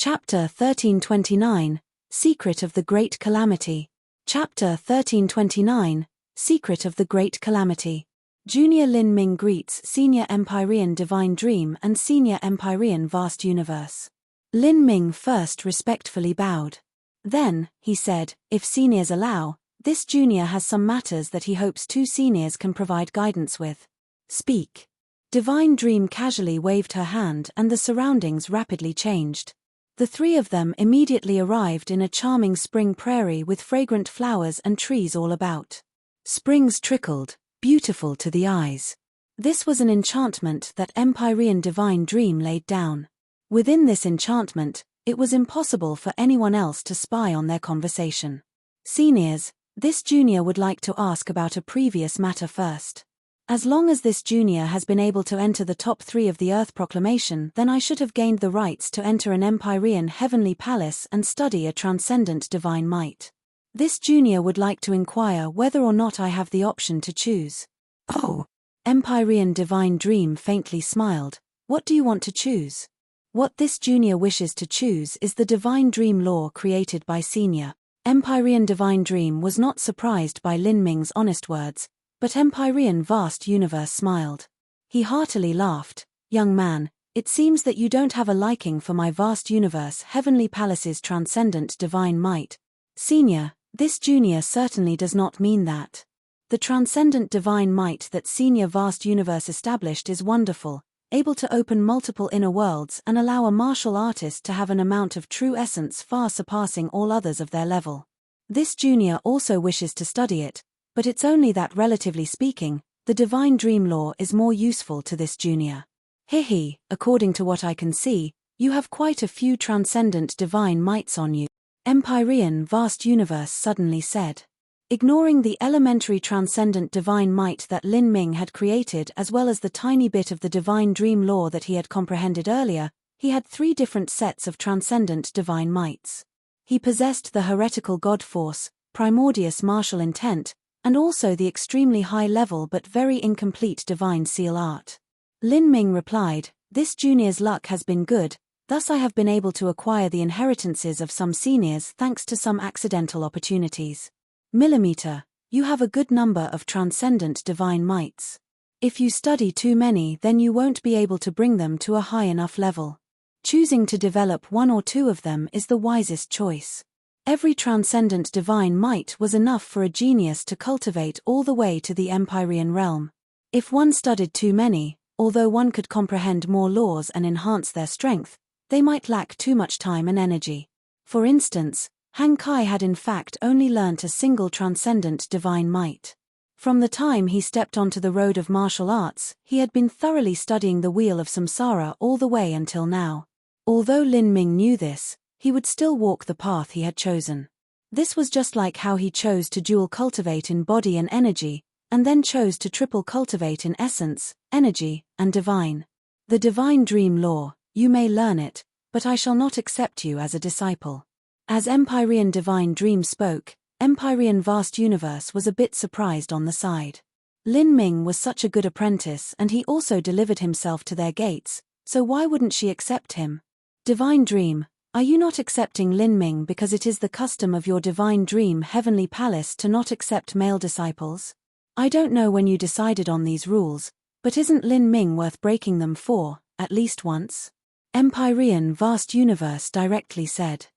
Chapter 1329, Secret of the Great Calamity. Chapter 1329, Secret of the Great Calamity. Junior Lin Ming greets Senior Empyrean Divine Dream and Senior Empyrean Vast Universe. Lin Ming first respectfully bowed. Then, he said, if seniors allow, this junior has some matters that he hopes two seniors can provide guidance with. Speak. Divine Dream casually waved her hand and the surroundings rapidly changed. The three of them immediately arrived in a charming spring prairie with fragrant flowers and trees all about. Springs trickled, beautiful to the eyes. This was an enchantment that Empyrean Divine Dream laid down. Within this enchantment, it was impossible for anyone else to spy on their conversation. Seniors, this junior would like to ask about a previous matter first. As long as this junior has been able to enter the top 3 of the Earth Proclamation, then I should have gained the rights to enter an Empyrean Heavenly Palace and study a transcendent divine might. This junior would like to inquire whether or not I have the option to choose. Oh! Empyrean Divine Dream faintly smiled. What do you want to choose? What this junior wishes to choose is the Divine Dream law created by Senior. Empyrean Divine Dream was not surprised by Lin Ming's honest words, but Empyrean Vast Universe smiled. He heartily laughed. Young man, it seems that you don't have a liking for my Vast Universe Heavenly Palace's transcendent divine might. Senior, this junior certainly does not mean that. The transcendent divine might that Senior Vast Universe established is wonderful, able to open multiple inner worlds and allow a martial artist to have an amount of true essence far surpassing all others of their level. This junior also wishes to study it, but it's only that relatively speaking, the Divine Dream Law is more useful to this junior. Hehe, according to what I can see, you have quite a few transcendent divine mights on you. Empyrean Vast Universe suddenly said. Ignoring the elementary transcendent divine might that Lin Ming had created as well as the tiny bit of the Divine Dream Law that he had comprehended earlier, he had 3 different sets of transcendent divine mights. He possessed the heretical God Force, primordious martial intent, and also the extremely high-level but very incomplete Divine Seal Art. Lin Ming replied, this junior's luck has been good, thus I have been able to acquire the inheritances of some seniors thanks to some accidental opportunities. Millimeter, you have a good number of transcendent divine mights. If you study too many, then you won't be able to bring them to a high enough level. Choosing to develop 1 or 2 of them is the wisest choice. Every transcendent divine might was enough for a genius to cultivate all the way to the Empyrean realm. If one studied too many, although one could comprehend more laws and enhance their strength, they might lack too much time and energy. For instance, Han Kai had in fact only learnt a single transcendent divine might. From the time he stepped onto the road of martial arts, he had been thoroughly studying the wheel of samsara all the way until now. Although Lin Ming knew this, he would still walk the path he had chosen. This was just like how he chose to dual cultivate in body and energy, and then chose to triple cultivate in essence, energy, and divine. The Divine Dream Law, you may learn it, but I shall not accept you as a disciple. As Empyrean Divine Dream spoke, Empyrean Vast Universe was a bit surprised on the side. Lin Ming was such a good apprentice and he also delivered himself to their gates, so why wouldn't she accept him? Divine Dream, are you not accepting Lin Ming because it is the custom of your Divine Dream Heavenly Palace to not accept male disciples? I don't know when you decided on these rules, but isn't Lin Ming worth breaking them for, at least once? Empyrean Vast Universe directly said.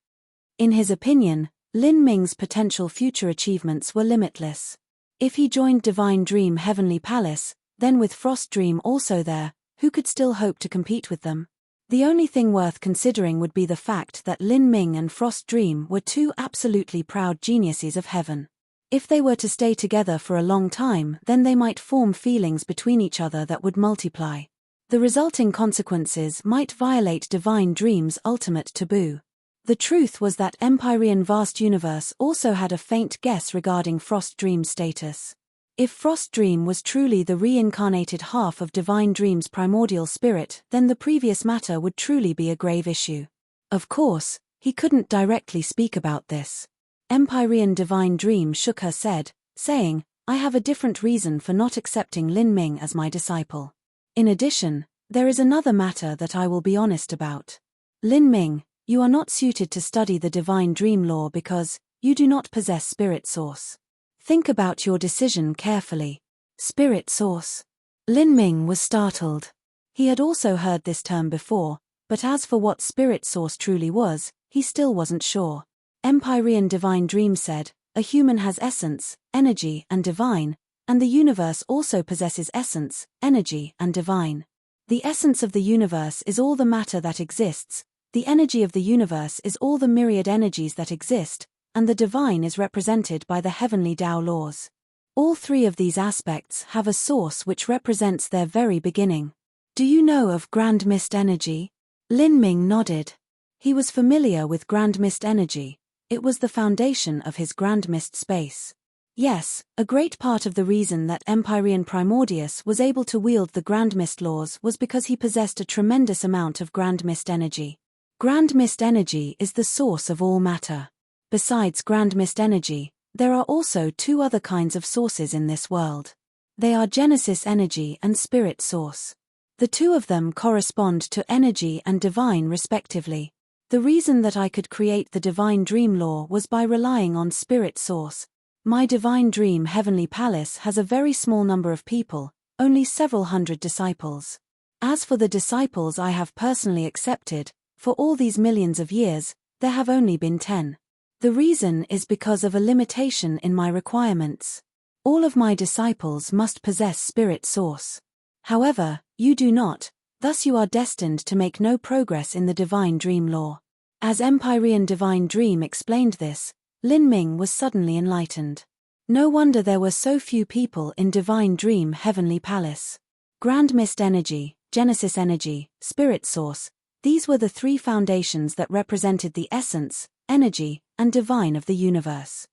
In his opinion, Lin Ming's potential future achievements were limitless. If he joined Divine Dream Heavenly Palace, then with Frost Dream also there, who could still hope to compete with them? The only thing worth considering would be the fact that Lin Ming and Frost Dream were 2 absolutely proud geniuses of heaven. If they were to stay together for a long time, then they might form feelings between each other that would multiply. The resulting consequences might violate Divine Dream's ultimate taboo. The truth was that Empyrean Vast Universe also had a faint guess regarding Frost Dream's status. If Frost Dream was truly the reincarnated half of Divine Dream's primordial spirit, then the previous matter would truly be a grave issue. Of course, he couldn't directly speak about this. Empyrean Divine Dream shook her head, saying, I have a different reason for not accepting Lin Ming as my disciple. In addition, there is another matter that I will be honest about. Lin Ming, You are not suited to study the divine dream law because you do not possess spirit source. Think about your decision carefully. Spirit source. Lin Ming was startled. He had also heard this term before, but as for what spirit source truly was, he still wasn't sure. Empyrean divine dream said, a human has essence, energy, and divine, and the universe also possesses essence, energy, and divine. The essence of the universe is all the matter that exists, the energy of the universe is all the myriad energies that exist, and the divine is represented by the heavenly Tao laws. All three of these aspects have a source which represents their very beginning. Do you know of Grand Mist energy? Lin Ming nodded. He was familiar with Grand Mist energy. It was the foundation of his Grand Mist space. Yes, a great part of the reason that Empyrean Primordius was able to wield the Grand Mist laws was because he possessed a tremendous amount of Grand Mist energy. Grand Mist energy is the source of all matter. Besides Grand Mist energy, there are also two other kinds of sources in this world. They are Genesis energy and Spirit source. The two of them correspond to energy and divine respectively. The reason that I could create the divine dream law was by relying on Spirit source. My divine dream heavenly palace has a very small number of people, only several hundred disciples. As for the disciples I have personally accepted, for all these millions of years, there have only been 10. The reason is because of a limitation in my requirements. All of my disciples must possess Spirit source. However, you do not, thus you are destined to make no progress in the divine dream law. As Empyrean divine dream explained this, Lin Ming was suddenly enlightened. No wonder there were so few people in divine dream heavenly palace. Grand Mist energy, Genesis energy, Spirit source, these were the three foundations that represented the essence, energy, and divine of the universe.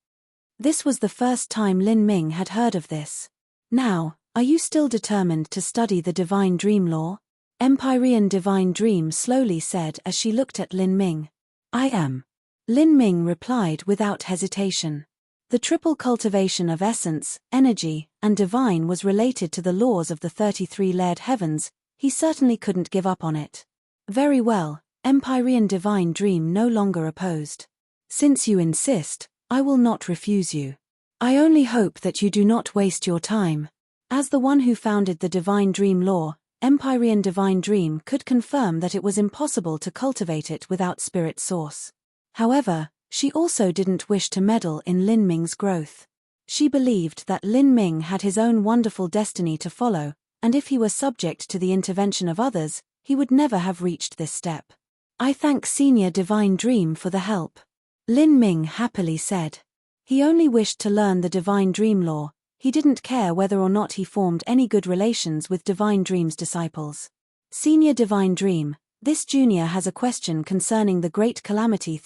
This was the first time Lin Ming had heard of this. Now, are you still determined to study the divine dream law? Empyrean divine dream slowly said as she looked at Lin Ming. I am. Lin Ming replied without hesitation. The triple cultivation of essence, energy, and divine was related to the laws of the 33-layered heavens. He certainly couldn't give up on it. Very well, Empyrean divine dream no longer opposed. Since you insist, I will not refuse you. I only hope that you do not waste your time. As the one who founded the divine dream law, Empyrean divine dream could confirm that it was impossible to cultivate it without spirit source. However, she also didn't wish to meddle in Lin Ming's growth. She believed that Lin Ming had his own wonderful destiny to follow, and if he were subject to the intervention of others, he would never have reached this step. I thank Senior Divine Dream for the help. Lin Ming happily said. He only wished to learn the divine dream law. He didn't care whether or not he formed any good relations with Divine Dream's disciples. Senior Divine Dream, this junior has a question concerning the Great Calamity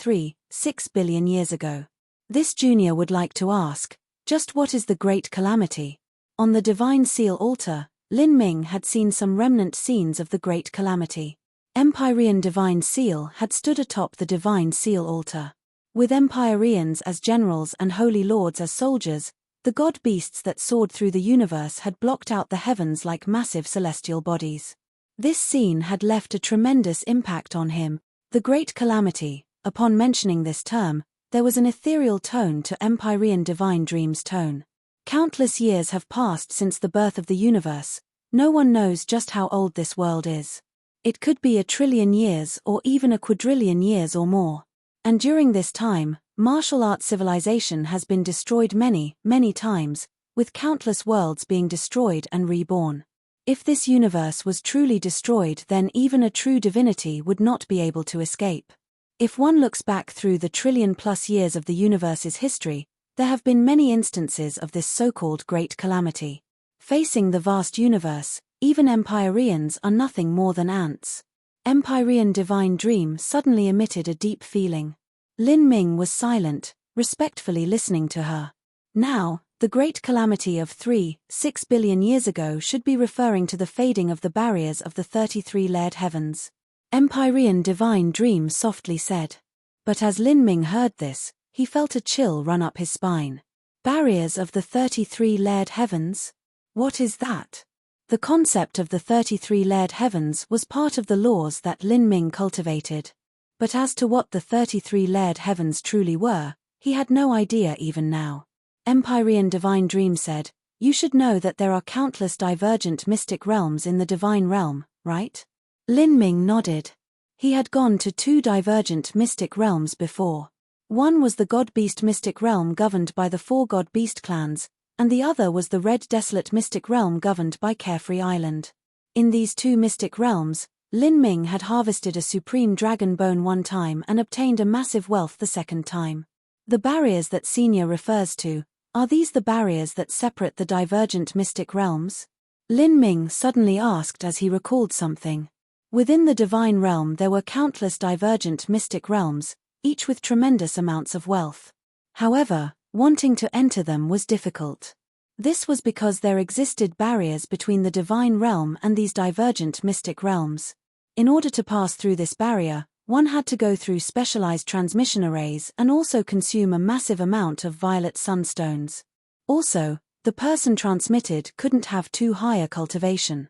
6 billion years ago. This junior would like to ask, just what is the Great Calamity? On the Divine Seal altar, Lin Ming had seen some remnant scenes of the Great Calamity. Empyrean Divine Seal had stood atop the Divine Seal altar. With Empyreans as generals and holy lords as soldiers, the god beasts that soared through the universe had blocked out the heavens like massive celestial bodies. This scene had left a tremendous impact on him. The Great Calamity, upon mentioning this term, there was an ethereal tone to Empyrean Divine Dream's tone. Countless years have passed since the birth of the universe. No one knows just how old this world is. It could be 1 trillion years or even 1 quadrillion years or more. And during this time, martial art civilization has been destroyed many, many times, with countless worlds being destroyed and reborn. If this universe was truly destroyed, then even a true divinity would not be able to escape. If one looks back through the trillion-plus years of the universe's history, there have been many instances of this so-called Great Calamity. Facing the vast universe, even Empyreans are nothing more than ants. Empyrean Divine Dream suddenly emitted a deep feeling. Lin Ming was silent, respectfully listening to her. Now, the Great Calamity of 6 billion years ago should be referring to the fading of the barriers of the 33-layered heavens. Empyrean Divine Dream softly said. But as Lin Ming heard this, he felt a chill run up his spine. Barriers of the 33-layered heavens? What is that? The concept of the 33-layered heavens was part of the laws that Lin Ming cultivated. But as to what the 33 layered heavens truly were, he had no idea even now. Empyrean Divine Dream said, "You should know that there are countless divergent mystic realms in the divine realm, right?" Lin Ming nodded. He had gone to 2 divergent mystic realms before. One was the God-Beast mystic realm governed by the 4 God-Beast clans, and the other was the Red Desolate mystic realm governed by Carefree Island. In these 2 mystic realms, Lin Ming had harvested a supreme dragon bone one time and obtained a massive wealth the second time. The barriers that Senior refers to, are these the barriers that separate the divergent mystic realms? Lin Ming suddenly asked as he recalled something. Within the divine realm there were countless divergent mystic realms, each with tremendous amounts of wealth. However, wanting to enter them was difficult. This was because there existed barriers between the divine realm and these divergent mystic realms. In order to pass through this barrier, one had to go through specialized transmission arrays and also consume a massive amount of violet sunstones. Also, the person transmitted couldn't have too high a cultivation.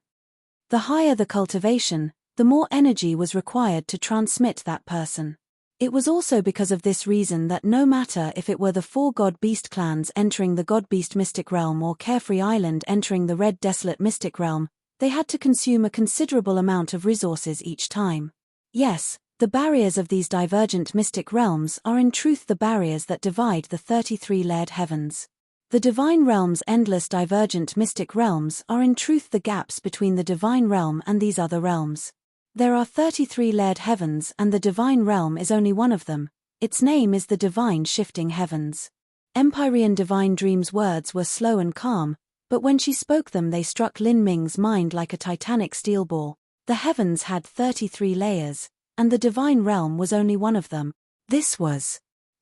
The higher the cultivation, the more energy was required to transmit that person. It was also because of this reason that no matter if it were the 4 God-Beast clans entering the God-Beast mystic realm or Carefree Island entering the Red Desolate mystic realm, they had to consume a considerable amount of resources each time. Yes, the barriers of these divergent mystic realms are in truth the barriers that divide the 33 layered heavens. The divine realm's endless divergent mystic realms are in truth the gaps between the divine realm and these other realms. There are 33 layered heavens and the divine realm is only one of them. Its name is the divine shifting heavens. Empyrean Divine Dream's words were slow and calm, but when she spoke them they struck Lin Ming's mind like a titanic steel ball. The heavens had 33 layers, and the divine realm was only one of them.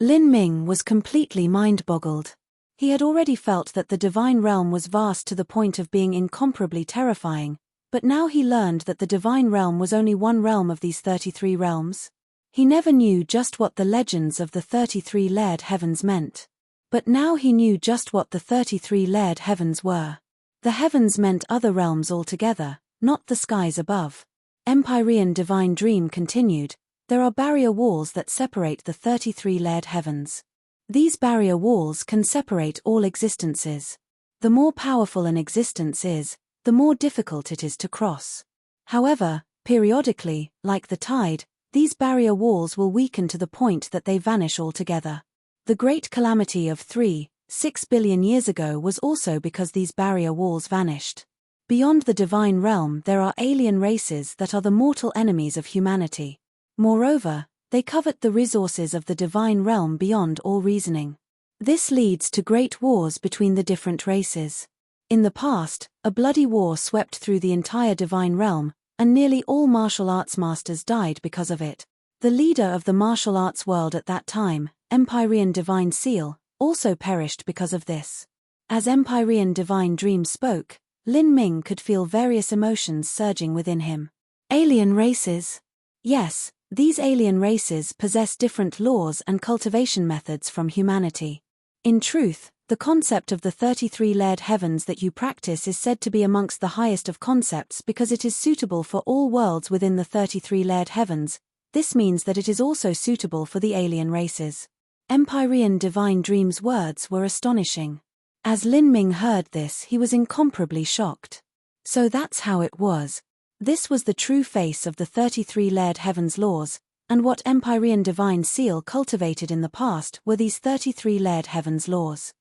Lin Ming was completely mind-boggled. He had already felt that the divine realm was vast to the point of being incomparably terrifying, but now he learned that the divine realm was only one realm of these 33 realms. He never knew just what the legends of the 33 layered heavens meant. But now he knew just what the 33 layered heavens were. The heavens meant other realms altogether, not the skies above. Empyrean Divine Dream continued, there are barrier walls that separate the 33 layered heavens. These barrier walls can separate all existences. The more powerful an existence is, the more difficult it is to cross. However, periodically, like the tide, these barrier walls will weaken to the point that they vanish altogether. The great calamity of 3.6 billion years ago was also because these barrier walls vanished. Beyond the divine realm there are alien races that are the mortal enemies of humanity. Moreover, they covet the resources of the divine realm beyond all reasoning. This leads to great wars between the different races. In the past, a bloody war swept through the entire divine realm, and nearly all martial arts masters died because of it. The leader of the martial arts world at that time, Empyrean Divine Seal, also perished because of this. As Empyrean Divine Dream spoke, Lin Ming could feel various emotions surging within him. Alien races? Yes, these alien races possess different laws and cultivation methods from humanity. In truth, the concept of the 33 layered heavens that you practice is said to be amongst the highest of concepts because it is suitable for all worlds within the 33 layered heavens. This means that it is also suitable for the alien races. Empyrean Divine Dream's words were astonishing. As Lin Ming heard this he was incomparably shocked. So that's how it was. This was the true face of the 33 layered heavens laws, and what Empyrean Divine Seal cultivated in the past were these 33 layered heavens laws.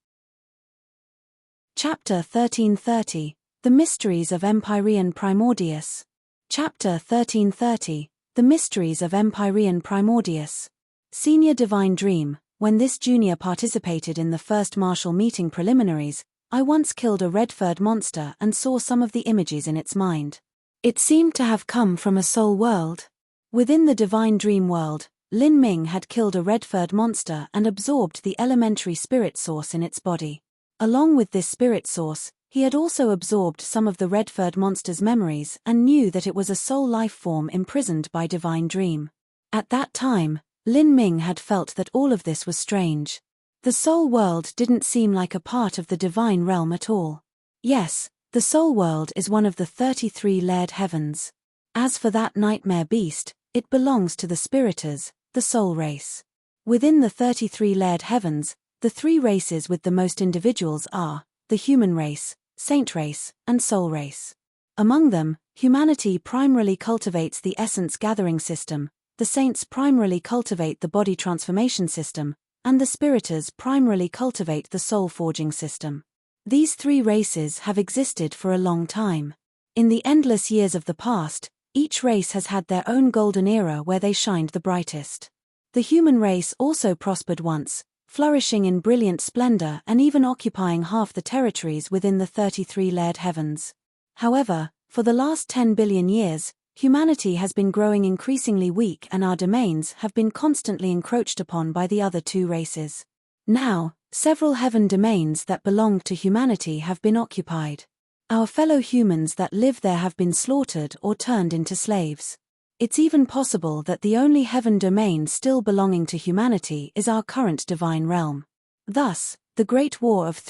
Chapter 1330, The Mysteries of Empyrean Primordius. Chapter 1330, The Mysteries of Empyrean Primordius. Senior Divine Dream. When this junior participated in the first martial meeting preliminaries, I once killed a red-furred monster and saw some of the images in its mind. It seemed to have come from a soul world. Within the divine dream world, Lin Ming had killed a red-furred monster and absorbed the elementary spirit source in its body. Along with this spirit source, he had also absorbed some of the red-furred monster's memories and knew that it was a soul life form imprisoned by divine dream. At that time, Lin Ming had felt that all of this was strange. The soul world didn't seem like a part of the divine realm at all. Yes, the soul world is one of the 33 layered heavens. As for that nightmare beast, it belongs to the spiriters, the soul race. Within the 33 layered heavens, the three races with the most individuals are the human race, saint race, and soul race. Among them, humanity primarily cultivates the essence gathering system, the saints primarily cultivate the body transformation system, and the spiriters primarily cultivate the soul forging system. These three races have existed for a long time. In the endless years of the past, each race has had their own golden era where they shined the brightest. The human race also prospered once, flourishing in brilliant splendor and even occupying half the territories within the 33 layered heavens. However, for the last 10 billion years, humanity has been growing increasingly weak and our domains have been constantly encroached upon by the other two races. Now, several heaven domains that belonged to humanity have been occupied. Our fellow humans that live there have been slaughtered or turned into slaves. It's even possible that the only heaven domain still belonging to humanity is our current divine realm. Thus, the Great War of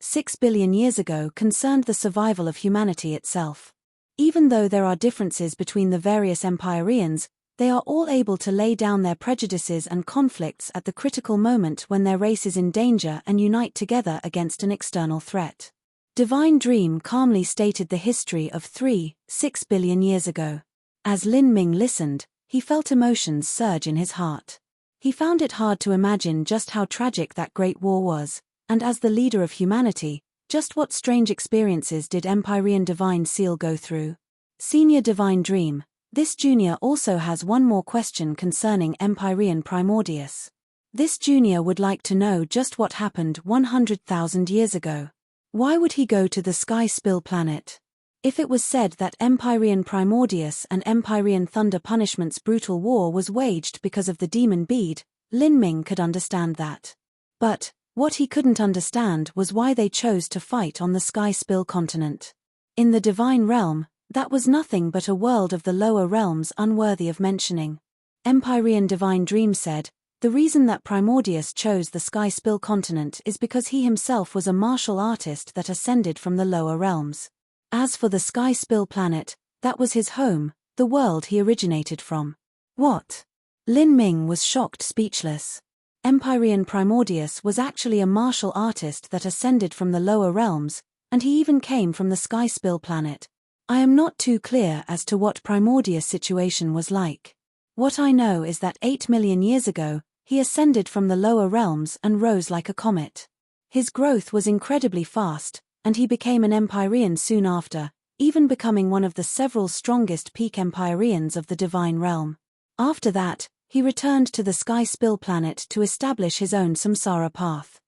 6 billion years ago concerned the survival of humanity itself. Even though there are differences between the various Empyreans, they are all able to lay down their prejudices and conflicts at the critical moment when their race is in danger and unite together against an external threat. Divine Dream calmly stated the history of 6 billion years ago. As Lin Ming listened, he felt emotions surge in his heart. He found it hard to imagine just how tragic that great war was, and as the leader of humanity, just what strange experiences did Empyrean Divine Seal go through? Senior Divine Dream, this junior also has one more question concerning Empyrean Primordius. This junior would like to know just what happened 100,000 years ago. Why would he go to the Sky Spill planet? If it was said that Empyrean Primordius and Empyrean Thunder Punishment's brutal war was waged because of the demon bead, Lin Ming could understand that. But what he couldn't understand was why they chose to fight on the Sky Spill continent. In the divine realm, that was nothing but a world of the lower realms unworthy of mentioning. Empyrean Divine Dream said, the reason that Primordius chose the Sky Spill continent is because he himself was a martial artist that ascended from the lower realms. As for the Sky Spill planet, that was his home, the world he originated from. What? Lin Ming was shocked, speechless. Empyrean Primordius was actually a martial artist that ascended from the lower realms, and he even came from the Sky Spill planet. I am not too clear as to what Primordius' situation was like. What I know is that 8 million years ago, he ascended from the lower realms and rose like a comet. His growth was incredibly fast, and he became an Empyrean soon after, even becoming one of the several strongest peak Empyreans of the divine realm. After that, he returned to the Sky Spill planet to establish his own samsara path.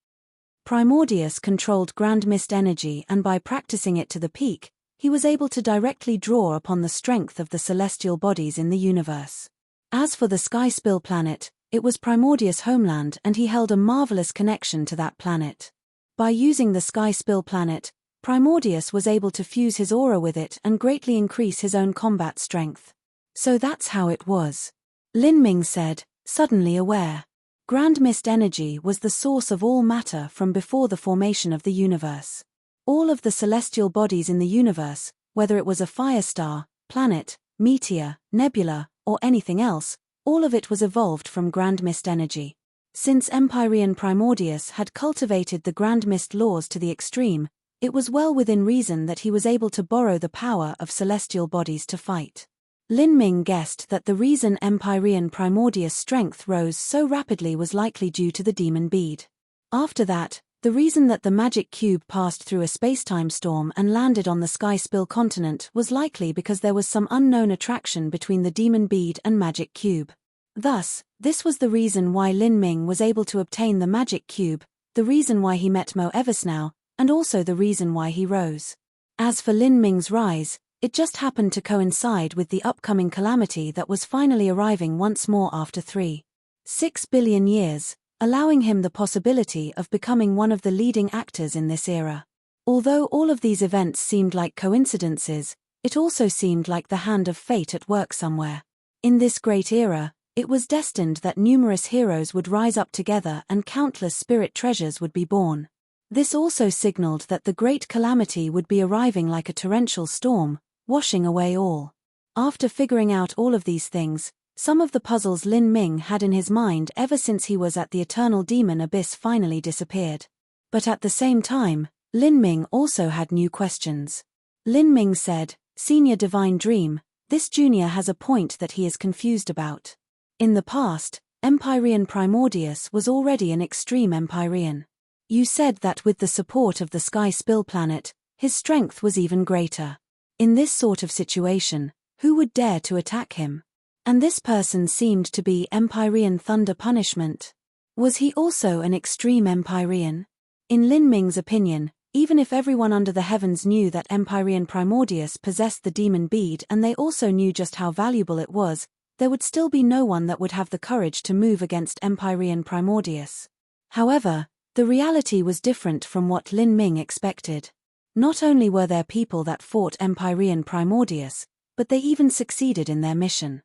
Primordius controlled grand mist energy, and by practicing it to the peak, he was able to directly draw upon the strength of the celestial bodies in the universe. As for the Sky Spill planet, it was Primordius' homeland and he held a marvelous connection to that planet. By using the Sky Spill planet, Primordius was able to fuse his aura with it and greatly increase his own combat strength. So that's how it was. Lin Ming said, suddenly aware. Grand mist energy was the source of all matter from before the formation of the universe. All of the celestial bodies in the universe, whether it was a fire star, planet, meteor, nebula, or anything else, all of it was evolved from grand mist energy. Since Empyrean Primordius had cultivated the grand mist laws to the extreme, it was well within reason that he was able to borrow the power of celestial bodies to fight. Lin Ming guessed that the reason Empyrean Primordius' strength rose so rapidly was likely due to the demon bead. After that, the reason that the magic cube passed through a spacetime storm and landed on the Sky Spill continent was likely because there was some unknown attraction between the demon bead and magic cube. Thus, this was the reason why Lin Ming was able to obtain the magic cube, the reason why he met Mo Eversnow, and also the reason why he rose. As for Lin Ming's rise, it just happened to coincide with the upcoming calamity that was finally arriving once more after 6 billion years, allowing him the possibility of becoming one of the leading actors in this era. Although all of these events seemed like coincidences, it also seemed like the hand of fate at work somewhere. In this great era, it was destined that numerous heroes would rise up together and countless spirit treasures would be born. This also signaled that the great calamity would be arriving like a torrential storm, washing away all. After figuring out all of these things, Some of the puzzles Lin Ming had in his mind ever since he was at the Eternal Demon Abyss finally disappeared. But at the same time, Lin Ming also had new questions. Lin Ming said, "Senior Divine Dream, this junior has a point that he is confused about. In the past, Empyrean Primordius was already an extreme Empyrean. You said that with the support of the Sky Spill planet, his strength was even greater. In this sort of situation, who would dare to attack him? And this person seemed to be Empyrean Thunder Punishment. Was he also an extreme Empyrean?" In Lin Ming's opinion, even if everyone under the heavens knew that Empyrean Primordius possessed the demon bead and they also knew just how valuable it was, there would still be no one that would have the courage to move against Empyrean Primordius. However, the reality was different from what Lin Ming expected. Not only were there people that fought Empyrean Primordius, but they even succeeded in their mission.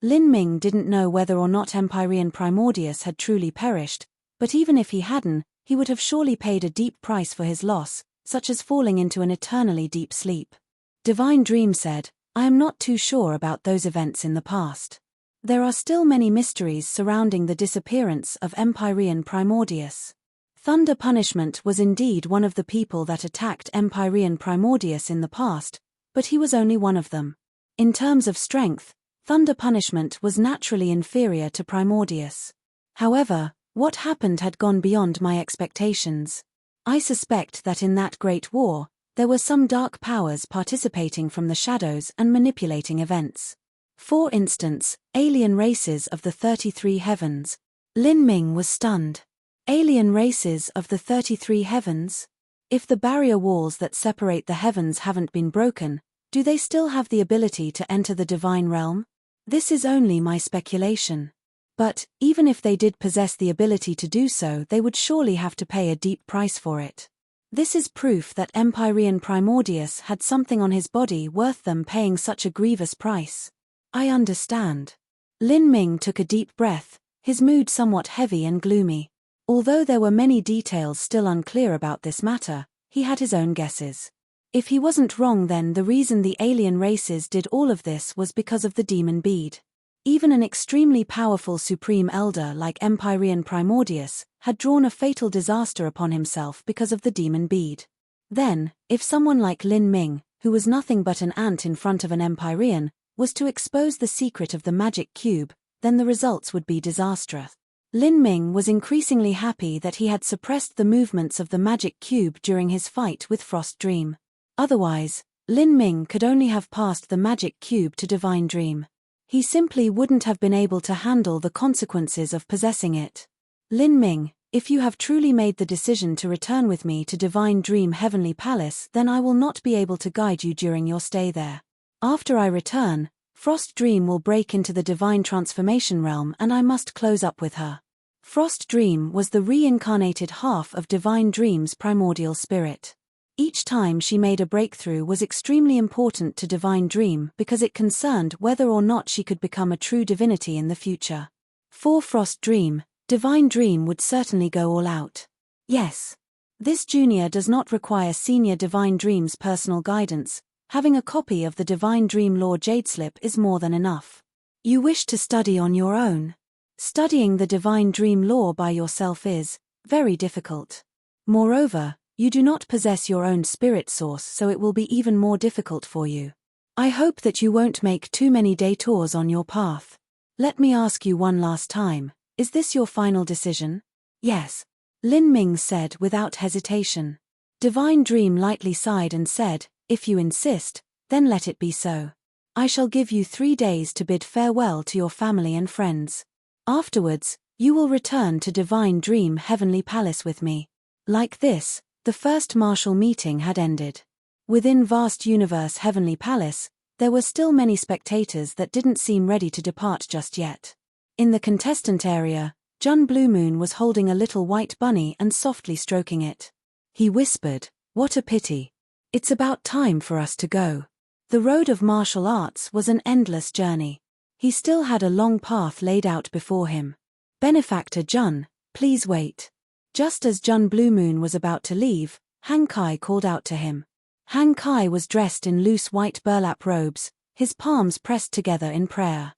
Lin Ming didn't know whether or not Empyrean Primordius had truly perished, but even if he hadn't, he would have surely paid a deep price for his loss, such as falling into an eternally deep sleep. Divine Dream said, "I am not too sure about those events in the past. There are still many mysteries surrounding the disappearance of Empyrean Primordius. Thunder Punishment was indeed one of the people that attacked Empyrean Primordius in the past, but he was only one of them. In terms of strength, Thunder Punishment was naturally inferior to Primordius. However, what happened had gone beyond my expectations. I suspect that in that great war, there were some dark powers participating from the shadows and manipulating events. For instance, alien races of the 33 heavens." Lin Ming was stunned. Alien races of the 33 heavens? If the barrier walls that separate the heavens haven't been broken, do they still have the ability to enter the divine realm? This is only my speculation. But, even if they did possess the ability to do so, they would surely have to pay a deep price for it. This is proof that Empyrean Primordius had something on his body worth them paying such a grievous price. I understand. Lin Ming took a deep breath, his mood somewhat heavy and gloomy. Although there were many details still unclear about this matter, he had his own guesses. If he wasn't wrong, then the reason the alien races did all of this was because of the demon bead. Even an extremely powerful Supreme Elder like Empyrean Primordius had drawn a fatal disaster upon himself because of the demon bead. Then, if someone like Lin Ming, who was nothing but an ant in front of an Empyrean, was to expose the secret of the magic cube, then the results would be disastrous. Lin Ming was increasingly happy that he had suppressed the movements of the magic cube during his fight with Frost Dream. Otherwise, Lin Ming could only have passed the magic cube to Divine Dream. He simply wouldn't have been able to handle the consequences of possessing it. Lin Ming, if you have truly made the decision to return with me to Divine Dream Heavenly Palace, then I will not be able to guide you during your stay there. After I return, Frost Dream will break into the Divine Transformation Realm and I must close up with her." Frost Dream was the reincarnated half of Divine Dream's primordial spirit. Each time she made a breakthrough was extremely important to Divine Dream because it concerned whether or not she could become a true divinity in the future. For Frost Dream, Divine Dream would certainly go all out. Yes. This junior does not require Senior Divine Dream's personal guidance. Having a copy of the Divine Dream Law Jadeslip is more than enough. You wish to study on your own. Studying the Divine Dream Law by yourself is very difficult. Moreover, you do not possess your own spirit source, so it will be even more difficult for you. I hope that you won't make too many detours on your path. Let me ask you one last time, is this your final decision? Yes. Lin Ming said without hesitation. Divine Dream lightly sighed and said, if you insist, then let it be so. I shall give you 3 days to bid farewell to your family and friends. Afterwards, you will return to Divine Dream Heavenly Palace with me. Like this, the first martial meeting had ended. Within Vast Universe Heavenly Palace, there were still many spectators that didn't seem ready to depart just yet. In the contestant area, Jun Blue Moon was holding a little white bunny and softly stroking it. He whispered, "What a pity. It's about time for us to go." The road of martial arts was an endless journey. He still had a long path laid out before him. "Benefactor Jun, please wait." Just as Jun Blue Moon was about to leave, Han Kai called out to him. Han Kai was dressed in loose white burlap robes, his palms pressed together in prayer.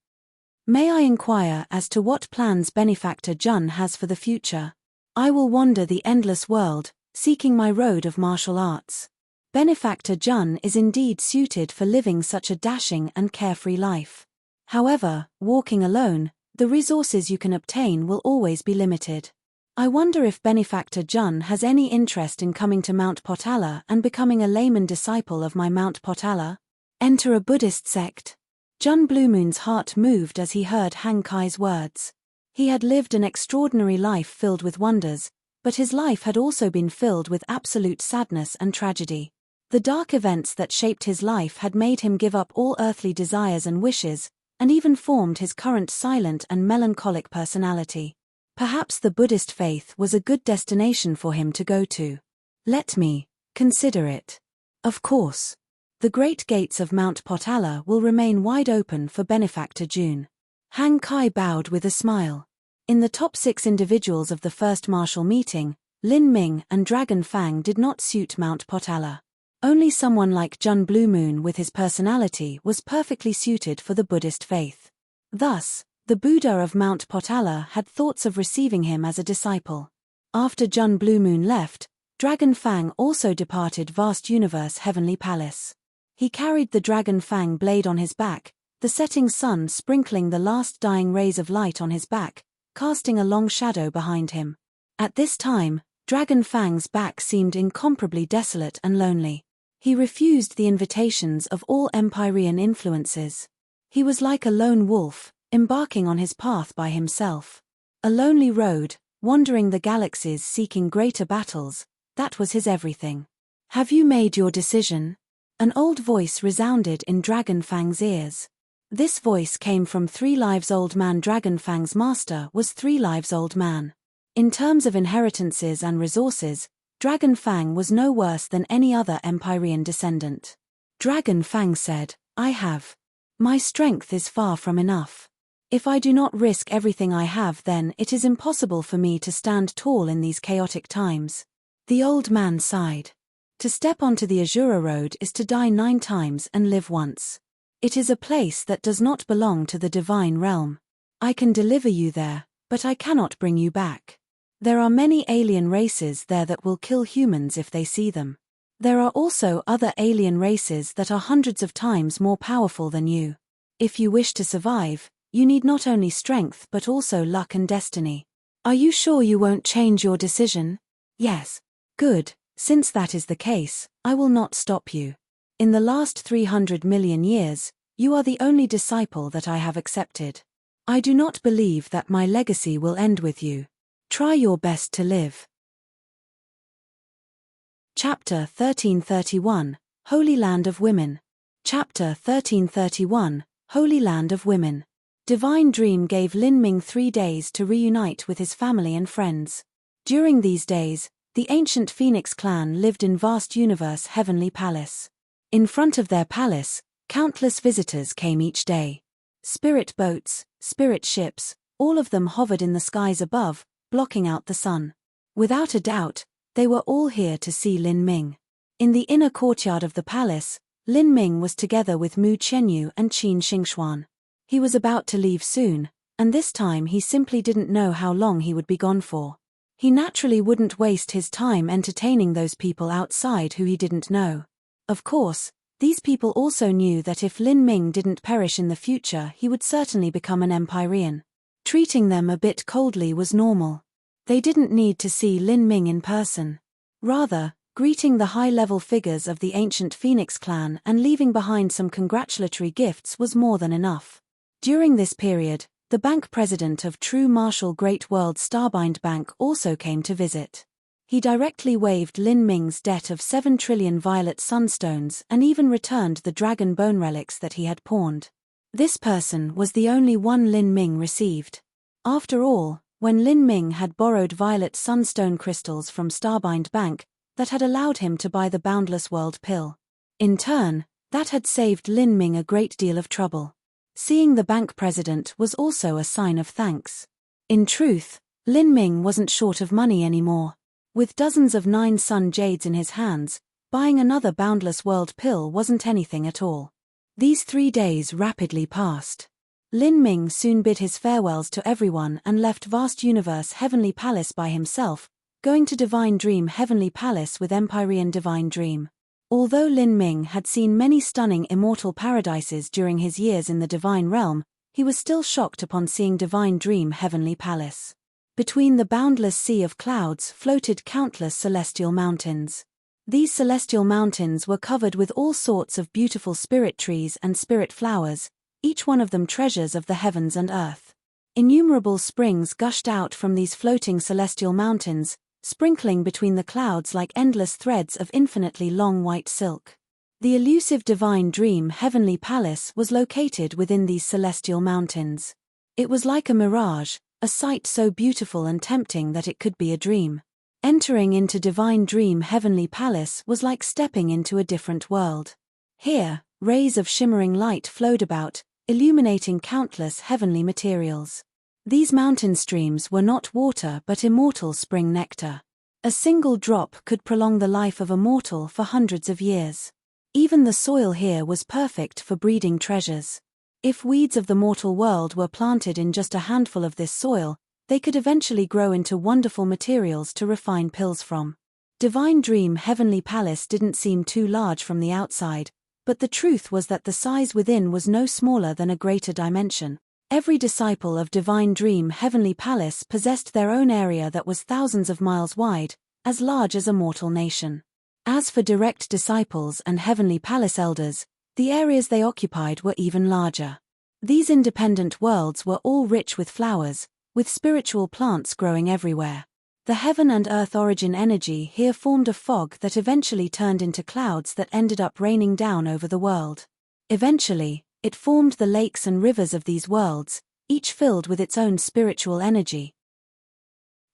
May I inquire as to what plans benefactor Jun has for the future? I will wander the endless world, seeking my road of martial arts. Benefactor Jun is indeed suited for living such a dashing and carefree life. However, walking alone, the resources you can obtain will always be limited. I wonder if Benefactor Jun has any interest in coming to Mount Potala and becoming a layman disciple of my Mount Potala? Enter a Buddhist sect. Jun Bluemoon's heart moved as he heard Hang Kai's words. He had lived an extraordinary life filled with wonders, but his life had also been filled with absolute sadness and tragedy. The dark events that shaped his life had made him give up all earthly desires and wishes, and even formed his current silent and melancholic personality. Perhaps the Buddhist faith was a good destination for him to go to. Let me consider it. Of course. The great gates of Mount Potala will remain wide open for Benefactor Jun. Hang Kai bowed with a smile. In the top 6 individuals of the first martial meeting, Lin Ming and Dragon Fang did not suit Mount Potala. Only someone like Jun Bluemoon with his personality was perfectly suited for the Buddhist faith. Thus, the Buddha of Mount Potala had thoughts of receiving him as a disciple. After Jun Bluemoon left, Dragon Fang also departed Vast Universe Heavenly Palace. He carried the Dragon Fang blade on his back, the setting sun sprinkling the last dying rays of light on his back, casting a long shadow behind him. At this time, Dragon Fang's back seemed incomparably desolate and lonely. He refused the invitations of all Empyrean influences. He was like a lone wolf, embarking on his path by himself. A lonely road, wandering the galaxies seeking greater battles, that was his everything. Have you made your decision? An old voice resounded in Dragon Fang's ears. This voice came from 3 Lives Old Man. Dragon Fang's master was 3 Lives Old Man. In terms of inheritances and resources, Dragon Fang was no worse than any other Empyrean descendant. Dragon Fang said, I have. My strength is far from enough. If I do not risk everything I have, then it is impossible for me to stand tall in these chaotic times. The old man sighed. To step onto the Azura Road is to die 9 times and live once. It is a place that does not belong to the divine realm. I can deliver you there, but I cannot bring you back. There are many alien races there that will kill humans if they see them. There are also other alien races that are hundreds of times more powerful than you. If you wish to survive, you need not only strength but also luck and destiny. Are you sure you won't change your decision? Yes. Good. Since that is the case, I will not stop you. In the last 300 million years, you are the only disciple that I have accepted. I do not believe that my legacy will end with you. Try your best to live. Chapter 1331, Holy Land of Women. Chapter 1331, Holy Land of Women. Divine Dream gave Lin Ming 3 days to reunite with his family and friends. During these days, the ancient Phoenix clan lived in Vast Universe Heavenly Palace. In front of their palace, countless visitors came each day. Spirit boats, spirit ships, all of them hovered in the skies above, blocking out the sun. Without a doubt, they were all here to see Lin Ming. In the inner courtyard of the palace, Lin Ming was together with Mu Qianyu and Qin Xingxuan. He was about to leave soon, and this time he simply didn't know how long he would be gone for. He naturally wouldn't waste his time entertaining those people outside who he didn't know. Of course, these people also knew that if Lin Ming didn't perish in the future, he would certainly become an Empyrean. Treating them a bit coldly was normal. They didn't need to see Lin Ming in person. Rather, greeting the high-level figures of the ancient Phoenix clan and leaving behind some congratulatory gifts was more than enough. During this period, the bank president of True Martial Great World Starbind Bank also came to visit. He directly waived Lin Ming's debt of 7 trillion violet sunstones and even returned the dragon bone relics that he had pawned. This person was the only one Lin Ming received. After all, when Lin Ming had borrowed violet sunstone crystals from Starbind Bank, that had allowed him to buy the Boundless World pill. In turn, that had saved Lin Ming a great deal of trouble. Seeing the bank president was also a sign of thanks. In truth, Lin Ming wasn't short of money anymore. With dozens of 9 sun jades in his hands, buying another Boundless World pill wasn't anything at all. These 3 days rapidly passed. Lin Ming soon bid his farewells to everyone and left vast universe Heavenly Palace by himself, going to Divine Dream Heavenly Palace with Empyrean Divine Dream. Although Lin Ming had seen many stunning immortal paradises during his years in the Divine Realm, he was still shocked upon seeing Divine Dream Heavenly Palace. Between the boundless sea of clouds floated countless celestial mountains. These celestial mountains were covered with all sorts of beautiful spirit trees and spirit flowers, each one of them treasures of the heavens and earth. Innumerable springs gushed out from these floating celestial mountains, sprinkling between the clouds like endless threads of infinitely long white silk. The elusive Divine Dream Heavenly Palace was located within these celestial mountains. It was like a mirage, a sight so beautiful and tempting that it could be a dream. Entering into Divine Dream Heavenly Palace was like stepping into a different world. Here, rays of shimmering light flowed about, illuminating countless heavenly materials. These mountain streams were not water but immortal spring nectar. A single drop could prolong the life of a mortal for hundreds of years. Even the soil here was perfect for breeding treasures. If weeds of the mortal world were planted in just a handful of this soil, they could eventually grow into wonderful materials to refine pills from. Divine Dream Heavenly Palace didn't seem too large from the outside, but the truth was that the size within was no smaller than a greater dimension. Every disciple of Divine Dream Heavenly Palace possessed their own area that was thousands of miles wide, as large as a mortal nation. As for direct disciples and Heavenly Palace elders, the areas they occupied were even larger. These independent worlds were all rich with flowers, with spiritual plants growing everywhere. The heaven and earth origin energy here formed a fog that eventually turned into clouds that ended up raining down over the world. Eventually, it formed the lakes and rivers of these worlds, each filled with its own spiritual energy.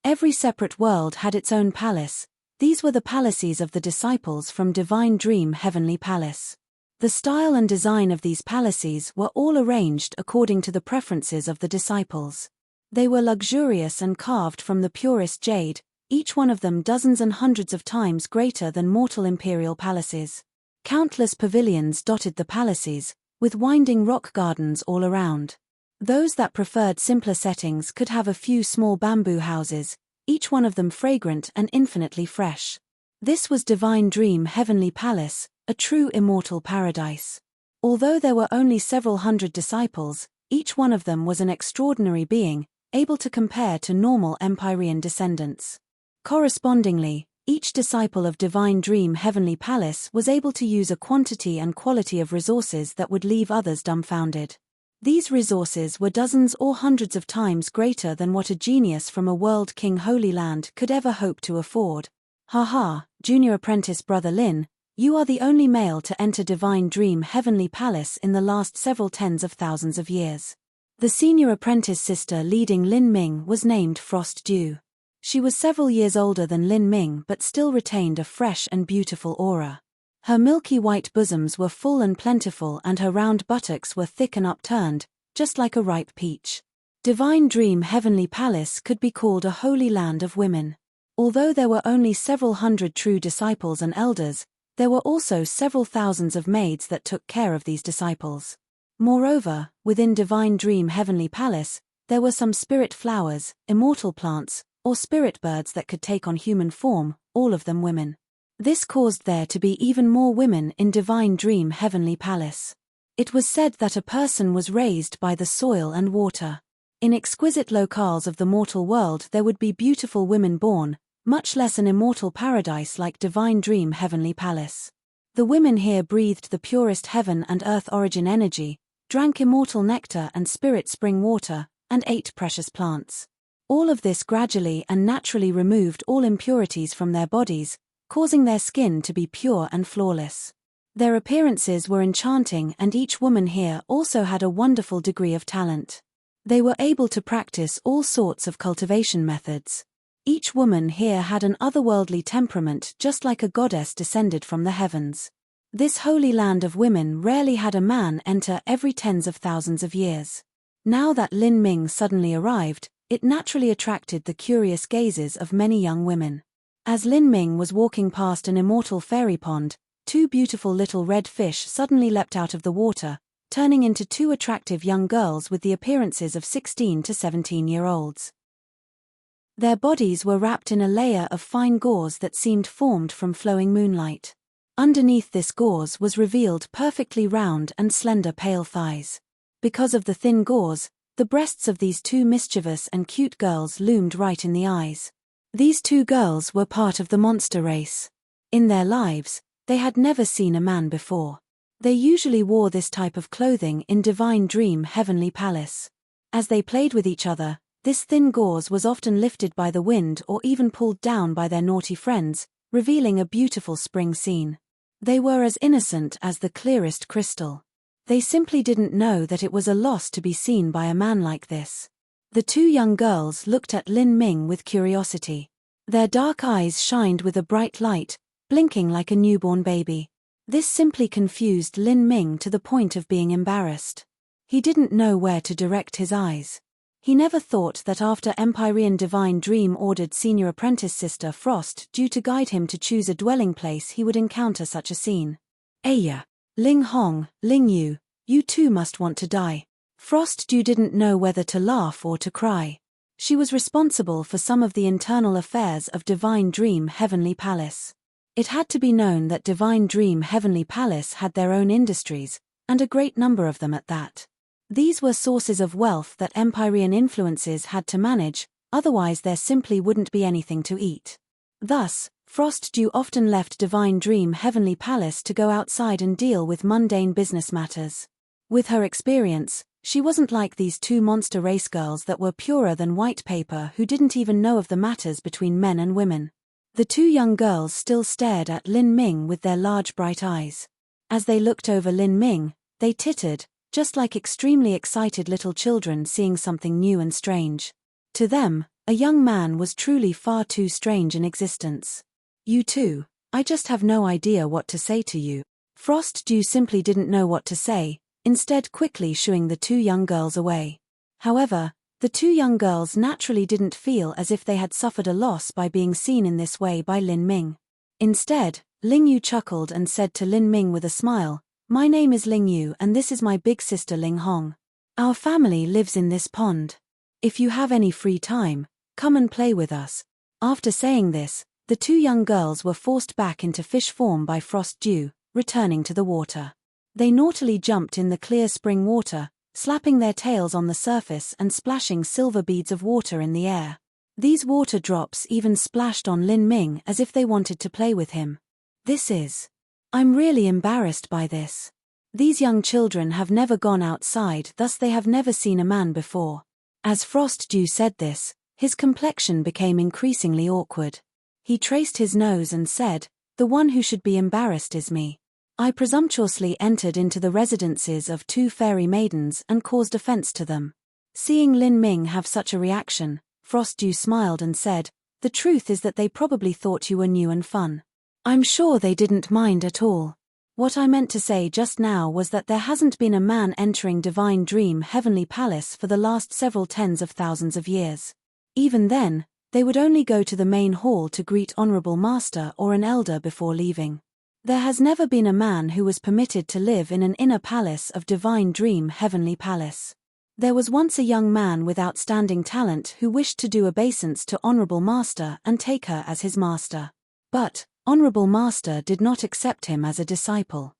Every separate world had its own palace. These were the palaces of the disciples from Divine Dream Heavenly Palace. The style and design of these palaces were all arranged according to the preferences of the disciples. They were luxurious and carved from the purest jade, each one of them dozens and hundreds of times greater than mortal imperial palaces. Countless pavilions dotted the palaces, with winding rock gardens all around. Those that preferred simpler settings could have a few small bamboo houses, each one of them fragrant and infinitely fresh. This was Divine Dream Heavenly Palace, a true immortal paradise. Although there were only several hundred disciples, each one of them was an extraordinary being, able to compare to normal Empyrean descendants. Correspondingly, each disciple of Divine Dream Heavenly Palace was able to use a quantity and quality of resources that would leave others dumbfounded. These resources were dozens or hundreds of times greater than what a genius from a world king Holy Land could ever hope to afford. Haha, junior apprentice brother Lin, you are the only male to enter Divine Dream Heavenly Palace in the last several tens of thousands of years. The senior apprentice sister leading Lin Ming was named Frost Dew. She was several years older than Lin Ming but still retained a fresh and beautiful aura. Her milky white bosoms were full and plentiful and her round buttocks were thick and upturned, just like a ripe peach. Divine Dream Heavenly Palace could be called a holy land of women. Although there were only several hundred true disciples and elders, there were also several thousands of maids that took care of these disciples. Moreover, within Divine Dream Heavenly Palace, there were some spirit flowers, immortal plants, or spirit birds that could take on human form, all of them women. This caused there to be even more women in Divine Dream Heavenly Palace. It was said that a person was raised by the soil and water. In exquisite locales of the mortal world there would be beautiful women born, much less an immortal paradise like Divine Dream Heavenly Palace. The women here breathed the purest heaven and earth origin energy, drank immortal nectar and spirit spring water, and ate precious plants. All of this gradually and naturally removed all impurities from their bodies, causing their skin to be pure and flawless. Their appearances were enchanting and each woman here also had a wonderful degree of talent. They were able to practice all sorts of cultivation methods. Each woman here had an otherworldly temperament just like a goddess descended from the heavens. This holy land of women rarely had a man enter every tens of thousands of years. Now that Lin Ming suddenly arrived, it naturally attracted the curious gazes of many young women. As Lin Ming was walking past an immortal fairy pond, two beautiful little red fish suddenly leapt out of the water, turning into two attractive young girls with the appearances of 16 to 17-year-olds. Their bodies were wrapped in a layer of fine gauze that seemed formed from flowing moonlight. Underneath this gauze was revealed perfectly round and slender pale thighs. Because of the thin gauze, the breasts of these two mischievous and cute girls loomed right in the eyes. These two girls were part of the monster race. In their lives, they had never seen a man before. They usually wore this type of clothing in Divine Dream Heavenly Palace. As they played with each other, this thin gauze was often lifted by the wind or even pulled down by their naughty friends, revealing a beautiful spring scene. They were as innocent as the clearest crystal. They simply didn't know that it was a loss to be seen by a man like this. The two young girls looked at Lin Ming with curiosity. Their dark eyes shined with a bright light, blinking like a newborn baby. This simply confused Lin Ming to the point of being embarrassed. He didn't know where to direct his eyes. He never thought that after Empyrean Divine Dream ordered senior apprentice Sister Frost Dew to guide him to choose a dwelling place he would encounter such a scene. Aya! Ling Hong, Ling Yu, you too must want to die. Frost Dew didn't know whether to laugh or to cry. She was responsible for some of the internal affairs of Divine Dream Heavenly Palace. It had to be known that Divine Dream Heavenly Palace had their own industries, and a great number of them at that. These were sources of wealth that Empyrean influences had to manage, otherwise there simply wouldn't be anything to eat. Thus, Frost Dew often left Divine Dream Heavenly Palace to go outside and deal with mundane business matters. With her experience, she wasn't like these two monster race girls that were purer than white paper who didn't even know of the matters between men and women. The two young girls still stared at Lin Ming with their large bright eyes. As they looked over Lin Ming, they tittered, just like extremely excited little children seeing something new and strange. To them, a young man was truly far too strange in existence. You too, I just have no idea what to say to you. Frost Dew simply didn't know what to say, instead quickly shooing the two young girls away. However, the two young girls naturally didn't feel as if they had suffered a loss by being seen in this way by Lin Ming. Instead, Ling Yu chuckled and said to Lin Ming with a smile, "My name is Ling Yu and this is my big sister Ling Hong. Our family lives in this pond. If you have any free time, come and play with us." After saying this, the two young girls were forced back into fish form by Frost Dew, returning to the water. They naughtily jumped in the clear spring water, slapping their tails on the surface and splashing silver beads of water in the air. These water drops even splashed on Lin Ming as if they wanted to play with him. I'm really embarrassed by this. These young children have never gone outside, thus they have never seen a man before. As Frost Dew said this, his complexion became increasingly awkward. He traced his nose and said, "The one who should be embarrassed is me. I presumptuously entered into the residences of two fairy maidens and caused offense to them." Seeing Lin Ming have such a reaction, Frost Dew smiled and said, "The truth is that they probably thought you were new and fun. I'm sure they didn't mind at all. What I meant to say just now was that there hasn't been a man entering Divine Dream Heavenly Palace for the last several tens of thousands of years. Even then, they would only go to the main hall to greet Honorable Master or an elder before leaving. There has never been a man who was permitted to live in an inner palace of Divine Dream Heavenly Palace. There was once a young man with outstanding talent who wished to do obeisance to Honorable Master and take her as his master. But Honorable Master did not accept him as a disciple.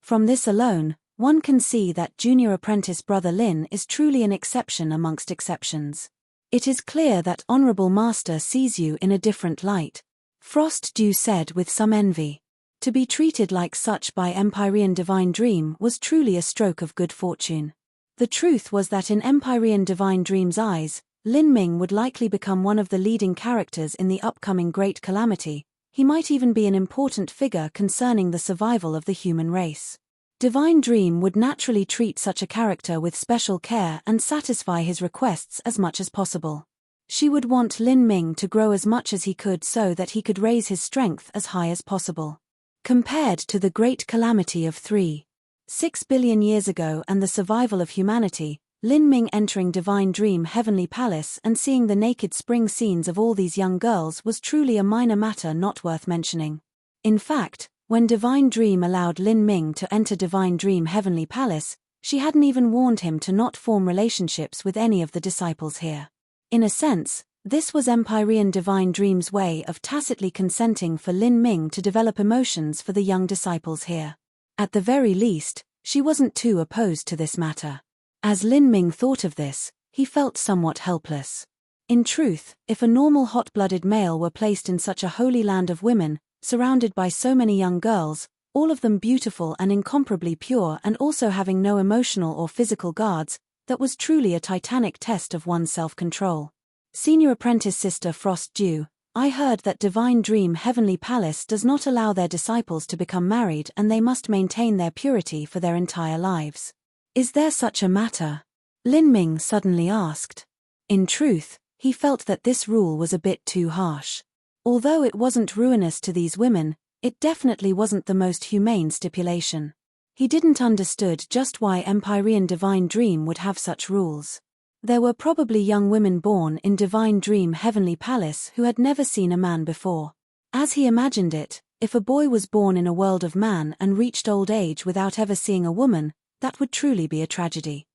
From this alone, one can see that junior apprentice Brother Lin is truly an exception amongst exceptions. It is clear that Honorable Master sees you in a different light. Frost Dew said with some envy. To be treated like such by Empyrean Divine Dream was truly a stroke of good fortune. The truth was that in Empyrean Divine Dream's eyes, Lin Ming would likely become one of the leading characters in the upcoming Great Calamity. He might even be an important figure concerning the survival of the human race. Divine Dream would naturally treat such a character with special care and satisfy his requests as much as possible. She would want Lin Ming to grow as much as he could so that he could raise his strength as high as possible. Compared to the Great Calamity of 3.6 billion years ago and the survival of humanity, Lin Ming entering Divine Dream Heavenly Palace and seeing the naked spring scenes of all these young girls was truly a minor matter not worth mentioning. In fact, When Divine Dream allowed Lin Ming to enter Divine Dream Heavenly Palace, she hadn't even warned him to not form relationships with any of the disciples here. In a sense, this was Empyrean Divine Dream's way of tacitly consenting for Lin Ming to develop emotions for the young disciples here. At the very least, she wasn't too opposed to this matter. As Lin Ming thought of this, he felt somewhat helpless. In truth, if a normal hot-blooded male were placed in such a holy land of women, surrounded by so many young girls, all of them beautiful and incomparably pure and also having no emotional or physical guards, that was truly a titanic test of one's self-control. Senior Apprentice Sister Frost Dew, I heard that Divine Dream Heavenly Palace does not allow their disciples to become married and they must maintain their purity for their entire lives. Is there such a matter? Lin Ming suddenly asked. In truth, he felt that this rule was a bit too harsh. Although it wasn't ruinous to these women, it definitely wasn't the most humane stipulation. He didn't understood just why Empyrean Divine Dream would have such rules. There were probably young women born in Divine Dream Heavenly Palace who had never seen a man before. As he imagined it, if a boy was born in a world of man and reached old age without ever seeing a woman, that would truly be a tragedy.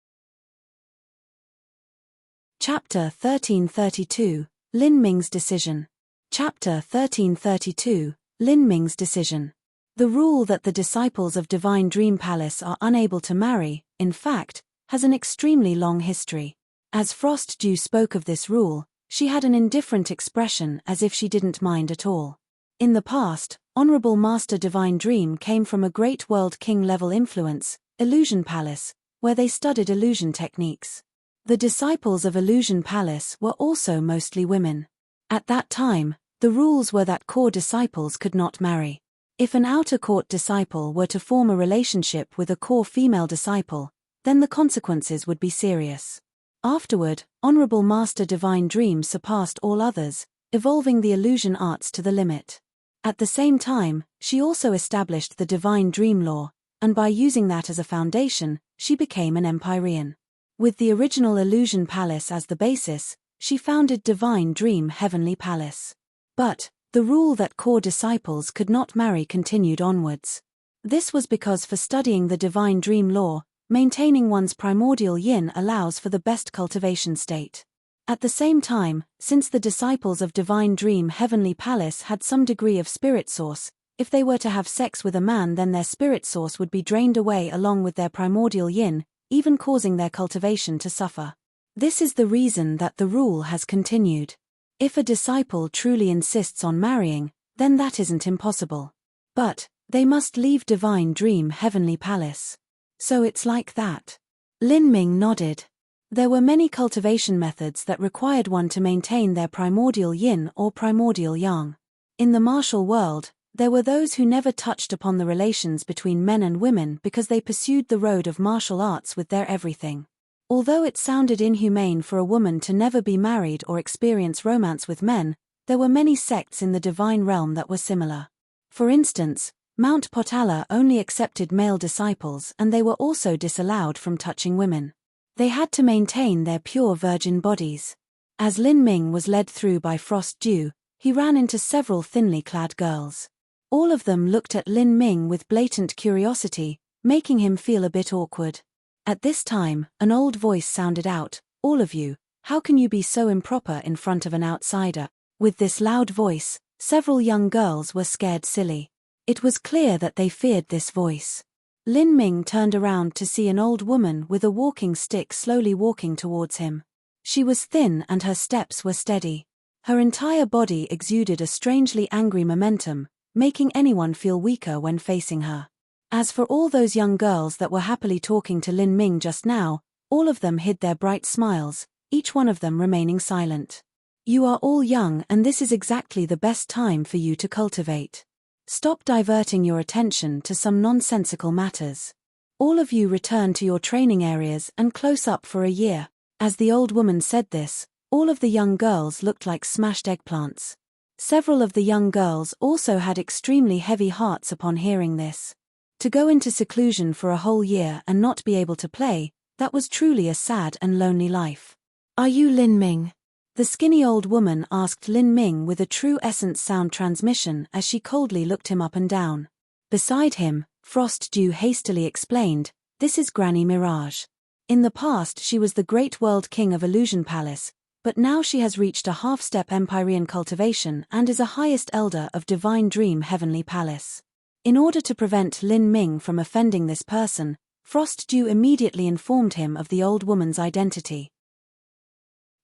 Chapter 1332, Lin Ming's Decision. Chapter 1332, Lin Ming's Decision. The rule that the disciples of Divine Dream Palace are unable to marry, in fact, has an extremely long history. As Frost Dew spoke of this rule, she had an indifferent expression as if she didn't mind at all. In the past, Honorable Master Divine Dream came from a great world king-level influence, Illusion Palace, where they studied illusion techniques. The disciples of Illusion Palace were also mostly women. At that time, the rules were that core disciples could not marry. If an outer court disciple were to form a relationship with a core female disciple, then the consequences would be serious. Afterward, Honorable Master Divine Dream surpassed all others, evolving the illusion arts to the limit. At the same time, she also established the Divine Dream Law, and by using that as a foundation, she became an Empyrean. With the original Illusion Palace as the basis, she founded Divine Dream Heavenly Palace. But the rule that core disciples could not marry continued onwards. This was because for studying the Divine Dream Law, maintaining one's primordial yin allows for the best cultivation state. At the same time, since the disciples of Divine Dream Heavenly Palace had some degree of spirit source, if they were to have sex with a man then their spirit source would be drained away along with their primordial yin, even causing their cultivation to suffer. This is the reason that the rule has continued. If a disciple truly insists on marrying, then that isn't impossible. But they must leave Divine Dream Heavenly Palace. So it's like that. Lin Ming nodded. There were many cultivation methods that required one to maintain their primordial yin or primordial yang. In the martial world, there were those who never touched upon the relations between men and women because they pursued the road of martial arts with their everything. Although it sounded inhumane for a woman to never be married or experience romance with men, there were many sects in the divine realm that were similar. For instance, Mount Potala only accepted male disciples and they were also disallowed from touching women. They had to maintain their pure virgin bodies. As Lin Ming was led through by Frost Dew, he ran into several thinly clad girls. All of them looked at Lin Ming with blatant curiosity, making him feel a bit awkward. At this time, an old voice sounded out, "All of you, how can you be so improper in front of an outsider?" With this loud voice, several young girls were scared silly. It was clear that they feared this voice. Lin Ming turned around to see an old woman with a walking stick slowly walking towards him. She was thin and her steps were steady. Her entire body exuded a strangely angry momentum, making anyone feel weaker when facing her. As for all those young girls that were happily talking to Lin Ming just now, all of them hid their bright smiles, each one of them remaining silent. You are all young and this is exactly the best time for you to cultivate. Stop diverting your attention to some nonsensical matters. All of you return to your training areas and close up for a year. As the old woman said this, all of the young girls looked like smashed eggplants. Several of the young girls also had extremely heavy hearts upon hearing this. To go into seclusion for a whole year and not be able to play, that was truly a sad and lonely life. Are you Lin Ming? The skinny old woman asked Lin Ming with a true essence sound transmission as she coldly looked him up and down. Beside him, Frost Dew hastily explained, "This is Granny Mirage. In the past she was the great world king of Illusion Palace, but now she has reached a half-step Empyrean cultivation and is a highest elder of Divine Dream Heavenly Palace." In order to prevent Lin Ming from offending this person, Frost Dew immediately informed him of the old woman's identity.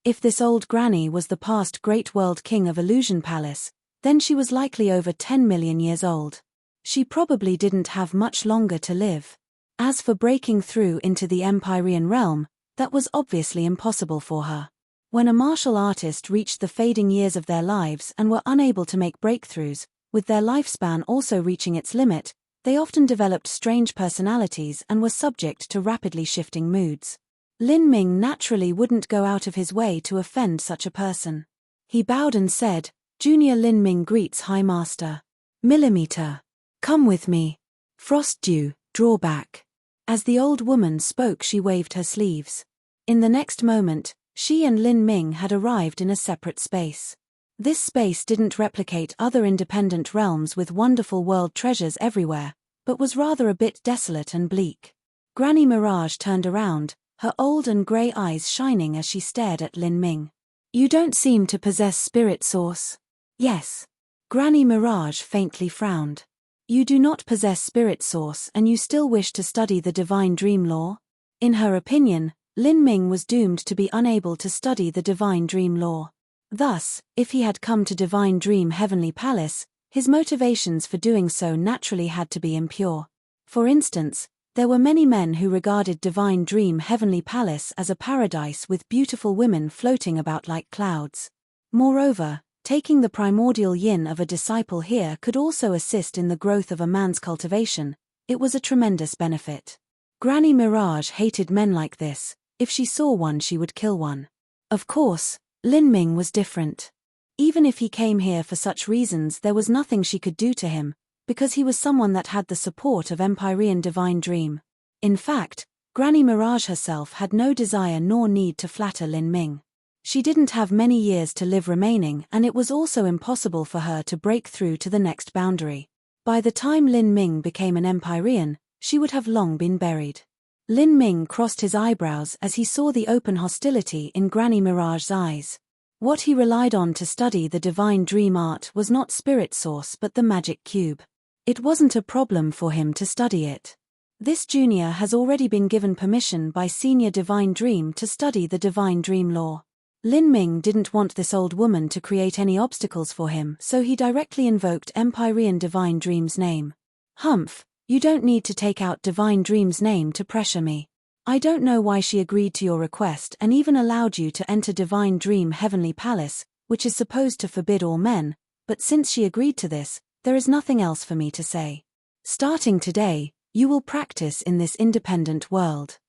If this old granny was the past great world king of Illusion Palace, then she was likely over 10 million years old. She probably didn't have much longer to live. As for breaking through into the Empyrean realm, that was obviously impossible for her. When a martial artist reached the fading years of their lives and were unable to make breakthroughs, with their lifespan also reaching its limit, they often developed strange personalities and were subject to rapidly shifting moods. Lin Ming naturally wouldn't go out of his way to offend such a person. He bowed and said, "Junior Lin Ming greets High Master. Millimeter. Come with me." Frost Dew, draw back. As the old woman spoke, she waved her sleeves. In the next moment, she and Lin Ming had arrived in a separate space. This space didn't replicate other independent realms with wonderful world treasures everywhere, but was rather a bit desolate and bleak. Granny Mirage turned around, her old and grey eyes shining as she stared at Lin Ming. "You don't seem to possess spirit source." "Yes." Granny Mirage faintly frowned. "You do not possess spirit source and you still wish to study the divine dream law?" In her opinion, Lin Ming was doomed to be unable to study the divine dream law. Thus, if he had come to Divine Dream Heavenly Palace, his motivations for doing so naturally had to be impure. For instance, there were many men who regarded Divine Dream Heavenly Palace as a paradise with beautiful women floating about like clouds. Moreover, taking the primordial yin of a disciple here could also assist in the growth of a man's cultivation. It was a tremendous benefit. Granny Mirage hated men like this. If she saw one, she would kill one. Of course, Lin Ming was different. Even if he came here for such reasons, there was nothing she could do to him, because he was someone that had the support of Empyrean Divine Dream. In fact, Granny Mirage herself had no desire nor need to flatter Lin Ming. She didn't have many years to live remaining, and it was also impossible for her to break through to the next boundary. By the time Lin Ming became an Empyrean, she would have long been buried. Lin Ming crossed his eyebrows as he saw the open hostility in Granny Mirage's eyes. What he relied on to study the divine dream art was not spirit source but the magic cube. It wasn't a problem for him to study it. This junior has already been given permission by Senior Divine Dream to study the divine dream law. Lin Ming didn't want this old woman to create any obstacles for him, so he directly invoked Empyrean Divine Dream's name. "Humph, you don't need to take out Divine Dream's name to pressure me. I don't know why she agreed to your request and even allowed you to enter Divine Dream Heavenly Palace, which is supposed to forbid all men, but since she agreed to this, there is nothing else for me to say. Starting today, you will practice in this independent world.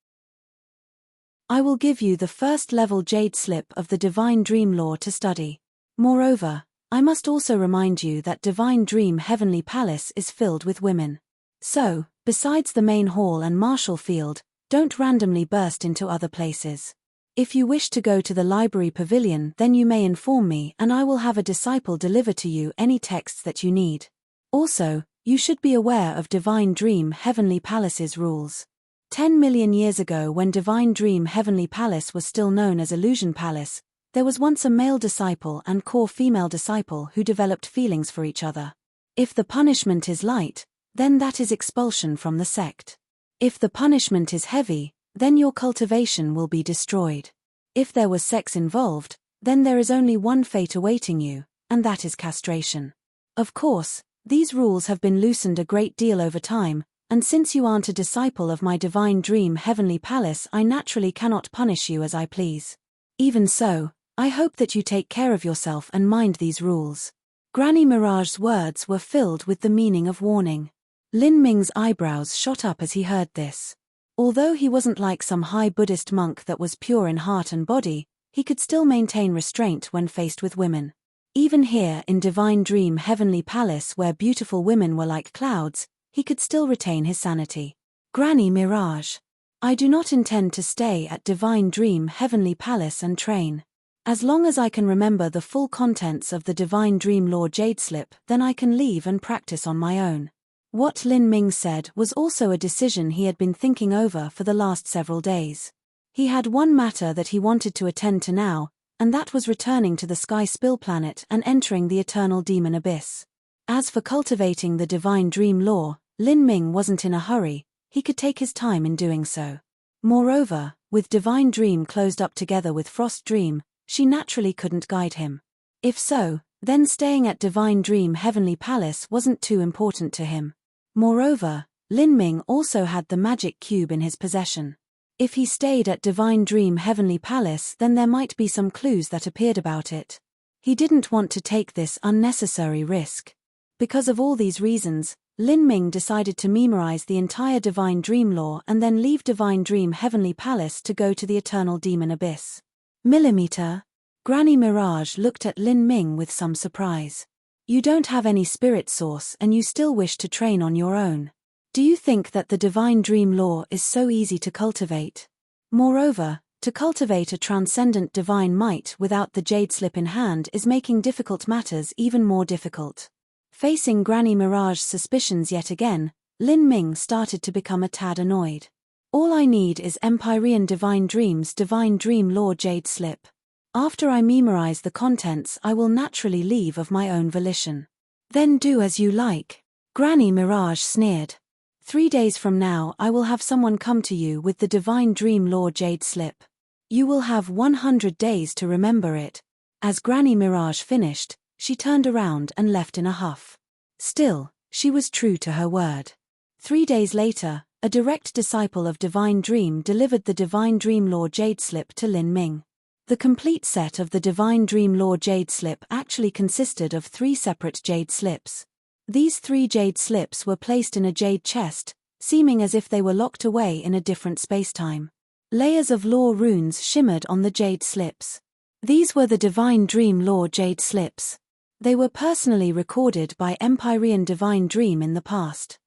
I will give you the first-level jade slip of the Divine Dream Law to study. Moreover, I must also remind you that Divine Dream Heavenly Palace is filled with women. So, besides the main hall and martial field, don't randomly burst into other places. If you wish to go to the library pavilion, then you may inform me and I will have a disciple deliver to you any texts that you need. Also, you should be aware of Divine Dream Heavenly Palace's rules. 10 million years ago, when Divine Dream Heavenly Palace was still known as Illusion Palace, there was once a male disciple and core female disciple who developed feelings for each other. If the punishment is light, then that is expulsion from the sect. If the punishment is heavy, then your cultivation will be destroyed. If there was sex involved, then there is only one fate awaiting you, and that is castration. Of course, these rules have been loosened a great deal over time, and since you aren't a disciple of my Divine Dream Heavenly Palace, I naturally cannot punish you as I please. Even so, I hope that you take care of yourself and mind these rules." Granny Mirage's words were filled with the meaning of warning. Lin Ming's eyebrows shot up as he heard this. Although he wasn't like some high Buddhist monk that was pure in heart and body, he could still maintain restraint when faced with women. Even here in Divine Dream Heavenly Palace, where beautiful women were like clouds, he could still retain his sanity. "Granny Mirage, I do not intend to stay at Divine Dream Heavenly Palace and train. As long as I can remember the full contents of the Divine Dream Law Jade Slip, then I can leave and practice on my own. What Lin Ming said was also a decision he had been thinking over for the last several days. He had one matter that he wanted to attend to now, and that was returning to the Sky Spill planet and entering the eternal demon abyss. As for cultivating the divine dream law, Lin Ming wasn't in a hurry, he could take his time in doing so. Moreover, with divine dream closed up together with frost dream, she naturally couldn't guide him. If so, then staying at divine dream heavenly palace wasn't too important to him. Moreover, Lin Ming also had the magic cube in his possession. If he stayed at divine dream heavenly palace, then there might be some clues that appeared about it. He didn't want to take this unnecessary risk. Because of all these reasons, Lin Ming decided to memorize the entire divine dream law and then leave divine dream heavenly palace to go to the eternal demon abyss. Millimeter. Granny Mirage looked at Lin Ming with some surprise. You don't have any spirit source and you still wish to train on your own. Do you think that the divine dream law is so easy to cultivate? Moreover, to cultivate a transcendent divine might without the jade slip in hand is making difficult matters even more difficult. Facing Granny Mirage's suspicions yet again, Lin Ming started to become a tad annoyed. All I need is Empyrean Divine Dream's Divine Dream Law Jade Slip. After I memorize the contents, I will naturally leave of my own volition. Then do as you like. Granny Mirage sneered. 3 days from now I will have someone come to you with the Divine Dream Law Jade Slip. You will have 100 days to remember it. As Granny Mirage finished, she turned around and left in a huff. Still, she was true to her word. 3 days later, a direct disciple of Divine Dream delivered the Divine Dream Law Jade Slip to Lin Ming. The complete set of the Divine Dream Law Jade Slip actually consisted of 3 separate jade slips. These 3 jade slips were placed in a jade chest, seeming as if they were locked away in a different spacetime. Layers of law runes shimmered on the jade slips. These were the Divine Dream Law Jade Slips. They were personally recorded by Empyrean Divine Dream in the past.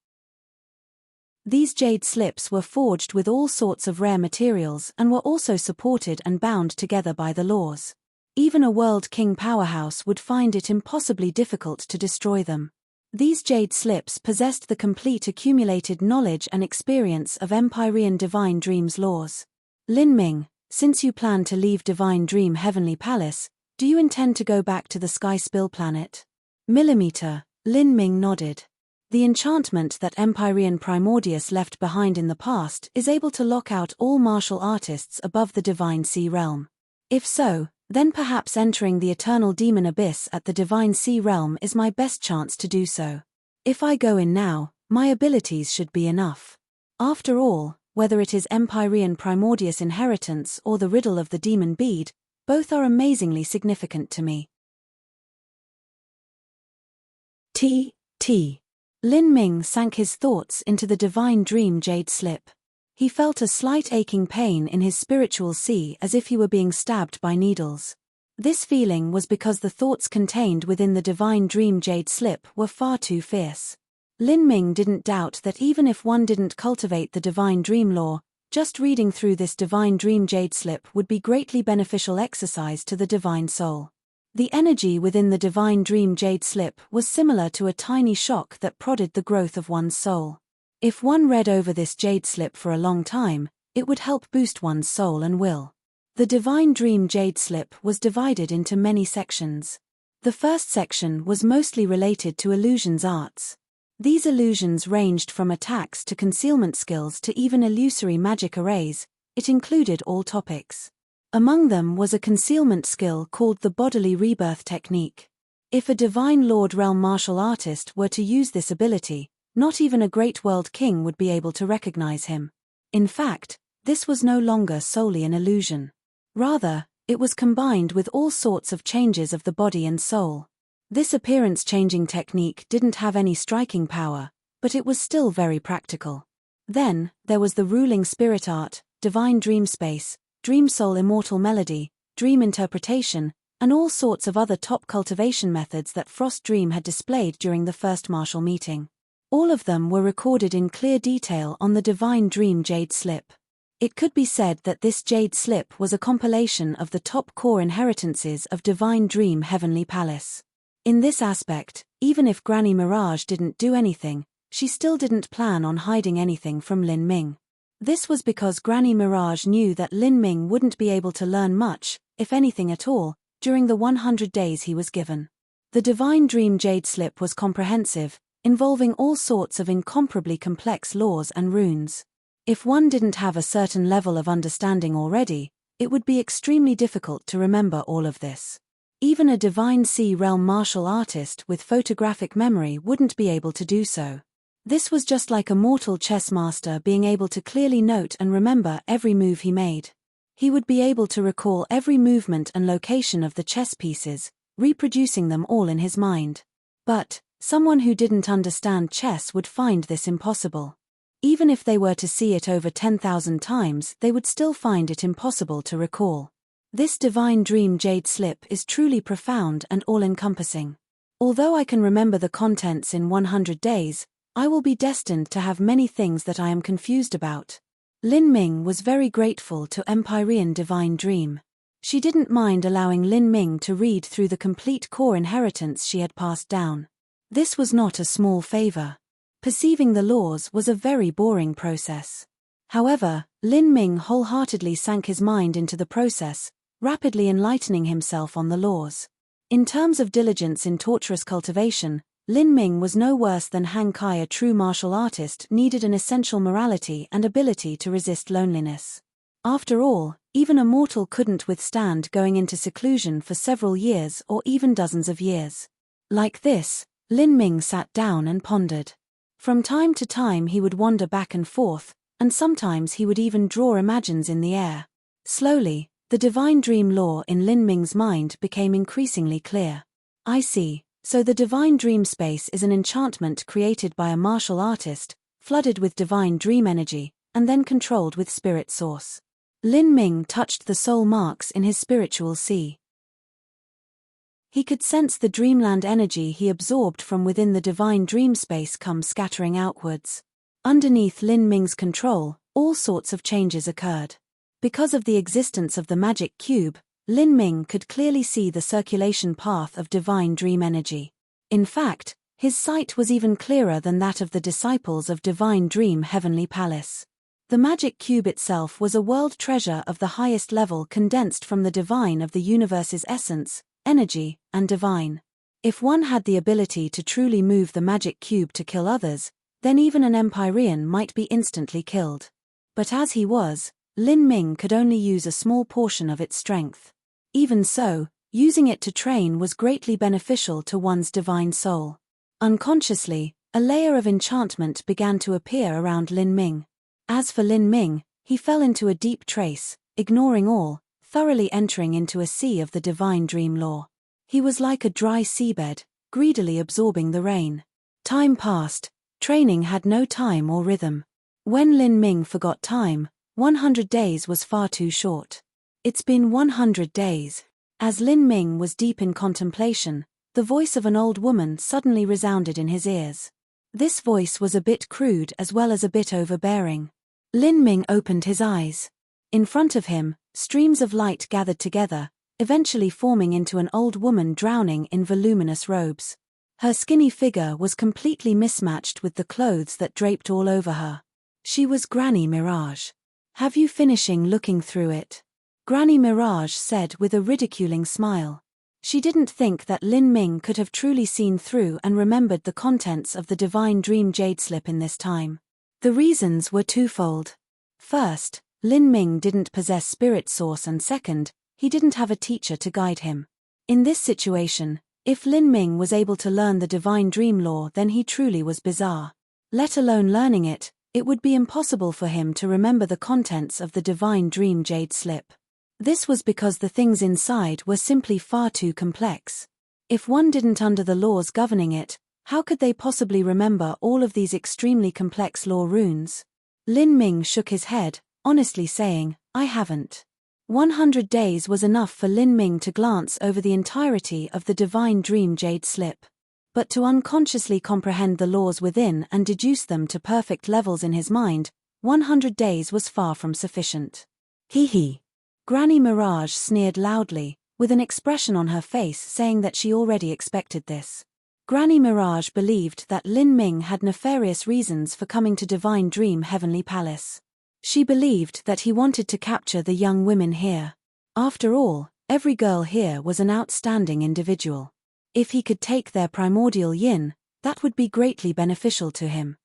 These jade slips were forged with all sorts of rare materials and were also supported and bound together by the laws. Even a World King powerhouse would find it impossibly difficult to destroy them. These jade slips possessed the complete accumulated knowledge and experience of Empyrean Divine Dream's laws. Lin Ming, since you plan to leave Divine Dream Heavenly Palace, do you intend to go back to the Sky Spill planet? Millimeter. Lin Ming nodded. The enchantment that Empyrean Primordius left behind in the past is able to lock out all martial artists above the Divine Sea Realm. If so, then perhaps entering the Eternal Demon Abyss at the Divine Sea Realm is my best chance to do so. If I go in now, my abilities should be enough. After all, whether it is Empyrean Primordius inheritance or the riddle of the demon bead, both are amazingly significant to me. Lin Ming sank his thoughts into the Divine Dream Jade Slip. He felt a slight aching pain in his spiritual sea as if he were being stabbed by needles. This feeling was because the thoughts contained within the Divine Dream Jade Slip were far too fierce. Lin Ming didn't doubt that even if one didn't cultivate the Divine Dream Law, just reading through this Divine Dream Jade Slip would be greatly beneficial exercise to the Divine Soul. The energy within the Divine Dream Jade Slip was similar to a tiny shock that prodded the growth of one's soul. If one read over this Jade Slip for a long time, it would help boost one's soul and will. The Divine Dream Jade Slip was divided into many sections. The first section was mostly related to illusions arts. These illusions ranged from attacks to concealment skills to even illusory magic arrays. It included all topics. Among them was a concealment skill called the bodily rebirth technique. If a Divine Lord Realm martial artist were to use this ability, not even a Great World King would be able to recognize him. In fact, this was no longer solely an illusion. Rather, it was combined with all sorts of changes of the body and soul. This appearance-changing technique didn't have any striking power, but it was still very practical. Then, there was the ruling spirit art, divine dream space, dream soul immortal melody, dream interpretation, and all sorts of other top cultivation methods that Frost Dream had displayed during the first martial meeting. All of them were recorded in clear detail on the Divine Dream Jade Slip. It could be said that this Jade Slip was a compilation of the top core inheritances of Divine Dream Heavenly Palace. In this aspect, even if Granny Mirage didn't do anything, she still didn't plan on hiding anything from Lin Ming. This was because Granny Mirage knew that Lin Ming wouldn't be able to learn much, if anything at all, during the 100 days he was given. The Divine Dream Jade Slip was comprehensive, involving all sorts of incomparably complex laws and runes. If one didn't have a certain level of understanding already, it would be extremely difficult to remember all of this. Even a Divine Sea Realm martial artist with photographic memory wouldn't be able to do so. This was just like a mortal chess master being able to clearly note and remember every move he made. He would be able to recall every movement and location of the chess pieces, reproducing them all in his mind. But someone who didn't understand chess would find this impossible. Even if they were to see it over 10,000 times, they would still find it impossible to recall. This Divine Dream Jade Slip is truly profound and all-encompassing. Although I can remember the contents in 100 days, I will be destined to have many things that I am confused about. Lin Ming was very grateful to Empyrean Divine Dream. She didn't mind allowing Lin Ming to read through the complete core inheritance she had passed down. This was not a small favor. Perceiving the laws was a very boring process. However, Lin Ming wholeheartedly sank his mind into the process, rapidly enlightening himself on the laws. In terms of diligence in torturous cultivation, Lin Ming was no worse than Han Kai. A true martial artist needed an essential morality and ability to resist loneliness. After all, even a mortal couldn't withstand going into seclusion for several years or even dozens of years. Like this, Lin Ming sat down and pondered. From time to time he would wander back and forth, and sometimes he would even draw images in the air. Slowly, the divine dream law in Lin Ming's mind became increasingly clear. I see. So the divine dream space is an enchantment created by a martial artist, flooded with divine dream energy, and then controlled with spirit source. Lin Ming touched the soul marks in his spiritual sea. He could sense the dreamland energy he absorbed from within the divine dream space come scattering outwards. Underneath Lin Ming's control, all sorts of changes occurred. Because of the existence of the magic cube, Lin Ming could clearly see the circulation path of divine dream energy. In fact, his sight was even clearer than that of the disciples of Divine Dream Heavenly Palace. The magic cube itself was a world treasure of the highest level, condensed from the divine of the universe's essence, energy, and divine. If one had the ability to truly move the magic cube to kill others, then even an Empyrean might be instantly killed. But as he was, Lin Ming could only use a small portion of its strength. Even so, using it to train was greatly beneficial to one's divine soul. Unconsciously, a layer of enchantment began to appear around Lin Ming. As for Lin Ming, he fell into a deep trance, ignoring all, thoroughly entering into a sea of the divine dream law. He was like a dry seabed, greedily absorbing the rain. Time passed. Training had no time or rhythm. When Lin Ming forgot time, 100 days was far too short. It's been 100 days. As Lin Ming was deep in contemplation, the voice of an old woman suddenly resounded in his ears. This voice was a bit crude as well as a bit overbearing. Lin Ming opened his eyes. In front of him, streams of light gathered together, eventually forming into an old woman drowning in voluminous robes. Her skinny figure was completely mismatched with the clothes that draped all over her. She was Granny Mirage. "Have you finishing looking through it?" Granny Mirage said with a ridiculing smile. She didn't think that Lin Ming could have truly seen through and remembered the contents of the Divine Dream Jade Slip in this time. The reasons were twofold. First, Lin Ming didn't possess spirit source, and second, he didn't have a teacher to guide him. In this situation, if Lin Ming was able to learn the Divine Dream Law, then he truly was bizarre. Let alone learning it, it would be impossible for him to remember the contents of the Divine Dream Jade Slip. This was because the things inside were simply far too complex. If one didn't under the laws governing it, how could they possibly remember all of these extremely complex law runes? Lin Ming shook his head, honestly saying, "I haven't." 100 days was enough for Lin Ming to glance over the entirety of the Divine Dream Jade Slip. But to unconsciously comprehend the laws within and deduce them to perfect levels in his mind, 100 days was far from sufficient. Hee hee. Granny Mirage sneered loudly, with an expression on her face saying that she already expected this. Granny Mirage believed that Lin Ming had nefarious reasons for coming to Divine Dream Heavenly Palace. She believed that he wanted to capture the young women here. After all, every girl here was an outstanding individual. If he could take their primordial yin, that would be greatly beneficial to him.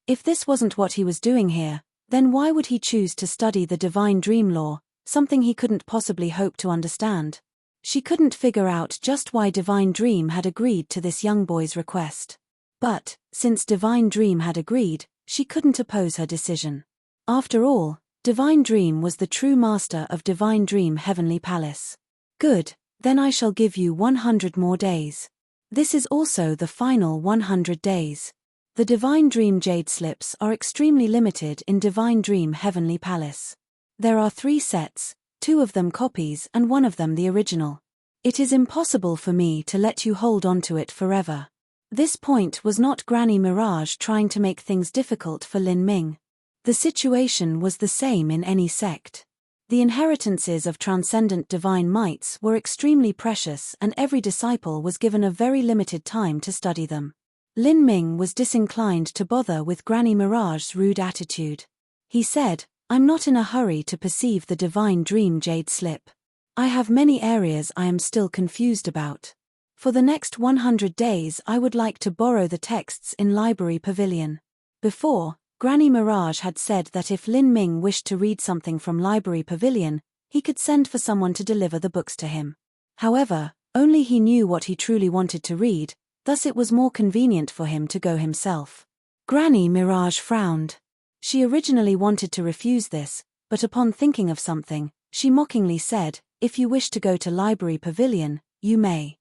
If this wasn't what he was doing here, then why would he choose to study the divine dream law, something he couldn't possibly hope to understand? She couldn't figure out just why Divine Dream had agreed to this young boy's request. But, since Divine Dream had agreed, she couldn't oppose her decision. After all, Divine Dream was the true master of Divine Dream Heavenly Palace. Good, then I shall give you 100 more days. This is also the final 100 days. The Divine Dream Jade Slips are extremely limited in Divine Dream Heavenly Palace. There are 3 sets, 2 of them copies and 1 of them the original. It is impossible for me to let you hold on to it forever. This point was not Granny Mirage trying to make things difficult for Lin Ming. The situation was the same in any sect. The inheritances of transcendent divine mights were extremely precious and every disciple was given a very limited time to study them. Lin Ming was disinclined to bother with Granny Mirage's rude attitude. He said, "I'm not in a hurry to perceive the Divine Dream Jade Slip. I have many areas I am still confused about. For the next 100 days I would like to borrow the texts in Library Pavilion." Before, Granny Mirage had said that if Lin Ming wished to read something from Library Pavilion, he could send for someone to deliver the books to him. However, only he knew what he truly wanted to read, thus it was more convenient for him to go himself. Granny Mirage frowned. She originally wanted to refuse this, but upon thinking of something, she mockingly said, "If you wish to go to Library Pavilion, you may."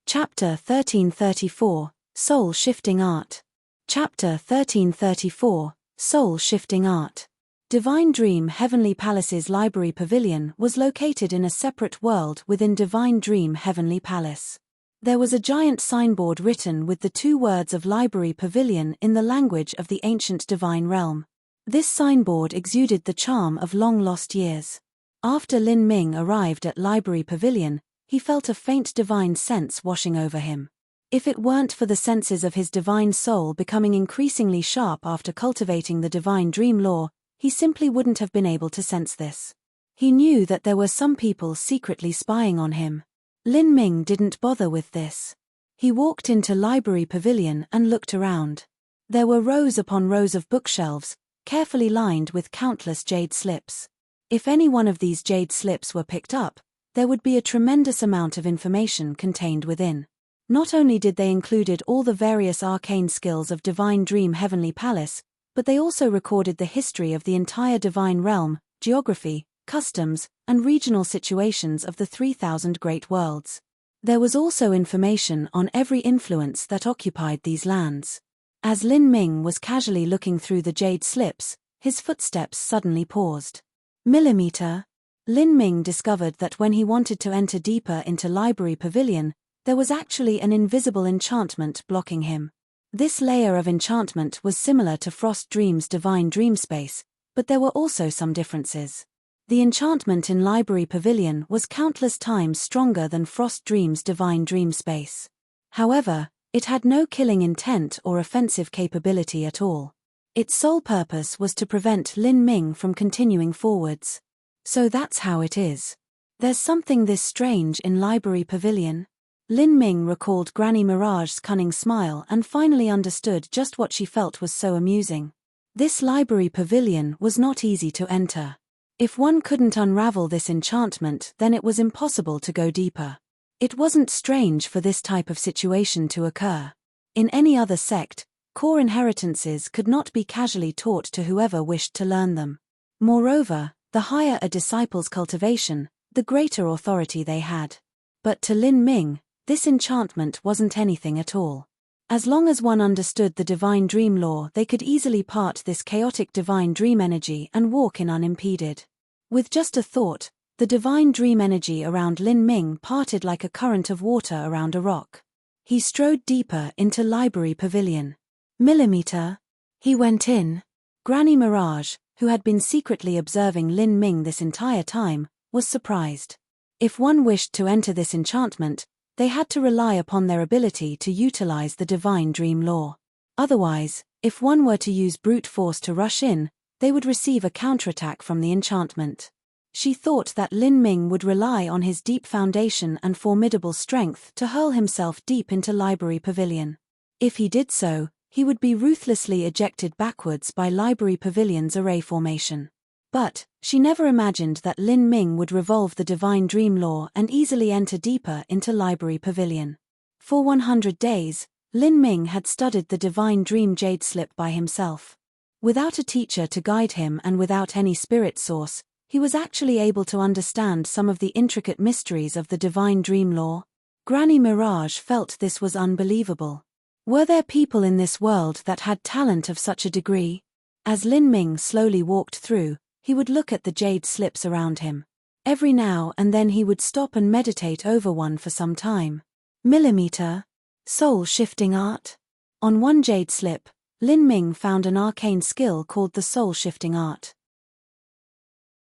Chapter 1334, Soul-Shifting Art. Chapter 1334, Soul-Shifting Art. Divine Dream Heavenly Palace's Library Pavilion was located in a separate world within Divine Dream Heavenly Palace. There was a giant signboard written with the 2 words of Library Pavilion in the language of the ancient divine realm. This signboard exuded the charm of long-lost years. After Lin Ming arrived at Library Pavilion, he felt a faint divine sense washing over him. If it weren't for the senses of his divine soul becoming increasingly sharp after cultivating the divine dream law, he simply wouldn't have been able to sense this. He knew that there were some people secretly spying on him. Lin Ming didn't bother with this. He walked into Library Pavilion and looked around. There were rows upon rows of bookshelves, carefully lined with countless jade slips. If any one of these jade slips were picked up, there would be a tremendous amount of information contained within. Not only did they included all the various arcane skills of Divine Dream Heavenly Palace, but they also recorded the history of the entire divine realm, geography, customs, and regional situations of the 3,000 great worlds. There was also information on every influence that occupied these lands. As Lin Ming was casually looking through the jade slips, his footsteps suddenly paused. Millimeter. Lin Ming discovered that when he wanted to enter deeper into Library Pavilion, there was actually an invisible enchantment blocking him. This layer of enchantment was similar to Frost Dream's Divine Dream Space, but there were also some differences. The enchantment in Library Pavilion was countless times stronger than Frost Dream's Divine Dream Space. However, it had no killing intent or offensive capability at all. Its sole purpose was to prevent Lin Ming from continuing forwards. So that's how it is. There's something this strange in Library Pavilion. Lin Ming recalled Granny Mirage's cunning smile and finally understood just what she felt was so amusing. This Library Pavilion was not easy to enter. If one couldn't unravel this enchantment, then it was impossible to go deeper. It wasn't strange for this type of situation to occur. In any other sect, core inheritances could not be casually taught to whoever wished to learn them. Moreover, the higher a disciple's cultivation, the greater authority they had. But to Lin Ming, this enchantment wasn't anything at all. As long as one understood the divine dream law, they could easily part this chaotic divine dream energy and walk in unimpeded. With just a thought, the divine dream energy around Lin Ming parted like a current of water around a rock. He strode deeper into Library Pavilion. Millimeter. He went in. Granny Mirage, who had been secretly observing Lin Ming this entire time, was surprised. If one wished to enter this enchantment, they had to rely upon their ability to utilize the divine dream law. Otherwise, if one were to use brute force to rush in, they would receive a counterattack from the enchantment. She thought that Lin Ming would rely on his deep foundation and formidable strength to hurl himself deep into Library Pavilion. If he did so, he would be ruthlessly ejected backwards by Library Pavilion's array formation. But she never imagined that Lin Ming would revolve the divine dream law and easily enter deeper into Library Pavilion. For 100 days, Lin Ming had studied the divine dream jade slip by himself. Without a teacher to guide him and without any spirit source, he was actually able to understand some of the intricate mysteries of the divine dream law. Granny Mirage felt this was unbelievable. Were there people in this world that had talent of such a degree? As Lin Ming slowly walked through, he would look at the jade slips around him. Every now and then he would stop and meditate over one for some time. Millimeter. Soul-shifting art. On one jade slip, Lin Ming found an arcane skill called the soul-shifting art.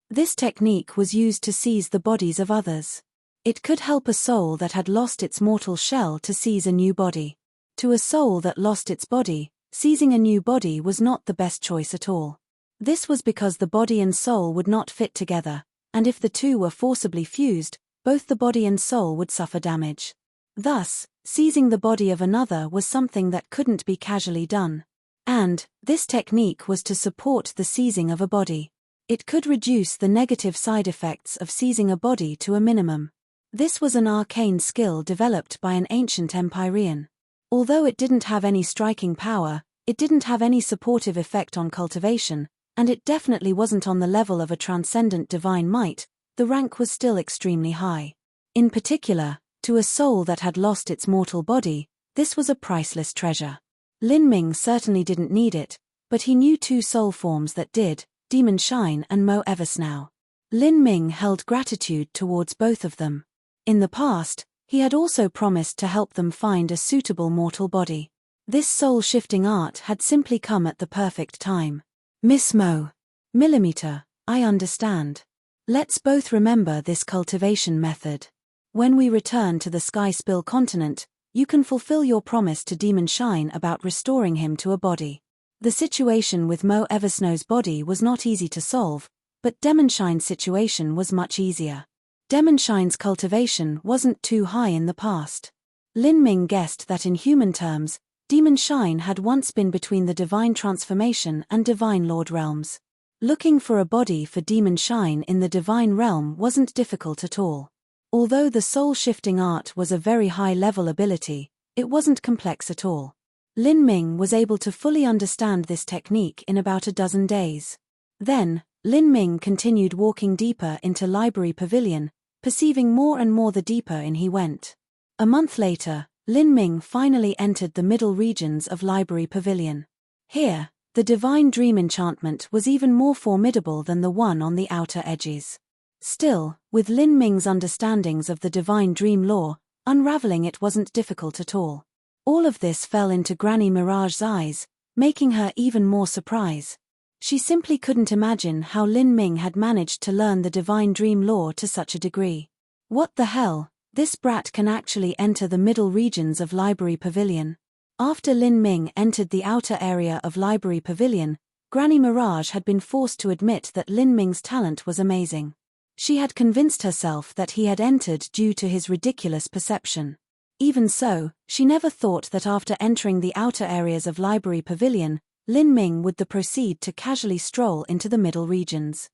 This technique was used to seize the bodies of others. It could help a soul that had lost its mortal shell to seize a new body. To a soul that lost its body, seizing a new body was not the best choice at all. This was because the body and soul would not fit together, and if the two were forcibly fused, both the body and soul would suffer damage. Thus, seizing the body of another was something that couldn't be casually done. And this technique was to support the seizing of a body. It could reduce the negative side effects of seizing a body to a minimum. This was an arcane skill developed by an ancient Empyrean. Although it didn't have any striking power, it didn't have any supportive effect on cultivation, and it definitely wasn't on the level of a transcendent divine might, the rank was still extremely high. In particular, to a soul that had lost its mortal body, this was a priceless treasure. Lin Ming certainly didn't need it, but he knew two soul forms that did, Demon Shine and Mo Eversnow. Lin Ming held gratitude towards both of them. In the past, he had also promised to help them find a suitable mortal body. This soul-shifting art had simply come at the perfect time. Miss Mo. Millimeter, I understand. Let's both remember this cultivation method. When we return to the Sky Spill continent, you can fulfill your promise to Demon Shine about restoring him to a body. The situation with Mo Eversnow's body was not easy to solve, but Demon Shine's situation was much easier. Demon Shine's cultivation wasn't too high in the past. Lin Ming guessed that in human terms, Demon Shine had once been between the Divine Transformation and Divine Lord realms. Looking for a body for Demon Shine in the Divine Realm wasn't difficult at all. Although the soul-shifting art was a very high-level ability, it wasn't complex at all. Lin Ming was able to fully understand this technique in about a dozen days. Then, Lin Ming continued walking deeper into Library Pavilion, perceiving more and more the deeper in he went. A month later, Lin Ming finally entered the middle regions of Library Pavilion. Here, the divine dream enchantment was even more formidable than the one on the outer edges. Still, with Lin Ming's understandings of the divine dream law, unraveling it wasn't difficult at all. All of this fell into Granny Mirage's eyes, making her even more surprised. She simply couldn't imagine how Lin Ming had managed to learn the divine dream law to such a degree. What the hell, this brat can actually enter the middle regions of Library Pavilion. After Lin Ming entered the outer area of Library Pavilion, Granny Mirage had been forced to admit that Lin Ming's talent was amazing. She had convinced herself that he had entered due to his ridiculous perception. Even so, she never thought that after entering the outer areas of Library Pavilion, Lin Ming would proceed to casually stroll into the middle regions.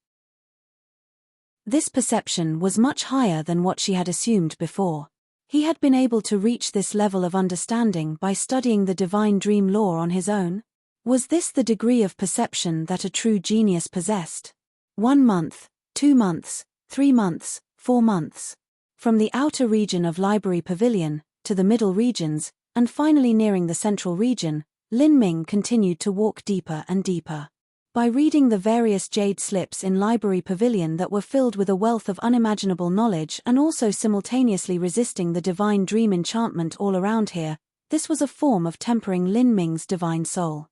This perception was much higher than what she had assumed before. He had been able to reach this level of understanding by studying the divine dream law on his own. Was this the degree of perception that a true genius possessed? 1 month, 2 months, 3 months, 4 months. From the outer region of Library Pavilion, to the middle regions, and finally nearing the central region, Lin Ming continued to walk deeper and deeper. By reading the various jade slips in Library Pavilion that were filled with a wealth of unimaginable knowledge and also simultaneously resisting the divine dream enchantment all around here, this was a form of tempering Lin Ming's divine soul.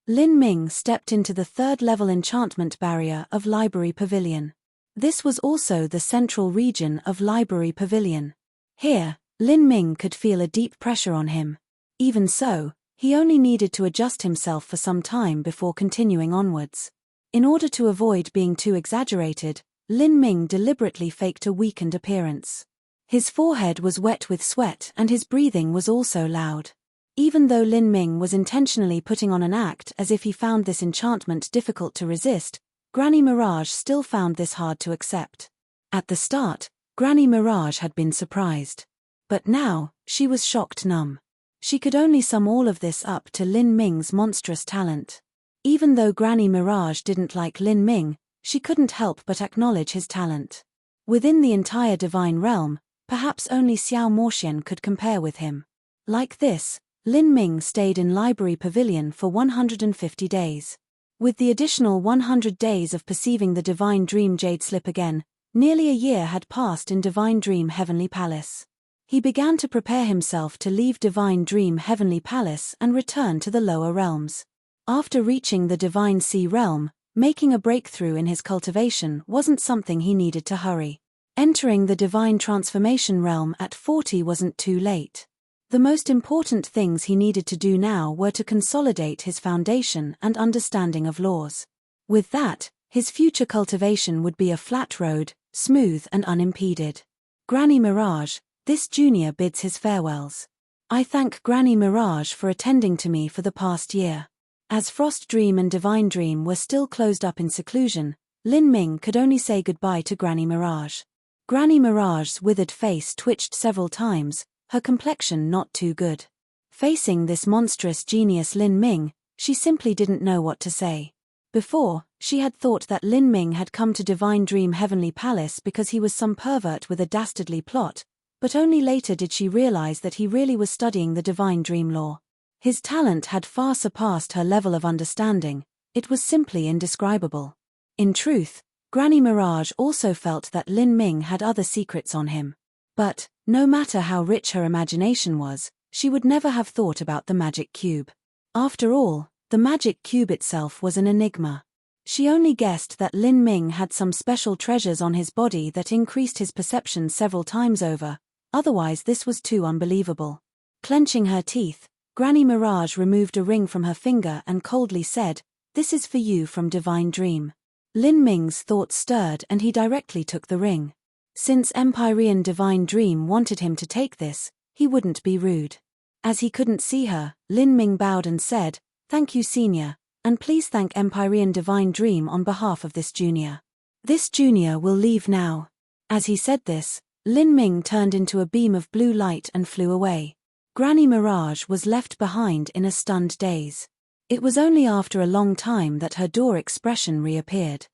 Lin Ming stepped into the 3rd level enchantment barrier of Library Pavilion. This was also the central region of Library Pavilion. Here, Lin Ming could feel a deep pressure on him. Even so, he only needed to adjust himself for some time before continuing onwards. In order to avoid being too exaggerated, Lin Ming deliberately faked a weakened appearance. His forehead was wet with sweat and his breathing was also loud. Even though Lin Ming was intentionally putting on an act as if he found this enchantment difficult to resist, Granny Mirage still found this hard to accept. At the start, Granny Mirage had been surprised. But now, she was shocked numb. She could only sum all of this up to Lin Ming's monstrous talent. Even though Granny Mirage didn't like Lin Ming, she couldn't help but acknowledge his talent. Within the entire divine realm, perhaps only Xiao Moxian could compare with him. Like this, Lin Ming stayed in Library Pavilion for 150 days. With the additional 100 days of perceiving the Divine Dream Jade slip again, nearly a year had passed in Divine Dream Heavenly Palace. He began to prepare himself to leave Divine Dream Heavenly Palace and return to the lower realms. After reaching the Divine Sea realm, making a breakthrough in his cultivation wasn't something he needed to hurry. Entering the Divine Transformation realm at 40 wasn't too late. The most important things he needed to do now were to consolidate his foundation and understanding of laws. With that, his future cultivation would be a flat road, smooth and unimpeded. Granny Mirage, this junior bids his farewells. I thank Granny Mirage for attending to me for the past year. As Frost Dream and Divine Dream were still closed up in seclusion, Lin Ming could only say goodbye to Granny Mirage. Granny Mirage's withered face twitched several times, her complexion not too good. Facing this monstrous genius Lin Ming, she simply didn't know what to say. Before, she had thought that Lin Ming had come to Divine Dream Heavenly Palace because he was some pervert with a dastardly plot, but only later did she realize that he really was studying the Divine Dream Law. His talent had far surpassed her level of understanding, it was simply indescribable. In truth, Granny Mirage also felt that Lin Ming had other secrets on him. But, no matter how rich her imagination was, she would never have thought about the magic cube. After all, the magic cube itself was an enigma. She only guessed that Lin Ming had some special treasures on his body that increased his perception several times over, otherwise this was too unbelievable. Clenching her teeth, Granny Mirage removed a ring from her finger and coldly said, "This is for you from Divine Dream." Lin Ming's thoughts stirred and he directly took the ring. Since Empyrean Divine Dream wanted him to take this, he wouldn't be rude. As he couldn't see her, Lin Ming bowed and said, "Thank you, Senior, and please thank Empyrean Divine Dream on behalf of this junior. This junior will leave now." As he said this, Lin Ming turned into a beam of blue light and flew away. Granny Mirage was left behind in a stunned daze. It was only after a long time that her door expression reappeared.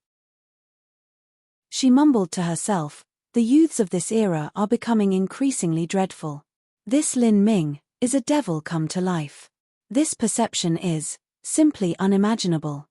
She mumbled to herself, "The youths of this era are becoming increasingly dreadful. This Lin Ming is a devil come to life. This perception is simply unimaginable."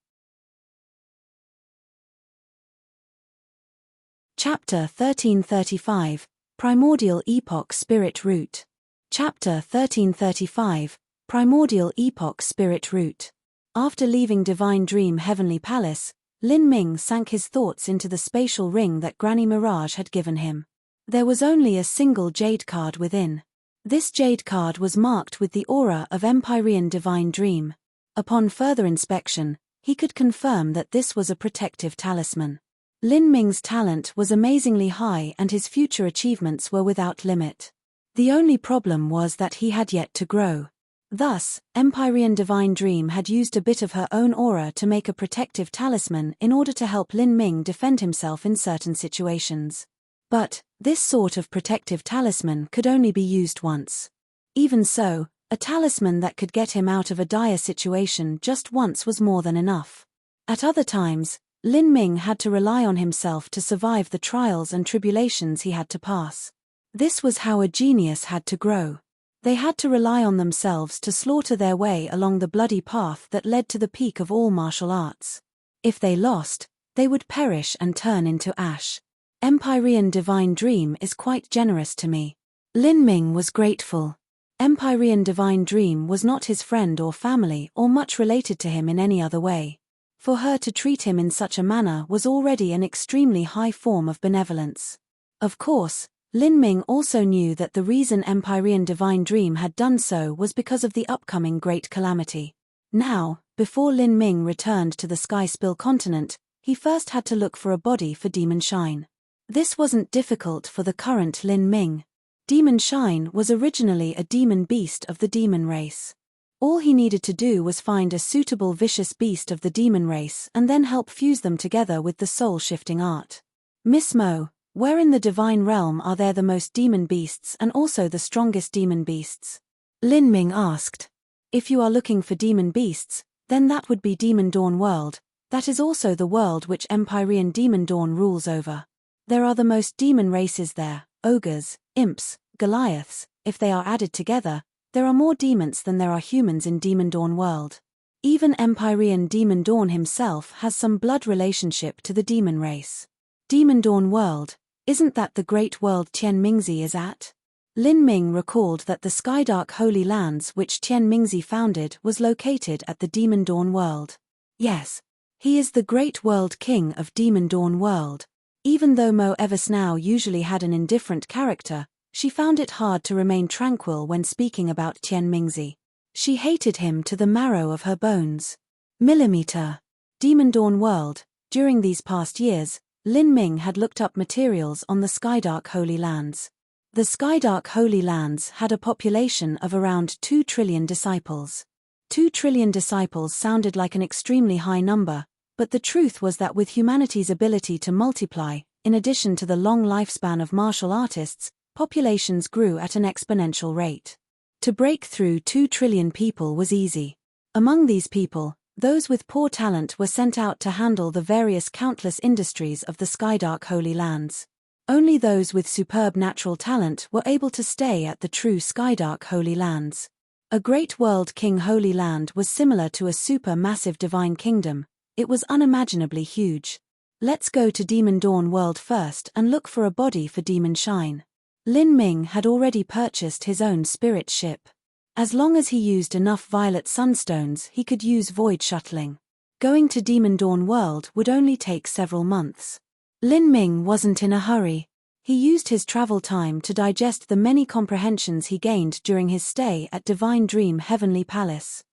Chapter 1335, Primordial Epoch Spirit Root. Chapter 1335, Primordial Epoch Spirit Root. After leaving Divine Dream Heavenly Palace, Lin Ming sank his thoughts into the spatial ring that Granny Mirage had given him. There was only a single jade card within. This jade card was marked with the aura of Empyrean Divine Dream. Upon further inspection, he could confirm that this was a protective talisman. Lin Ming's talent was amazingly high and his future achievements were without limit. The only problem was that he had yet to grow. Thus, Empyrean Divine Dream had used a bit of her own aura to make a protective talisman in order to help Lin Ming defend himself in certain situations. But, this sort of protective talisman could only be used once. Even so, a talisman that could get him out of a dire situation just once was more than enough. At other times, Lin Ming had to rely on himself to survive the trials and tribulations he had to pass. This was how a genius had to grow. They had to rely on themselves to slaughter their way along the bloody path that led to the peak of all martial arts. If they lost, they would perish and turn into ash. Empyrean Divine Dream is quite generous to me. Lin Ming was grateful. Empyrean Divine Dream was not his friend or family or much related to him in any other way. For her to treat him in such a manner was already an extremely high form of benevolence. Of course, Lin Ming also knew that the reason Empyrean Divine Dream had done so was because of the upcoming Great Calamity. Now, before Lin Ming returned to the Sky Spill continent, he first had to look for a body for Demon Shine. This wasn't difficult for the current Lin Ming. Demon Shine was originally a demon beast of the demon race. All he needed to do was find a suitable vicious beast of the demon race and then help fuse them together with the soul-shifting art. Miss Mo, where in the divine realm are there the most demon beasts and also the strongest demon beasts? Lin Ming asked. If you are looking for demon beasts, then that would be Demon Dawn World. That is also the world which Empyrean Demon Dawn rules over. There are the most demon races there, ogres, imps, Goliaths. If they are added together, there are more demons than there are humans in Demon Dawn World. Even Empyrean Demon Dawn himself has some blood relationship to the demon race. Demon Dawn World, isn't that the great world Tian Mingzi is at? Lin Ming recalled that the Skydark Holy Lands which Tian Mingzi founded was located at the Demon Dawn World. Yes. He is the great world king of Demon Dawn World. Even though Mo Eversnow usually had an indifferent character, she found it hard to remain tranquil when speaking about Tian Mingzi. She hated him to the marrow of her bones. Millimeter. Demon Dawn World. During these past years, Lin Ming had looked up materials on the Skydark Holy Lands. The Skydark Holy Lands had a population of around 2 trillion disciples. 2 trillion disciples sounded like an extremely high number, but the truth was that with humanity's ability to multiply, in addition to the long lifespan of martial artists, populations grew at an exponential rate. To break through 2 trillion people was easy. Among these people, those with poor talent were sent out to handle the various countless industries of the Skydark Holy Lands. Only those with superb natural talent were able to stay at the true Skydark Holy Lands. A great world king Holy Land was similar to a super-massive divine kingdom. It was unimaginably huge. Let's go to Demon Dawn World first and look for a body for Demon Shine. Lin Ming had already purchased his own spirit ship. As long as he used enough violet sunstones, he could use void shuttling. Going to Demon Dawn World would only take several months. Lin Ming wasn't in a hurry. He used his travel time to digest the many comprehensions he gained during his stay at Divine Dream Heavenly Palace.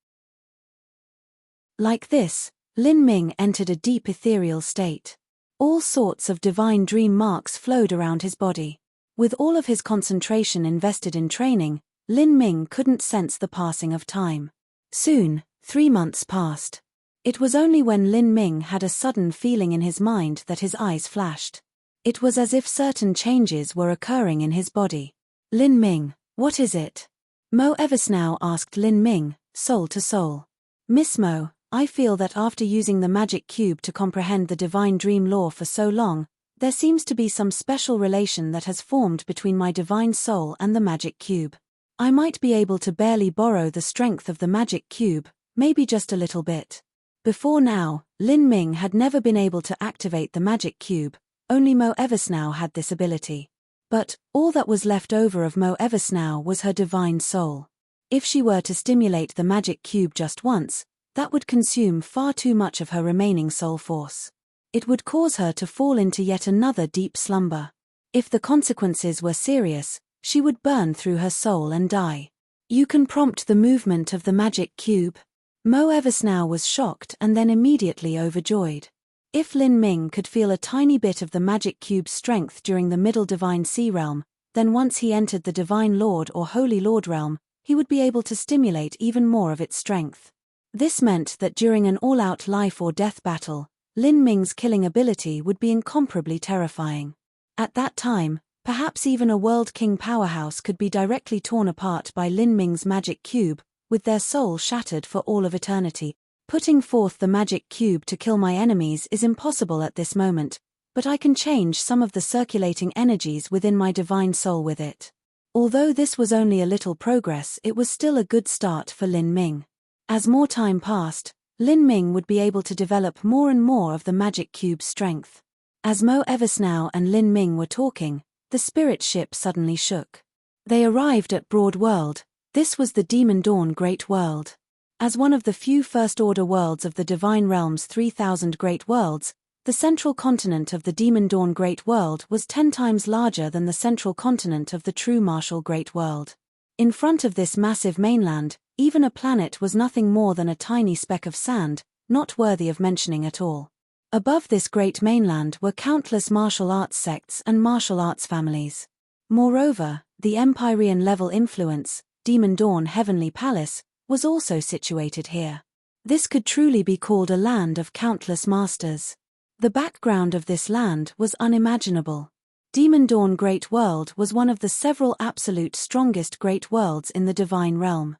Like this, Lin Ming entered a deep ethereal state. All sorts of divine dream marks flowed around his body. With all of his concentration invested in training, Lin Ming couldn't sense the passing of time. Soon, 3 months passed. It was only when Lin Ming had a sudden feeling in his mind that his eyes flashed. It was as if certain changes were occurring in his body. Lin Ming, what is it? Mo Eversnow asked Lin Ming, soul to soul. Miss Mo, I feel that after using the magic cube to comprehend the divine dream law for so long, there seems to be some special relation that has formed between my divine soul and the magic cube. I might be able to barely borrow the strength of the magic cube, maybe just a little bit. Before now, Lin Ming had never been able to activate the magic cube, only Mo Eversnow had this ability. But, all that was left over of Mo Eversnow was her divine soul. If she were to stimulate the magic cube just once, that would consume far too much of her remaining soul force. It would cause her to fall into yet another deep slumber. If the consequences were serious, she would burn through her soul and die. You can prompt the movement of the magic cube. Mo Eversnow was shocked and then immediately overjoyed. If Lin Ming could feel a tiny bit of the magic cube's strength during the Middle Divine Sea realm, then once he entered the Divine Lord or Holy Lord realm, he would be able to stimulate even more of its strength. This meant that during an all-out life or death battle, Lin Ming's killing ability would be incomparably terrifying. At that time, perhaps even a World King powerhouse could be directly torn apart by Lin Ming's magic cube, with their soul shattered for all of eternity. Putting forth the magic cube to kill my enemies is impossible at this moment, but I can change some of the circulating energies within my divine soul with it. Although this was only a little progress, it was still a good start for Lin Ming. As more time passed, Lin Ming would be able to develop more and more of the magic cube's strength. As Mo Eversnow and Lin Ming were talking, the spirit ship suddenly shook. They arrived at Broad World. This was the Demon Dawn Great World. As one of the few first-order worlds of the Divine Realm's 3,000 Great Worlds, the central continent of the Demon Dawn Great World was 10 times larger than the central continent of the true Martial Great World. In front of this massive mainland, even a planet was nothing more than a tiny speck of sand, not worthy of mentioning at all. Above this great mainland were countless martial arts sects and martial arts families. Moreover, the Empyrean-level influence, Demon Dawn Heavenly Palace, was also situated here. This could truly be called a land of countless masters. The background of this land was unimaginable. Demon Dawn Great World was one of the several absolute strongest great worlds in the Divine Realm.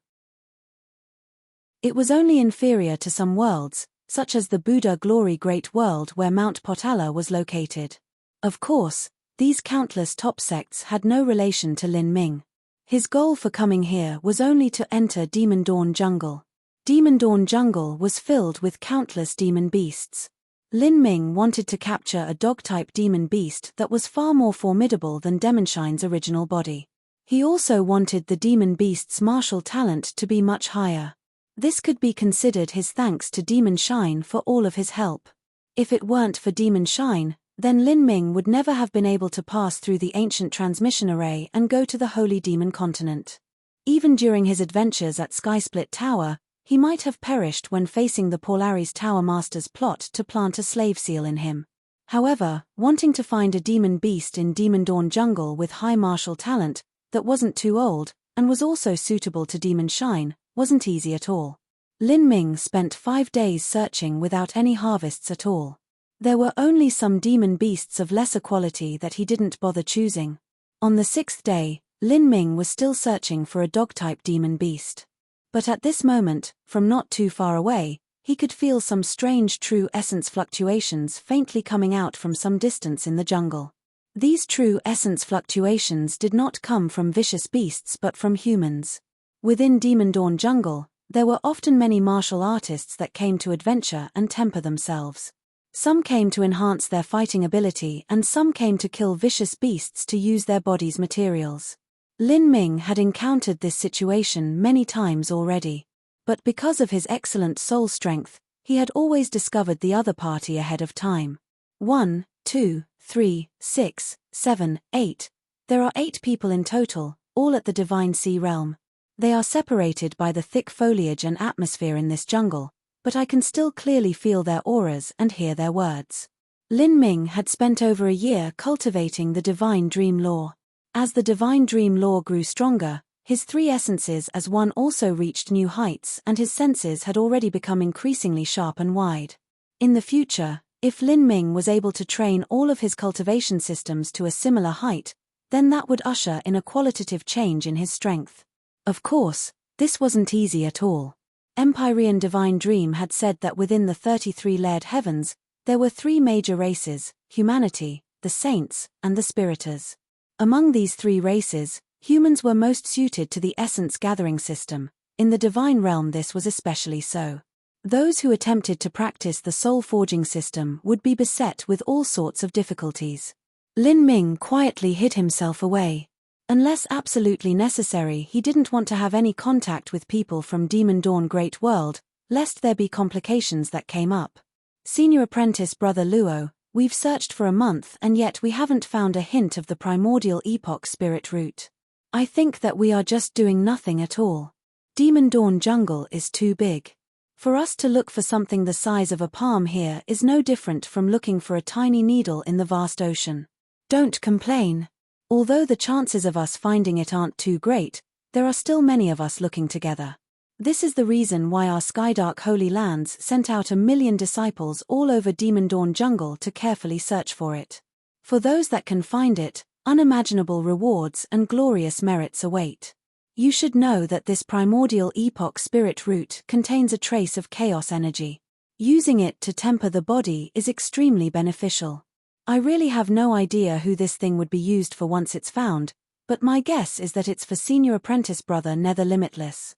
It was only inferior to some worlds, such as the Buddha Glory Great World where Mount Potala was located. Of course, these countless top sects had no relation to Lin Ming. His goal for coming here was only to enter Demon Dawn Jungle. Demon Dawn Jungle was filled with countless demon beasts. Lin Ming wanted to capture a dog-type demon beast that was far more formidable than Demonshine's original body. He also wanted the demon beast's martial talent to be much higher. This could be considered his thanks to Demonshine for all of his help. If it weren't for Demonshine, then Lin Ming would never have been able to pass through the ancient transmission array and go to the Holy Demon Continent. Even during his adventures at Skysplit Tower, he might have perished when facing the Polaris Tower Master's plot to plant a slave seal in him. However, wanting to find a demon beast in Demon Dawn Jungle with high martial talent, that wasn't too old, and was also suitable to Demonshine, wasn't easy at all. Lin Ming spent 5 days searching without any harvests at all. There were only some demon beasts of lesser quality that he didn't bother choosing. On the 6th day, Lin Ming was still searching for a dog-type demon beast. But at this moment, from not too far away, he could feel some strange true essence fluctuations faintly coming out from some distance in the jungle. These true essence fluctuations did not come from vicious beasts but from humans. Within Demon Dawn Jungle, there were often many martial artists that came to adventure and temper themselves. Some came to enhance their fighting ability and some came to kill vicious beasts to use their body's materials. Lin Ming had encountered this situation many times already. But because of his excellent soul strength, he had always discovered the other party ahead of time. 1, 2, 3, 6, 7, 8. There are 8 people in total, all at the Divine Sea Realm. They are separated by the thick foliage and atmosphere in this jungle, but I can still clearly feel their auras and hear their words. Lin Ming had spent over a year cultivating the Divine Dream Law. As the Divine Dream Law grew stronger, his 3 essences as one also reached new heights and his senses had already become increasingly sharp and wide. In the future, if Lin Ming was able to train all of his cultivation systems to a similar height, then that would usher in a qualitative change in his strength. Of course, this wasn't easy at all. Empyrean Divine Dream had said that within the 33 layered heavens, there were 3 major races: humanity, the saints, and the spiriters. Among these 3 races, humans were most suited to the essence gathering system. In the Divine Realm this was especially so. Those who attempted to practice the soul forging system would be beset with all sorts of difficulties. Lin Ming quietly hid himself away. Unless absolutely necessary, he didn't want to have any contact with people from Demon Dawn Great World, lest there be complications that came up. Senior Apprentice Brother Luo, we've searched for a month and yet we haven't found a hint of the primordial epoch spirit root. I think that we are just doing nothing at all. Demon Dawn Jungle is too big. For us to look for something the size of a palm here is no different from looking for a tiny needle in the vast ocean. Don't complain. Although the chances of us finding it aren't too great, there are still many of us looking together. This is the reason why our Skydark Holy Lands sent out 1 million disciples all over Demon Dawn Jungle to carefully search for it. For those that can find it, unimaginable rewards and glorious merits await. You should know that this primordial epoch spirit root contains a trace of chaos energy. Using it to temper the body is extremely beneficial. I really have no idea who this thing would be used for once it's found, but my guess is that it's for Senior Apprentice Brother Nether Limitless.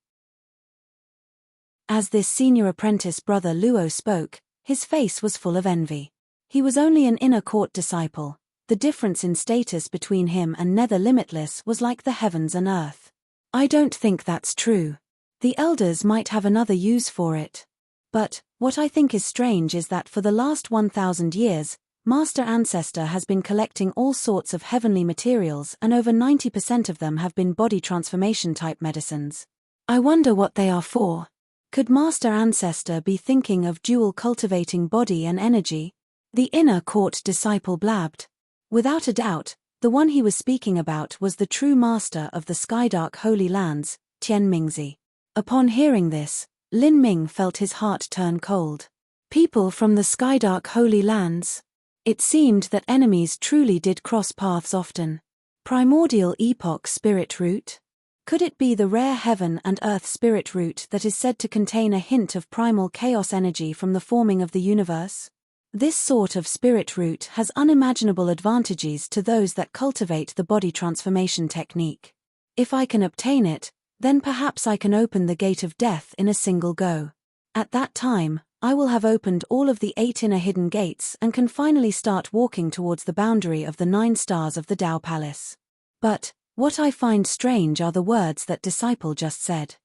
As this Senior Apprentice Brother Luo spoke, his face was full of envy. He was only an inner court disciple. The difference in status between him and Nether Limitless was like the heavens and earth. I don't think that's true. The elders might have another use for it. But, what I think is strange is that for the last 1,000 years, Master Ancestor has been collecting all sorts of heavenly materials, and over 90% of them have been body transformation type medicines. I wonder what they are for. Could Master Ancestor be thinking of dual cultivating body and energy? The inner court disciple blabbed. Without a doubt, the one he was speaking about was the true master of the Skydark Holy Lands, Tian Mingzi. Upon hearing this, Lin Ming felt his heart turn cold. People from the Skydark Holy Lands. It seemed that enemies truly did cross paths often. Primordial Epoch Spirit Root? Could it be the rare heaven and earth spirit root that is said to contain a hint of primal chaos energy from the forming of the universe? This sort of spirit root has unimaginable advantages to those that cultivate the body transformation technique. If I can obtain it, then perhaps I can open the gate of death in a single go. At that time, I will have opened all of the 8 inner hidden gates and can finally start walking towards the boundary of the 9 stars of the Tao Palace. But, what I find strange are the words that disciple just said.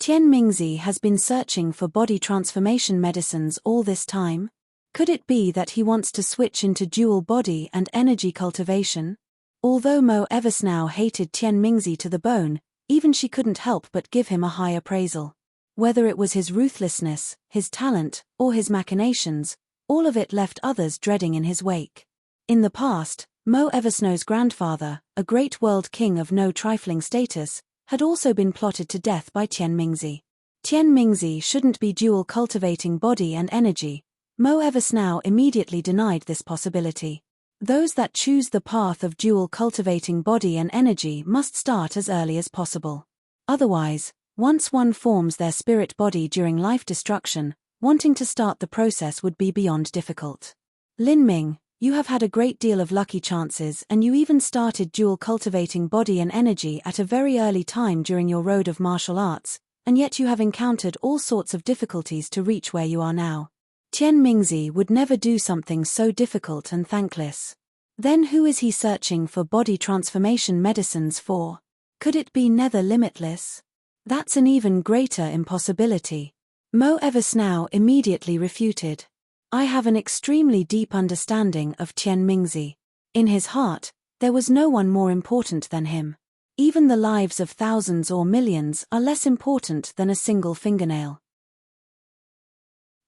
Tian Mingzi has been searching for body transformation medicines all this time? Could it be that he wants to switch into dual body and energy cultivation? Although Mo Eversnow hated Tian Mingzi to the bone, even she couldn't help but give him a high appraisal. Whether it was his ruthlessness, his talent, or his machinations, all of it left others dreading in his wake. In the past, Mo Eversnow's grandfather, a great world king of no trifling status, had also been plotted to death by Tian Mingzi. Tian Mingzi shouldn't be dual cultivating body and energy. Mo Eversnow immediately denied this possibility. Those that choose the path of dual cultivating body and energy must start as early as possible. Otherwise, once one forms their spirit body during life destruction, wanting to start the process would be beyond difficult. Lin Ming, you have had a great deal of lucky chances, and you even started dual cultivating body and energy at a very early time during your road of martial arts, and yet you have encountered all sorts of difficulties to reach where you are now. Tian Mingzi would never do something so difficult and thankless. Then who is he searching for body transformation medicines for? Could it be Nether Limitless? That's an even greater impossibility. Mo Eversnow immediately refuted. I have an extremely deep understanding of Tian Mingzi. In his heart, there was no one more important than him. Even the lives of thousands or millions are less important than a single fingernail.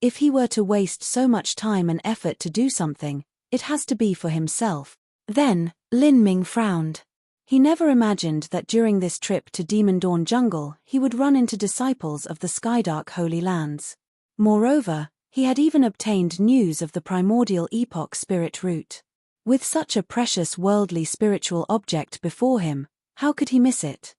If he were to waste so much time and effort to do something, it has to be for himself. Then, Lin Ming frowned. He never imagined that during this trip to Demon Dawn Jungle he would run into disciples of the Skydark Holy Lands. Moreover, he had even obtained news of the primordial epoch spirit root. With such a precious worldly spiritual object before him, how could he miss it?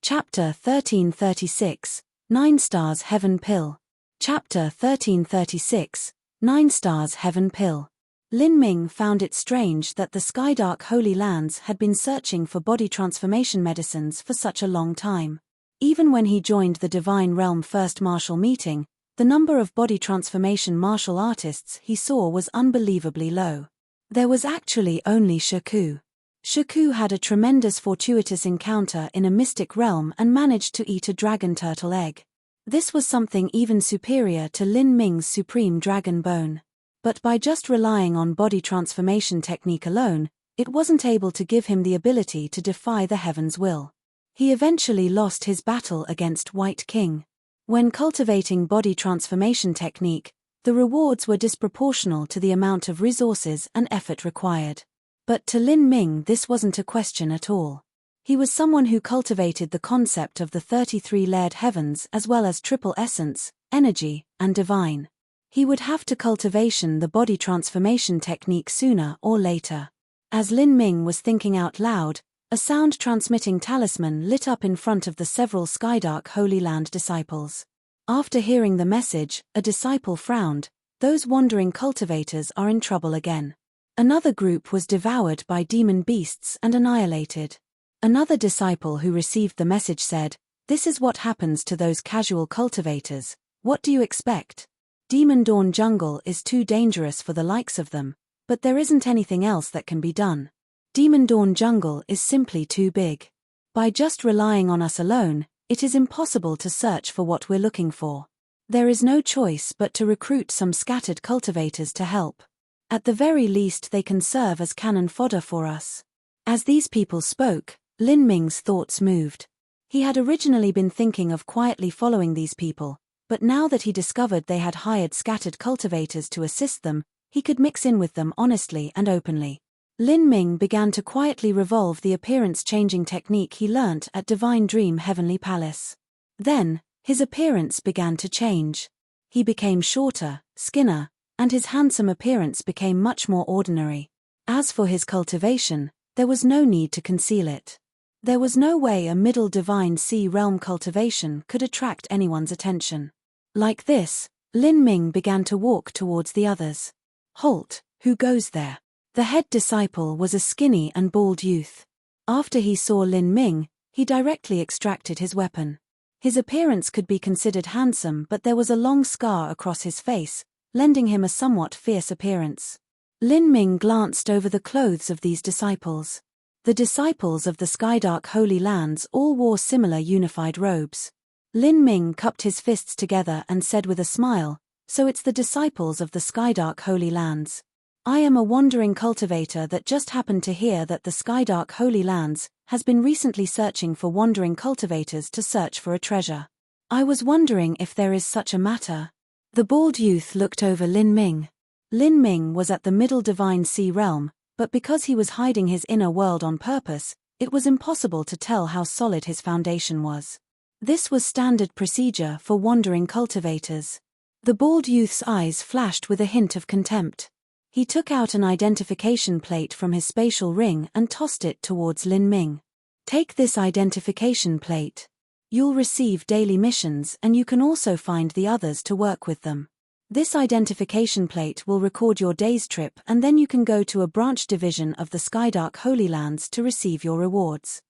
Chapter 1336, 9 Stars Heaven Pill. Chapter 1336, 9 Stars Heaven Pill. Lin Ming found it strange that the Skydark Holy Lands had been searching for body transformation medicines for such a long time. Even when he joined the Divine Realm First Martial Meeting, the number of body transformation martial artists he saw was unbelievably low. There was actually only Shaku. Shaku had a tremendous fortuitous encounter in a mystic realm and managed to eat a dragon turtle egg. This was something even superior to Lin Ming's supreme dragon bone. But by just relying on body transformation technique alone, it wasn't able to give him the ability to defy the heaven's will. He eventually lost his battle against White King. When cultivating body transformation technique, the rewards were disproportional to the amount of resources and effort required. But to Lin Ming this wasn't a question at all. He was someone who cultivated the concept of the 33-layered heavens as well as triple essence, energy, and divine. He would have to cultivation the body transformation technique sooner or later. As Lin Ming was thinking out loud, a sound-transmitting talisman lit up in front of the several Skydark Holy Land disciples. After hearing the message, a disciple frowned. Those wandering cultivators are in trouble again. Another group was devoured by demon beasts and annihilated. Another disciple who received the message said, "This is what happens to those casual cultivators. What do you expect? Demon Dawn Jungle is too dangerous for the likes of them, but there isn't anything else that can be done. Demon Dawn Jungle is simply too big. By just relying on us alone, it is impossible to search for what we're looking for. There is no choice but to recruit some scattered cultivators to help. At the very least they can serve as cannon fodder for us. As these people spoke, Lin Ming's thoughts moved. He had originally been thinking of quietly following these people, but now that he discovered they had hired scattered cultivators to assist them, he could mix in with them honestly and openly. Lin Ming began to quietly revolve the appearance-changing technique he learnt at Divine Dream Heavenly Palace. Then, his appearance began to change. He became shorter, skinner, and his handsome appearance became much more ordinary. As for his cultivation, there was no need to conceal it. There was no way a middle divine sea realm cultivation could attract anyone's attention. Like this, Lin Ming began to walk towards the others. "Halt, who goes there?" The head disciple was a skinny and bald youth. After he saw Lin Ming, he directly extracted his weapon. His appearance could be considered handsome, but there was a long scar across his face, lending him a somewhat fierce appearance. Lin Ming glanced over the clothes of these disciples. The disciples of the Skydark Holy Lands all wore similar unified robes. Lin Ming cupped his fists together and said with a smile, "So it's the disciples of the Skydark Holy Lands. I am a wandering cultivator that just happened to hear that the Skydark Holy Lands has been recently searching for wandering cultivators to search for a treasure. I was wondering if there is such a matter." The bald youth looked over Lin Ming. Lin Ming was at the Middle Divine Sea Realm, but because he was hiding his inner world on purpose, it was impossible to tell how solid his foundation was. This was standard procedure for wandering cultivators. The bald youth's eyes flashed with a hint of contempt. He took out an identification plate from his spatial ring and tossed it towards Lin Ming. "Take this identification plate. You'll receive daily missions and you can also find the others to work with them. This identification plate will record your day's trip and then you can go to a branch division of the Skydark Holy Lands to receive your rewards.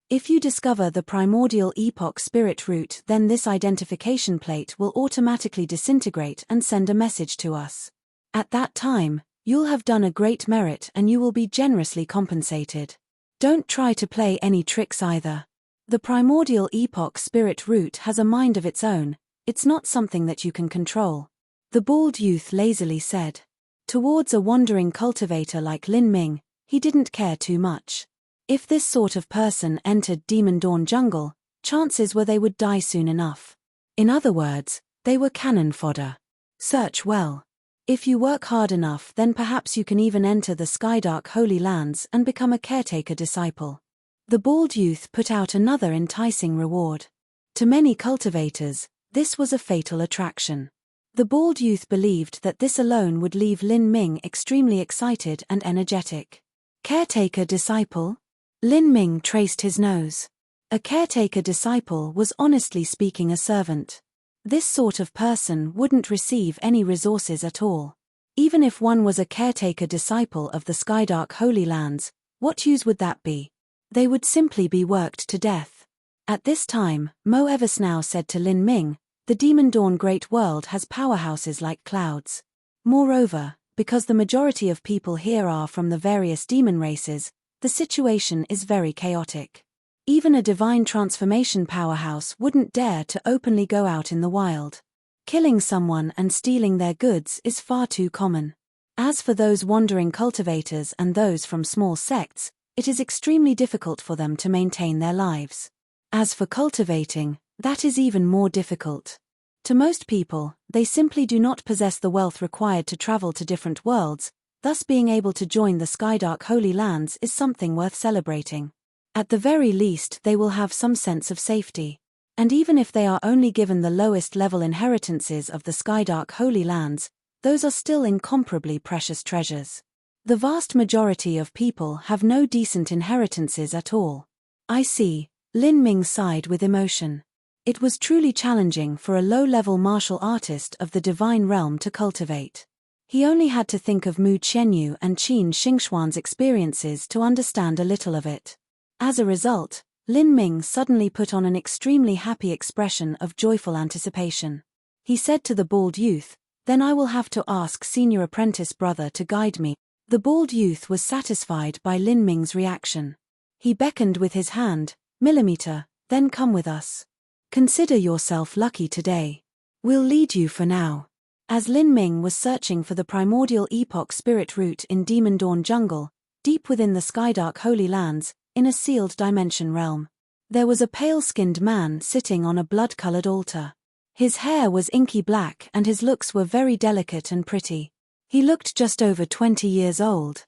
If you discover the primordial epoch spirit root, then this identification plate will automatically disintegrate and send a message to us. At that time, you'll have done a great merit and you will be generously compensated. Don't try to play any tricks either. The primordial epoch spirit root has a mind of its own. It's not something that you can control," the bald youth lazily said. Towards a wandering cultivator like Lin Ming, he didn't care too much. If this sort of person entered Demon Dawn Jungle, chances were they would die soon enough. In other words, they were cannon fodder. Search well. If you work hard enough, then perhaps you can even enter the Skydark Holy Lands and become a caretaker disciple. The bald youth put out another enticing reward. To many cultivators, this was a fatal attraction. The bald youth believed that this alone would leave Lin Ming extremely excited and energetic. Caretaker disciple? Lin Ming traced his nose. A caretaker disciple was honestly speaking a servant. This sort of person wouldn't receive any resources at all. Even if one was a caretaker disciple of the Skydark Holy Lands, what use would that be? They would simply be worked to death. At this time, Mo Eversnow said to Lin Ming, "The Demon Dawn Great World has powerhouses like clouds. Moreover, because the majority of people here are from the various demon races, the situation is very chaotic. Even a divine transformation powerhouse wouldn't dare to openly go out in the wild. Killing someone and stealing their goods is far too common. As for those wandering cultivators and those from small sects, it is extremely difficult for them to maintain their lives. As for cultivating, that is even more difficult. To most people, they simply do not possess the wealth required to travel to different worlds, thus being able to join the Skydark Holy Lands is something worth celebrating. At the very least they will have some sense of safety. And even if they are only given the lowest level inheritances of the Skydark Holy Lands, those are still incomparably precious treasures. The vast majority of people have no decent inheritances at all." "I see," Lin Ming sighed with emotion. It was truly challenging for a low-level martial artist of the divine realm to cultivate. He only had to think of Mu Qianyu and Qin Xingxuan's experiences to understand a little of it. As a result, Lin Ming suddenly put on an extremely happy expression of joyful anticipation. He said to the bald youth, "Then I will have to ask senior apprentice brother to guide me." The bald youth was satisfied by Lin Ming's reaction. He beckoned with his hand. Millimeter, then come with us. Consider yourself lucky today. We'll lead you for now. As Lin Ming was searching for the primordial epoch spirit root in Demon Dawn Jungle, deep within the Skydark Holy Lands, in a sealed dimension realm, there was a pale-skinned man sitting on a blood-colored altar. His hair was inky black and his looks were very delicate and pretty. He looked just over 20 years old.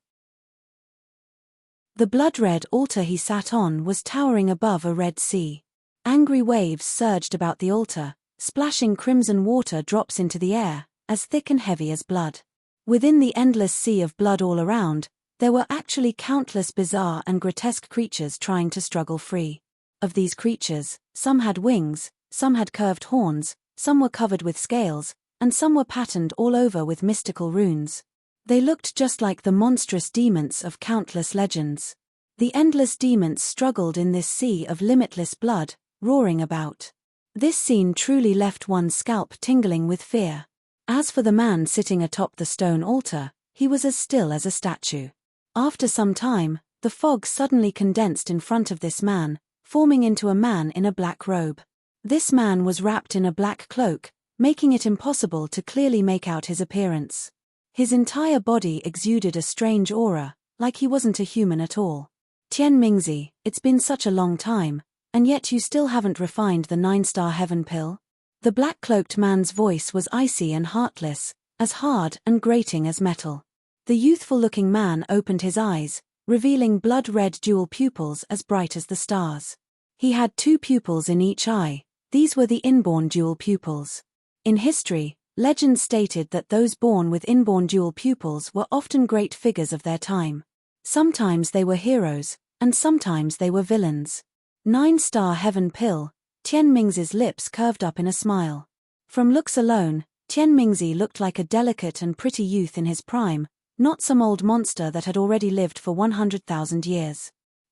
The blood-red altar he sat on was towering above a red sea. Angry waves surged about the altar, splashing crimson water drops into the air, as thick and heavy as blood. Within the endless sea of blood all around, there were actually countless bizarre and grotesque creatures trying to struggle free. Of these creatures, some had wings, some had curved horns, some were covered with scales, and some were patterned all over with mystical runes. They looked just like the monstrous demons of countless legends. The endless demons struggled in this sea of limitless blood, roaring about. This scene truly left one's scalp tingling with fear. As for the man sitting atop the stone altar, he was as still as a statue. After some time, the fog suddenly condensed in front of this man, forming into a man in a black robe. This man was wrapped in a black cloak, making it impossible to clearly make out his appearance. His entire body exuded a strange aura, like he wasn't a human at all. Tian Mingzi, it's been such a long time, and yet you still haven't refined the 9-star heaven pill? The black-cloaked man's voice was icy and heartless, as hard and grating as metal. The youthful-looking man opened his eyes, revealing blood-red jewel pupils as bright as the stars. He had 2 pupils in each eye. These were the inborn jewel pupils. In history, legend stated that those born with inborn jewel pupils were often great figures of their time. Sometimes they were heroes, and sometimes they were villains. 9-star heaven pill. Tian Mingzi's lips curved up in a smile. From looks alone, Tian Mingzi looked like a delicate and pretty youth in his prime, not some old monster that had already lived for 100,000 years.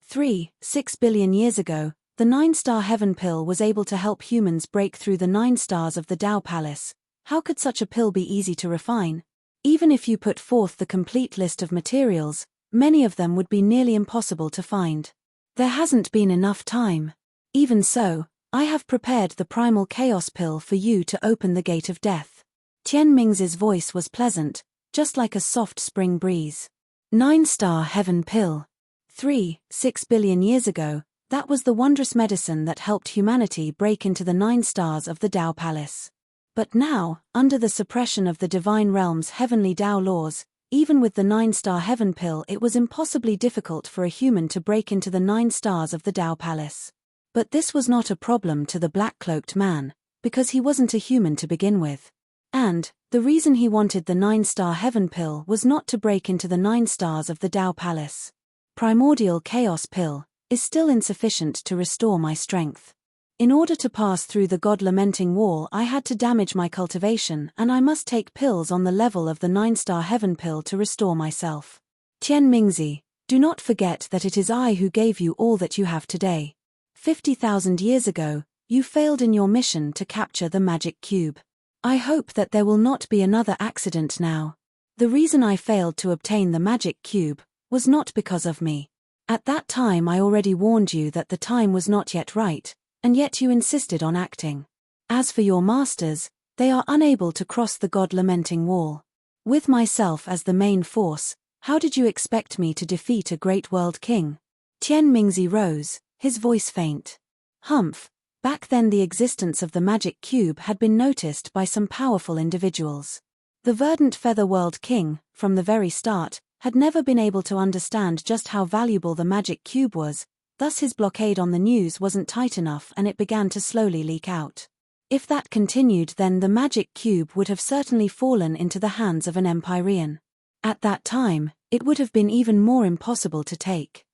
6 billion years ago, the 9-star heaven pill was able to help humans break through the 9 stars of the Tao Palace. How could such a pill be easy to refine? Even if you put forth the complete list of materials, many of them would be nearly impossible to find. There hasn't been enough time. Even so, I have prepared the primal chaos pill for you to open the gate of death. Tian Mingzi's voice was pleasant, just like a soft spring breeze. 9-star heaven pill. 6 billion years ago, that was the wondrous medicine that helped humanity break into the 9 stars of the Tao Palace. But now, under the suppression of the divine realm's heavenly Tao laws, even with the 9-star heaven pill it was impossibly difficult for a human to break into the 9 stars of the Tao Palace. But this was not a problem to the black-cloaked man, because he wasn't a human to begin with. And, the reason he wanted the 9-star heaven pill was not to break into the 9 stars of the Tao Palace. Primordial chaos pill is still insufficient to restore my strength. In order to pass through the god-lamenting wall I had to damage my cultivation and I must take pills on the level of the 9-star heaven pill to restore myself. Tian Mingzi, do not forget that it is I who gave you all that you have today. 50,000 years ago, you failed in your mission to capture the magic cube. I hope that there will not be another accident now. The reason I failed to obtain the magic cube was not because of me. At that time I already warned you that the time was not yet right, and yet you insisted on acting. As for your masters, they are unable to cross the god-lamenting wall. With myself as the main force, how did you expect me to defeat a great world king? Tian Mingzi rose, his voice faint. Humph, back then the existence of the magic cube had been noticed by some powerful individuals. The verdant feather world king, from the very start, had never been able to understand just how valuable the magic cube was, thus his blockade on the news wasn't tight enough and it began to slowly leak out. If that continued then the magic cube would have certainly fallen into the hands of an Empyrean. At that time, it would have been even more impossible to take.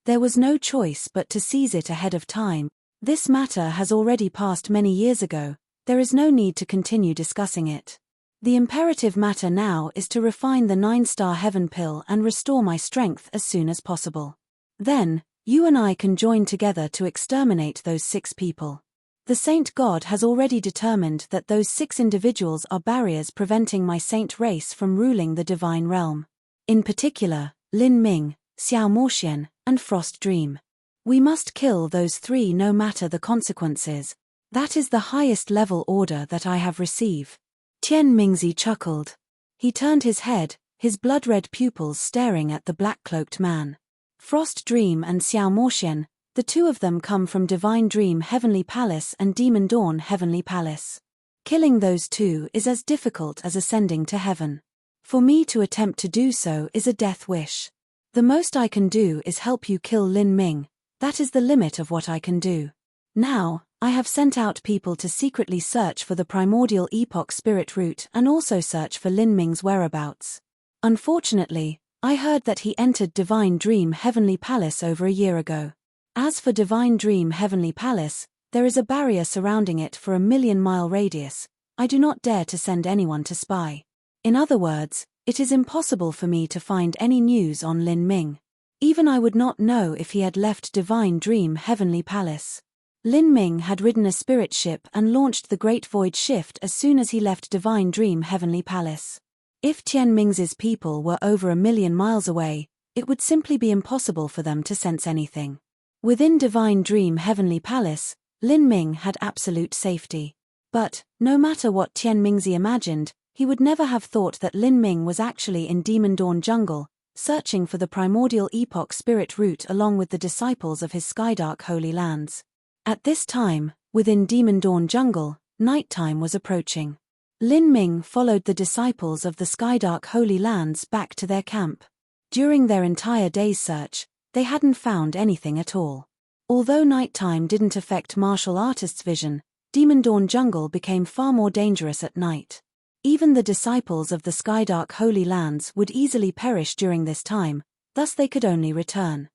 There was no choice but to seize it ahead of time. This matter has already passed many years ago, there is no need to continue discussing it. The imperative matter now is to refine the 9-star heaven pill and restore my strength as soon as possible. Then, you and I can join together to exterminate those 6 people. The Saint God has already determined that those 6 individuals are barriers preventing my saint race from ruling the divine realm. In particular, Lin Ming, Xiao Moxian, and Frost Dream. We must kill those 3 no matter the consequences. That is the highest level order that I have received. Tian Mingzi chuckled. He turned his head, his blood-red pupils staring at the black-cloaked man. Frost Dream and Xiao Moxian, the 2 of them come from Divine Dream Heavenly Palace and Demon Dawn Heavenly Palace. Killing those 2 is as difficult as ascending to heaven. For me to attempt to do so is a death wish. The most I can do is help you kill Lin Ming. That is the limit of what I can do. Now, I have sent out people to secretly search for the primordial epoch spirit root and also search for Lin Ming's whereabouts. Unfortunately, I heard that he entered Divine Dream Heavenly Palace over a year ago. As for Divine Dream Heavenly Palace, there is a barrier surrounding it for a 1,000,000-mile radius. I do not dare to send anyone to spy. In other words, it is impossible for me to find any news on Lin Ming. Even I would not know if he had left Divine Dream Heavenly Palace. Lin Ming had ridden a spirit ship and launched the Great Void Shift as soon as he left Divine Dream Heavenly Palace. If Tian Ming's people were over 1,000,000 miles away, it would simply be impossible for them to sense anything. Within Divine Dream Heavenly Palace, Lin Ming had absolute safety. But, no matter what Tian Mingzi imagined, he would never have thought that Lin Ming was actually in Demon Dawn Jungle, searching for the primordial epoch spirit root along with the disciples of his Skydark Holy Lands. At this time, within Demon Dawn Jungle, nighttime was approaching. Lin Ming followed the disciples of the Skydark Holy Lands back to their camp. During their entire day's search, they hadn't found anything at all. Although nighttime didn't affect martial artists' vision, Demon Dawn Jungle became far more dangerous at night. Even the disciples of the Skydark Holy Lands would easily perish during this time, thus they could only return.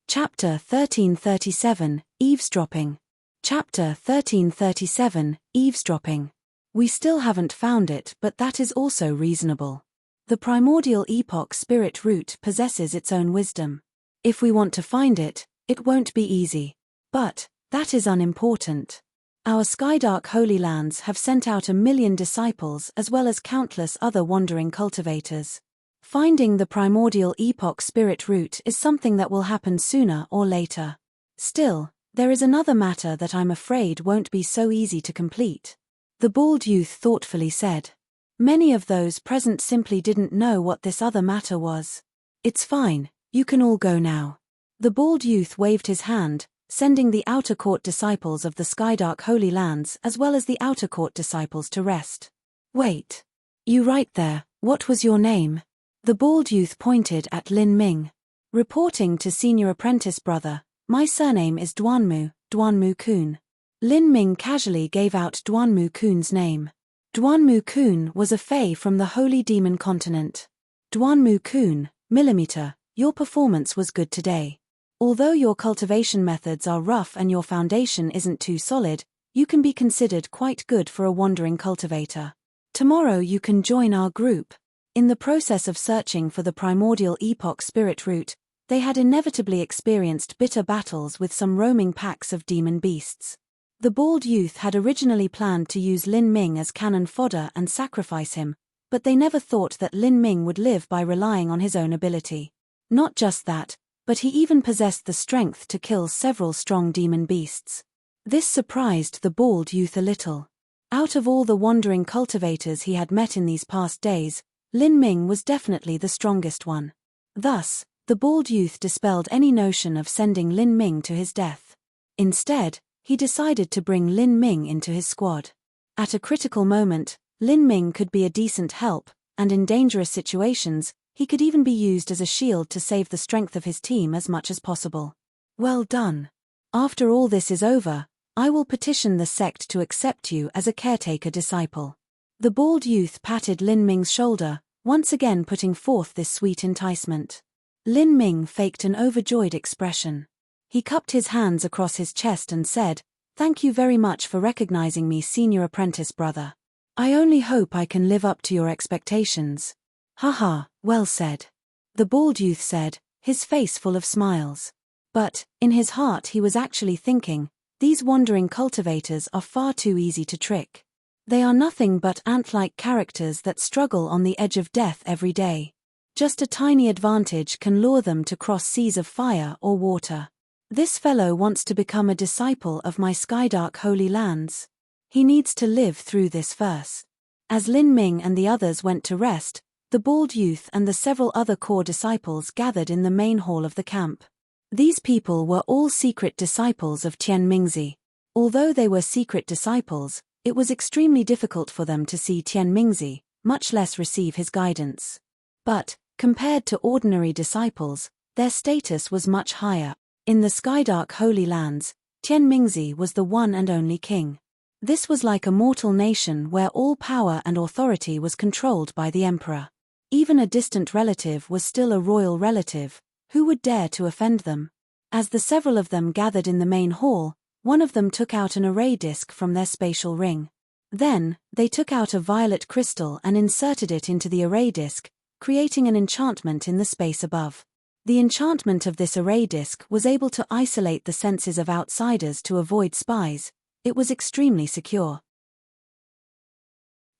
Chapter 1337, Eavesdropping. Chapter 1337, Eavesdropping. We still haven't found it, but that is also reasonable. The primordial epoch spirit root possesses its own wisdom. If we want to find it, it won't be easy. But, that is unimportant. Our Skydark Holy Lands have sent out 1,000,000 disciples as well as countless other wandering cultivators. Finding the primordial epoch spirit root is something that will happen sooner or later. Still, there is another matter that I'm afraid won't be so easy to complete. The bald youth thoughtfully said. Many of those present simply didn't know what this other matter was. It's fine, you can all go now. The bald youth waved his hand, sending the outer court disciples of the Skydark Holy Lands as well as the outer court disciples to rest. Wait. You right there, what was your name? The bald youth pointed at Lin Ming. Reporting to senior apprentice brother, my surname is Duanmu, Duanmu Kun. Lin Ming casually gave out Duanmu Kun's name. Duanmu Kun was a fae from the Holy Demon Continent. Duanmu Kun, millimeter, your performance was good today. Although your cultivation methods are rough and your foundation isn't too solid, you can be considered quite good for a wandering cultivator. Tomorrow you can join our group. In the process of searching for the primordial epoch spirit root, they had inevitably experienced bitter battles with some roaming packs of demon beasts. The bald youth had originally planned to use Lin Ming as cannon fodder and sacrifice him, but they never thought that Lin Ming would live by relying on his own ability. Not just that, but he even possessed the strength to kill several strong demon beasts. This surprised the bald youth a little. Out of all the wandering cultivators he had met in these past days, Lin Ming was definitely the strongest one. Thus, the bald youth dispelled any notion of sending Lin Ming to his death. Instead, he decided to bring Lin Ming into his squad. At a critical moment, Lin Ming could be a decent help, and in dangerous situations, he could even be used as a shield to save the strength of his team as much as possible. Well done. After all this is over, I will petition the sect to accept you as a caretaker disciple. The bald youth patted Lin Ming's shoulder, once again putting forth this sweet enticement. Lin Ming faked an overjoyed expression. He cupped his hands across his chest and said, "Thank you very much for recognizing me, senior apprentice brother. I only hope I can live up to your expectations." "Haha, well said." The bald youth said, his face full of smiles. But, in his heart he was actually thinking, these wandering cultivators are far too easy to trick. They are nothing but ant-like characters that struggle on the edge of death every day. Just a tiny advantage can lure them to cross seas of fire or water. This fellow wants to become a disciple of my Skydark Holy Lands. He needs to live through this first. As Lin Ming and the others went to rest, the bald youth and the several other core disciples gathered in the main hall of the camp. These people were all secret disciples of Tian Mingzi. Although they were secret disciples, it was extremely difficult for them to see Tian Mingzi, much less receive his guidance. But, compared to ordinary disciples, their status was much higher. In the Skydark Holy Lands, Tian Mingzi was the one and only king. This was like a mortal nation where all power and authority was controlled by the emperor. Even a distant relative was still a royal relative. Who would dare to offend them? As the several of them gathered in the main hall, one of them took out an array disc from their spatial ring. Then, they took out a violet crystal and inserted it into the array disc, creating an enchantment in the space above. The enchantment of this array disc was able to isolate the senses of outsiders to avoid spies. It was extremely secure.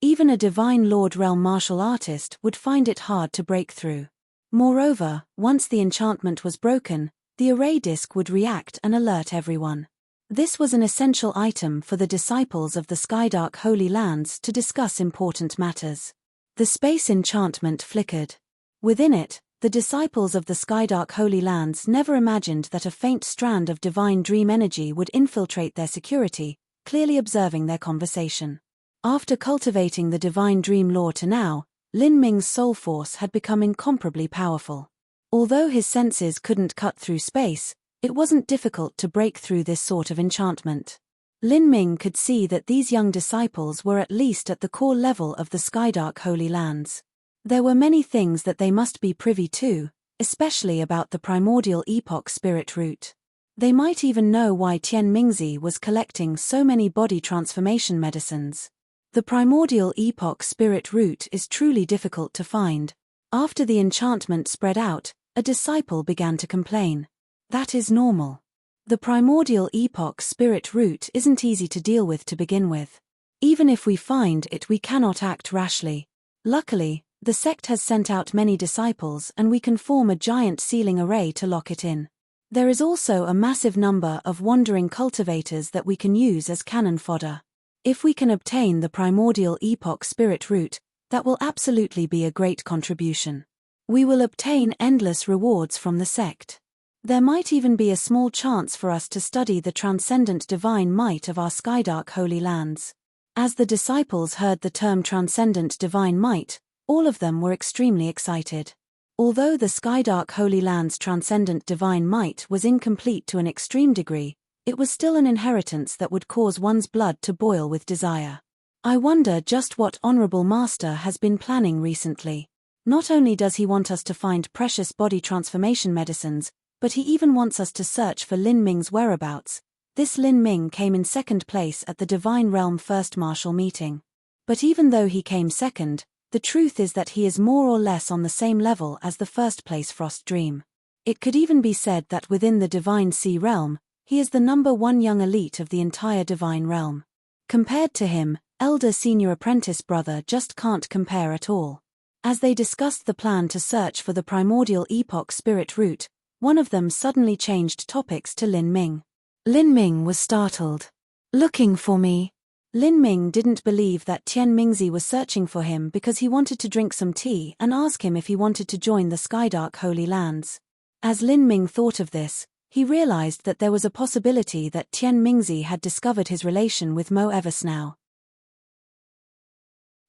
Even a Divine Lord Realm martial artist would find it hard to break through. Moreover, once the enchantment was broken, the array disc would react and alert everyone. This was an essential item for the disciples of the Skydark Holy Lands to discuss important matters. The space enchantment flickered. Within it, the disciples of the Skydark Holy Lands never imagined that a faint strand of divine dream energy would infiltrate their security, clearly observing their conversation. After cultivating the divine dream lore to now, Lin Ming's soul force had become incomparably powerful. Although his senses couldn't cut through space, it wasn't difficult to break through this sort of enchantment. Lin Ming could see that these young disciples were at least at the core level of the Skydark Holy Lands. There were many things that they must be privy to, especially about the primordial epoch spirit root. They might even know why Tian Mingzi was collecting so many body transformation medicines. The primordial epoch spirit root is truly difficult to find. After the enchantment spread out, a disciple began to complain. That is normal. The primordial epoch spirit root isn't easy to deal with to begin with. Even if we find it, we cannot act rashly. Luckily, the sect has sent out many disciples and we can form a giant sealing array to lock it in. There is also a massive number of wandering cultivators that we can use as cannon fodder. If we can obtain the primordial epoch spirit root, that will absolutely be a great contribution. We will obtain endless rewards from the sect. There might even be a small chance for us to study the transcendent divine might of our Skydark Holy Lands. As the disciples heard the term transcendent divine might, all of them were extremely excited. Although the Skydark Holy Lands' transcendent divine might was incomplete to an extreme degree, it was still an inheritance that would cause one's blood to boil with desire. I wonder just what Honorable Master has been planning recently. Not only does he want us to find precious body transformation medicines, but he even wants us to search for Lin Ming's whereabouts. This Lin Ming came in second place at the Divine Realm First Martial Meeting. But even though he came second, the truth is that he is more or less on the same level as the first place Frost Dream. It could even be said that within the Divine Sea Realm, he is the number one young elite of the entire Divine Realm. Compared to him, elder senior apprentice brother just can't compare at all. As they discussed the plan to search for the primordial epoch spirit root, one of them suddenly changed topics to Lin Ming. Lin Ming was startled. Looking for me? Lin Ming didn't believe that Tian Mingzi was searching for him because he wanted to drink some tea and ask him if he wanted to join the Skydark Holy Lands. As Lin Ming thought of this, he realized that there was a possibility that Tian Mingzi had discovered his relation with Mo Eversnow.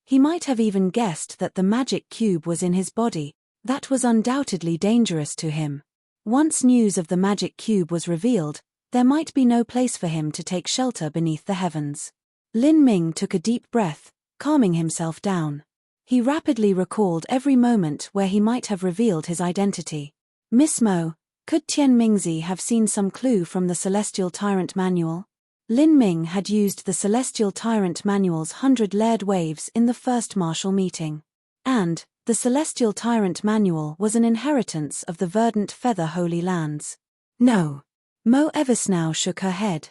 He might have even guessed that the magic cube was in his body. That was undoubtedly dangerous to him. Once news of the magic cube was revealed, there might be no place for him to take shelter beneath the heavens. Lin Ming took a deep breath, calming himself down. He rapidly recalled every moment where he might have revealed his identity. Miss Mo, could Tian Mingzi have seen some clue from the Celestial Tyrant Manual? Lin Ming had used the Celestial Tyrant Manual's 100 layered waves in the first martial meeting. And the Celestial Tyrant Manual was an inheritance of the Verdant Feather Holy Lands. No. Mo Eversnow shook her head.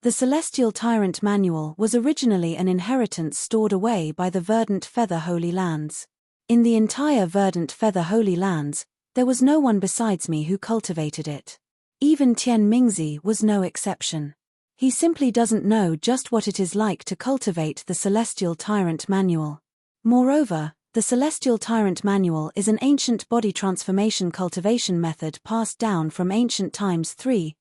The Celestial Tyrant Manual was originally an inheritance stored away by the Verdant Feather Holy Lands. In the entire Verdant Feather Holy Lands, there was no one besides me who cultivated it. Even Tian Mingzi was no exception. He simply doesn't know just what it is like to cultivate the Celestial Tyrant Manual. Moreover, the Celestial Tyrant Manual is an ancient body transformation cultivation method passed down from ancient times 3-6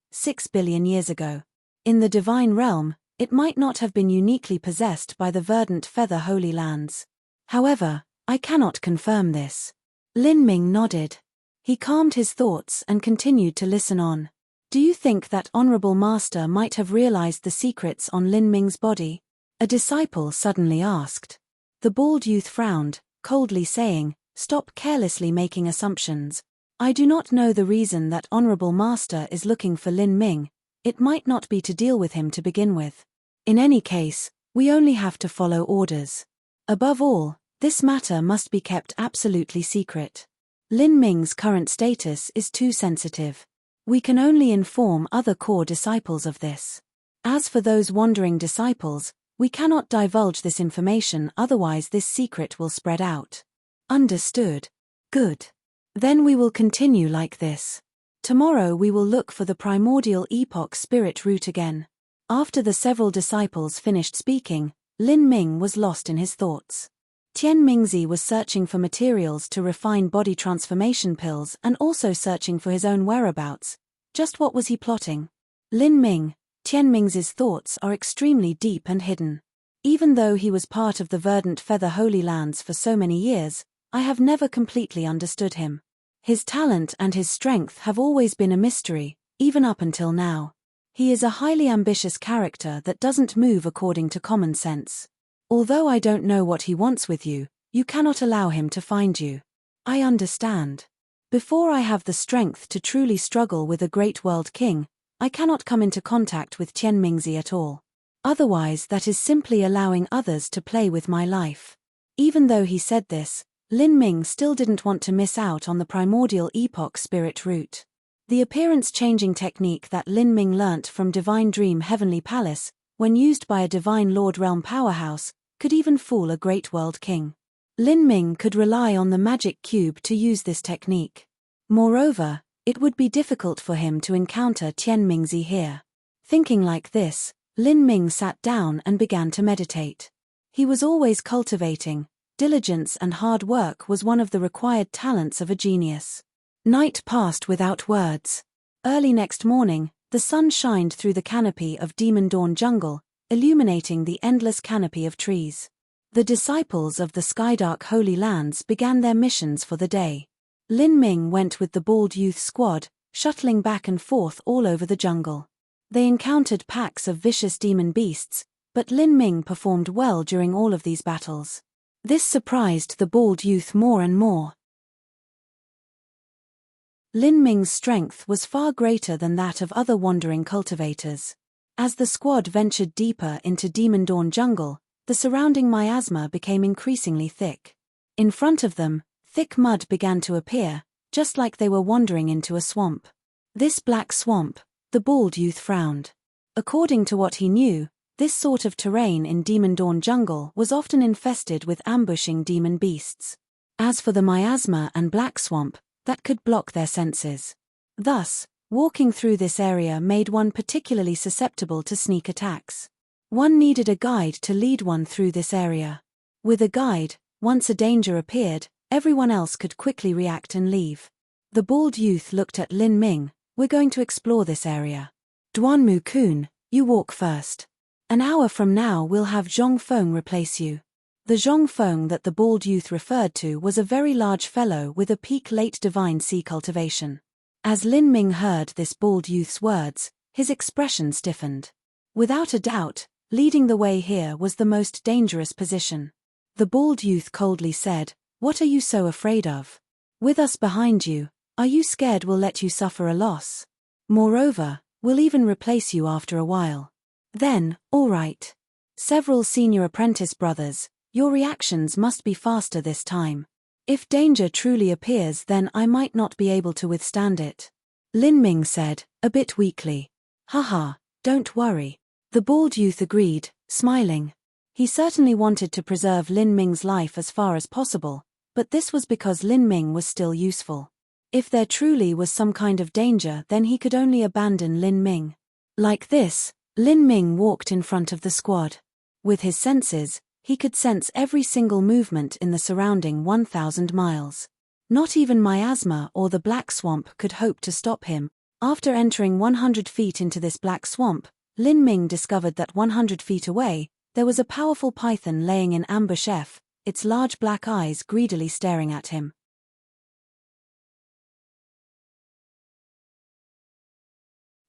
billion years ago. In the divine realm, it might not have been uniquely possessed by the Verdant Feather Holy Lands. However, I cannot confirm this. Lin Ming nodded. He calmed his thoughts and continued to listen on. Do you think that Honorable Master might have realized the secrets on Lin Ming's body? A disciple suddenly asked. The bald youth frowned, coldly saying, "Stop carelessly making assumptions. I do not know the reason that Honorable Master is looking for Lin Ming. It might not be to deal with him to begin with. In any case, we only have to follow orders. Above all, this matter must be kept absolutely secret. Lin Ming's current status is too sensitive. We can only inform other core disciples of this. As for those wandering disciples, we cannot divulge this information, otherwise this secret will spread out." Understood. Good. Then we will continue like this. Tomorrow we will look for the primordial epoch spirit root again. After the several disciples finished speaking, Lin Ming was lost in his thoughts. Tian Mingzi was searching for materials to refine body transformation pills and also searching for his own whereabouts. Just what was he plotting? Lin Ming, Tian Mingzi's thoughts are extremely deep and hidden. Even though he was part of the Verdant Feather Holy Lands for so many years, I have never completely understood him. His talent and his strength have always been a mystery, even up until now. He is a highly ambitious character that doesn't move according to common sense. Although I don't know what he wants with you, you cannot allow him to find you. I understand. Before I have the strength to truly struggle with a great world king, I cannot come into contact with Tian Mingzi at all. Otherwise that is simply allowing others to play with my life. Even though he said this, Lin Ming still didn't want to miss out on the primordial epoch spirit root. The appearance-changing technique that Lin Ming learnt from Divine Dream Heavenly Palace, when used by a Divine Lord Realm powerhouse, could even fool a great world king. Lin Ming could rely on the magic cube to use this technique. Moreover, it would be difficult for him to encounter Tian Mingzi here. Thinking like this, Lin Ming sat down and began to meditate. He was always cultivating. Diligence and hard work was one of the required talents of a genius. Night passed without words. Early next morning, the sun shined through the canopy of Demon Dawn Jungle, illuminating the endless canopy of trees. The disciples of the Skydark Holy Lands began their missions for the day. Lin Ming went with the bald youth squad, shuttling back and forth all over the jungle. They encountered packs of vicious demon beasts, but Lin Ming performed well during all of these battles. This surprised the bald youth more and more. Lin Ming's strength was far greater than that of other wandering cultivators. As the squad ventured deeper into Demon Dawn Jungle, the surrounding miasma became increasingly thick. In front of them, thick mud began to appear, just like they were wandering into a swamp. This black swamp, the bald youth frowned. According to what he knew, this sort of terrain in Demon Dawn Jungle was often infested with ambushing demon beasts. As for the miasma and black swamp, that could block their senses. Thus, walking through this area made one particularly susceptible to sneak attacks. One needed a guide to lead one through this area. With a guide, once a danger appeared, everyone else could quickly react and leave. The bald youth looked at Lin Ming. "We're going to explore this area. Duanmu-kun, you walk first. An hour from now we'll have Zhong Feng replace you." The Zhong Feng that the bald youth referred to was a very large fellow with a peak late divine sea cultivation. As Lin Ming heard this bald youth's words, his expression stiffened. Without a doubt, leading the way here was the most dangerous position. The bald youth coldly said, "What are you so afraid of? With us behind you, are you scared we'll let you suffer a loss? Moreover, we'll even replace you after a while." Then, all right. Several senior apprentice brothers, your reactions must be faster this time. If danger truly appears, then I might not be able to withstand it. Lin Ming said, a bit weakly. Haha, don't worry. The bald youth agreed, smiling. He certainly wanted to preserve Lin Ming's life as far as possible, but this was because Lin Ming was still useful. If there truly was some kind of danger, then he could only abandon Lin Ming. Like this, Lin Ming walked in front of the squad. With his senses, he could sense every single movement in the surrounding 1,000 miles. Not even miasma or the black swamp could hope to stop him. After entering 100 feet into this black swamp, Lin Ming discovered that 100 feet away, there was a powerful python laying in ambush, its large black eyes greedily staring at him.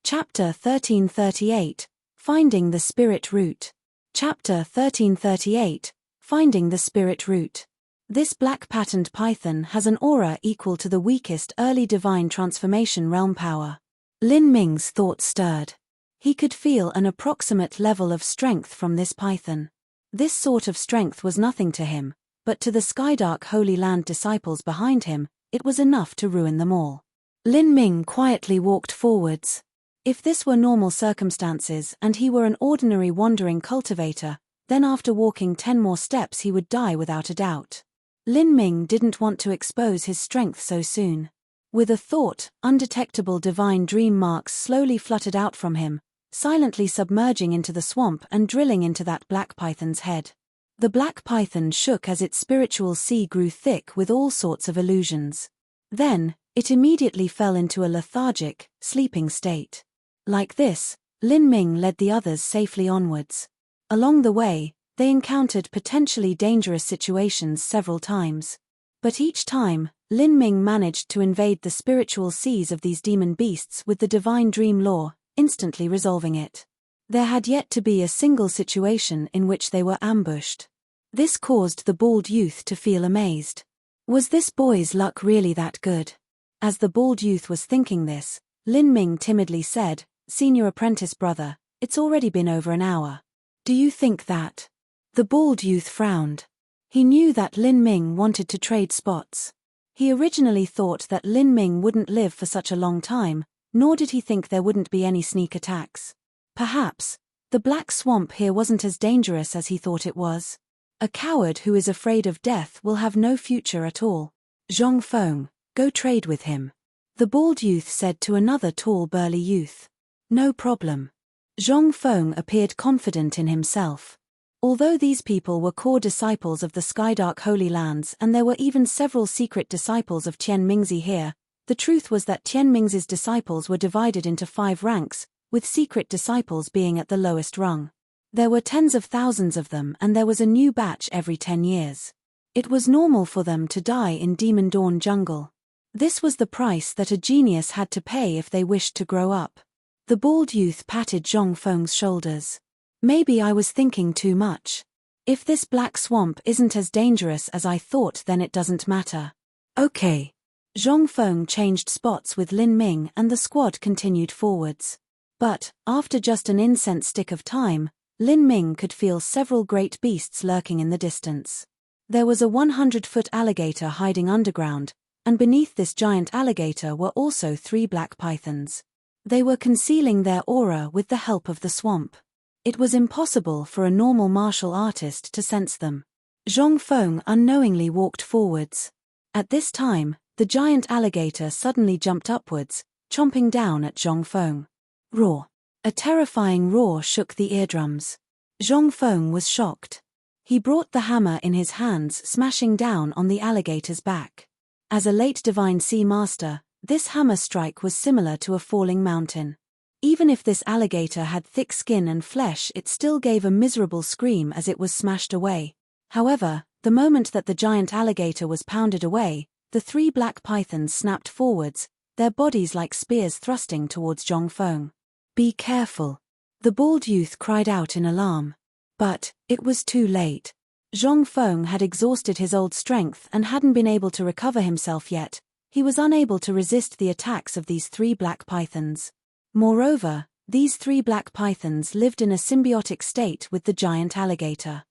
Chapter 1338, Finding the Spirit Root. Chapter 1338, Finding the Spirit Root. This black patterned python has an aura equal to the weakest early divine transformation realm power. Lin Ming's thoughts stirred. He could feel an approximate level of strength from this python. This sort of strength was nothing to him, but to the Skydark Holy Land disciples behind him, it was enough to ruin them all. Lin Ming quietly walked forwards. If this were normal circumstances and he were an ordinary wandering cultivator, then after walking 10 more steps he would die without a doubt. Lin Ming didn't want to expose his strength so soon. With a thought, undetectable divine dream marks slowly fluttered out from him, silently submerging into the swamp and drilling into that black python's head. The black python shook as its spiritual sea grew thick with all sorts of illusions. Then, it immediately fell into a lethargic, sleeping state. Like this, Lin Ming led the others safely onwards. Along the way, they encountered potentially dangerous situations several times. But each time, Lin Ming managed to invade the spiritual seas of these demon beasts with the divine dream law, instantly resolving it. There had yet to be a single situation in which they were ambushed. This caused the bald youth to feel amazed. Was this boy's luck really that good? As the bald youth was thinking this, Lin Ming timidly said, "Senior apprentice brother, it's already been over an hour. Do you think that?" The bald youth frowned. He knew that Lin Ming wanted to trade spots. He originally thought that Lin Ming wouldn't live for such a long time, nor did he think there wouldn't be any sneak attacks. Perhaps, the black swamp here wasn't as dangerous as he thought it was. A coward who is afraid of death will have no future at all. Zhong Feng, go trade with him. The bald youth said to another tall burly youth. No problem. Zhong Feng appeared confident in himself. Although these people were core disciples of the Skydark Holy Lands and there were even several secret disciples of Tian Mingzi here, the truth was that Tian Mingzi's disciples were divided into 5 ranks, with secret disciples being at the lowest rung. There were tens of thousands of them and there was a new batch every 10 years. It was normal for them to die in Demon Dawn Jungle. This was the price that a genius had to pay if they wished to grow up. The bald youth patted Zhong Feng's shoulders. Maybe I was thinking too much. If this black swamp isn't as dangerous as I thought, then it doesn't matter. Okay. Zhong Feng changed spots with Lin Ming and the squad continued forwards. But, after just an incense stick of time, Lin Ming could feel several great beasts lurking in the distance. There was a 100-foot alligator hiding underground, and beneath this giant alligator were also 3 black pythons. They were concealing their aura with the help of the swamp. It was impossible for a normal martial artist to sense them. Zhong Feng unknowingly walked forwards. At this time, the giant alligator suddenly jumped upwards, chomping down at Zhong Feng. Roar. A terrifying roar shook the eardrums. Zhong Feng was shocked. He brought the hammer in his hands, smashing down on the alligator's back. As a late divine sea master, this hammer strike was similar to a falling mountain. Even if this alligator had thick skin and flesh, it still gave a miserable scream as it was smashed away. However, the moment that the giant alligator was pounded away, the 3 black pythons snapped forwards, their bodies like spears thrusting towards Zhong Feng. Be careful. The bald youth cried out in alarm. But, it was too late. Zhong Feng had exhausted his old strength and hadn't been able to recover himself yet. He was unable to resist the attacks of these 3 black pythons. Moreover, these 3 black pythons lived in a symbiotic state with the giant alligator.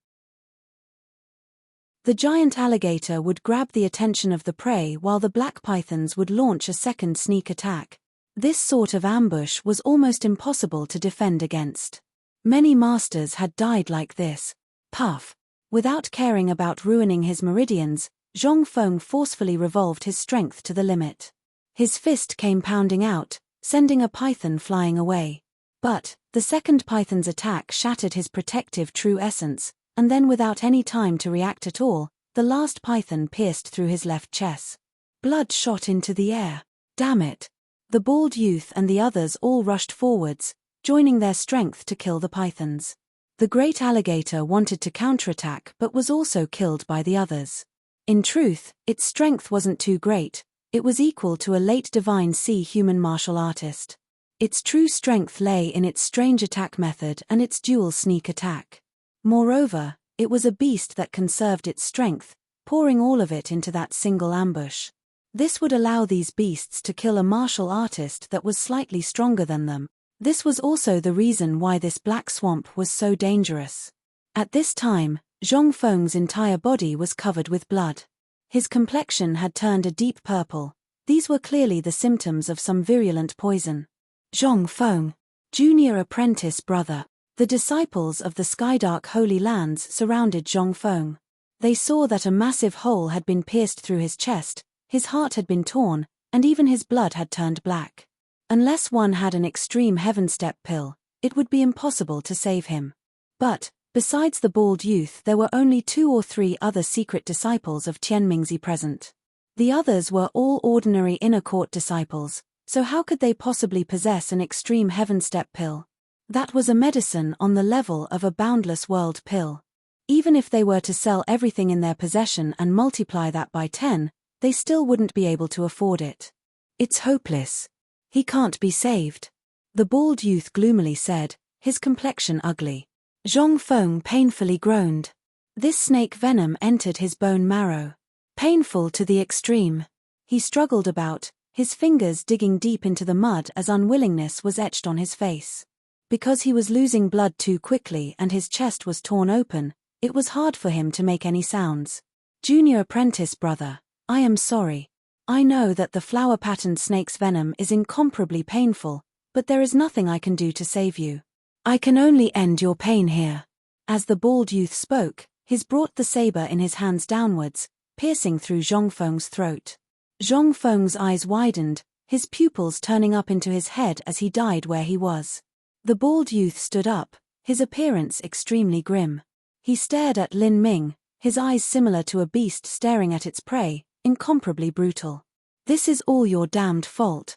The giant alligator would grab the attention of the prey while the black pythons would launch a second sneak attack. This sort of ambush was almost impossible to defend against. Many masters had died like this. Puff. Without caring about ruining his meridians, Zhong Feng forcefully revolved his strength to the limit. His fist came pounding out, sending a python flying away. But the second python's attack shattered his protective true essence, and then without any time to react at all, the last python pierced through his left chest. Blood shot into the air. Damn it! The bald youth and the others all rushed forwards, joining their strength to kill the pythons. The great alligator wanted to counterattack but was also killed by the others. In truth, its strength wasn't too great, it was equal to a late divine sea human martial artist. Its true strength lay in its strange attack method and its dual sneak attack. Moreover, it was a beast that conserved its strength, pouring all of it into that single ambush. This would allow these beasts to kill a martial artist that was slightly stronger than them. This was also the reason why this black swamp was so dangerous. At this time, Zhong Feng's entire body was covered with blood. His complexion had turned a deep purple. These were clearly the symptoms of some virulent poison. Zhong Feng, junior apprentice brother. The disciples of the Skydark Holy Lands surrounded Zhong Feng. They saw that a massive hole had been pierced through his chest, his heart had been torn, and even his blood had turned black. Unless one had an extreme heaven step pill, it would be impossible to save him. But, besides the bald youth, there were only 2 or 3 other secret disciples of Tianmingzi present. The others were all ordinary inner court disciples, so how could they possibly possess an extreme heaven step pill? That was a medicine on the level of a boundless world pill. Even if they were to sell everything in their possession and multiply that by 10, they still wouldn't be able to afford it. It's hopeless. He can't be saved. The bald youth gloomily said, his complexion ugly. Zhong Feng painfully groaned. This snake venom entered his bone marrow. Painful to the extreme. He struggled about, his fingers digging deep into the mud as unwillingness was etched on his face. Because he was losing blood too quickly and his chest was torn open, it was hard for him to make any sounds. Junior apprentice brother, I am sorry. I know that the flower-patterned snake's venom is incomparably painful, but there is nothing I can do to save you. I can only end your pain here. As the bald youth spoke, he brought the saber in his hands downwards, piercing through Zhong Feng's throat. Zhong Feng's eyes widened, his pupils turning up into his head as he died where he was. The bald youth stood up, his appearance extremely grim. He stared at Lin Ming, his eyes similar to a beast staring at its prey, incomparably brutal. This is all your damned fault.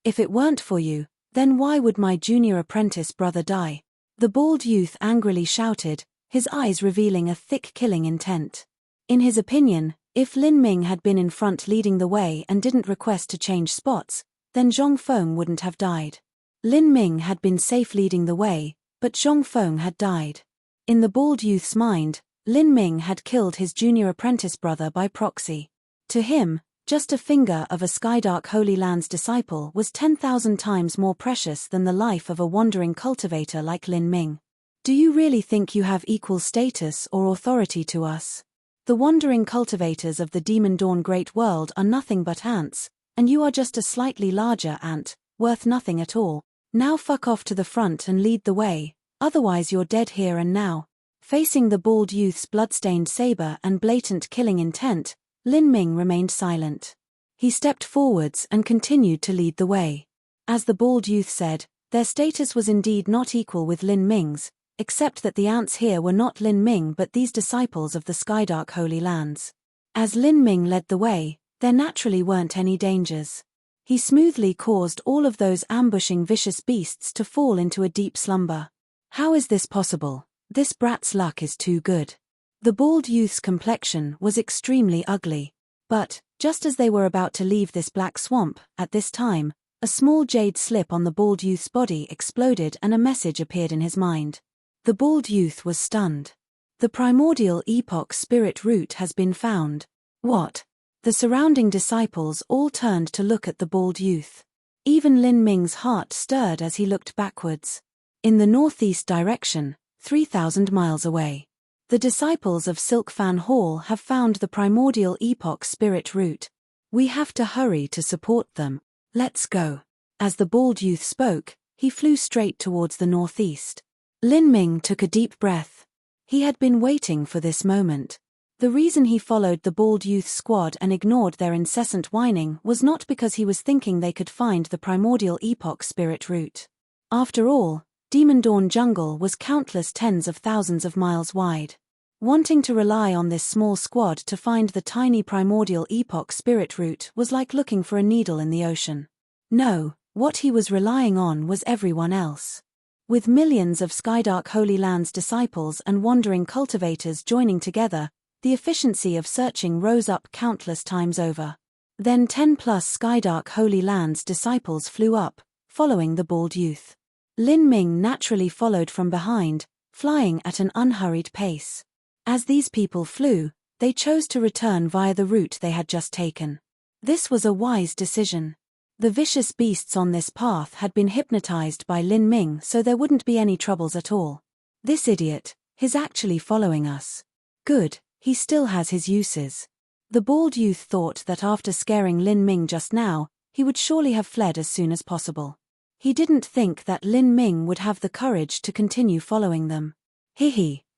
If it weren't for you, then why would my junior apprentice brother die? The bald youth angrily shouted, his eyes revealing a thick killing intent. In his opinion, if Lin Ming had been in front leading the way and didn't request to change spots, then Zhong Feng wouldn't have died. Lin Ming had been safe leading the way, but Zhong Feng had died. In the bald youth's mind, Lin Ming had killed his junior apprentice brother by proxy. To him, just a finger of a Skydark Holy Lands disciple was 10,000 times more precious than the life of a wandering cultivator like Lin Ming. Do you really think you have equal status or authority to us? The wandering cultivators of the Demon Dawn Great World are nothing but ants, and you are just a slightly larger ant, worth nothing at all. Now fuck off to the front and lead the way, otherwise you're dead here and now. Facing the bald youth's blood-stained saber and blatant killing intent, Lin Ming remained silent. He stepped forwards and continued to lead the way. As the bald youth said, their status was indeed not equal with Lin Ming's, except that the ants here were not Lin Ming but these disciples of the Skydark Holy Lands. As Lin Ming led the way, there naturally weren't any dangers. He smoothly caused all of those ambushing vicious beasts to fall into a deep slumber. How is this possible? This brat's luck is too good. The bald youth's complexion was extremely ugly. But, just as they were about to leave this black swamp, at this time, a small jade slip on the bald youth's body exploded and a message appeared in his mind. The bald youth was stunned. The primordial epoch spirit root has been found. What? The surrounding disciples all turned to look at the bald youth. Even Lin Ming's heart stirred as he looked backwards. In the northeast direction, 3,000 miles away. The disciples of Silk Fan Hall have found the primordial epoch spirit root. We have to hurry to support them. Let's go. As the bald youth spoke, He flew straight towards the northeast. Lin Ming took a deep breath. He had been waiting for this moment. The reason he followed the bald youth's squad and ignored their incessant whining was not because he was thinking they could find the primordial epoch spirit route. After all, Demon Dawn Jungle was countless tens of thousands of miles wide. Wanting to rely on this small squad to find the tiny primordial epoch spirit route was like looking for a needle in the ocean. No, what he was relying on was everyone else. With millions of Skydark Holy Lands disciples and wandering cultivators joining together, the efficiency of searching rose up countless times over. Then 10+ Skydark Holy Lands disciples flew up, following the bald youth. Lin Ming naturally followed from behind, flying at an unhurried pace. As these people flew, they chose to return via the route they had just taken. This was a wise decision. The vicious beasts on this path had been hypnotized by Lin Ming, so there wouldn't be any troubles at all. This idiot, he's actually following us. Good, he still has his uses. The bald youth thought that after scaring Lin Ming just now, he would surely have fled as soon as possible. He didn't think that Lin Ming would have the courage to continue following them.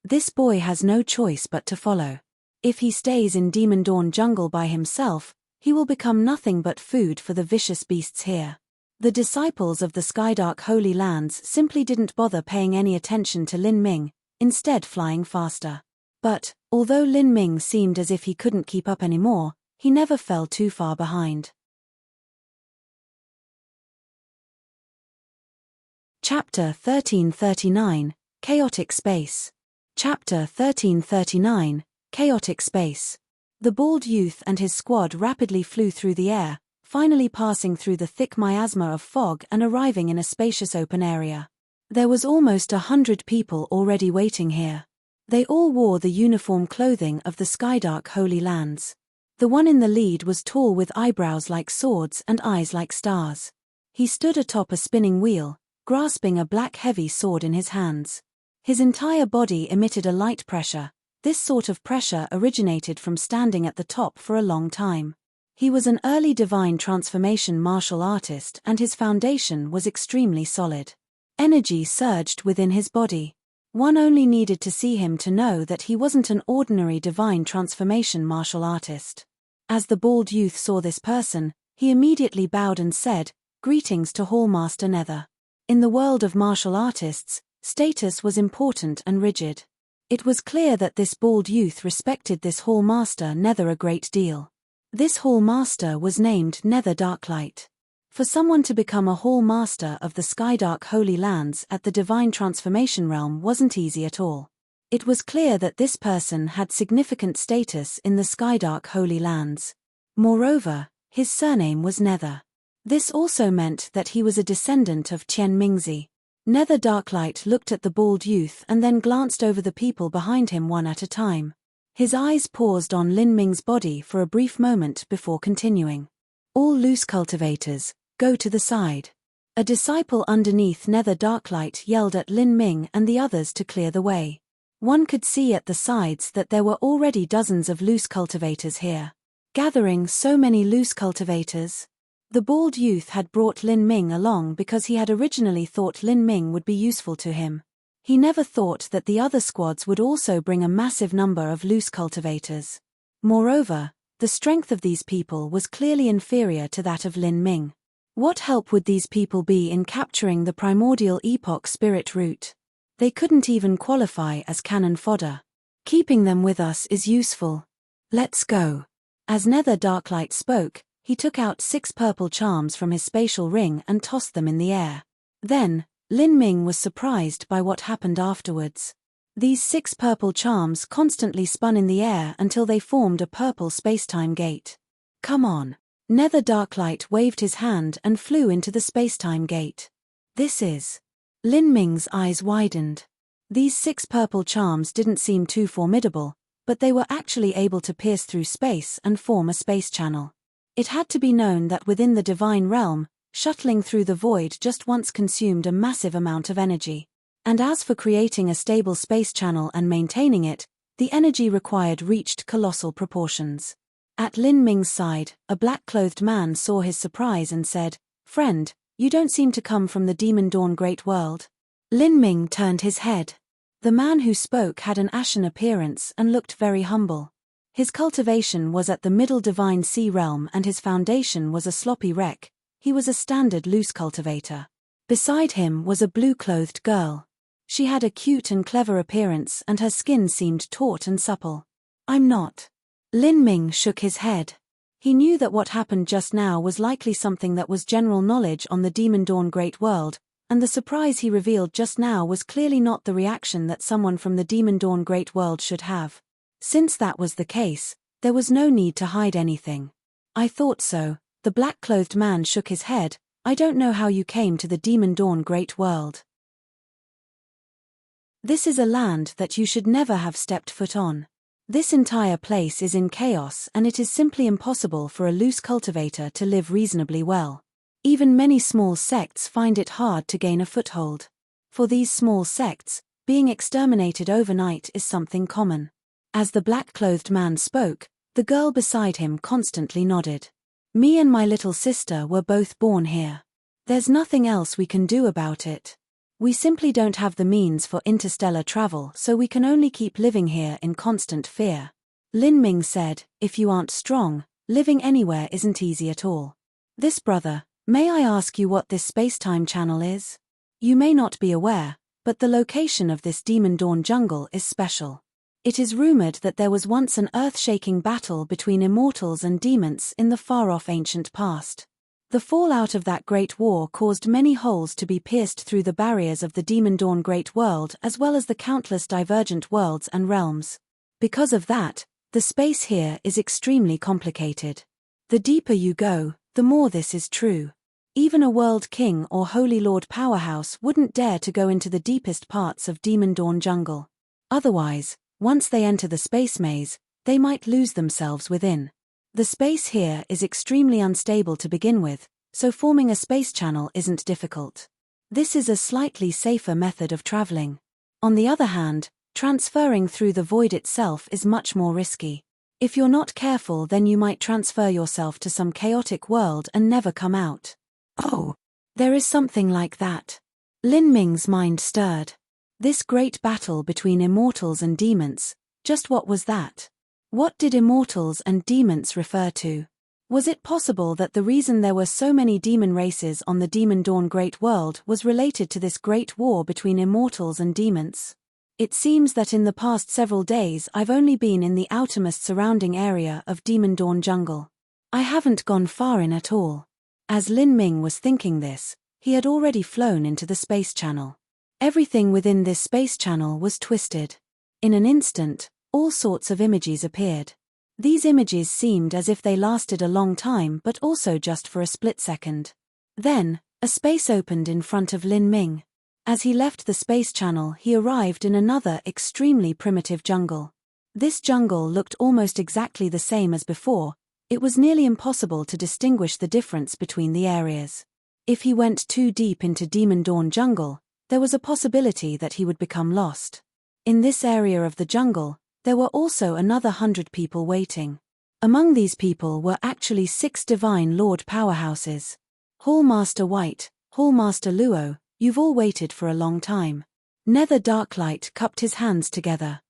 This boy has no choice but to follow. If he stays in Demon Dawn Jungle by himself, he will become nothing but food for the vicious beasts here. The disciples of the Skydark Holy Lands simply didn't bother paying any attention to Lin Ming, instead flying faster. But, although Lin Ming seemed as if he couldn't keep up anymore, he never fell too far behind. Chapter 1339, Chaotic Space. Chapter 1339, Chaotic Space. The bald youth and his squad rapidly flew through the air, finally passing through the thick miasma of fog and arriving in a spacious open area. There was almost 100 people already waiting here. They all wore the uniform clothing of the Skydark Holy Lands. The one in the lead was tall with eyebrows like swords and eyes like stars. He stood atop a spinning wheel, grasping a black heavy sword in his hands. His entire body emitted a light pressure. This sort of pressure originated from standing at the top for a long time. He was an early divine transformation martial artist and his foundation was extremely solid. Energy surged within his body. One only needed to see him to know that he wasn't an ordinary divine transformation martial artist. As the bald youth saw this person, he immediately bowed and said, "Greetings to Hallmaster Nether." In the world of martial artists, status was important and rigid. It was clear that this bald youth respected this Hallmaster Nether a great deal. This Hallmaster was named Nether Darklight. For someone to become a Hallmaster of the Skydark Holy Lands at the Divine Transformation Realm wasn't easy at all. It was clear that this person had significant status in the Skydark Holy Lands. Moreover, his surname was Nether. This also meant that he was a descendant of Qian Mingzi. Nether Darklight looked at the bald youth and then glanced over the people behind him one at a time. His eyes paused on Lin Ming's body for a brief moment before continuing. "All loose cultivators, go to the side." A disciple underneath Nether Darklight yelled at Lin Ming and the others to clear the way. One could see at the sides that there were already dozens of loose cultivators here. Gathering so many loose cultivators. The bald youth had brought Lin Ming along because he had originally thought Lin Ming would be useful to him. He never thought that the other squads would also bring a massive number of loose cultivators. Moreover, the strength of these people was clearly inferior to that of Lin Ming. What help would these people be in capturing the primordial epoch spirit route? They couldn't even qualify as cannon fodder. Keeping them with us is useful. Let's go. As Nether Darklight spoke, he took out 6 purple charms from his spatial ring and tossed them in the air. Then, Lin Ming was surprised by what happened afterwards. These 6 purple charms constantly spun in the air until they formed a purple spacetime gate. "Come on." Nether Darklight waved his hand and flew into the spacetime gate. "This is..." Lin Ming's eyes widened. These 6 purple charms didn't seem too formidable, but they were actually able to pierce through space and form a space channel. It had to be known that within the divine realm, shuttling through the void just once consumed a massive amount of energy. And as for creating a stable space channel and maintaining it, the energy required reached colossal proportions. At Lin Ming's side, a black-clothed man saw his surprise and said, "Friend, You don't seem to come from the Demon Dawn Great World. Lin Ming turned his head. The man who spoke had an ashen appearance and looked very humble. His cultivation was at the Middle Divine Sea Realm and his foundation was a sloppy wreck. He was a standard loose cultivator. Beside him was a blue-clothed girl. She had a cute and clever appearance and her skin seemed taut and supple. I'm not. Lin Ming shook his head. He knew that what happened just now was likely something that was general knowledge on the Demon Dawn Great World, and the surprise he revealed just now was clearly not the reaction that someone from the Demon Dawn Great World should have. Since that was the case, there was no need to hide anything. I thought so. The black-clothed man shook his head. I don't know how you came to the Demon Dawn Great World. This is a land that you should never have stepped foot on. This entire place is in chaos and it is simply impossible for a loose cultivator to live reasonably well. Even many small sects find it hard to gain a foothold. For these small sects, being exterminated overnight is something common. As the black-clothed man spoke, the girl beside him constantly nodded. Me and my little sister were both born here. There's nothing else we can do about it. We simply don't have the means for interstellar travel, so we can only keep living here in constant fear. Lin Ming said, if you aren't strong, living anywhere isn't easy at all. This brother, may I ask you what this space-time channel is? You may not be aware, but the location of this Demon Dawn jungle is special. It is rumored that there was once an earth-shaking battle between immortals and demons in the far-off ancient past. The fallout of that great war caused many holes to be pierced through the barriers of the Demon Dawn Great World as well as the countless divergent worlds and realms. Because of that, the space here is extremely complicated. The deeper you go, the more this is true. Even a World King or Holy Lord powerhouse wouldn't dare to go into the deepest parts of Demon Dawn Jungle. Otherwise, once they enter the space maze, they might lose themselves within. The space here is extremely unstable to begin with, so forming a space channel isn't difficult. This is a slightly safer method of traveling. On the other hand, transferring through the void itself is much more risky. If you're not careful, then you might transfer yourself to some chaotic world and never come out. Oh, there is something like that. Lin Ming's mind stirred. This great battle between immortals and demons, just what was that? What did immortals and demons refer to? Was it possible that the reason there were so many demon races on the Demon Dawn Great World was related to this great war between immortals and demons? It seems that in the past several days I've only been in the outermost surrounding area of Demon Dawn Jungle. I haven't gone far in at all. As Lin Ming was thinking this, he had already flown into the space channel. Everything within this space channel was twisted. In an instant, all sorts of images appeared. These images seemed as if they lasted a long time but also just for a split second. Then, a space opened in front of Lin Ming. As he left the space channel, he arrived in another extremely primitive jungle. This jungle looked almost exactly the same as before. It was nearly impossible to distinguish the difference between the areas. If he went too deep into Demon Dawn Jungle, there was a possibility that he would become lost. In this area of the jungle, there were also another 100 people waiting. Among these people were actually 6 Divine Lord powerhouses. Hallmaster White, Hallmaster Luo, you've all waited for a long time. Nether Darklight cupped his hands together.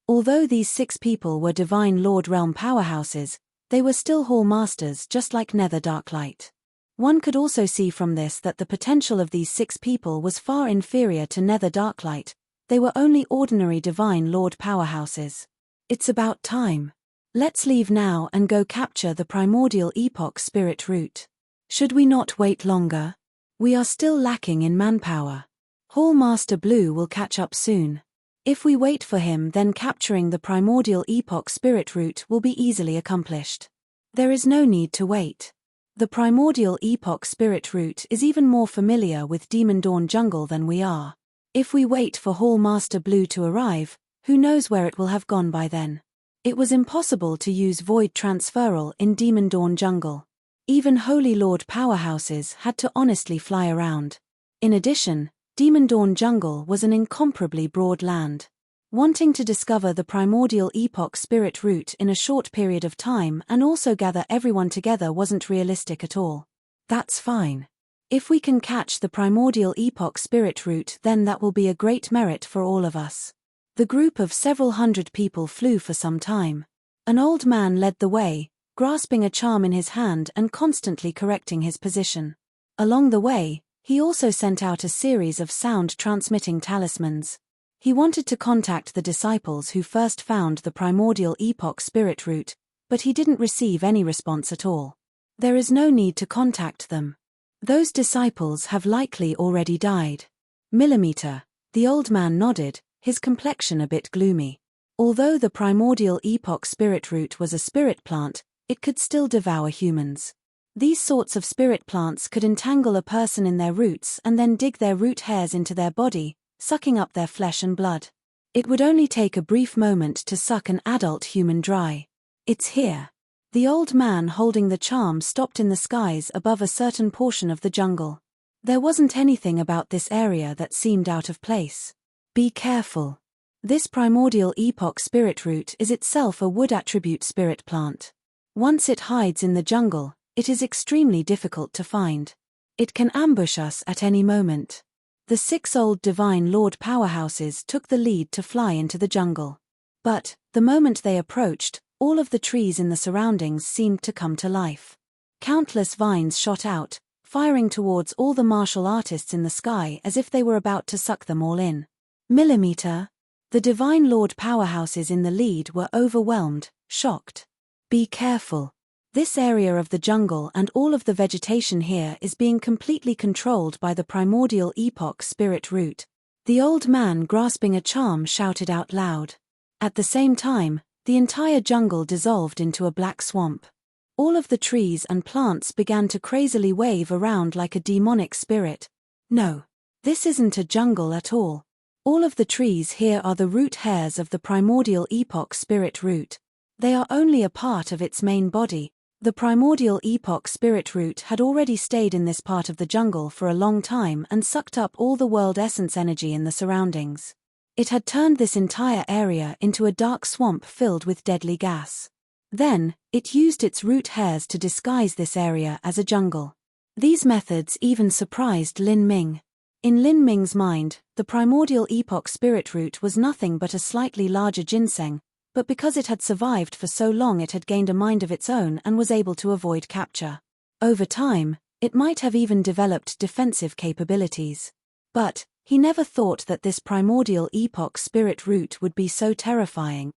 Although these 6 people were Divine Lord Realm powerhouses, they were still Hallmasters just like Nether Darklight. One could also see from this that the potential of these 6 people was far inferior to Nether Darklight. They were only ordinary Divine Lord powerhouses. It's about time. Let's leave now and go capture the Primordial Epoch Spirit Root. Should we not wait longer? We are still lacking in manpower. Hallmaster Blue will catch up soon. If we wait for him, then capturing the Primordial Epoch Spirit Root will be easily accomplished. There is no need to wait. The Primordial Epoch Spirit Root is even more familiar with Demon Dawn Jungle than we are. If we wait for Hallmaster Blue to arrive, who knows where it will have gone by then. It was impossible to use void transferal in Demon Dawn Jungle. Even Holy Lord powerhouses had to honestly fly around. In addition, Demon Dawn Jungle was an incomparably broad land. Wanting to discover the Primordial Epoch Spirit Root in a short period of time and also gather everyone together wasn't realistic at all. That's fine. If we can catch the primordial epoch spirit root, then that will be a great merit for all of us. The group of several hundred people flew for some time. An old man led the way, grasping a charm in his hand and constantly correcting his position. Along the way, he also sent out a series of sound-transmitting talismans. He wanted to contact the disciples who first found the primordial epoch spirit root, but he didn't receive any response at all. There is no need to contact them. Those disciples have likely already died. Millimeter. The old man nodded, his complexion a bit gloomy. Although the primordial epoch spirit root was a spirit plant, it could still devour humans. These sorts of spirit plants could entangle a person in their roots and then dig their root hairs into their body, sucking up their flesh and blood. It would only take a brief moment to suck an adult human dry. It's here. The old man holding the charm stopped in the skies above a certain portion of the jungle. There wasn't anything about this area that seemed out of place. Be careful. This primordial epoch spirit root is itself a wood attribute spirit plant. Once it hides in the jungle, it is extremely difficult to find. It can ambush us at any moment. The 6 old divine lord powerhouses took the lead to fly into the jungle. But, the moment they approached, all of the trees in the surroundings seemed to come to life. Countless vines shot out, firing towards all the martial artists in the sky as if they were about to suck them all in. Millimeter. The divine lord powerhouses in the lead were overwhelmed, shocked. Be careful. This area of the jungle and all of the vegetation here is being completely controlled by the primordial epoch spirit root. The old man grasping a charm shouted out loud. At the same time, the entire jungle dissolved into a black swamp. All of the trees and plants began to crazily wave around like a demonic spirit. No. This isn't a jungle at all. All of the trees here are the root hairs of the primordial epoch spirit root. They are only a part of its main body. The primordial epoch spirit root had already stayed in this part of the jungle for a long time and sucked up all the world essence energy in the surroundings. It had turned this entire area into a dark swamp filled with deadly gas. Then, it used its root hairs to disguise this area as a jungle. These methods even surprised Lin Ming. In Lin Ming's mind, the primordial epoch spirit root was nothing but a slightly larger ginseng, but because it had survived for so long it had gained a mind of its own and was able to avoid capture. Over time, it might have even developed defensive capabilities. But, he never thought that this primordial epoch spirit root would be so terrifying.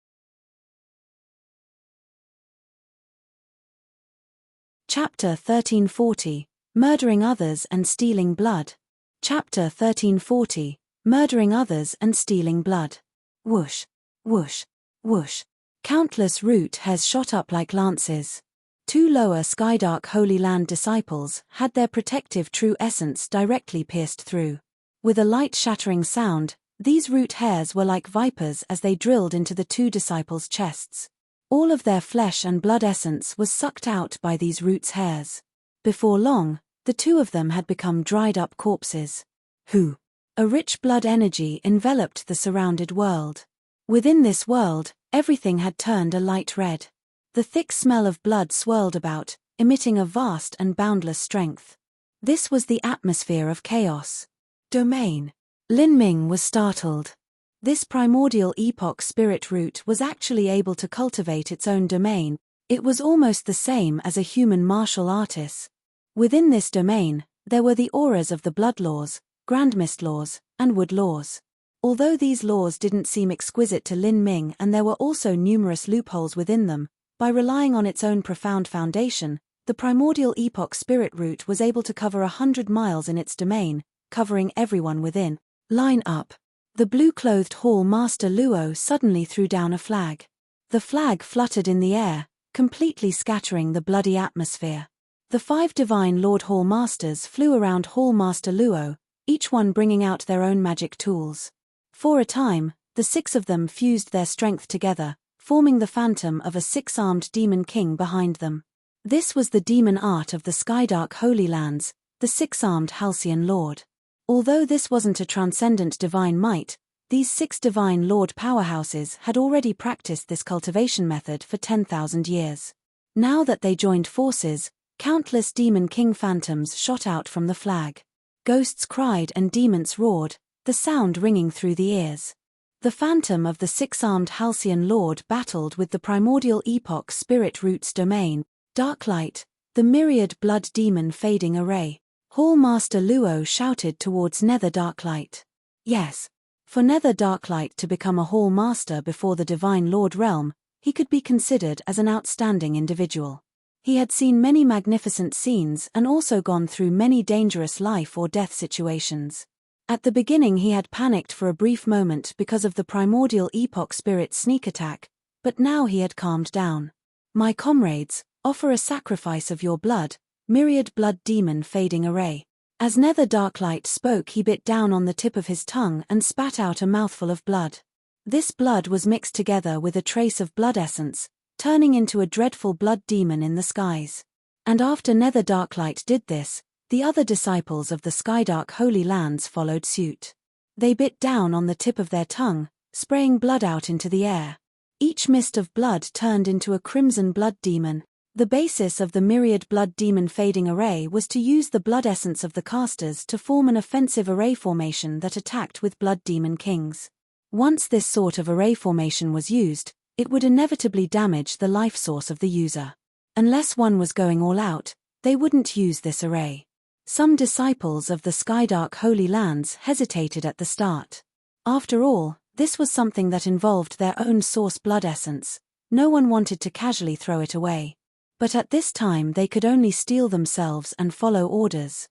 Chapter 1340, Murdering Others and Stealing Blood. Chapter 1340, Murdering Others and Stealing Blood. Whoosh, whoosh, whoosh. Countless root hairs shot up like lances. 2 lower Skydark Holy Land disciples had their protective true essence directly pierced through. With a light shattering sound, these root hairs were like vipers as they drilled into the 2 disciples' chests. All of their flesh and blood essence was sucked out by these roots' hairs. Before long, the 2 of them had become dried-up corpses. Who? A rich blood energy enveloped the surrounded world. Within this world, everything had turned a light red. The thick smell of blood swirled about, emitting a vast and boundless strength. This was the atmosphere of chaos. Domain. Lin Ming was startled. This primordial epoch spirit root was actually able to cultivate its own domain. It was almost the same as a human martial artist. Within this domain, there were the auras of the blood laws, grand mist laws, and wood laws. Although these laws didn't seem exquisite to Lin Ming and there were also numerous loopholes within them, by relying on its own profound foundation, the primordial epoch spirit root was able to cover 100 miles in its domain, covering everyone within. Line up. The blue-clothed Hall Master Luo suddenly threw down a flag. The flag fluttered in the air, completely scattering the bloody atmosphere. The 5 divine Lord Hall Masters flew around Hall Master Luo, each one bringing out their own magic tools. For a time, the 6 of them fused their strength together, forming the phantom of a 6-armed demon king behind them. This was the demon art of the Skydark Holy Lands, the 6-armed Halcyon Lord. Although this wasn't a transcendent divine might, these 6 divine lord powerhouses had already practiced this cultivation method for 10,000 years. Now that they joined forces, Countless demon king phantoms shot out from the flag. Ghosts cried and demons roared, the sound ringing through the ears. The phantom of the six-armed Halcyon Lord battled with the primordial epoch spirit root's domain, Dark Light, the myriad blood demon fading array. Hall Master Luo shouted towards Nether Darklight. Yes. For Nether Darklight to become a Hall Master before the Divine Lord realm, he could be considered as an outstanding individual. He had seen many magnificent scenes and also gone through many dangerous life or death situations. At the beginning he had panicked for a brief moment because of the primordial epoch spirit's sneak attack, but now he had calmed down. My comrades, offer a sacrifice of your blood, myriad blood demon fading array. As Nether Darklight spoke, he bit down on the tip of his tongue and spat out a mouthful of blood. This blood was mixed together with a trace of blood essence, turning into a dreadful blood demon in the skies. And after Nether Darklight did this, the other disciples of the Skydark Holy Lands followed suit. They bit down on the tip of their tongue, spraying blood out into the air. Each mist of blood turned into a crimson blood demon. The basis of the myriad blood demon fading array was to use the blood essence of the casters to form an offensive array formation that attacked with blood demon kings. Once this sort of array formation was used, it would inevitably damage the life source of the user. Unless one was going all out, they wouldn't use this array. Some disciples of the Skydark Holy Lands hesitated at the start. After all, this was something that involved their own source blood essence. No one wanted to casually throw it away. But at this time they could only steel themselves and follow orders.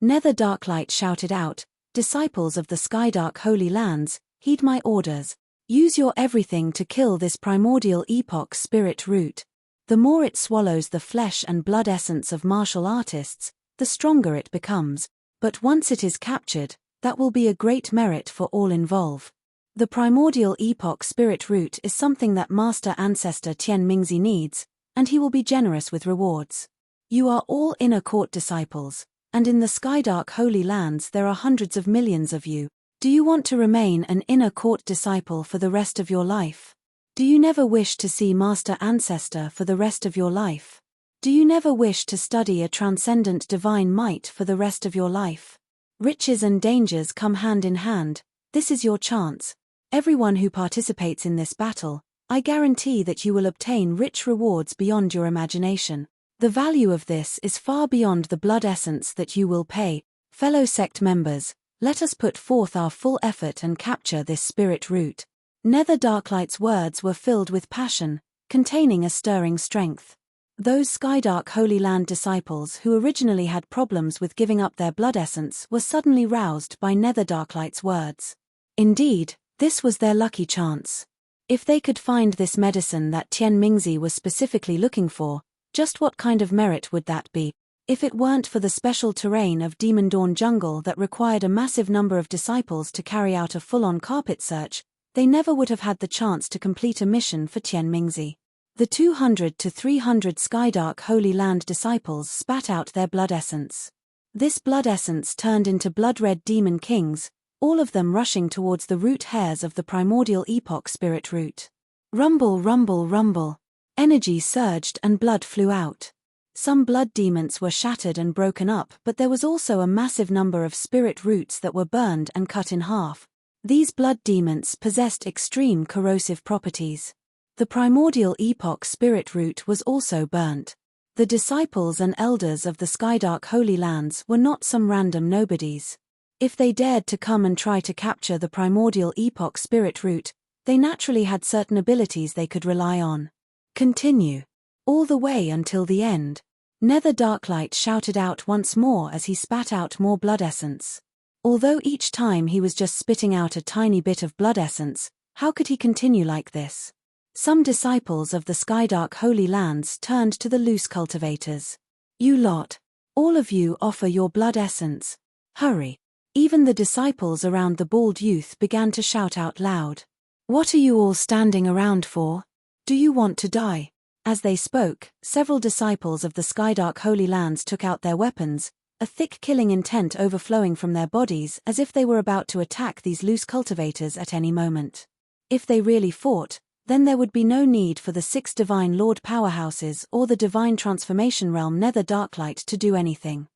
Nether Darklight shouted out, "Disciples of the Skydark Holy Lands, heed my orders. Use your everything to kill this primordial epoch spirit root. The more it swallows the flesh and blood essence of martial artists, the stronger it becomes, but once it is captured, that will be a great merit for all involved. The primordial epoch spirit root is something that Master Ancestor Tian Mingzi needs, and he will be generous with rewards. You are all inner court disciples, and in the Skydark Holy Lands there are hundreds of millions of you. Do you want to remain an inner court disciple for the rest of your life? Do you never wish to see Master Ancestor for the rest of your life? Do you never wish to study a transcendent divine might for the rest of your life? Riches and dangers come hand in hand. This is your chance. Everyone who participates in this battle, I guarantee that you will obtain rich rewards beyond your imagination. The value of this is far beyond the blood essence that you will pay. Fellow sect members, let us put forth our full effort and capture this spirit root." Nether Darklight's words were filled with passion, containing a stirring strength. Those Skydark Holy Land disciples who originally had problems with giving up their blood essence were suddenly roused by Nether Darklight's words. Indeed, this was their lucky chance. If they could find this medicine that Tian Mingzi was specifically looking for, just what kind of merit would that be? If it weren't for the special terrain of Demon Dawn Jungle that required a massive number of disciples to carry out a full-on carpet search, they never would have had the chance to complete a mission for Tian Mingzi. The 200 to 300 Skydark Holy Land disciples spat out their blood essence. This blood essence turned into blood-red demon kings, all of them rushing towards the root hairs of the primordial epoch spirit root. Rumble, rumble, rumble. Energy surged and blood flew out. Some blood demons were shattered and broken up, but there was also a massive number of spirit roots that were burned and cut in half. These blood demons possessed extreme corrosive properties. The primordial epoch spirit root was also burnt. The disciples and elders of the Skydark Holy Lands were not some random nobodies. If they dared to come and try to capture the primordial epoch spirit root, they naturally had certain abilities they could rely on. Continue. All the way until the end. Nether Darklight shouted out once more as he spat out more blood essence. Although each time he was just spitting out a tiny bit of blood essence, how could he continue like this? Some disciples of the Skydark Holy Lands turned to the loose cultivators. "You lot. All of you offer your blood essence. Hurry." Even the disciples around the bald youth began to shout out loud. "What are you all standing around for? Do you want to die?" As they spoke, several disciples of the Skydark Holy Lands took out their weapons, a thick killing intent overflowing from their bodies as if they were about to attack these loose cultivators at any moment. If they really fought, Then there would be no need for the 6 Divine Lord powerhouses or the Divine Transformation Realm Nether Darklight to do anything.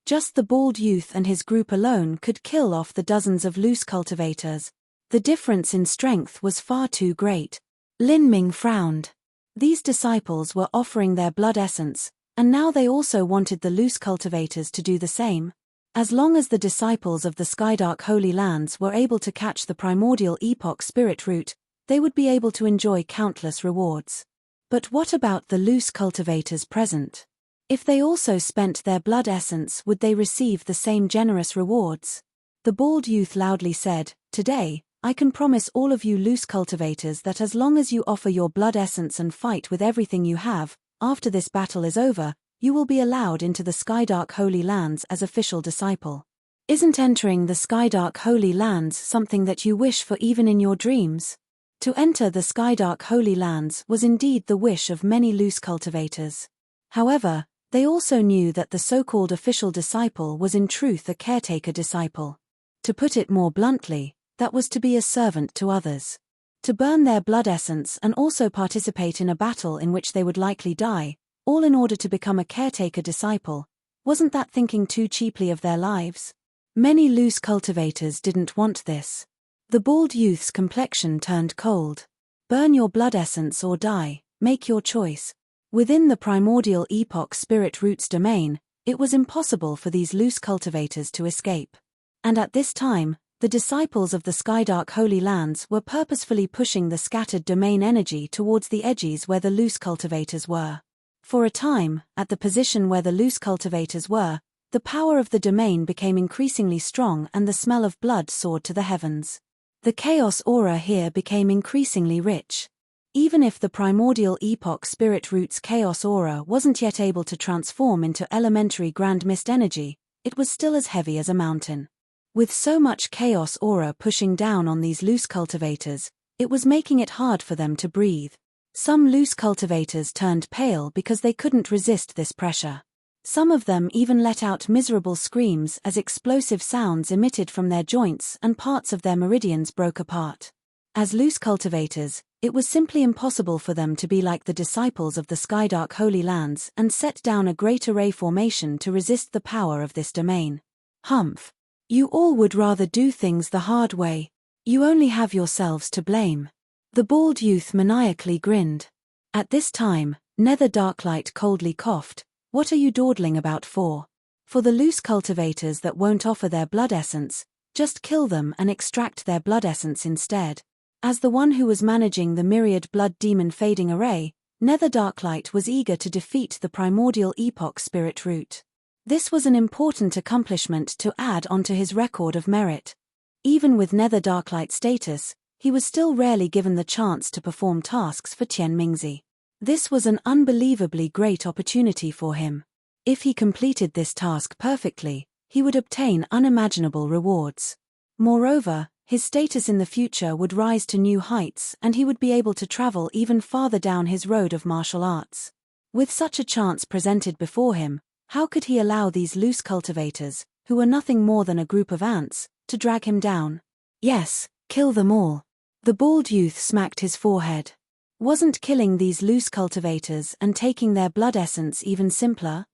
Just the bald youth and his group alone could kill off the dozens of loose cultivators. The difference in strength was far too great. Lin Ming frowned. These disciples were offering their blood essence, and now they also wanted the loose cultivators to do the same. As long as the disciples of the Skydark Holy Lands were able to catch the primordial epoch spirit root, they would be able to enjoy countless rewards. But what about the loose cultivators present? If they also spent their blood essence, would they receive the same generous rewards? The bald youth loudly said, "Today, I can promise all of you loose cultivators that as long as you offer your blood essence and fight with everything you have, after this battle is over, you will be allowed into the Skydark Holy Lands as official disciple. Isn't entering the Skydark Holy Lands something that you wish for even in your dreams?" To enter the Skydark Holy Lands was indeed the wish of many loose cultivators. However, they also knew that the so-called official disciple was in truth a caretaker disciple. To put it more bluntly, that was to be a servant to others. To burn their blood essence and also participate in a battle in which they would likely die, all in order to become a caretaker disciple, wasn't that thinking too cheaply of their lives? Many loose cultivators didn't want this. The bald youth's complexion turned cold. Burn your blood essence or die, make your choice. Within the primordial epoch spirit root's domain, it was impossible for these loose cultivators to escape. And at this time, the disciples of the Skydark Holy Lands were purposefully pushing the scattered domain energy towards the edges where the loose cultivators were. For a time, at the position where the loose cultivators were, the power of the domain became increasingly strong and the smell of blood soared to the heavens. The chaos aura here became increasingly rich. Even if the primordial epoch spirit root's chaos aura wasn't yet able to transform into elementary grand mist energy, it was still as heavy as a mountain. With so much chaos aura pushing down on these loose cultivators, it was making it hard for them to breathe. Some loose cultivators turned pale because they couldn't resist this pressure. Some of them even let out miserable screams as explosive sounds emitted from their joints and parts of their meridians broke apart. As loose cultivators, it was simply impossible for them to be like the disciples of the Skydark Holy Lands and set down a great array formation to resist the power of this domain. Humph. You all would rather do things the hard way. You only have yourselves to blame. The bald youth maniacally grinned. At this time, Nether Darklight coldly coughed. What are you dawdling about for? For the loose cultivators that won't offer their blood essence, just kill them and extract their blood essence instead. As the one who was managing the myriad blood demon fading array, Nether Darklight was eager to defeat the primordial epoch spirit root. This was an important accomplishment to add onto his record of merit. Even with Nether Darklight status, he was still rarely given the chance to perform tasks for Tian Mingzi. This was an unbelievably great opportunity for him. If he completed this task perfectly, he would obtain unimaginable rewards. Moreover, his status in the future would rise to new heights and he would be able to travel even farther down his road of martial arts. With such a chance presented before him, how could he allow these loose cultivators, who were nothing more than a group of ants, to drag him down? Yes, kill them all. The bald youth smacked his forehead. Wasn't killing these loose cultivators and taking their blood essence even simpler?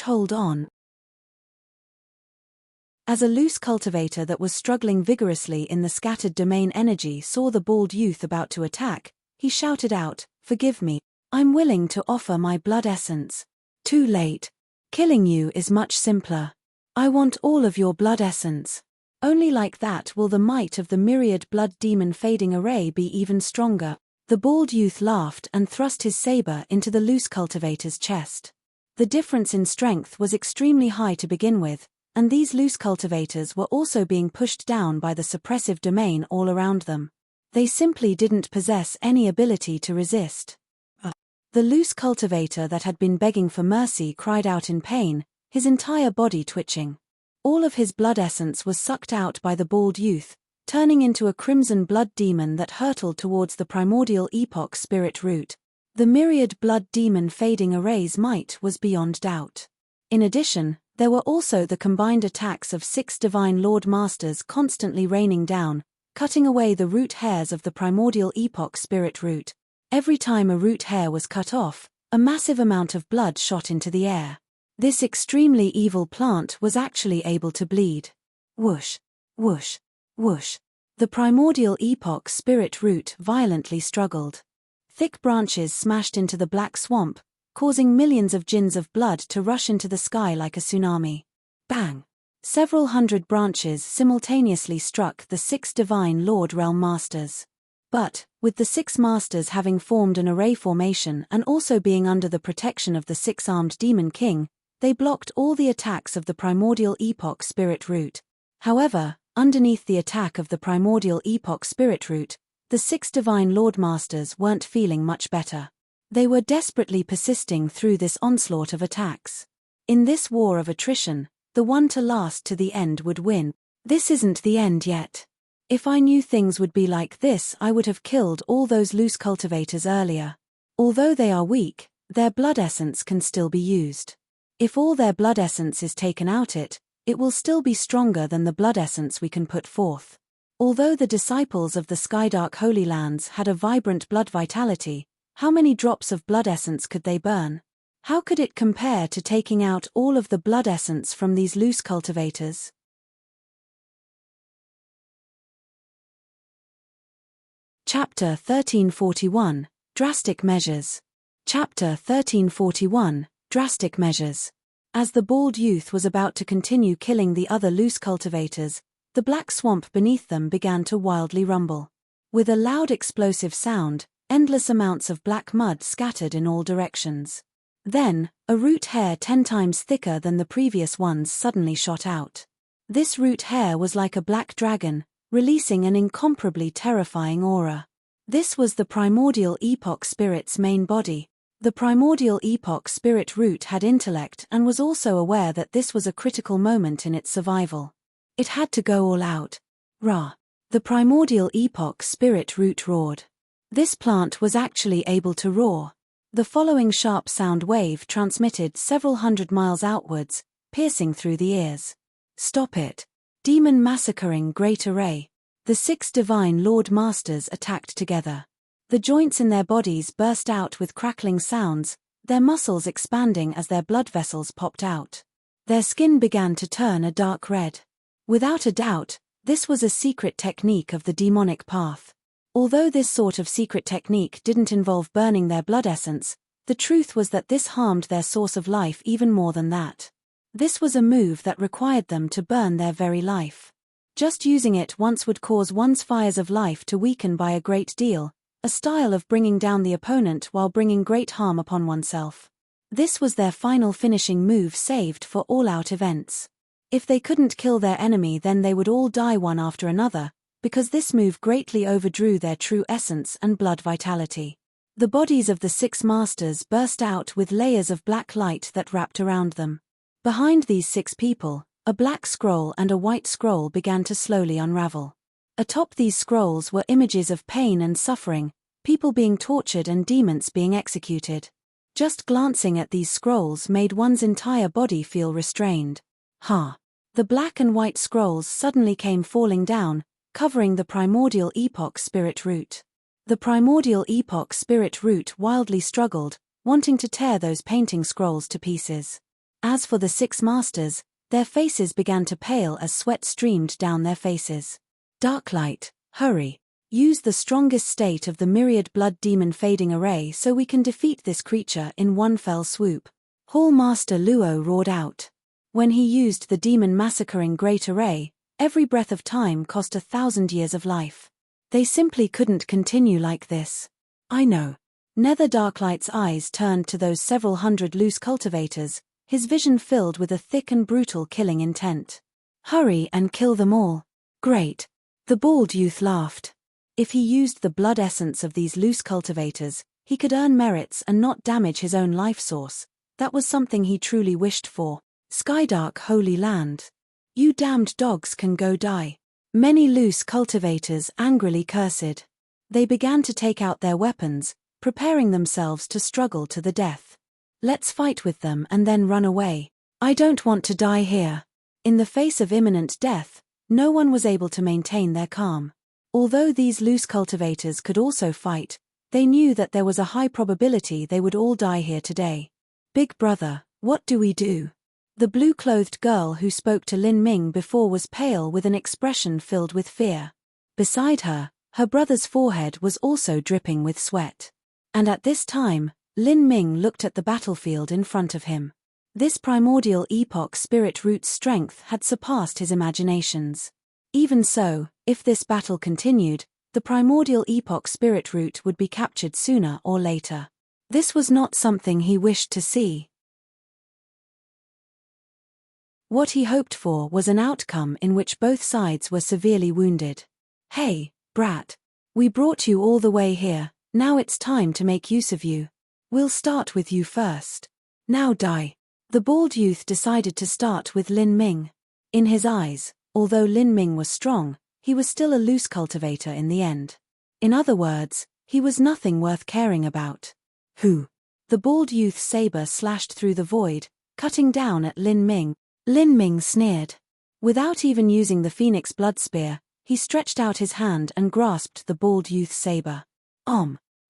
Hold on. As a loose cultivator that was struggling vigorously in the scattered domain energy saw the bald youth about to attack, he shouted out, "Forgive me, I'm willing to offer my blood essence." Too late. Killing you is much simpler. I want all of your blood essence. Only like that will the might of the myriad blood demon fading array be even stronger. The bald youth laughed and thrust his saber into the loose cultivator's chest. The difference in strength was extremely high to begin with, and these loose cultivators were also being pushed down by the suppressive domain all around them. They simply didn't possess any ability to resist. The loose cultivator that had been begging for mercy cried out in pain, his entire body twitching. All of his blood essence was sucked out by the bald youth, turning into a crimson blood demon that hurtled towards the primordial epoch spirit root. The myriad blood demon fading array's might was beyond doubt. In addition, there were also the combined attacks of 6 divine lord masters constantly raining down, cutting away the root hairs of the primordial epoch spirit root. Every time a root hair was cut off, a massive amount of blood shot into the air. This extremely evil plant was actually able to bleed. Whoosh, whoosh, whoosh. The primordial epoch spirit root violently struggled. Thick branches smashed into the black swamp, causing millions of gins of blood to rush into the sky like a tsunami. Bang! Several hundred branches simultaneously struck the 6 divine Lord Realm Masters. But, with the 6 Masters having formed an array formation and also being under the protection of the 6-armed Demon King, they blocked all the attacks of the primordial epoch spirit root. However, underneath the attack of the primordial epoch spirit root, the 6 divine Lord Masters weren't feeling much better. They were desperately persisting through this onslaught of attacks. In this war of attrition, the one to last to the end would win. This isn't the end yet. If I knew things would be like this, I would have killed all those loose cultivators earlier. Although they are weak, their blood essence can still be used. If all their blood essence is taken out, it will still be stronger than the blood essence we can put forth. Although the disciples of the Skydark Holy Lands had a vibrant blood vitality, how many drops of blood essence could they burn? How could it compare to taking out all of the blood essence from these loose cultivators? Chapter 1341, Drastic Measures. Chapter 1341, Drastic Measures. As the bald youth was about to continue killing the other loose cultivators, the black swamp beneath them began to wildly rumble. With a loud explosive sound, endless amounts of black mud scattered in all directions. Then, a root hair 10 times thicker than the previous ones suddenly shot out. This root hair was like a black dragon, releasing an incomparably terrifying aura. This was the primordial epoch spirit's main body. The primordial epoch spirit root had intellect and was also aware that this was a critical moment in its survival. It had to go all out. Rah! The primordial epoch spirit root roared. This plant was actually able to roar. The following sharp sound wave transmitted several hundred miles outwards, piercing through the ears. Stop it! Demon massacring great array. The 6 divine Lord Masters attacked together. The joints in their bodies burst out with crackling sounds, their muscles expanding as their blood vessels popped out. Their skin began to turn a dark red. Without a doubt, this was a secret technique of the demonic path. Although this sort of secret technique didn't involve burning their blood essence, the truth was that this harmed their source of life even more than that. This was a move that required them to burn their very life. Just using it once would cause one's fires of life to weaken by a great deal, a style of bringing down the opponent while bringing great harm upon oneself. This was their final finishing move saved for all-out events. If they couldn't kill their enemy, then they would all die one after another, because this move greatly overdrew their true essence and blood vitality. The bodies of the 6 Masters burst out with layers of black light that wrapped around them. Behind these 6 people, a black scroll and a white scroll began to slowly unravel. Atop these scrolls were images of pain and suffering, people being tortured and demons being executed. Just glancing at these scrolls made one's entire body feel restrained. The black and white scrolls suddenly came falling down, covering the primordial epoch spirit root. The primordial epoch spirit root wildly struggled, wanting to tear those painting scrolls to pieces. As for the 6 Masters, their faces began to pale as sweat streamed down their faces. Darklight, hurry. Use the strongest state of the myriad blood demon fading array so we can defeat this creature in one fell swoop. Hall Master Luo roared out. When he used the demon massacring great array, every breath of time cost 1,000 years of life. They simply couldn't continue like this. I know. Nether Darklight's eyes turned to those several hundred loose cultivators, his vision filled with a thick and brutal killing intent. Hurry and kill them all. Great. The bald youth laughed. If he used the blood essence of these loose cultivators, he could earn merits and not damage his own life source. That was something he truly wished for. Skydark Holy Land. You damned dogs can go die. Many loose cultivators angrily cursed. They began to take out their weapons, preparing themselves to struggle to the death. Let's fight with them and then run away. I don't want to die here. In the face of imminent death, no one was able to maintain their calm. Although these loose cultivators could also fight, they knew that there was a high probability they would all die here today. Big brother, what do we do? The blue-clothed girl who spoke to Lin Ming before was pale with an expression filled with fear. Beside her, her brother's forehead was also dripping with sweat. And at this time, Lin Ming looked at the battlefield in front of him. This primordial epoch spirit root's strength had surpassed his imaginations. Even so, if this battle continued, the primordial epoch spirit root would be captured sooner or later. This was not something he wished to see. What he hoped for was an outcome in which both sides were severely wounded. Hey, brat. We brought you all the way here, now it's time to make use of you. We'll start with you first. Now die. The bald youth decided to start with Lin Ming. In his eyes, although Lin Ming was strong, he was still a loose cultivator in the end. In other words, he was nothing worth caring about. Who? The bald youth's saber slashed through the void, cutting down at Lin Ming. Lin Ming sneered. Without even using the phoenix blood spear, he stretched out his hand and grasped the bald youth's saber.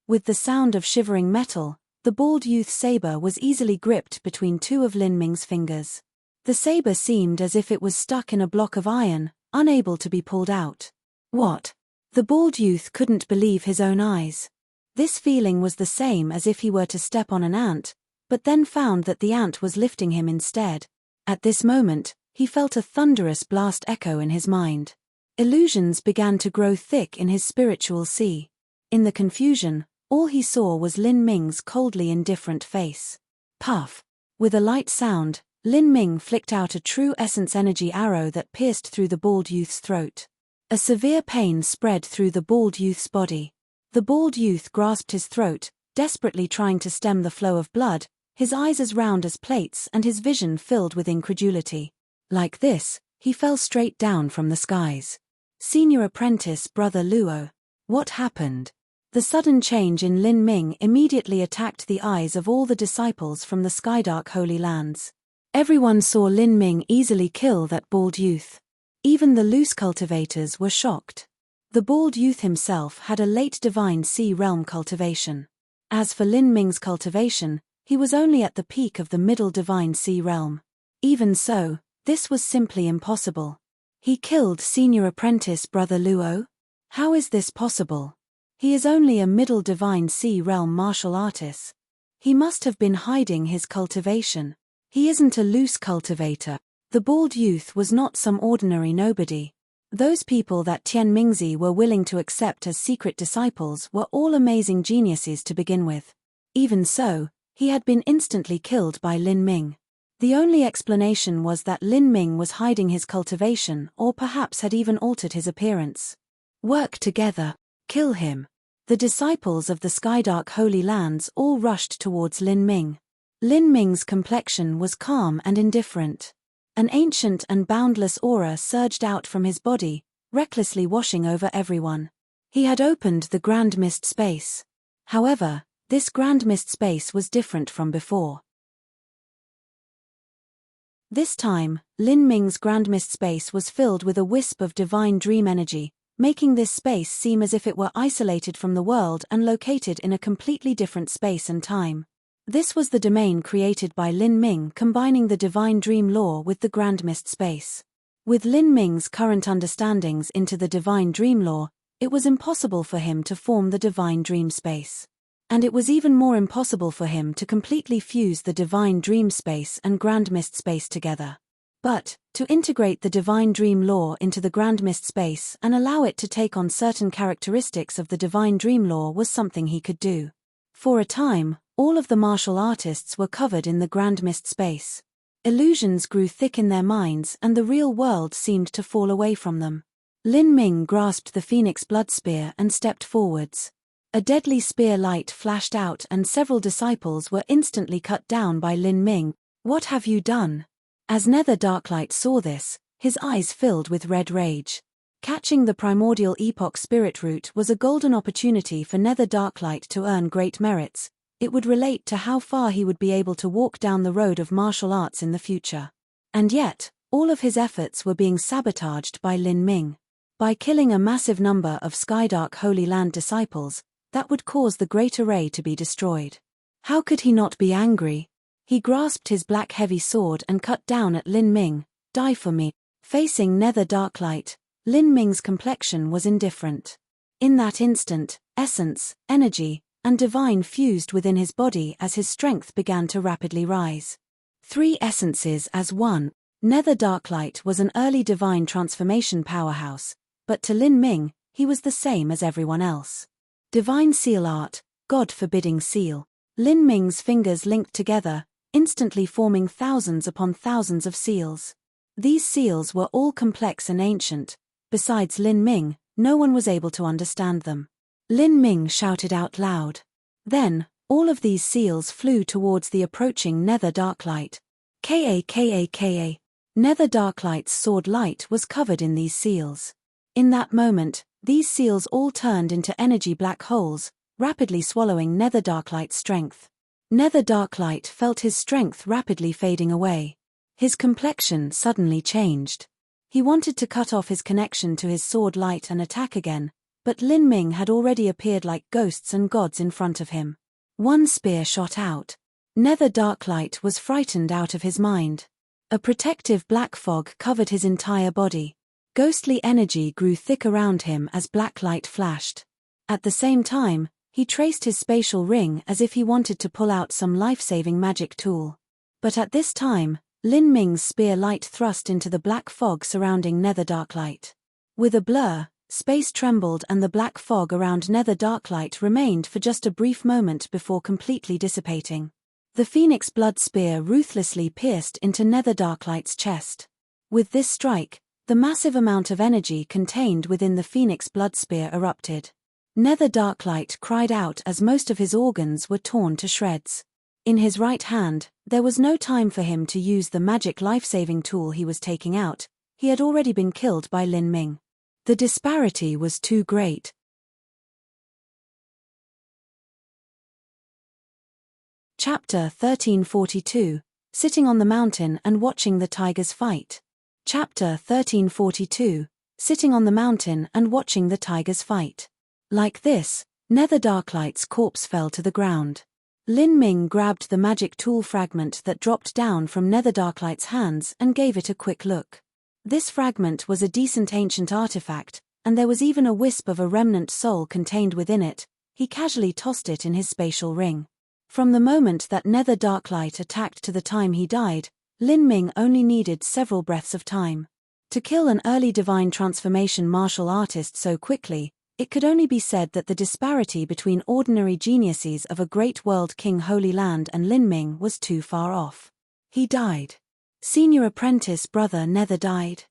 With the sound of shivering metal, the bald youth's saber was easily gripped between two of Lin Ming's fingers. The saber seemed as if it was stuck in a block of iron, unable to be pulled out. What? The bald youth couldn't believe his own eyes. This feeling was the same as if he were to step on an ant, but then found that the ant was lifting him instead. At this moment, he felt a thunderous blast echo in his mind. Illusions began to grow thick in his spiritual sea. In the confusion, all he saw was Lin Ming's coldly indifferent face. Puff! With a light sound, Lin Ming flicked out a true essence energy arrow that pierced through the bald youth's throat. A severe pain spread through the bald youth's body. The bald youth grasped his throat, desperately trying to stem the flow of blood, his eyes as round as plates and his vision filled with incredulity. Like this, he fell straight down from the skies. Senior apprentice Brother Luo. What happened? The sudden change in Lin Ming immediately attacked the eyes of all the disciples from the Skydark Holy Lands. Everyone saw Lin Ming easily kill that bald youth. Even the loose cultivators were shocked. The bald youth himself had a late divine sea realm cultivation. As for Lin Ming's cultivation, he was only at the peak of the middle divine sea realm. Even so, this was simply impossible. He killed senior apprentice Brother Luo? How is this possible? He is only a middle divine sea realm martial artist. He must have been hiding his cultivation. He isn't a loose cultivator. The bald youth was not some ordinary nobody. Those people that Tian Mingzi were willing to accept as secret disciples were all amazing geniuses to begin with. Even so, he had been instantly killed by Lin Ming. The only explanation was that Lin Ming was hiding his cultivation or perhaps had even altered his appearance. Work together. Kill him. The disciples of the Skydark Holy Lands all rushed towards Lin Ming. Lin Ming's complexion was calm and indifferent. An ancient and boundless aura surged out from his body, recklessly washing over everyone. He had opened the Grand Mist Space. However, this Grand Mist Space was different from before. This time, Lin Ming's Grand Mist Space was filled with a wisp of divine dream energy, making this space seem as if it were isolated from the world and located in a completely different space and time. This was the domain created by Lin Ming, combining the divine dream law with the Grand Mist Space. With Lin Ming's current understandings into the divine dream law, it was impossible for him to form the divine dream space. And it was even more impossible for him to completely fuse the divine dream space and Grand Mist Space together. But, to integrate the divine dream law into the Grand Mist Space and allow it to take on certain characteristics of the divine dream law was something he could do. For a time, all of the martial artists were covered in the Grand Mist Space. Illusions grew thick in their minds and the real world seemed to fall away from them. Lin Ming grasped the Phoenix Blood Spear and stepped forwards. A deadly spear light flashed out and several disciples were instantly cut down by Lin Ming. What have you done? As Nether Darklight saw this, his eyes filled with red rage. Catching the primordial epoch spirit root was a golden opportunity for Nether Darklight to earn great merits. It would relate to how far he would be able to walk down the road of martial arts in the future. And yet, all of his efforts were being sabotaged by Lin Ming. By killing a massive number of Skydark Holy Land disciples, that would cause the Great Array to be destroyed. How could he not be angry? He grasped his black heavy sword and cut down at Lin Ming. Die for me. Facing Nether Darklight, Lin Ming's complexion was indifferent. In that instant, essence, energy, and divine fused within his body as his strength began to rapidly rise. 3 essences as one. Nether Darklight was an early divine transformation powerhouse, but to Lin Ming, he was the same as everyone else. Divine Seal Art, God-forbidding seal. Lin Ming's fingers linked together, instantly forming thousands upon thousands of seals. These seals were all complex and ancient. Besides Lin Ming, no one was able to understand them. Lin Ming shouted out loud. Then, all of these seals flew towards the approaching Nether Darklight. Ka. Nether Darklight's sword light was covered in these seals. In that moment, these seals all turned into energy black holes, rapidly swallowing Nether Darklight's strength. Nether Darklight felt his strength rapidly fading away. His complexion suddenly changed. He wanted to cut off his connection to his sword light and attack again, but Lin Ming had already appeared like ghosts and gods in front of him. One spear shot out. Nether Darklight was frightened out of his mind. A protective black fog covered his entire body. Ghostly energy grew thick around him as black light flashed. At the same time, he traced his spatial ring as if he wanted to pull out some life-saving magic tool. But at this time, Lin Ming's spear light thrust into the black fog surrounding Nether Darklight. With a blur, space trembled and the black fog around Nether Darklight remained for just a brief moment before completely dissipating. The Phoenix Blood Spear ruthlessly pierced into Nether Darklight's chest. With this strike, the massive amount of energy contained within the Phoenix Blood Spear erupted. Nether Darklight cried out as most of his organs were torn to shreds. In his right hand, there was no time for him to use the magic life-saving tool he was taking out. He had already been killed by Lin Ming. The disparity was too great. Chapter 1342, Sitting on the Mountain and Watching the Tigers Fight. Chapter 1342, Sitting on the Mountain and Watching the Tigers Fight. Like this, Nether Darklight's corpse fell to the ground. Lin Ming grabbed the magic tool fragment that dropped down from Nether Darklight's hands and gave it a quick look. This fragment was a decent ancient artifact, and there was even a wisp of a remnant soul contained within it. He casually tossed it in his spatial ring. From the moment that Nether Darklight attacked to the time he died, Lin Ming only needed several breaths of time. To kill an early divine transformation martial artist so quickly, it could only be said that the disparity between ordinary geniuses of a great world King Holy Land and Lin Ming was too far off. He died. Senior apprentice brother Nether died.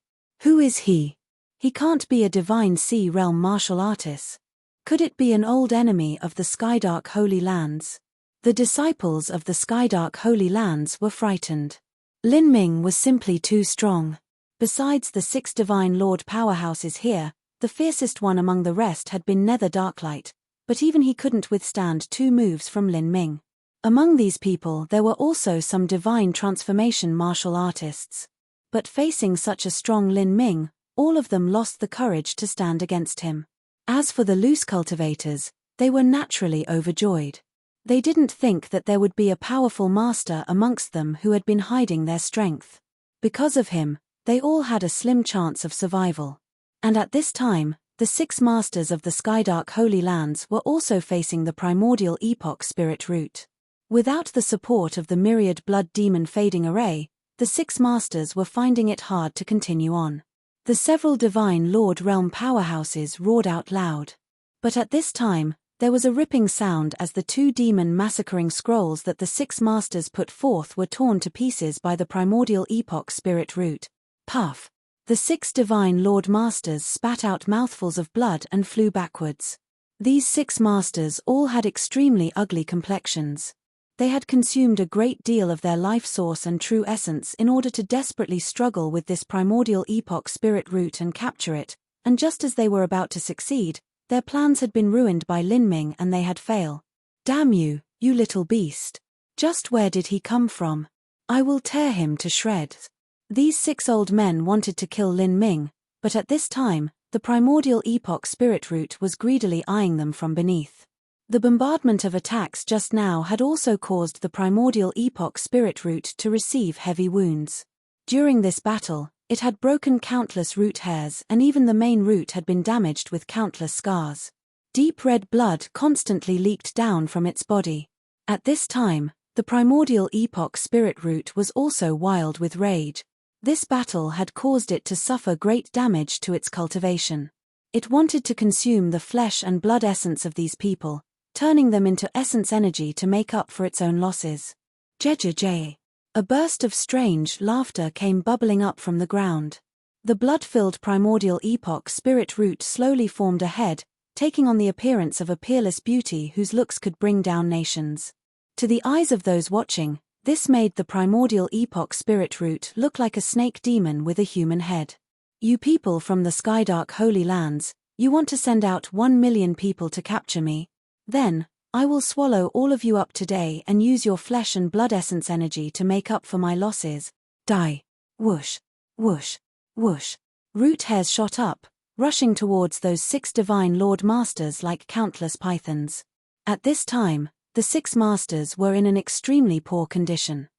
Who is he? He can't be a divine sea realm martial artist. Could it be an old enemy of the Skydark Holy Lands? The disciples of the Skydark Holy Lands were frightened. Lin Ming was simply too strong. Besides the 6 divine lord powerhouses here, the fiercest one among the rest had been Nether Darklight, but even he couldn't withstand 2 moves from Lin Ming. Among these people there were also some divine transformation martial artists. But facing such a strong Lin Ming, all of them lost the courage to stand against him. As for the loose cultivators, they were naturally overjoyed. They didn't think that there would be a powerful master amongst them who had been hiding their strength. Because of him, they all had a slim chance of survival. And at this time, the 6 masters of the Skydark Holy Lands were also facing the primordial epoch spirit root. Without the support of the myriad blood demon fading array, the 6 masters were finding it hard to continue on. The several divine lord realm powerhouses roared out loud. But at this time, there was a ripping sound as the 2 demon massacring scrolls that the 6 masters put forth were torn to pieces by the primordial epoch spirit root. Puff! The 6 divine lord masters spat out mouthfuls of blood and flew backwards. These 6 masters all had extremely ugly complexions. They had consumed a great deal of their life source and true essence in order to desperately struggle with this primordial epoch spirit root and capture it, and just as they were about to succeed, their plans had been ruined by Lin Ming and they had failed. Damn you, you little beast. Just where did he come from? I will tear him to shreds. These 6 old men wanted to kill Lin Ming, but at this time, the primordial epoch spirit root was greedily eyeing them from beneath. The bombardment of attacks just now had also caused the primordial epoch spirit root to receive heavy wounds. During this battle, it had broken countless root hairs, and even the main root had been damaged with countless scars. Deep red blood constantly leaked down from its body. At this time, the primordial epoch spirit root was also wild with rage. This battle had caused it to suffer great damage to its cultivation. It wanted to consume the flesh and blood essence of these people, turning them into essence energy to make up for its own losses. Jejejej. A burst of strange laughter came bubbling up from the ground. The blood-filled primordial epoch spirit root slowly formed ahead, taking on the appearance of a peerless beauty whose looks could bring down nations. To the eyes of those watching, this made the primordial epoch spirit root look like a snake demon with a human head. You people from the Skydark Holy Lands, you want to send out 1 million people to capture me? Then, I will swallow all of you up today and use your flesh and blood essence energy to make up for my losses. Die. Whoosh. Whoosh. Whoosh. Root hairs shot up, rushing towards those 6 divine Lord Masters like countless pythons. At this time, the 6 masters were in an extremely poor condition.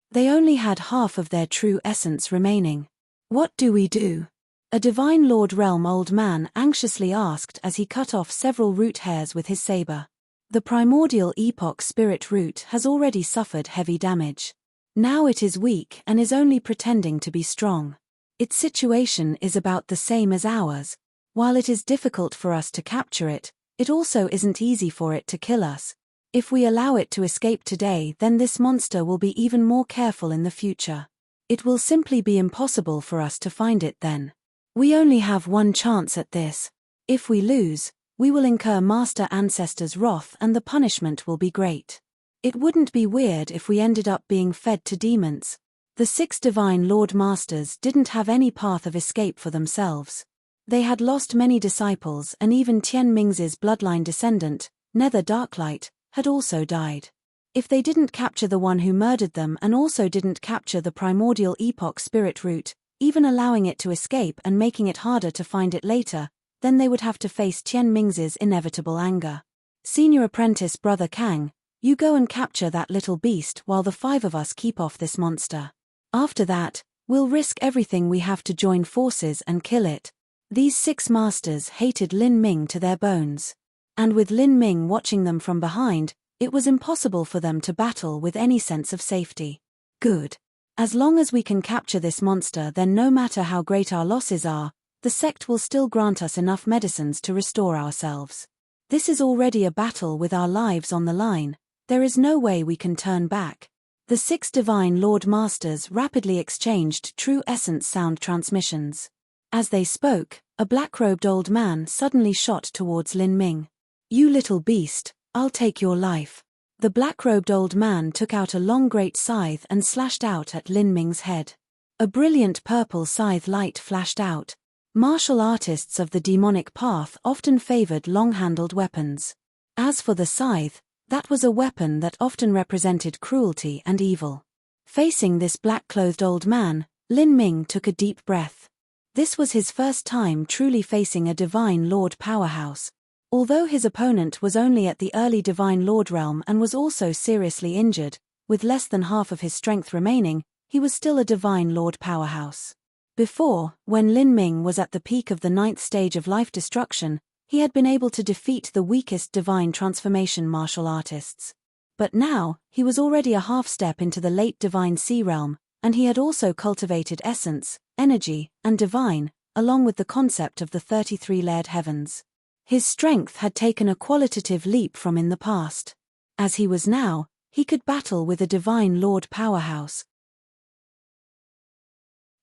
They only had half of their true essence remaining. What do we do? A divine Lord Realm old man anxiously asked as he cut off several root hairs with his saber. The primordial epoch spirit root has already suffered heavy damage. Now it is weak and is only pretending to be strong. Its situation is about the same as ours. While it is difficult for us to capture it, it also isn't easy for it to kill us. If we allow it to escape today, then this monster will be even more careful in the future. It will simply be impossible for us to find it then. We only have one chance at this. If we lose, we will incur Master Ancestor's wrath and the punishment will be great. It wouldn't be weird if we ended up being fed to demons. The 6 divine Lord Masters didn't have any path of escape for themselves. They had lost many disciples, and even Tian Ming's bloodline descendant, Nether Darklight, had also died. If they didn't capture the one who murdered them and also didn't capture the primordial epoch spirit root, even allowing it to escape and making it harder to find it later, then they would have to face Tian Ming's inevitable anger. Senior apprentice Brother Kang, you go and capture that little beast while the 5 of us keep off this monster. After that, we'll risk everything we have to join forces and kill it. These 6 masters hated Lin Ming to their bones. And with Lin Ming watching them from behind, it was impossible for them to battle with any sense of safety. Good. As long as we can capture this monster, then no matter how great our losses are, the sect will still grant us enough medicines to restore ourselves. This is already a battle with our lives on the line. There is no way we can turn back. The 6 divine Lord Masters rapidly exchanged true essence sound transmissions. As they spoke, a black-robed old man suddenly shot towards Lin Ming. You little beast, I'll take your life. The black-robed old man took out a long great scythe and slashed out at Lin Ming's head. A brilliant purple scythe light flashed out. Martial artists of the demonic path often favored long-handled weapons. As for the scythe, that was a weapon that often represented cruelty and evil. Facing this black-clothed old man, Lin Ming took a deep breath. This was his first time truly facing a divine Lord powerhouse. Although his opponent was only at the early divine Lord realm and was also seriously injured, with less than half of his strength remaining, he was still a divine Lord powerhouse. Before, when Lin Ming was at the peak of the 9th stage of life destruction, he had been able to defeat the weakest divine transformation martial artists. But now, he was already a half step into the late divine sea realm, and he had also cultivated essence, energy, and divine, along with the concept of the 33-layered heavens. His strength had taken a qualitative leap from in the past. As he was now, he could battle with a divine Lord powerhouse.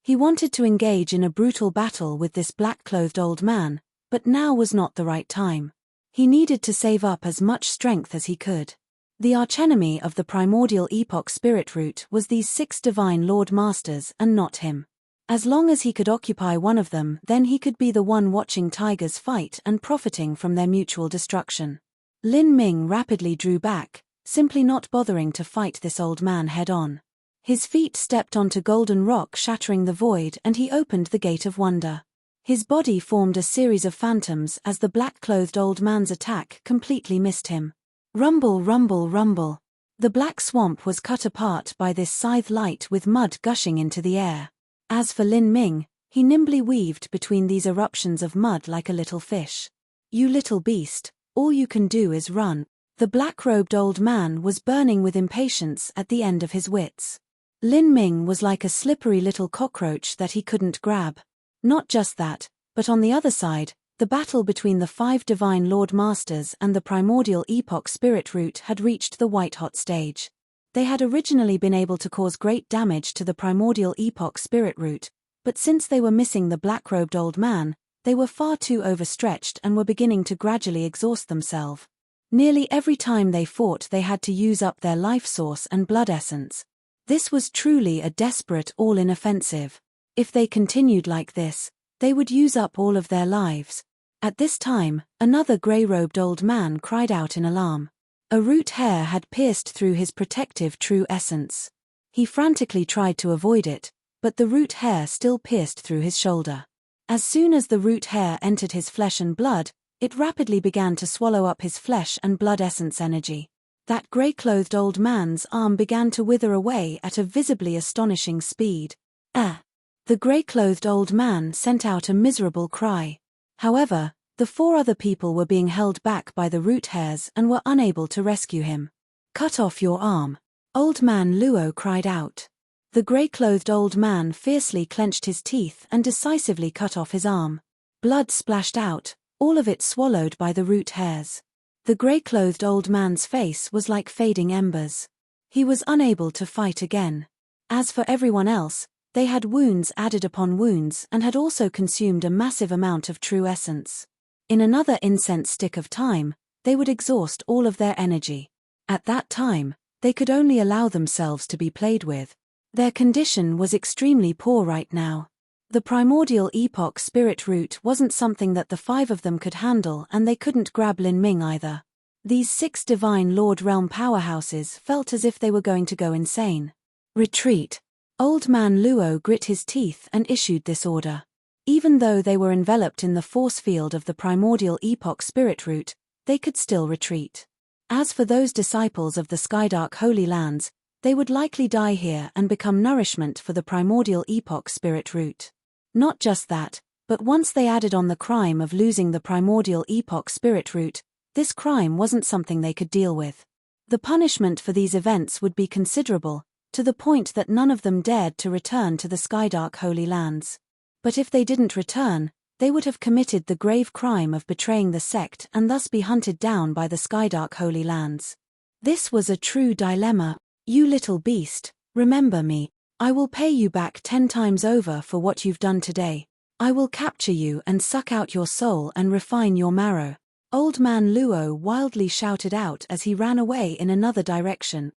He wanted to engage in a brutal battle with this black-clothed old man, but now was not the right time. He needed to save up as much strength as he could. The archenemy of the primordial epoch spirit root was these 6 divine Lord Masters and not him. As long as he could occupy one of them, then he could be the one watching tigers fight and profiting from their mutual destruction. Lin Ming rapidly drew back, simply not bothering to fight this old man head-on. His feet stepped onto golden rock, shattering the void, and he opened the gate of wonder. His body formed a series of phantoms as the black-clothed old man's attack completely missed him. Rumble, rumble, rumble. The black swamp was cut apart by this scythe light with mud gushing into the air. As for Lin Ming, he nimbly weaved between these eruptions of mud like a little fish. You little beast, all you can do is run. The black-robed old man was burning with impatience at the end of his wits. Lin Ming was like a slippery little cockroach that he couldn't grab. Not just that, but on the other side, the battle between the 5 divine Lord Masters and the primordial epoch spirit root had reached the white-hot stage. They had originally been able to cause great damage to the primordial epoch spirit root, but since they were missing the black-robed old man, they were far too overstretched and were beginning to gradually exhaust themselves. Nearly every time they fought, they had to use up their life source and blood essence. This was truly a desperate all-in offensive. If they continued like this, they would use up all of their lives. At this time, another grey-robed old man cried out in alarm. A root hair had pierced through his protective true essence. He frantically tried to avoid it, but the root hair still pierced through his shoulder. As soon as the root hair entered his flesh and blood, it rapidly began to swallow up his flesh and blood essence energy. That grey-clothed old man's arm began to wither away at a visibly astonishing speed. Ah! The grey-clothed old man sent out a miserable cry. However, the 4 other people were being held back by the root hairs and were unable to rescue him. Cut off your arm. Old man Luo cried out. The grey-clothed old man fiercely clenched his teeth and decisively cut off his arm. Blood splashed out, all of it swallowed by the root hairs. The grey-clothed old man's face was like fading embers. He was unable to fight again. As for everyone else, they had wounds added upon wounds and had also consumed a massive amount of true essence. In another incense stick of time, they would exhaust all of their energy. At that time, they could only allow themselves to be played with. Their condition was extremely poor right now. The primordial epoch spirit root wasn't something that the 5 of them could handle, and they couldn't grab Lin Ming either. These 6 divine Lord Realm powerhouses felt as if they were going to go insane. Retreat. Old man Luo grit his teeth and issued this order. Even though they were enveloped in the force field of the primordial epoch spirit root, they could still retreat. As for those disciples of the Skydark Holy Lands, they would likely die here and become nourishment for the primordial epoch spirit root. Not just that, but once they added on the crime of losing the primordial epoch spirit root, this crime wasn't something they could deal with. The punishment for these events would be considerable, to the point that none of them dared to return to the Skydark Holy Lands. But if they didn't return, they would have committed the grave crime of betraying the sect and thus be hunted down by the Skydark Holy Lands. This was a true dilemma. You little beast, remember me. I will pay you back 10 times over for what you've done today. I will capture you and suck out your soul and refine your marrow. Old man Luo wildly shouted out as he ran away in another direction.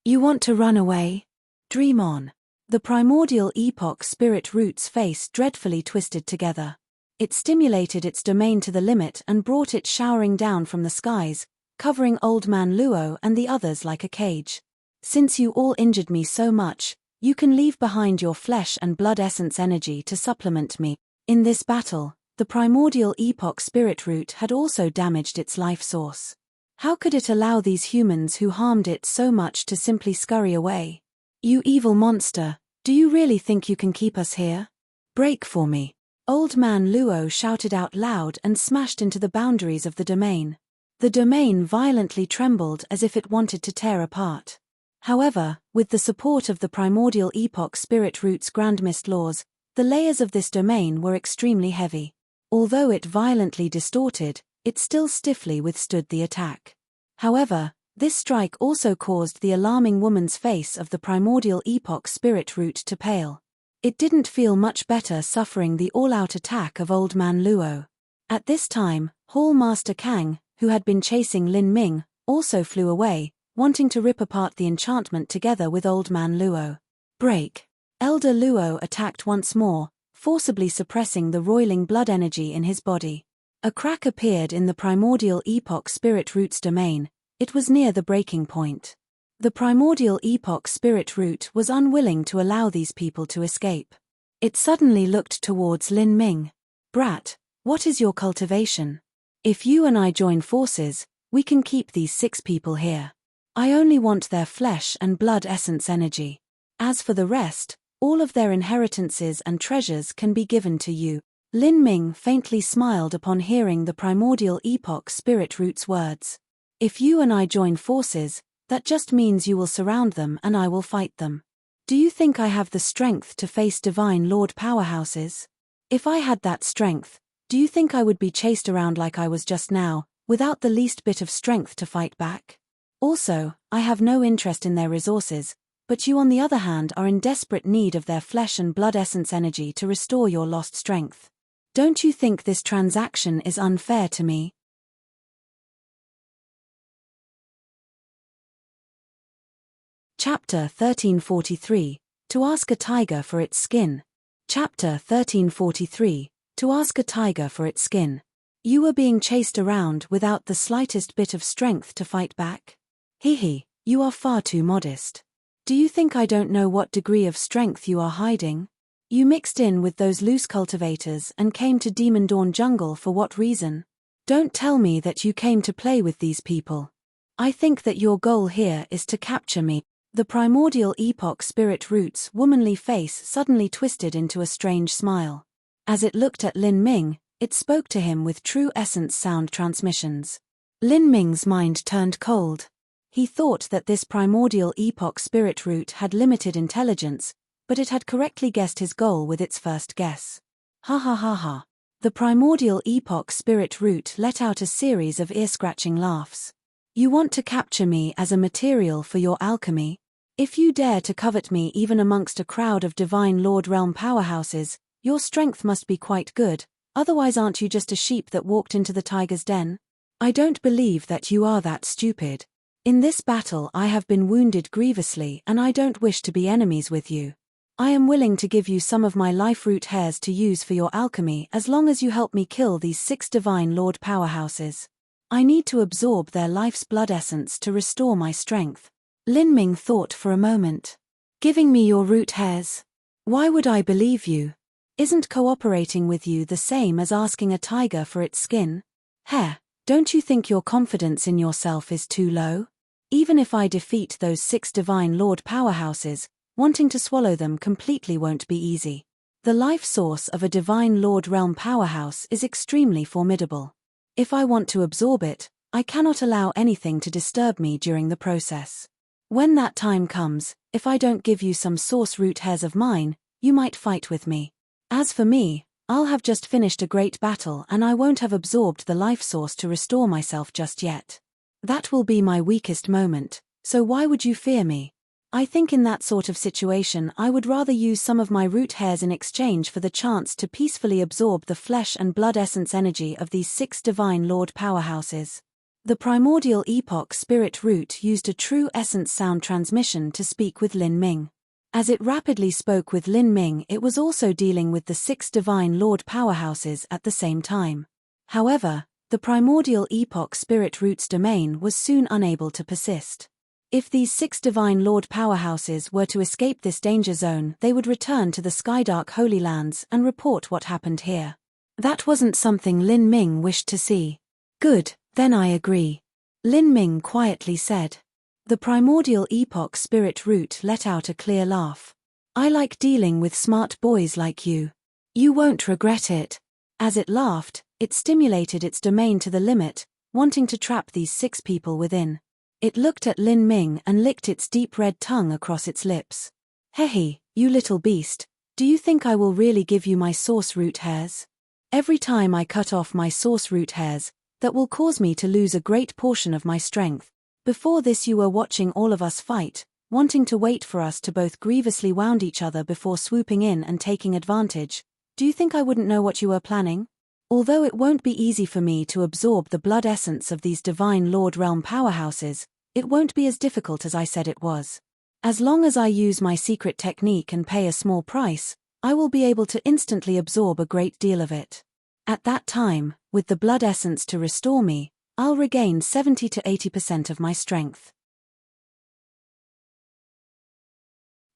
You want to run away? Dream on. The primordial epoch spirit root's face dreadfully twisted together. It stimulated its domain to the limit and brought it showering down from the skies, covering old man Luo and the others like a cage. Since you all injured me so much, you can leave behind your flesh and blood essence energy to supplement me. In this battle, the primordial epoch spirit root had also damaged its life source. How could it allow these humans who harmed it so much to simply scurry away? You evil monster, do you really think you can keep us here? Break for me. Old man Luo shouted out loud and smashed into the boundaries of the domain. The domain violently trembled as if it wanted to tear apart. However, with the support of the primordial epoch spirit root's grand mist laws, the layers of this domain were extremely heavy. Although it violently distorted, it still stiffly withstood the attack. However, this strike also caused the alarming woman's face of the primordial epoch spirit root to pale. It didn't feel much better suffering the all-out attack of old man Luo. At this time, Hall Master Kang, who had been chasing Lin Ming, also flew away, wanting to rip apart the enchantment together with old man Luo. Break. Elder Luo attacked once more, forcibly suppressing the roiling blood energy in his body. A crack appeared in the primordial epoch spirit root's domain. It was near the breaking point. The primordial epoch spirit root was unwilling to allow these people to escape. It suddenly looked towards Lin Ming. Brat, what is your cultivation? If you and I join forces, we can keep these 6 people here. I only want their flesh and blood essence energy. As for the rest, all of their inheritances and treasures can be given to you. Lin Ming faintly smiled upon hearing the primordial epoch spirit root's words. If you and I join forces, that just means you will surround them and I will fight them. Do you think I have the strength to face divine lord powerhouses? If I had that strength, do you think I would be chased around like I was just now, without the least bit of strength to fight back? Also, I have no interest in their resources, but you on the other hand are in desperate need of their flesh and blood essence energy to restore your lost strength. Don't you think this transaction is unfair to me? Chapter 1343, To Ask a Tiger for Its Skin. Chapter 1343, To Ask a Tiger for Its Skin. You were being chased around without the slightest bit of strength to fight back? Hee, you are far too modest. Do you think I don't know what degree of strength you are hiding? You mixed in with those loose cultivators and came to Demon Dawn Jungle for what reason? Don't tell me that you came to play with these people. I think that your goal here is to capture me. The primordial epoch spirit root's womanly face suddenly twisted into a strange smile. As it looked at Lin Ming, it spoke to him with true essence sound transmissions. Lin Ming's mind turned cold. He thought that this primordial epoch spirit root had limited intelligence, but it had correctly guessed his goal with its first guess. Ha ha ha ha. The primordial epoch spirit root let out a series of ear-scratching laughs. You want to capture me as a material for your alchemy? If you dare to covet me even amongst a crowd of divine lord realm powerhouses, your strength must be quite good, otherwise aren't you just a sheep that walked into the tiger's den? I don't believe that you are that stupid. In this battle I have been wounded grievously and I don't wish to be enemies with you. I am willing to give you some of my life root hairs to use for your alchemy as long as you help me kill these 6 divine lord powerhouses. I need to absorb their life's blood essence to restore my strength. Lin Ming thought for a moment. Giving me your root hairs? Why would I believe you? Isn't cooperating with you the same as asking a tiger for its skin? Hair, don't you think your confidence in yourself is too low? Even if I defeat those 6 divine lord powerhouses, wanting to swallow them completely won't be easy. The life source of a divine lord realm powerhouse is extremely formidable. If I want to absorb it, I cannot allow anything to disturb me during the process. When that time comes, if I don't give you some source root hairs of mine, you might fight with me. As for me, I'll have just finished a great battle and I won't have absorbed the life source to restore myself just yet. That will be my weakest moment, so why would you fear me? I think in that sort of situation I would rather use some of my root hairs in exchange for the chance to peacefully absorb the flesh and blood essence energy of these 6 divine lord powerhouses. The primordial epoch spirit root used a true essence sound transmission to speak with Lin Ming. As it rapidly spoke with Lin Ming, it was also dealing with the 6 divine lord powerhouses at the same time. However, the primordial epoch spirit root's domain was soon unable to persist. If these 6 divine lord powerhouses were to escape this danger zone, they would return to the Skydark Holy Lands and report what happened here. That wasn't something Lin Ming wished to see. Good, then I agree. Lin Ming quietly said. The primordial epoch spirit root let out a clear laugh. I like dealing with smart boys like you. You won't regret it. As it laughed, it stimulated its domain to the limit, wanting to trap these 6 people within. It looked at Lin Ming and licked its deep red tongue across its lips. Hehe, you little beast, do you think I will really give you my source root hairs? Every time I cut off my source root hairs, that will cause me to lose a great portion of my strength. Before this you were watching all of us fight, wanting to wait for us to both grievously wound each other before swooping in and taking advantage. Do you think I wouldn't know what you were planning? Although it won't be easy for me to absorb the blood essence of these divine lord realm powerhouses, it won't be as difficult as I said it was. As long as I use my secret technique and pay a small price, I will be able to instantly absorb a great deal of it. At that time, with the blood essence to restore me, I'll regain 70 to 80% of my strength.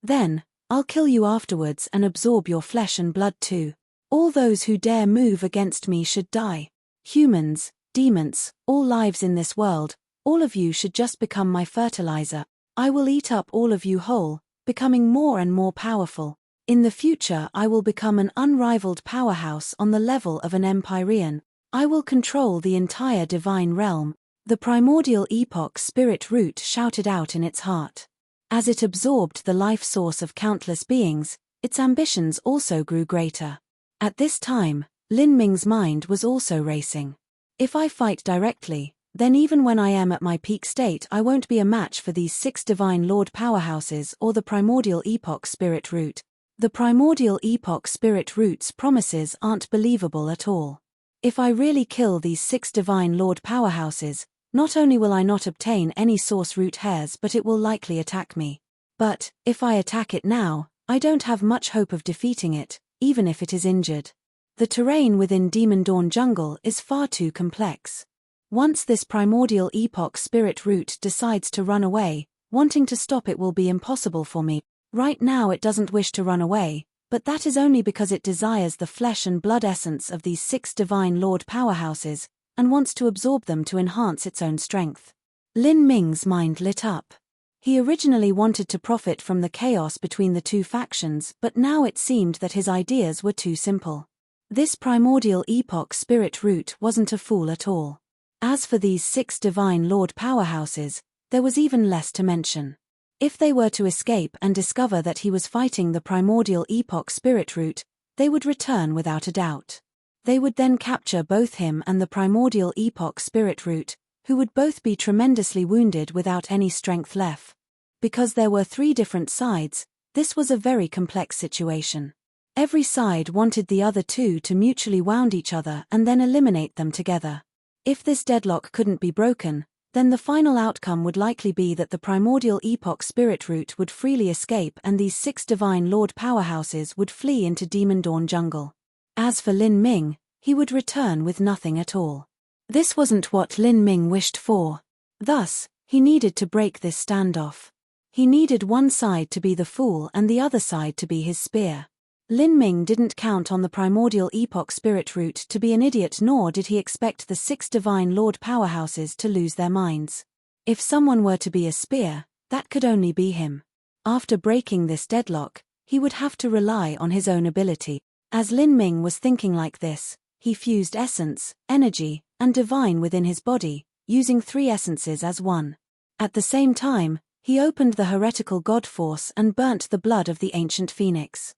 Then, I'll kill you afterwards and absorb your flesh and blood too. All those who dare move against me should die. Humans, demons, all lives in this world, all of you should just become my fertilizer. I will eat up all of you whole, becoming more and more powerful. In the future I will become an unrivaled powerhouse on the level of an Empyrean. I will control the entire divine realm. The primordial epoch spirit root shouted out in its heart. As it absorbed the life source of countless beings, its ambitions also grew greater. At this time, Lin Ming's mind was also racing. If I fight directly, then even when I am at my peak state I won't be a match for these 6 divine lord powerhouses or the primordial epoch spirit root. The primordial epoch spirit root's promises aren't believable at all. If I really kill these 6 divine lord powerhouses, not only will I not obtain any source root hairs but it will likely attack me. But, if I attack it now, I don't have much hope of defeating it, even if it is injured. The terrain within Demon Dawn Jungle is far too complex. Once this primordial epoch spirit root decides to run away, wanting to stop it will be impossible for me. Right now it doesn't wish to run away, but that is only because it desires the flesh and blood essence of these 6 divine lord powerhouses, and wants to absorb them to enhance its own strength. Lin Ming's mind lit up. He originally wanted to profit from the chaos between the 2 factions, but now it seemed that his ideas were too simple. This primordial epoch spirit root wasn't a fool at all. As for these 6 divine lord powerhouses, there was even less to mention. If they were to escape and discover that he was fighting the primordial epoch spirit root, they would return without a doubt. They would then capture both him and the primordial epoch spirit root, who would both be tremendously wounded without any strength left. Because there were 3 different sides, this was a very complex situation. Every side wanted the other 2 to mutually wound each other and then eliminate them together. If this deadlock couldn't be broken, then the final outcome would likely be that the primordial epoch spirit root would freely escape and these 6 divine lord powerhouses would flee into Demon Dawn Jungle. As for Lin Ming, he would return with nothing at all. This wasn't what Lin Ming wished for. Thus, he needed to break this standoff. He needed one side to be the fool and the other side to be his spear. Lin Ming didn't count on the primordial epoch spirit root to be an idiot, nor did he expect the 6 divine lord powerhouses to lose their minds. If someone were to be a spear, that could only be him. After breaking this deadlock, he would have to rely on his own ability. As Lin Ming was thinking like this, he fused essence, energy, and divine within his body, using 3 essences as one. At the same time, he opened the heretical god force and burnt the blood of the ancient phoenix.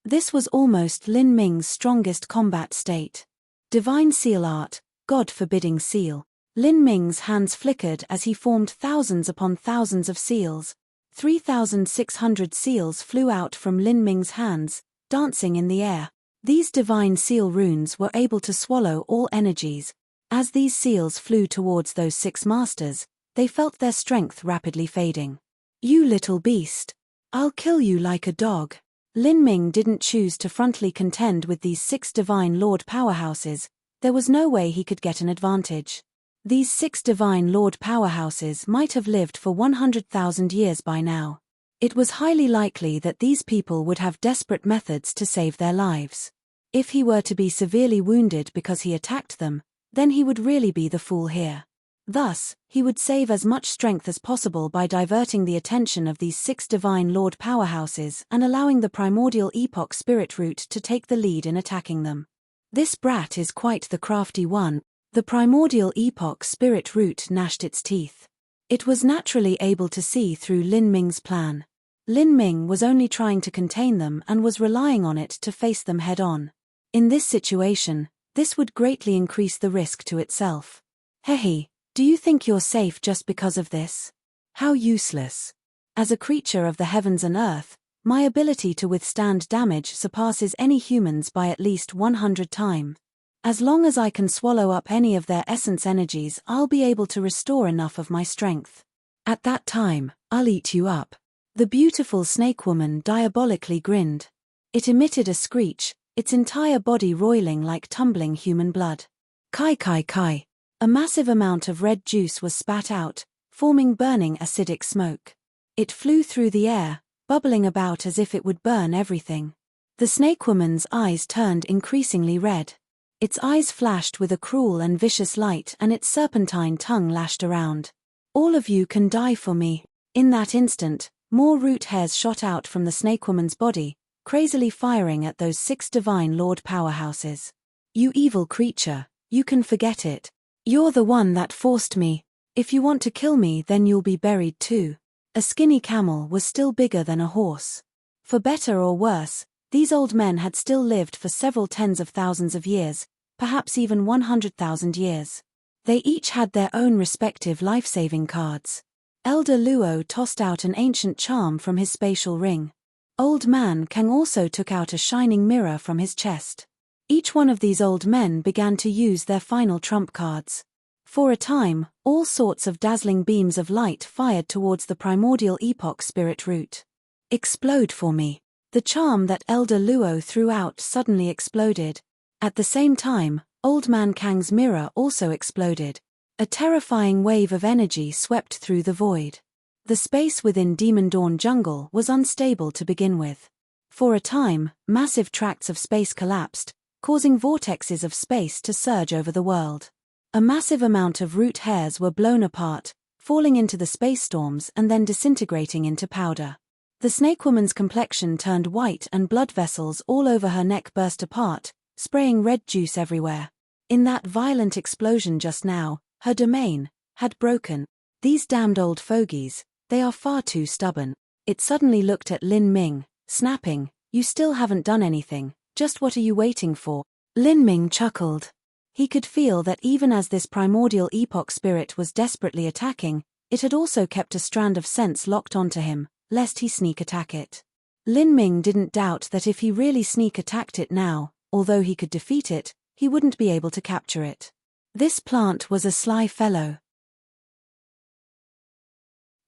This was almost Lin Ming's strongest combat state. Divine seal art, God-forbidding seal. Lin Ming's hands flickered as he formed thousands upon thousands of seals. 3,600 seals flew out from Lin Ming's hands, dancing in the air. These divine seal runes were able to swallow all energies. As these seals flew towards those 6 masters, they felt their strength rapidly fading. "You little beast. I'll kill you like a dog." Lin Ming didn't choose to frontally contend with these 6 divine lord powerhouses. There was no way he could get an advantage. These 6 divine lord powerhouses might have lived for 100,000 years by now. It was highly likely that these people would have desperate methods to save their lives. If he were to be severely wounded because he attacked them, then he would really be the fool here. Thus, he would save as much strength as possible by diverting the attention of these 6 divine lord powerhouses and allowing the primordial epoch spirit root to take the lead in attacking them. This brat is quite the crafty one. The primordial epoch spirit root gnashed its teeth. It was naturally able to see through Lin Ming's plan. Lin Ming was only trying to contain them and was relying on it to face them head-on. In this situation, this would greatly increase the risk to itself. Hehe, do you think you're safe just because of this? How useless. As a creature of the heavens and earth, my ability to withstand damage surpasses any human's by at least 100 times. As long as I can swallow up any of their essence energies, I'll be able to restore enough of my strength. At that time, I'll eat you up. The beautiful snake woman diabolically grinned. It emitted a screech, its entire body roiling like tumbling human blood. Kai kai kai. A massive amount of red juice was spat out, forming burning acidic smoke. It flew through the air, bubbling about as if it would burn everything. The snakewoman's eyes turned increasingly red. Its eyes flashed with a cruel and vicious light, and its serpentine tongue lashed around. "All of you can die for me." In that instant, more root hairs shot out from the snakewoman's body, crazily firing at those 6 divine lord powerhouses. "You evil creature, you can forget it. You're the one that forced me. If you want to kill me, then you'll be buried too." A skinny camel was still bigger than a horse. For better or worse, these old men had still lived for several tens of thousands of years, perhaps even 100,000 years. They each had their own respective life-saving cards. Elder Luo tossed out an ancient charm from his spatial ring. Old Man Kang also took out a shining mirror from his chest. Each one of these old men began to use their final trump cards. For a time, all sorts of dazzling beams of light fired towards the primordial epoch spirit root. "Explode for me." The charm that Elder Luo threw out suddenly exploded. At the same time, Old Man Kang's mirror also exploded. A terrifying wave of energy swept through the void. The space within Demon Dawn Jungle was unstable to begin with. For a time, massive tracts of space collapsed, causing vortexes of space to surge over the world. A massive amount of root hairs were blown apart, falling into the space storms and then disintegrating into powder. The snakewoman's complexion turned white and blood vessels all over her neck burst apart, spraying red juice everywhere. In that violent explosion just now, her domain had broken. "These damned old fogies, they are far too stubborn." It suddenly looked at Lin Ming, snapping, "You still haven't done anything, just what are you waiting for?" Lin Ming chuckled. He could feel that even as this primordial epoch spirit was desperately attacking, it had also kept a strand of sense locked onto him, lest he sneak attack it. Lin Ming didn't doubt that if he really sneak attacked it now, although he could defeat it, he wouldn't be able to capture it. This plant was a sly fellow.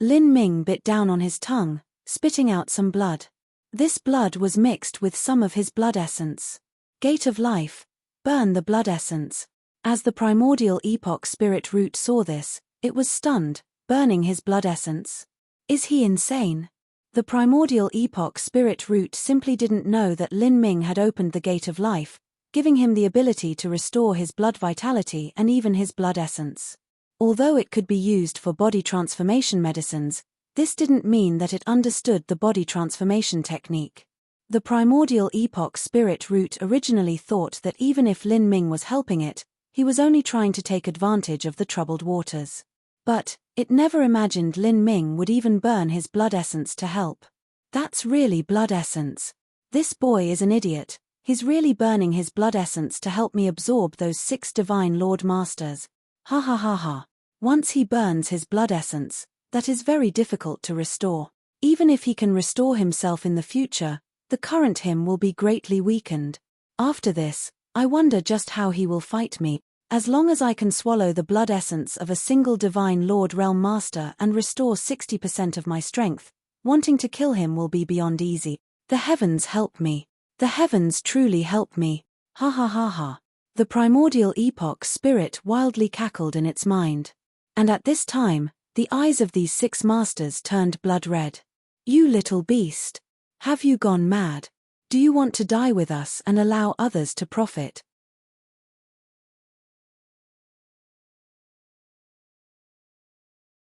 Lin Ming bit down on his tongue, spitting out some blood. This blood was mixed with some of his blood essence. Gate of life, burn the blood essence. As the primordial epoch spirit root saw this, it was stunned, burning his blood essence. Is he insane? The primordial epoch spirit root simply didn't know that Lin Ming had opened the gate of life, giving him the ability to restore his blood vitality and even his blood essence. Although it could be used for body transformation medicines, this didn't mean that it understood the body transformation technique. The primordial epoch spirit root originally thought that even if Lin Ming was helping it, he was only trying to take advantage of the troubled waters. But it never imagined Lin Ming would even burn his blood essence to help. That's really blood essence. This boy is an idiot. He's really burning his blood essence to help me absorb those 6 divine Lord Masters. Ha ha ha ha. Once he burns his blood essence, that is very difficult to restore. Even if he can restore himself in the future, the current him will be greatly weakened. After this, I wonder just how he will fight me. As long as I can swallow the blood essence of a single divine Lord Realm Master and restore 60% of my strength, wanting to kill him will be beyond easy. The heavens help me. The heavens truly help me. Ha ha ha ha. The primordial epoch spirit wildly cackled in its mind. And at this time, the eyes of these 6 masters turned blood red. "You little beast. Have you gone mad? Do you want to die with us and allow others to profit?"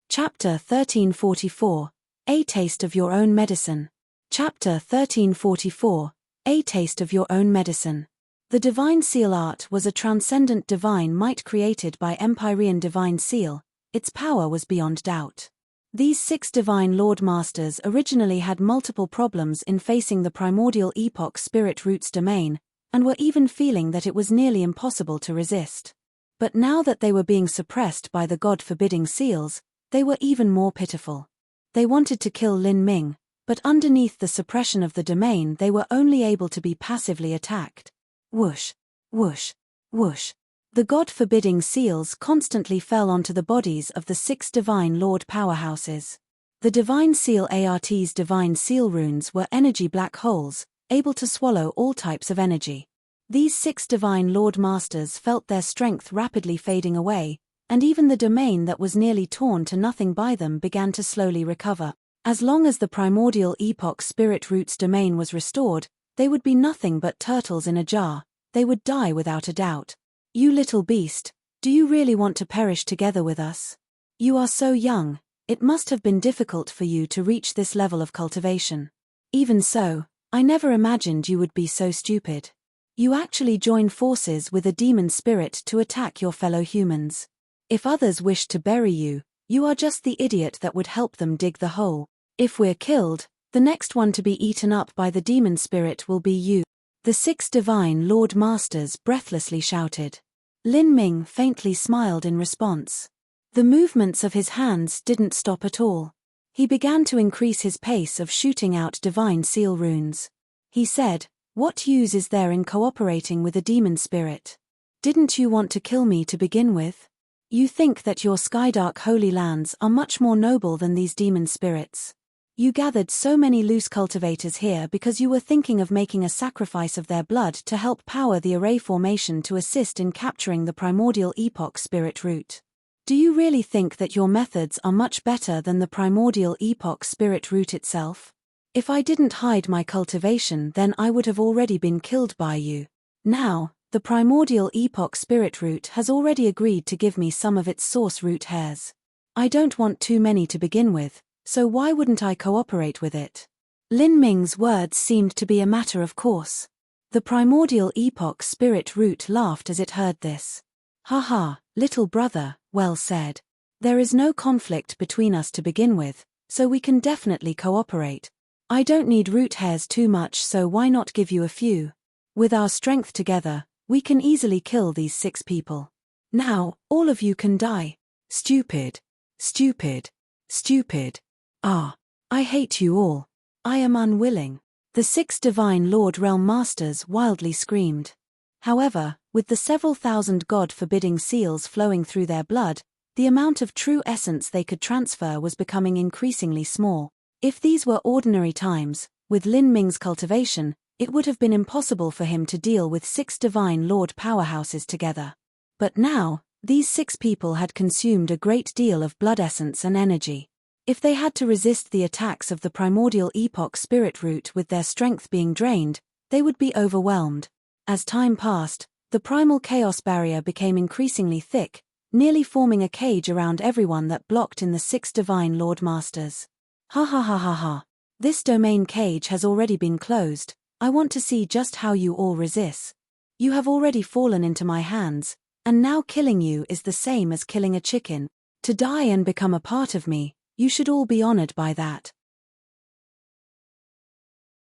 Chapter 1344, A Taste of Your Own Medicine. Chapter 1344, A Taste of Your Own Medicine. The Divine Seal art was a transcendent divine might created by Empyrean Divine Seal. Its power was beyond doubt. These 6 divine Lord Masters originally had multiple problems in facing the primordial epoch spirit root's domain, and were even feeling that it was nearly impossible to resist. But now that they were being suppressed by the God-forbidding seals, they were even more pitiful. They wanted to kill Lin Ming, but underneath the suppression of the domain they were only able to be passively attacked. Whoosh, whoosh, whoosh. The God-forbidding seals constantly fell onto the bodies of the 6 divine Lord powerhouses. The Divine Seal ART's Divine Seal runes were energy black holes, able to swallow all types of energy. These 6 divine Lord Masters felt their strength rapidly fading away, and even the domain that was nearly torn to nothing by them began to slowly recover. As long as the primordial epoch spirit root's domain was restored, they would be nothing but turtles in a jar. They would die without a doubt. You little beast, do you really want to perish together with us? You are so young, it must have been difficult for you to reach this level of cultivation. Even so, I never imagined you would be so stupid. You actually join forces with a demon spirit to attack your fellow humans. If others wish to bury you, you are just the idiot that would help them dig the hole. If we're killed, the next one to be eaten up by the demon spirit will be you. The 6 divine Lord Masters breathlessly shouted. Lin Ming faintly smiled in response. The movements of his hands didn't stop at all. He began to increase his pace of shooting out divine seal runes. He said, "What use is there in cooperating with a demon spirit? Didn't you want to kill me to begin with? You think that your Skydark Holy Lands are much more noble than these demon spirits. You gathered so many loose cultivators here because you were thinking of making a sacrifice of their blood to help power the array formation to assist in capturing the primordial epoch spirit root. Do you really think that your methods are much better than the primordial epoch spirit root itself? If I didn't hide my cultivation, then I would have already been killed by you. Now, the primordial epoch spirit root has already agreed to give me some of its source root hairs. I don't want too many to begin with, so why wouldn't I cooperate with it?" Lin Ming's words seemed to be a matter of course. The primordial epoch spirit root laughed as it heard this. "Haha, little brother, well said. There is no conflict between us to begin with, so we can definitely cooperate. I don't need root hairs too much, so why not give you a few? With our strength together, we can easily kill these 6 people. Now, all of you can die." Stupid. Stupid. Stupid. Ah, I hate you all. I am unwilling. The 6 divine Lord Realm Masters wildly screamed. However, with the several thousand God-forbidding seals flowing through their blood, the amount of true essence they could transfer was becoming increasingly small. If these were ordinary times, with Lin Ming's cultivation, it would have been impossible for him to deal with 6 divine Lord powerhouses together. But now, these 6 people had consumed a great deal of blood essence and energy. If they had to resist the attacks of the primordial epoch spirit root with their strength being drained, they would be overwhelmed. As time passed, the primal chaos barrier became increasingly thick, nearly forming a cage around everyone that blocked in the 6 divine Lord Masters. Ha ha ha ha ha. This domain cage has already been closed. I want to see just how you all resist. You have already fallen into my hands, and now killing you is the same as killing a chicken. To die and become a part of me, you should all be honored by that.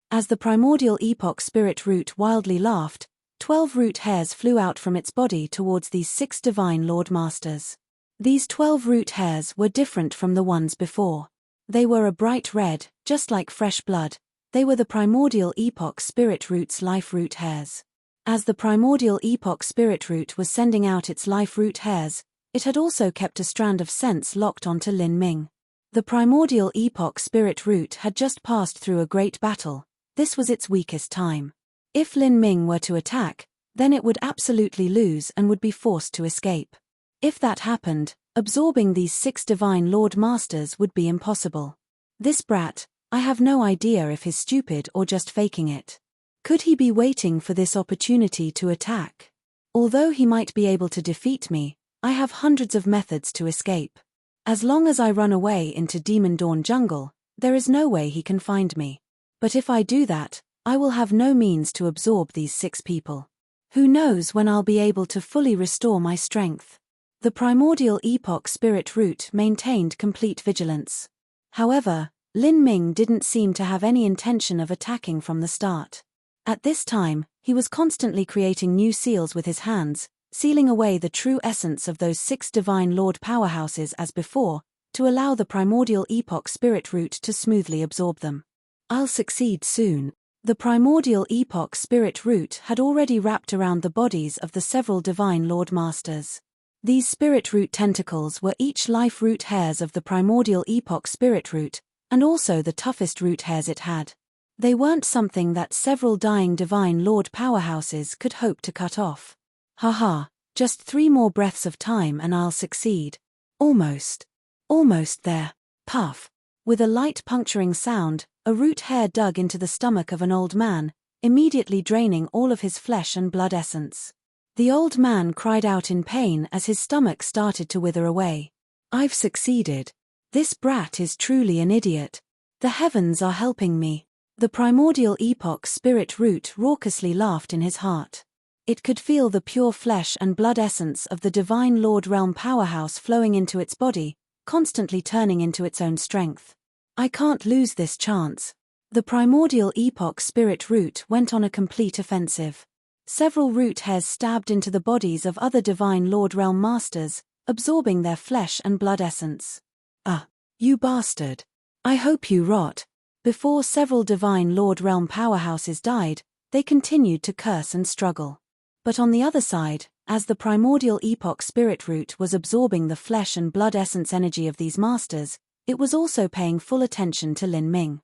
As the primordial epoch spirit root wildly laughed, 12 root hairs flew out from its body towards these 6 divine Lord Masters. These 12 root hairs were different from the ones before. They were a bright red, just like fresh blood. They were the primordial epoch spirit root's life root hairs. As the primordial epoch spirit root was sending out its life root hairs, it had also kept a strand of sense locked onto Lin Ming. The primordial epoch spirit root had just passed through a great battle. This was its weakest time. If Lin Ming were to attack, then it would absolutely lose and would be forced to escape. If that happened, absorbing these 6 divine Lord Masters would be impossible. This brat, I have no idea if he's stupid or just faking it. Could he be waiting for this opportunity to attack? Although he might be able to defeat me, I have hundreds of methods to escape. As long as I run away into Demon Dawn Jungle, there is no way he can find me. But if I do that, I will have no means to absorb these 6 people. Who knows when I'll be able to fully restore my strength? The primordial epoch spirit root maintained complete vigilance. However, Lin Ming didn't seem to have any intention of attacking from the start. At this time, he was constantly creating new seals with his hands, sealing away the true essence of those 6 divine Lord powerhouses as before, to allow the primordial epoch spirit root to smoothly absorb them. I'll succeed soon. The primordial epoch spirit root had already wrapped around the bodies of the several divine Lord Masters. These spirit root tentacles were each life root hairs of the primordial epoch spirit root, and also the toughest root hairs it had. They weren't something that several dying divine Lord powerhouses could hope to cut off. Haha, just 3 more breaths of time and I'll succeed. Almost. Almost there. Puff. With a light puncturing sound, a root hair dug into the stomach of an old man, immediately draining all of his flesh and blood essence. The old man cried out in pain as his stomach started to wither away. "I've succeeded. This brat is truly an idiot. The heavens are helping me." The primordial epoch spirit root raucously laughed in his heart. It could feel the pure flesh and blood essence of the divine Lord Realm powerhouse flowing into its body, constantly turning into its own strength. "I can't lose this chance." The primordial epoch spirit root went on a complete offensive. Several root hairs stabbed into the bodies of other divine Lord Realm masters, absorbing their flesh and blood essence. "Ah, you bastard. I hope you rot." Before several divine Lord Realm powerhouses died, they continued to curse and struggle. But on the other side, as the primordial epoch spirit root was absorbing the flesh and blood essence energy of these masters, it was also paying full attention to Lin Ming.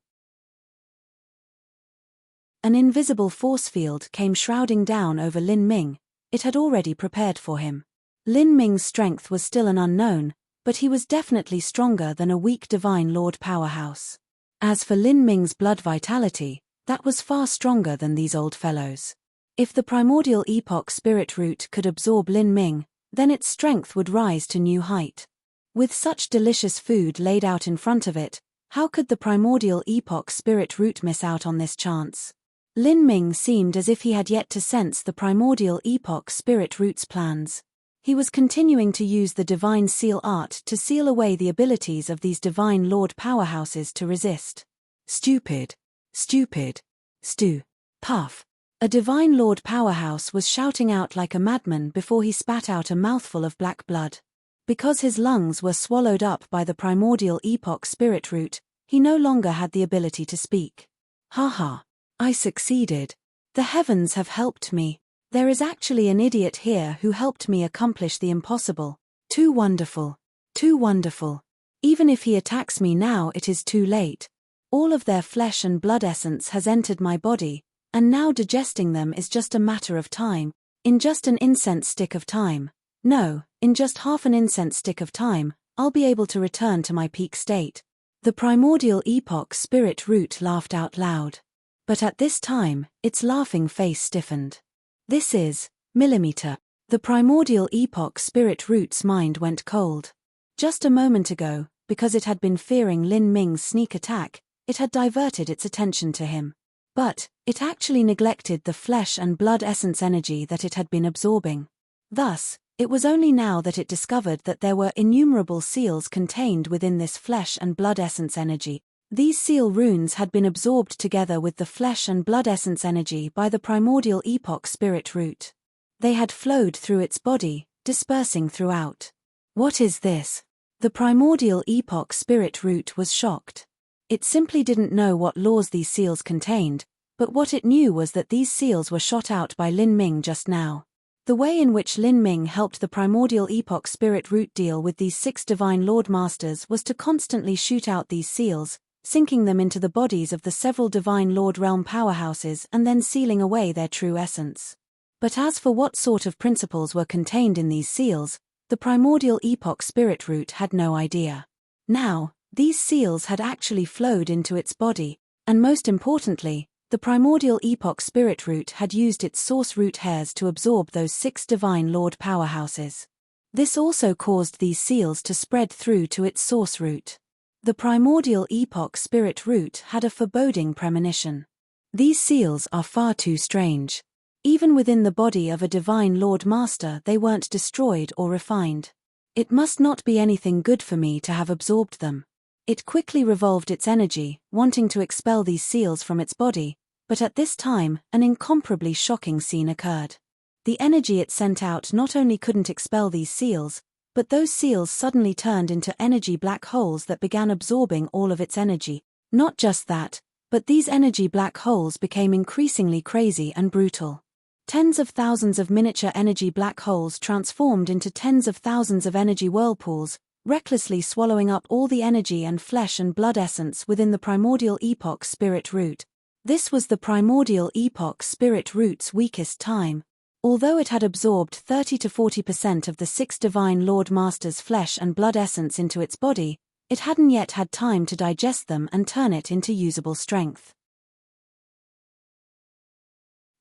An invisible force field came shrouding down over Lin Ming. It had already prepared for him. Lin Ming's strength was still an unknown, but he was definitely stronger than a weak divine lord powerhouse. As for Lin Ming's blood vitality, that was far stronger than these old fellows. If the primordial epoch spirit root could absorb Lin Ming, then its strength would rise to new height. With such delicious food laid out in front of it, how could the primordial epoch spirit root miss out on this chance? Lin Ming seemed as if he had yet to sense the primordial epoch spirit root's plans. He was continuing to use the divine seal art to seal away the abilities of these divine lord powerhouses to resist. "Stupid. Stupid. Stew. Puff." A divine lord powerhouse was shouting out like a madman before he spat out a mouthful of black blood. Because his lungs were swallowed up by the primordial epoch spirit root, he no longer had the ability to speak. "Ha ha. I succeeded. The heavens have helped me. There is actually an idiot here who helped me accomplish the impossible. Too wonderful. Too wonderful. Even if he attacks me now, it is too late. All of their flesh and blood essence has entered my body, and now digesting them is just a matter of time. In just an incense stick of time. No, in just half an incense stick of time, I'll be able to return to my peak state." The primordial epoch spirit root laughed out loud. But at this time, its laughing face stiffened. "This is millimeter." The primordial epoch spirit root's mind went cold. Just a moment ago, because it had been fearing Lin Ming's sneak attack, it had diverted its attention to him. But it actually neglected the flesh and blood essence energy that it had been absorbing. Thus, it was only now that it discovered that there were innumerable seals contained within this flesh and blood essence energy. These seal runes had been absorbed together with the flesh and blood essence energy by the primordial epoch spirit root. They had flowed through its body, dispersing throughout. "What is this?" The primordial epoch spirit root was shocked. It simply didn't know what laws these seals contained, but what it knew was that these seals were shot out by Lin Ming just now. The way in which Lin Ming helped the primordial epoch spirit root deal with these 6 divine lord masters was to constantly shoot out these seals, sinking them into the bodies of the several divine lord realm powerhouses and then sealing away their true essence. But as for what sort of principles were contained in these seals, the primordial epoch spirit root had no idea. Now, these seals had actually flowed into its body, and most importantly, the primordial epoch spirit root had used its source root hairs to absorb those 6 divine lord powerhouses. This also caused these seals to spread through to its source root. The primordial epoch spirit root had a foreboding premonition. These seals are far too strange. Even within the body of a divine lord master they weren't destroyed or refined. It must not be anything good for me to have absorbed them. It quickly revolved its energy, wanting to expel these seals from its body, but at this time, an incomparably shocking scene occurred. The energy it sent out not only couldn't expel these seals, but those seals suddenly turned into energy black holes that began absorbing all of its energy. Not just that, but these energy black holes became increasingly crazy and brutal. Tens of thousands of miniature energy black holes transformed into tens of thousands of energy whirlpools, recklessly swallowing up all the energy and flesh and blood essence within the primordial epoch spirit root. This was the primordial epoch spirit root's weakest time. Although it had absorbed 30 to 40% of the 6 divine lord masters' flesh and blood essence into its body, It hadn't yet had time to digest them and turn it into usable strength.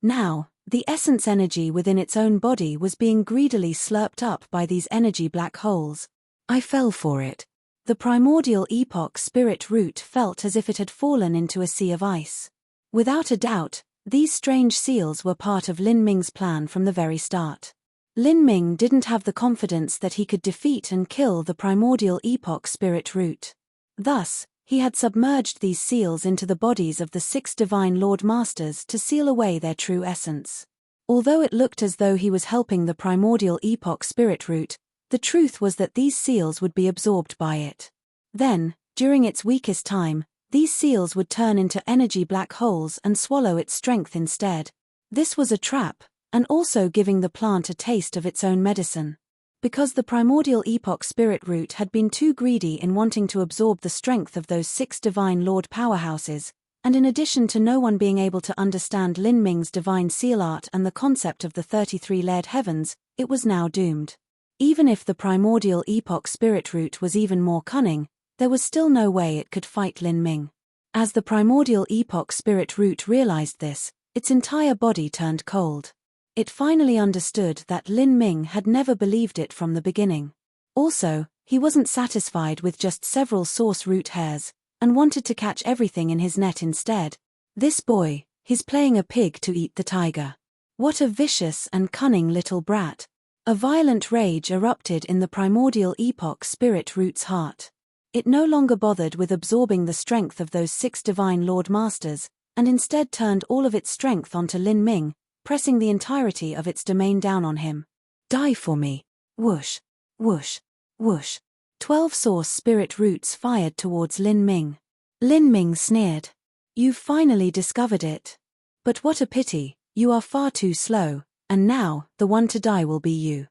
Now, the essence energy within its own body was being greedily slurped up by these energy black holes. I fell for it. The primordial epoch spirit root felt as if it had fallen into a sea of ice. Without a doubt, these strange seals were part of Lin Ming's plan from the very start. Lin Ming didn't have the confidence that he could defeat and kill the primordial epoch spirit root. Thus, he had submerged these seals into the bodies of the 6 divine Lord Masters to seal away their true essence. Although it looked as though he was helping the primordial epoch spirit root, the truth was that these seals would be absorbed by it. Then, during its weakest time, these seals would turn into energy black holes and swallow its strength instead. This was a trap, and also giving the plant a taste of its own medicine. Because the primordial epoch spirit root had been too greedy in wanting to absorb the strength of those 6 divine lord powerhouses, and in addition to no one being able to understand Lin Ming's divine seal art and the concept of the 33 layered heavens, it was now doomed. Even if the primordial epoch spirit root was even more cunning, there was still no way it could fight Lin Ming. As the primordial epoch spirit root realized this, its entire body turned cold. It finally understood that Lin Ming had never believed it from the beginning. Also, he wasn't satisfied with just several source root hairs, and wanted to catch everything in his net instead. This boy, he's playing a pig to eat the tiger. What a vicious and cunning little brat. A violent rage erupted in the primordial epoch spirit root's heart. It no longer bothered with absorbing the strength of those 6 divine Lord Masters, and instead turned all of its strength onto Lin Ming, pressing the entirety of its domain down on him. Die for me. Whoosh, whoosh, whoosh. 12 source spirit roots fired towards Lin Ming. Lin Ming sneered. You've finally discovered it. But what a pity, you are far too slow, and now, the one to die will be you.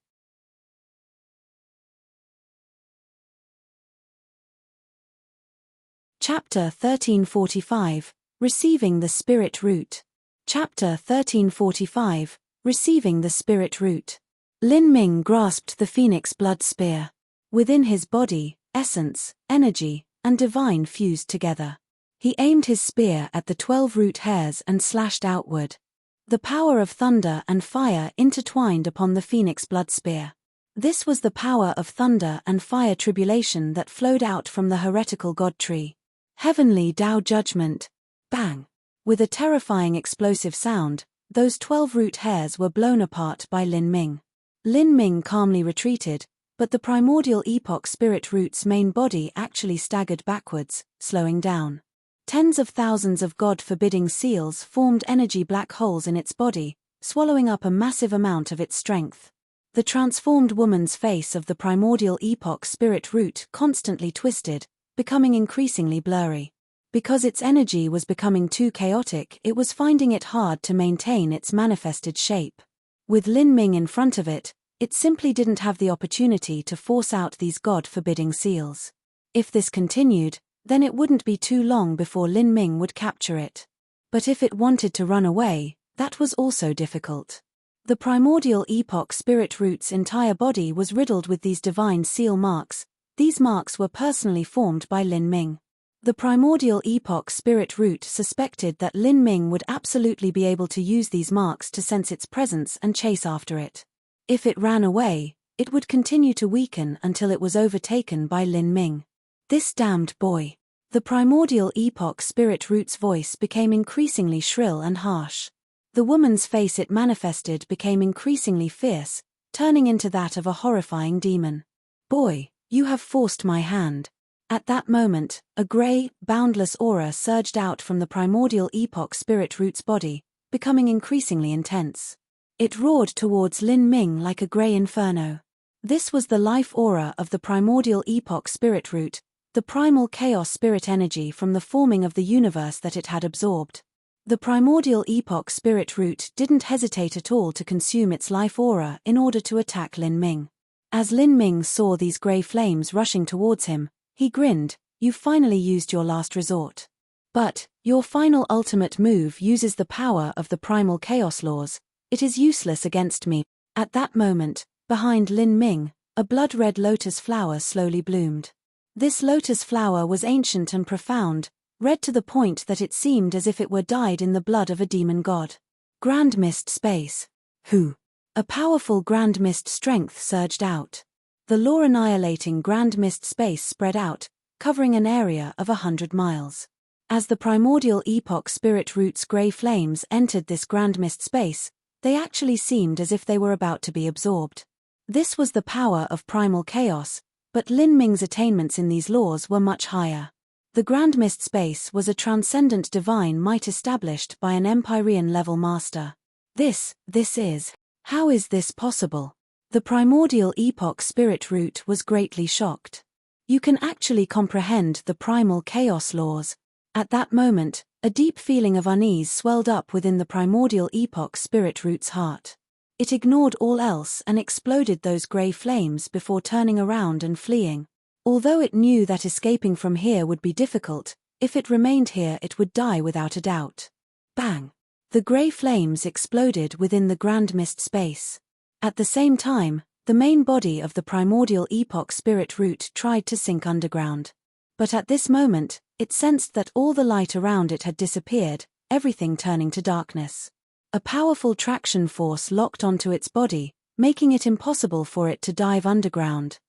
Chapter 1345, Receiving the Spirit Root. Chapter 1345, Receiving the Spirit Root. Lin Ming grasped the phoenix blood spear. Within his body, essence, energy, and divine fused together. He aimed his spear at the 12 root hairs and slashed outward. The power of thunder and fire intertwined upon the phoenix blood spear. This was the power of thunder and fire tribulation that flowed out from the heretical god tree. Heavenly Tao judgment. Bang! With a terrifying explosive sound, those 12 root hairs were blown apart by Lin Ming. Lin Ming calmly retreated, but the primordial epoch spirit root's main body actually staggered backwards, slowing down. Tens of thousands of God-forbidding seals formed energy black holes in its body, swallowing up a massive amount of its strength. The transformed woman's face of the primordial epoch spirit root constantly twisted, becoming increasingly blurry. Because its energy was becoming too chaotic, it was finding it hard to maintain its manifested shape. With Lin Ming in front of it, it simply didn't have the opportunity to force out these God-forbidding seals. If this continued, then it wouldn't be too long before Lin Ming would capture it. But if it wanted to run away, that was also difficult. The primordial epoch spirit root's entire body was riddled with these divine seal marks. These marks were personally formed by Lin Ming. The primordial epoch spirit root suspected that Lin Ming would absolutely be able to use these marks to sense its presence and chase after it. If it ran away, it would continue to weaken until it was overtaken by Lin Ming. This damned boy. The primordial epoch spirit root's voice became increasingly shrill and harsh. The woman's face it manifested became increasingly fierce, turning into that of a horrifying demon. Boy, you have forced my hand. At that moment, a grey, boundless aura surged out from the primordial epoch spirit root's body, becoming increasingly intense. It roared towards Lin Ming like a grey inferno. This was the life aura of the primordial epoch spirit root, the primal chaos spirit energy from the forming of the universe that it had absorbed. The primordial epoch spirit root didn't hesitate at all to consume its life aura in order to attack Lin Ming. As Lin Ming saw these grey flames rushing towards him, he grinned. You've finally used your last resort. But, your final ultimate move uses the power of the primal chaos laws. It is useless against me. At that moment, behind Lin Ming, a blood-red lotus flower slowly bloomed. This lotus flower was ancient and profound, red to the point that it seemed as if it were dyed in the blood of a demon god. Grand mist space. Who? A powerful grand mist strength surged out. The law-annihilating grand mist space spread out, covering an area of 100 miles. As the primordial epoch spirit root's grey flames entered this grand mist space, they actually seemed as if they were about to be absorbed. This was the power of primal chaos, but Lin Ming's attainments in these laws were much higher. The grand mist space was a transcendent divine might established by an Empyrean-level master. This is. How is this possible? The primordial epoch spirit root was greatly shocked. You can actually comprehend the primal chaos laws. At that moment, a deep feeling of unease swelled up within the primordial epoch spirit root's heart. It ignored all else and exploded those grey flames before turning around and fleeing. Although it knew that escaping from here would be difficult, if it remained here it would die without a doubt. Bang! The grey flames exploded within the grand mist space. At the same time, the main body of the primordial epoch spirit root tried to sink underground. But at this moment, it sensed that all the light around it had disappeared, everything turning to darkness. A powerful traction force locked onto its body, making it impossible for it to dive underground.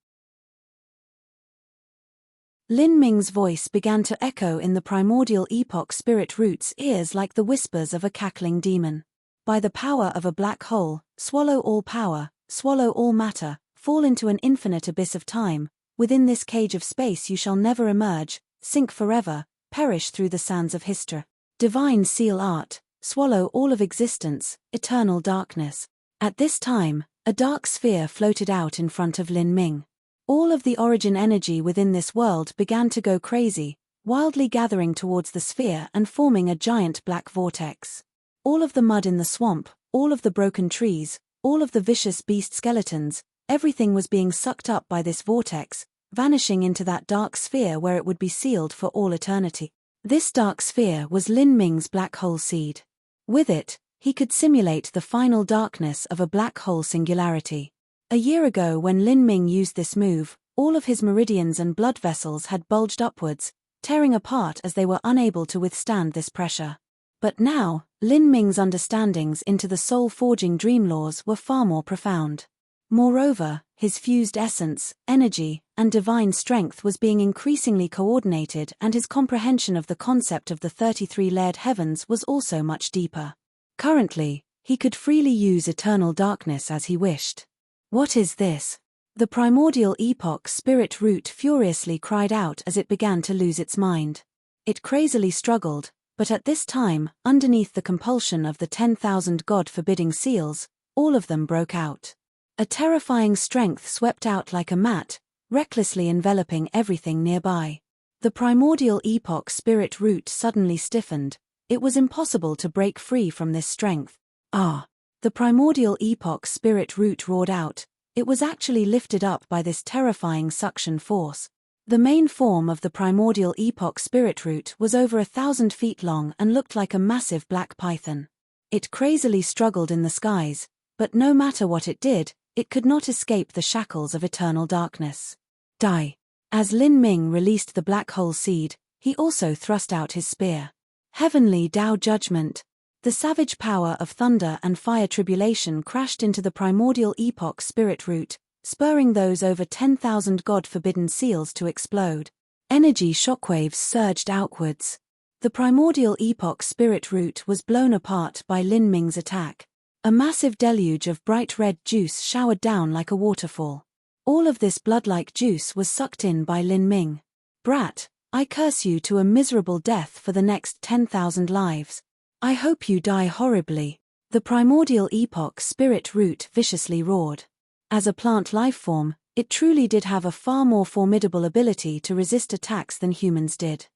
Lin Ming's voice began to echo in the primordial epoch spirit root's ears like the whispers of a cackling demon. By the power of a black hole, swallow all power, swallow all matter, fall into an infinite abyss of time. Within this cage of space you shall never emerge, sink forever, perish through the sands of history. Divine seal art, swallow all of existence, eternal darkness. At this time, a dark sphere floated out in front of Lin Ming. All of the origin energy within this world began to go crazy, wildly gathering towards the sphere and forming a giant black vortex. All of the mud in the swamp, all of the broken trees, all of the vicious beast skeletons, everything was being sucked up by this vortex, vanishing into that dark sphere where it would be sealed for all eternity. This dark sphere was Lin Ming's black hole seed. With it, he could simulate the final darkness of a black hole singularity. A year ago when Lin Ming used this move, all of his meridians and blood vessels had bulged upwards, tearing apart as they were unable to withstand this pressure. But now, Lin Ming's understandings into the soul-forging dream laws were far more profound. Moreover, his fused essence, energy, and divine strength was being increasingly coordinated, and his comprehension of the concept of the 33-layered heavens was also much deeper. Currently, he could freely use eternal darkness as he wished. What is this? The primordial epoch spirit root furiously cried out as it began to lose its mind. It crazily struggled, but at this time, underneath the compulsion of the 10,000 God-forbidding seals, all of them broke out. A terrifying strength swept out like a mat, recklessly enveloping everything nearby. The primordial epoch spirit root suddenly stiffened. It was impossible to break free from this strength. Ah! The primordial epoch spirit root roared out. It was actually lifted up by this terrifying suction force. The main form of the primordial epoch spirit root was over 1,000 feet long and looked like a massive black python. It crazily struggled in the skies, but no matter what it did, it could not escape the shackles of eternal darkness. Die. As Lin Ming released the black hole seed, he also thrust out his spear. Heavenly Tao Judgment. The savage power of thunder and fire tribulation crashed into the primordial epoch spirit root, spurring those over 10,000 God-forbidden seals to explode. Energy shockwaves surged outwards. The primordial epoch spirit root was blown apart by Lin Ming's attack. A massive deluge of bright red juice showered down like a waterfall. All of this blood-like juice was sucked in by Lin Ming. Brat, I curse you to a miserable death for the next 10,000 lives. I hope you die horribly. The primordial epoch spirit root viciously roared. As a plant life-form, it truly did have a far more formidable ability to resist attacks than humans did.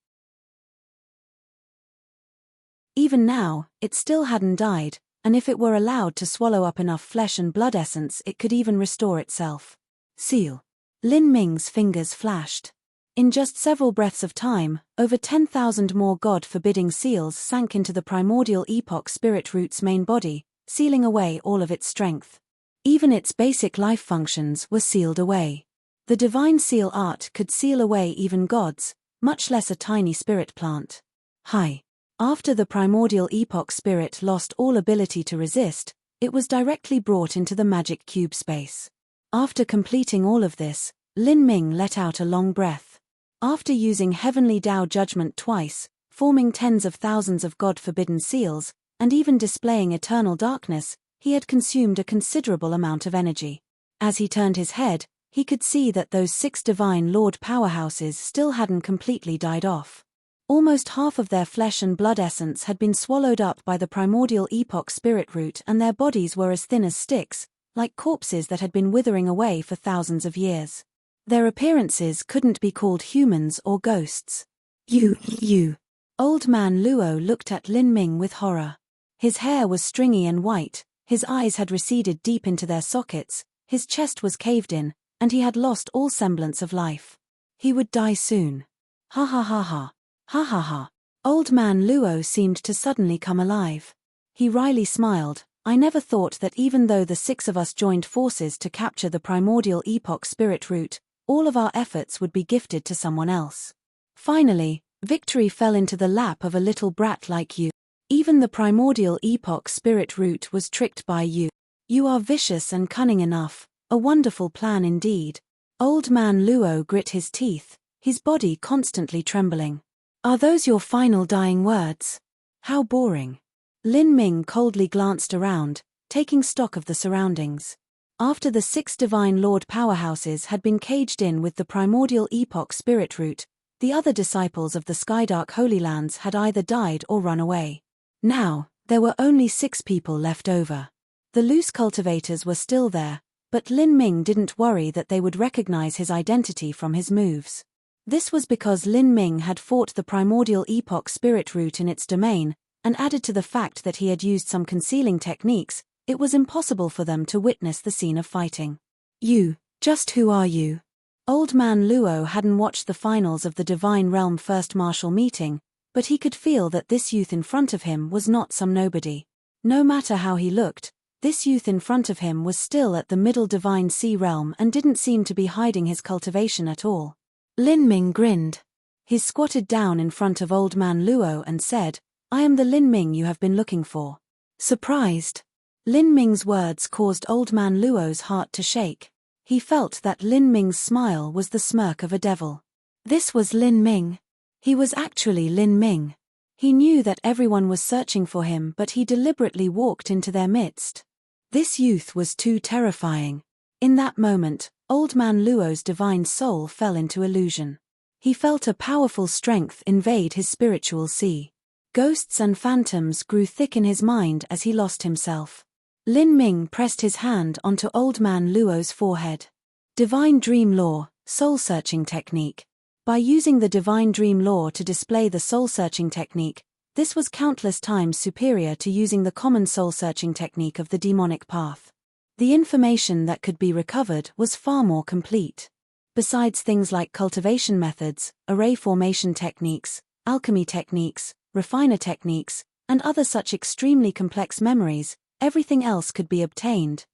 Even now, it still hadn't died, and if it were allowed to swallow up enough flesh and blood essence it could even restore itself. Seal. Lin Ming's fingers flashed. In just several breaths of time, over 10,000 more God-forbidding seals sank into the primordial epoch spirit root's main body, sealing away all of its strength. Even its basic life functions were sealed away. The divine seal art could seal away even gods, much less a tiny spirit plant. Hi. After the primordial epoch spirit lost all ability to resist, it was directly brought into the magic cube space. After completing all of this, Lin Ming let out a long breath. After using Heavenly Tao Judgment twice, forming tens of thousands of God-forbidden seals, and even displaying eternal darkness, he had consumed a considerable amount of energy. As he turned his head, he could see that those 6 Divine Lord powerhouses still hadn't completely died off. Almost half of their flesh and blood essence had been swallowed up by the primordial epoch spirit root, and their bodies were as thin as sticks, like corpses that had been withering away for thousands of years. Their appearances couldn't be called humans or ghosts. You. Old man Luo looked at Lin Ming with horror. His hair was stringy and white, his eyes had receded deep into their sockets, his chest was caved in, and he had lost all semblance of life. He would die soon. Ha ha ha ha. Ha ha ha. Old man Luo seemed to suddenly come alive. He wryly smiled. I never thought that even though the 6 of us joined forces to capture the primordial epoch spirit root, all of our efforts would be gifted to someone else. Finally, victory fell into the lap of a little brat like you. Even the primordial epoch spirit root was tricked by you. You are vicious and cunning enough, a wonderful plan indeed. Old man Luo grit his teeth, his body constantly trembling. Are those your final dying words? How boring. Lin Ming coldly glanced around, taking stock of the surroundings. After the 6 Divine Lord powerhouses had been caged in with the primordial epoch spirit root, the other disciples of the Skydark Holy Lands had either died or run away. Now, there were only 6 people left over. The loose cultivators were still there, but Lin Ming didn't worry that they would recognize his identity from his moves. This was because Lin Ming had fought the primordial epoch spirit root in its domain, and added to the fact that he had used some concealing techniques, it was impossible for them to witness the scene of fighting. You, just who are you? Old man Luo hadn't watched the finals of the Divine Realm First Martial Meeting, but he could feel that this youth in front of him was not some nobody. No matter how he looked, this youth in front of him was still at the Middle Divine Sea Realm and didn't seem to be hiding his cultivation at all. Lin Ming grinned. He squatted down in front of old man Luo and said, I am the Lin Ming you have been looking for. Surprised. Lin Ming's words caused old man Luo's heart to shake. He felt that Lin Ming's smile was the smirk of a devil. This was Lin Ming. He was actually Lin Ming. He knew that everyone was searching for him, but he deliberately walked into their midst. This youth was too terrifying. In that moment, old man Luo's divine soul fell into illusion. He felt a powerful strength invade his spiritual sea. Ghosts and phantoms grew thick in his mind as he lost himself. Lin Ming pressed his hand onto old man Luo's forehead. Divine Dream Law, Soul-Searching Technique. By using the Divine Dream Law to display the soul-searching technique, this was countless times superior to using the common soul-searching technique of the demonic path. The information that could be recovered was far more complete. Besides things like cultivation methods, array formation techniques, alchemy techniques, refiner techniques, and other such extremely complex memories, everything else could be obtained.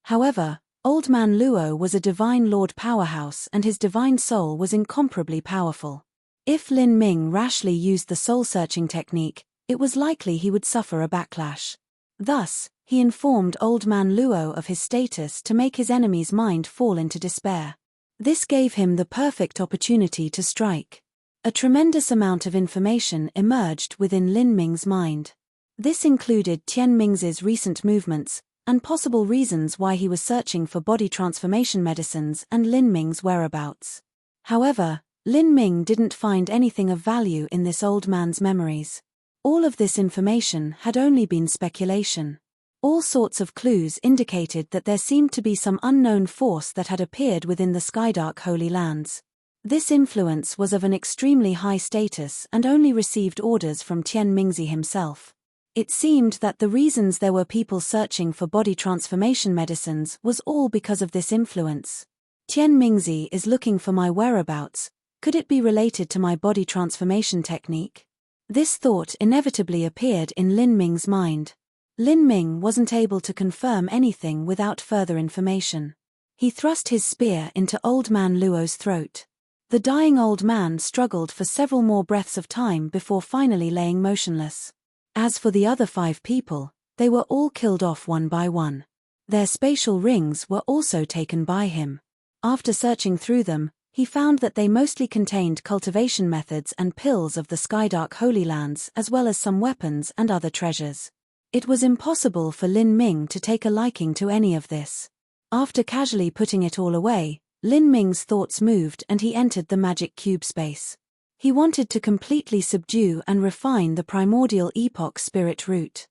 However, old man Luo was a Divine Lord powerhouse and his divine soul was incomparably powerful. If Lin Ming rashly used the soul-searching technique, it was likely he would suffer a backlash. Thus, he informed old man Luo of his status to make his enemy's mind fall into despair. This gave him the perfect opportunity to strike. A tremendous amount of information emerged within Lin Ming's mind. This included Tian Ming's recent movements, and possible reasons why he was searching for body transformation medicines and Lin Ming's whereabouts. However, Lin Ming didn't find anything of value in this old man's memories. All of this information had only been speculation. All sorts of clues indicated that there seemed to be some unknown force that had appeared within the Skydark Holy Lands. This influence was of an extremely high status and only received orders from Tian Mingzi himself. It seemed that the reasons there were people searching for body transformation medicines was all because of this influence. Tian Mingzi is looking for my whereabouts. Could it be related to my body transformation technique? This thought inevitably appeared in Lin Ming's mind. Lin Ming wasn't able to confirm anything without further information. He thrust his spear into Old Man Luo's throat. The dying old man struggled for several more breaths of time before finally laying motionless. As for the other 5 people, they were all killed off one by one. Their spatial rings were also taken by him. After searching through them, he found that they mostly contained cultivation methods and pills of the Skydark Holy Lands as well as some weapons and other treasures. It was impossible for Lin Ming to take a liking to any of this. After casually putting it all away, Lin Ming's thoughts moved and he entered the magic cube space. He wanted to completely subdue and refine the primordial epoch spirit root.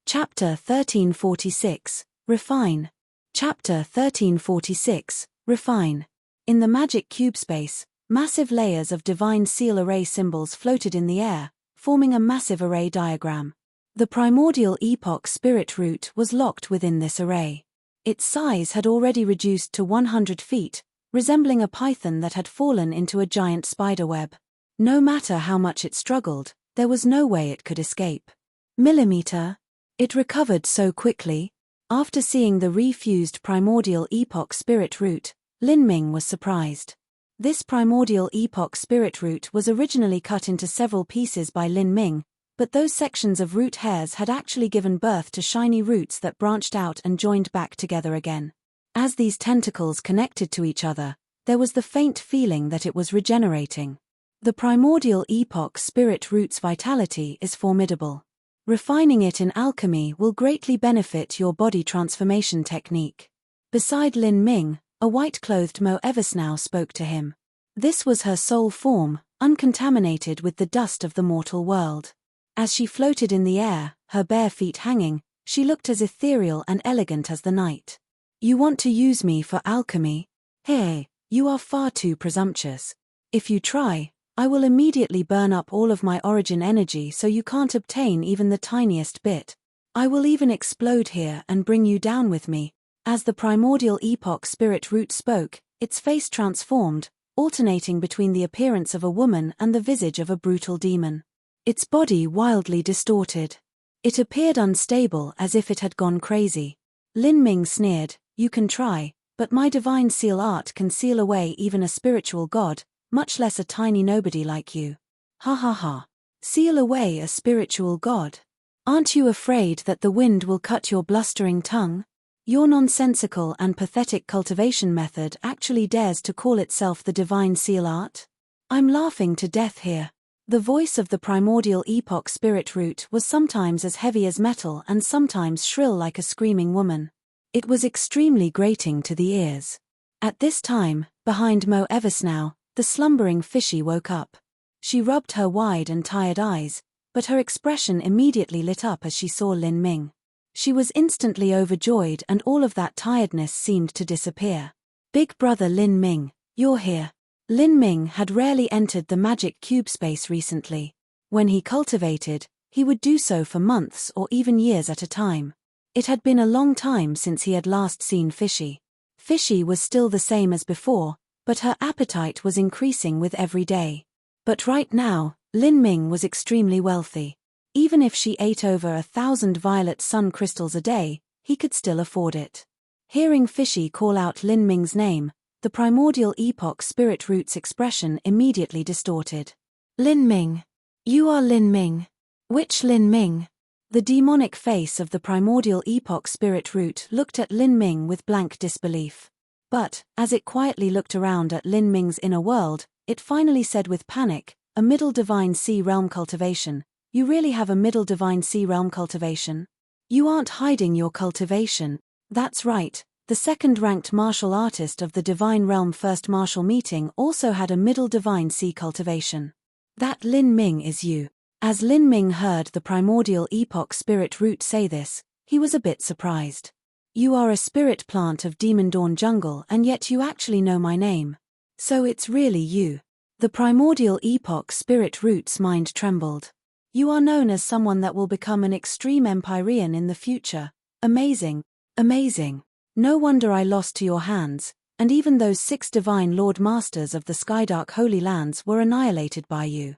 Chapter 1346, Refine. Chapter 1346, Refine. In the magic cube space, massive layers of divine seal array symbols floated in the air, forming a massive array diagram. The primordial epoch spirit root was locked within this array. Its size had already reduced to 100 feet, resembling a python that had fallen into a giant spiderweb. No matter how much it struggled, there was no way it could escape. Millimeter. It recovered so quickly. After seeing the refused primordial epoch spirit root, Lin Ming was surprised. This primordial epoch spirit root was originally cut into several pieces by Lin Ming, but those sections of root hairs had actually given birth to shiny roots that branched out and joined back together again. As these tentacles connected to each other, there was the faint feeling that it was regenerating. The primordial epoch spirit root's vitality is formidable. Refining it in alchemy will greatly benefit your body transformation technique. Beside Lin Ming, a white-clothed Mo Eversnow spoke to him. This was her soul form, uncontaminated with the dust of the mortal world. As she floated in the air, her bare feet hanging, she looked as ethereal and elegant as the night. You want to use me for alchemy? Hey, you are far too presumptuous. If you try, I will immediately burn up all of my origin energy so you can't obtain even the tiniest bit. I will even explode here and bring you down with me. As the primordial epoch spirit root spoke, its face transformed, alternating between the appearance of a woman and the visage of a brutal demon. Its body wildly distorted. It appeared unstable as if it had gone crazy. Lin Ming sneered, "You can try, but my divine seal art can seal away even a spiritual god, much less a tiny nobody like you. Ha ha ha. Seal away a spiritual god. Aren't you afraid that the wind will cut your blustering tongue? Your nonsensical and pathetic cultivation method actually dares to call itself the divine seal art? I'm laughing to death here." The voice of the primordial epoch spirit root was sometimes as heavy as metal and sometimes shrill like a screaming woman. It was extremely grating to the ears. At this time, behind Mo Eversnow, the slumbering Fishy woke up. She rubbed her wide and tired eyes, but her expression immediately lit up as she saw Lin Ming. She was instantly overjoyed and all of that tiredness seemed to disappear. "Big brother Lin Ming, you're here." Lin Ming had rarely entered the magic cube space recently. When he cultivated, he would do so for months or even years at a time. It had been a long time since he had last seen Fishy. Fishy was still the same as before, but her appetite was increasing with every day. But right now, Lin Ming was extremely wealthy. Even if she ate over 1,000 violet sun crystals a day, he could still afford it. Hearing Fishy call out Lin Ming's name, the primordial epoch spirit root's expression immediately distorted. "Lin Ming. You are Lin Ming. Which Lin Ming?" The demonic face of the primordial epoch spirit root looked at Lin Ming with blank disbelief. But, as it quietly looked around at Lin Ming's inner world, it finally said with panic, "A middle divine sea realm cultivation. You really have a middle divine sea realm cultivation? You aren't hiding your cultivation." That's right, the second-ranked martial artist of the divine realm first martial meeting also had a middle divine sea cultivation. That Lin Ming is you. As Lin Ming heard the primordial epoch spirit root say this, he was a bit surprised. "You are a spirit plant of Demon Dawn Jungle and yet you actually know my name. So it's really you." The primordial epoch spirit root's mind trembled. "You are known as someone that will become an extreme Empyrean in the future. Amazing, amazing. No wonder I lost to your hands, and even those 6 divine Lord Masters of the Skydark Holy Lands were annihilated by you."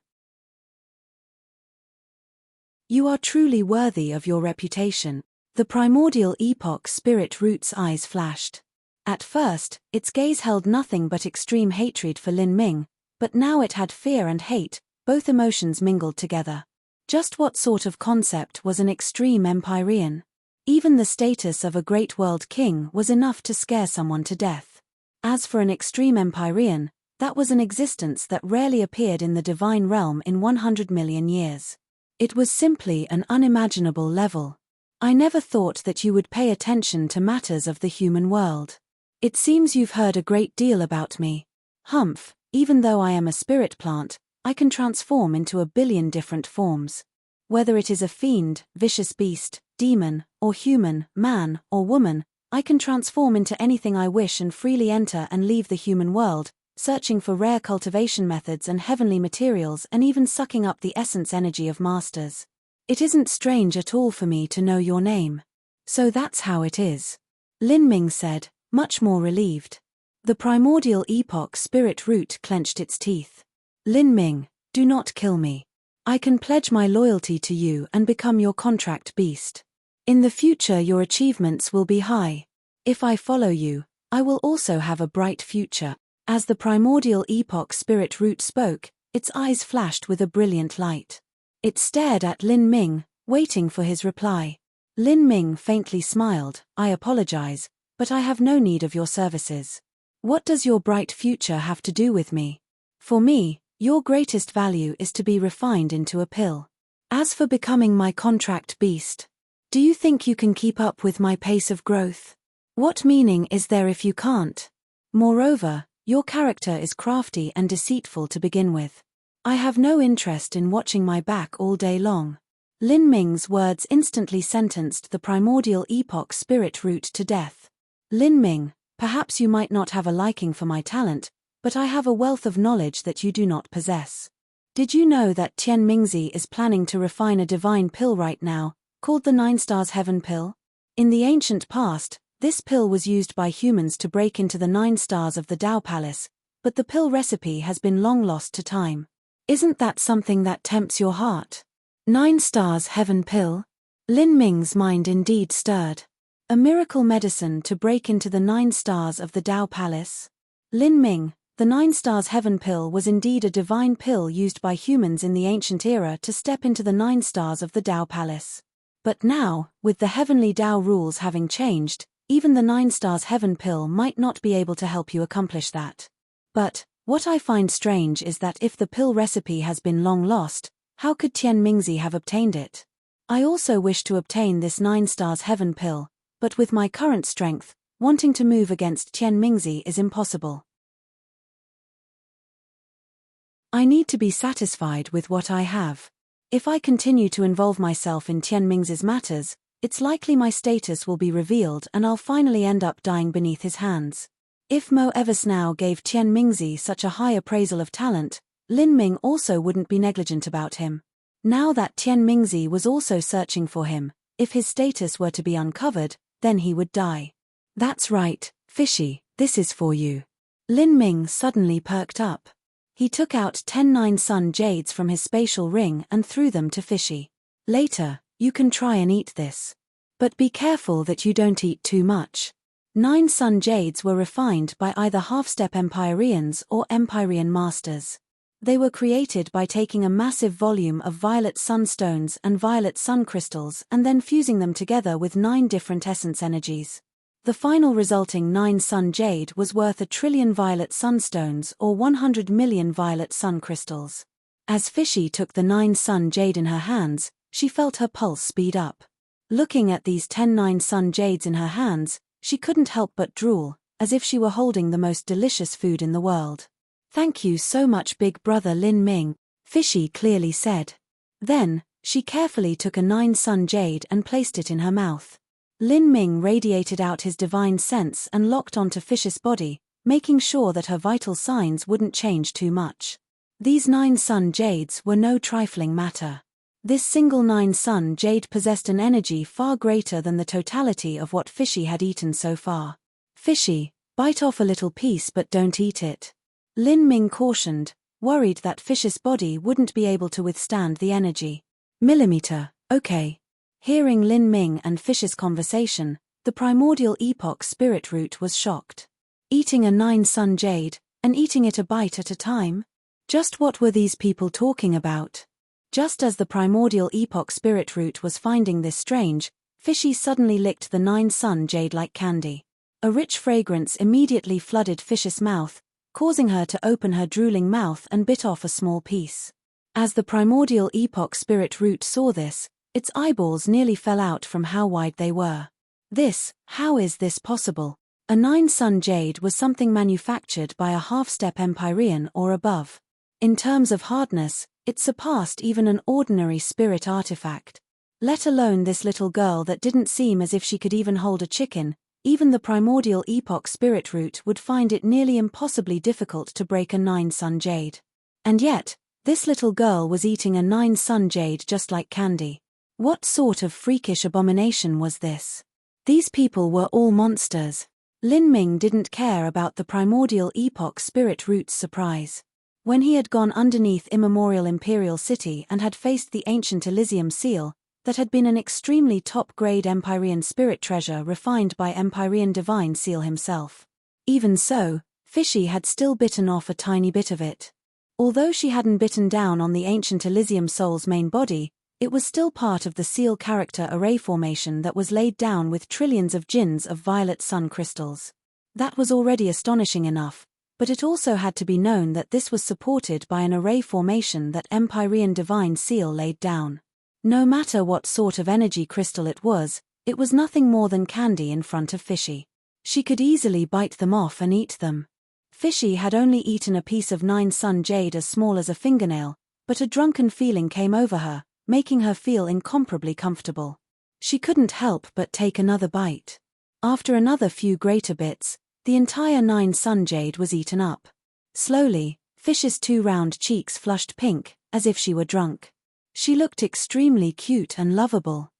You are truly worthy of your reputation. The primordial epoch spirit root's eyes flashed. At first, its gaze held nothing but extreme hatred for Lin Ming, but now it had fear and hate, both emotions mingled together. Just what sort of concept was an extreme Empyrean? Even the status of a great world king was enough to scare someone to death. As for an extreme Empyrean, that was an existence that rarely appeared in the divine realm in 100 million years. It was simply an unimaginable level. I never thought that you would pay attention to matters of the human world. It seems you've heard a great deal about me. Humph, even though I am a spirit plant, I can transform into a billion different forms. Whether it is a fiend, vicious beast, demon, or human, man, or woman, I can transform into anything I wish and freely enter and leave the human world, searching for rare cultivation methods and heavenly materials and even sucking up the essence energy of masters. It isn't strange at all for me to know your name. So that's how it is. Lin Ming said, much more relieved. The primordial epoch spirit root clenched its teeth. Lin Ming, do not kill me. I can pledge my loyalty to you and become your contract beast. In the future your achievements will be high. If I follow you, I will also have a bright future. As the primordial epoch spirit root spoke, its eyes flashed with a brilliant light. It stared at Lin Ming, waiting for his reply. Lin Ming faintly smiled, I apologize, but I have no need of your services. What does your bright future have to do with me? For me, your greatest value is to be refined into a pill. As for becoming my contract beast, do you think you can keep up with my pace of growth? What meaning is there if you can't? Moreover, your character is crafty and deceitful to begin with. I have no interest in watching my back all day long. Lin Ming's words instantly sentenced the primordial epoch spirit root to death. Lin Ming, perhaps you might not have a liking for my talent, but I have a wealth of knowledge that you do not possess. Did you know that Tian Mingzi is planning to refine a divine pill right now, called the 9 Stars Heaven Pill? In the ancient past, this pill was used by humans to break into the 9 stars of the Tao Palace, but the pill recipe has been long lost to time. Isn't that something that tempts your heart? 9 Stars Heaven Pill? Lin Ming's mind indeed stirred. A miracle medicine to break into the 9 stars of the Tao Palace? Lin Ming, the 9 Stars Heaven Pill was indeed a divine pill used by humans in the ancient era to step into the 9 stars of the Tao Palace. But now, with the heavenly Tao rules having changed, even the 9 Stars Heaven Pill might not be able to help you accomplish that. But, what I find strange is that if the pill recipe has been long lost, how could Tian Mingzi have obtained it? I also wish to obtain this 9 Stars Heaven Pill, but with my current strength, wanting to move against Tian Mingzi is impossible. I need to be satisfied with what I have. If I continue to involve myself in Tian Mingzi's matters, it's likely my status will be revealed and I'll finally end up dying beneath his hands. If Mo Eversnow gave Tian Mingzi such a high appraisal of talent, Lin Ming also wouldn't be negligent about him. Now that Tian Mingzi was also searching for him, if his status were to be uncovered, then he would die. That's right, Fishy, this is for you. Lin Ming suddenly perked up. He took out 10 9 Sun Jades from his spatial ring and threw them to Fishy. Later, you can try and eat this. But be careful that you don't eat too much. 9 Sun Jades were refined by either half-step Empyreans or Empyrean masters. They were created by taking a massive volume of violet sunstones and violet sun crystals and then fusing them together with 9 different essence energies. The final resulting 9 Sun Jade was worth 1 trillion violet sunstones or 100 million violet sun crystals. As Fishy took the 9 Sun Jade in her hands, she felt her pulse speed up. Looking at these 10 9 Sun Jades in her hands, she couldn't help but drool, as if she were holding the most delicious food in the world. Thank you so much, big brother Lin Ming, Fishy clearly said. Then, she carefully took a 9 Sun Jade and placed it in her mouth. Lin Ming radiated out his divine sense and locked onto Fish's body, making sure that her vital signs wouldn't change too much. These 9 Sun Jades were no trifling matter. This single 9 Sun Jade possessed an energy far greater than the totality of what Fishy had eaten so far. Fishy, bite off a little piece but don't eat it. Lin Ming cautioned, worried that Fish's body wouldn't be able to withstand the energy. Millimeter, Okay. Hearing Lin Ming and Fish's conversation, the primordial epoch spirit root was shocked. Eating a 9-sun jade, and eating it a bite at a time? Just what were these people talking about? Just as the primordial epoch spirit root was finding this strange, Fishy suddenly licked the 9-sun jade like candy. A rich fragrance immediately flooded Fish's mouth, causing her to open her drooling mouth and bit off a small piece. As the primordial epoch spirit root saw this, its eyeballs nearly fell out from how wide they were. How is this possible? A 9-sun jade was something manufactured by a half-step Empyrean or above. In terms of hardness, it surpassed even an ordinary spirit artifact. Let alone this little girl that didn't seem as if she could even hold a chicken. Even the primordial epoch spirit root would find it nearly impossibly difficult to break a 9-sun jade. And yet, this little girl was eating a 9-sun jade just like candy. What sort of freakish abomination was this? These people were all monsters. Lin Ming didn't care about the primordial epoch spirit root's surprise. When he had gone underneath immemorial Imperial City and had faced the ancient Elysium seal, that had been an extremely top-grade Empyrean spirit treasure refined by Empyrean divine seal himself. Even so, Fishy had still bitten off a tiny bit of it. Although she hadn't bitten down on the ancient Elysium soul's main body, it was still part of the seal character array formation that was laid down with trillions of jinns of violet sun crystals. That was already astonishing enough, but it also had to be known that this was supported by an array formation that Empyrean divine seal laid down. No matter what sort of energy crystal it was nothing more than candy in front of Fishy. She could easily bite them off and eat them. Fishy had only eaten a piece of 9-sun jade as small as a fingernail, but a drunken feeling came over her, making her feel incomparably comfortable. She couldn't help but take another bite. After another few greater bits, the entire 9-sun jade was eaten up. Slowly, Fish's 2 round cheeks flushed pink, as if she were drunk. She looked extremely cute and lovable.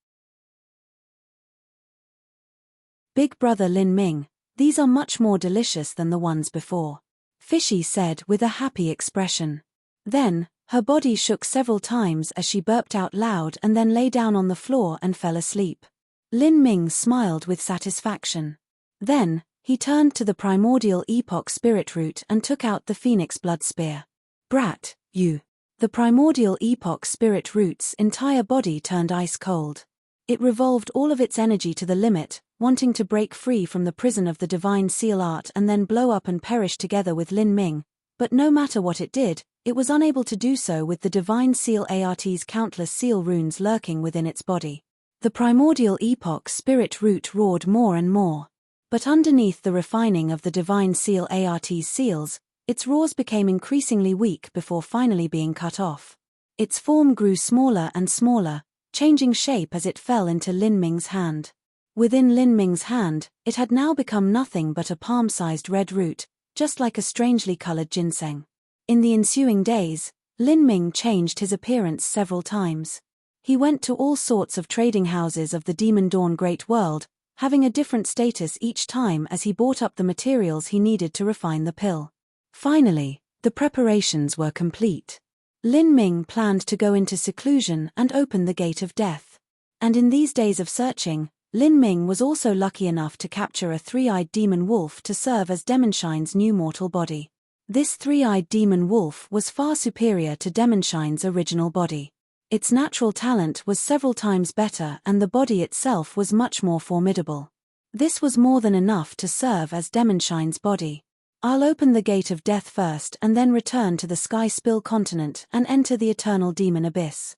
Big brother Lin Ming, these are much more delicious than the ones before, Fishy said with a happy expression. Then, her body shook several times as she burped out loud and then lay down on the floor and fell asleep. Lin Ming smiled with satisfaction. Then, he turned to the primordial epoch spirit root and took out the phoenix blood spear. Brat, you. The primordial epoch spirit root's entire body turned ice cold. It revolved all of its energy to the limit, wanting to break free from the prison of the divine seal art and then blow up and perish together with Lin Ming, but no matter what it did, it was unable to do so with the divine seal art's countless seal runes lurking within its body. The primordial epoch spirit root roared more and more. But underneath the refining of the divine seal art's seals, its roars became increasingly weak before finally being cut off. Its form grew smaller and smaller, changing shape as it fell into Lin Ming's hand. Within Lin Ming's hand, it had now become nothing but a palm-sized red root, just like a strangely colored ginseng. In the ensuing days, Lin Ming changed his appearance several times. He went to all sorts of trading houses of the Demon Dawn Great World, having a different status each time as he bought up the materials he needed to refine the pill. Finally, the preparations were complete. Lin Ming planned to go into seclusion and open the gate of death. And in these days of searching, Lin Ming was also lucky enough to capture a 3-eyed demon wolf to serve as Demonshine's new mortal body. This 3-eyed demon wolf was far superior to Demonshine's original body. Its natural talent was several times better and the body itself was much more formidable. This was more than enough to serve as Demonshine's body. I'll open the gate of death first and then return to the Sky Spill continent and enter the eternal demon abyss.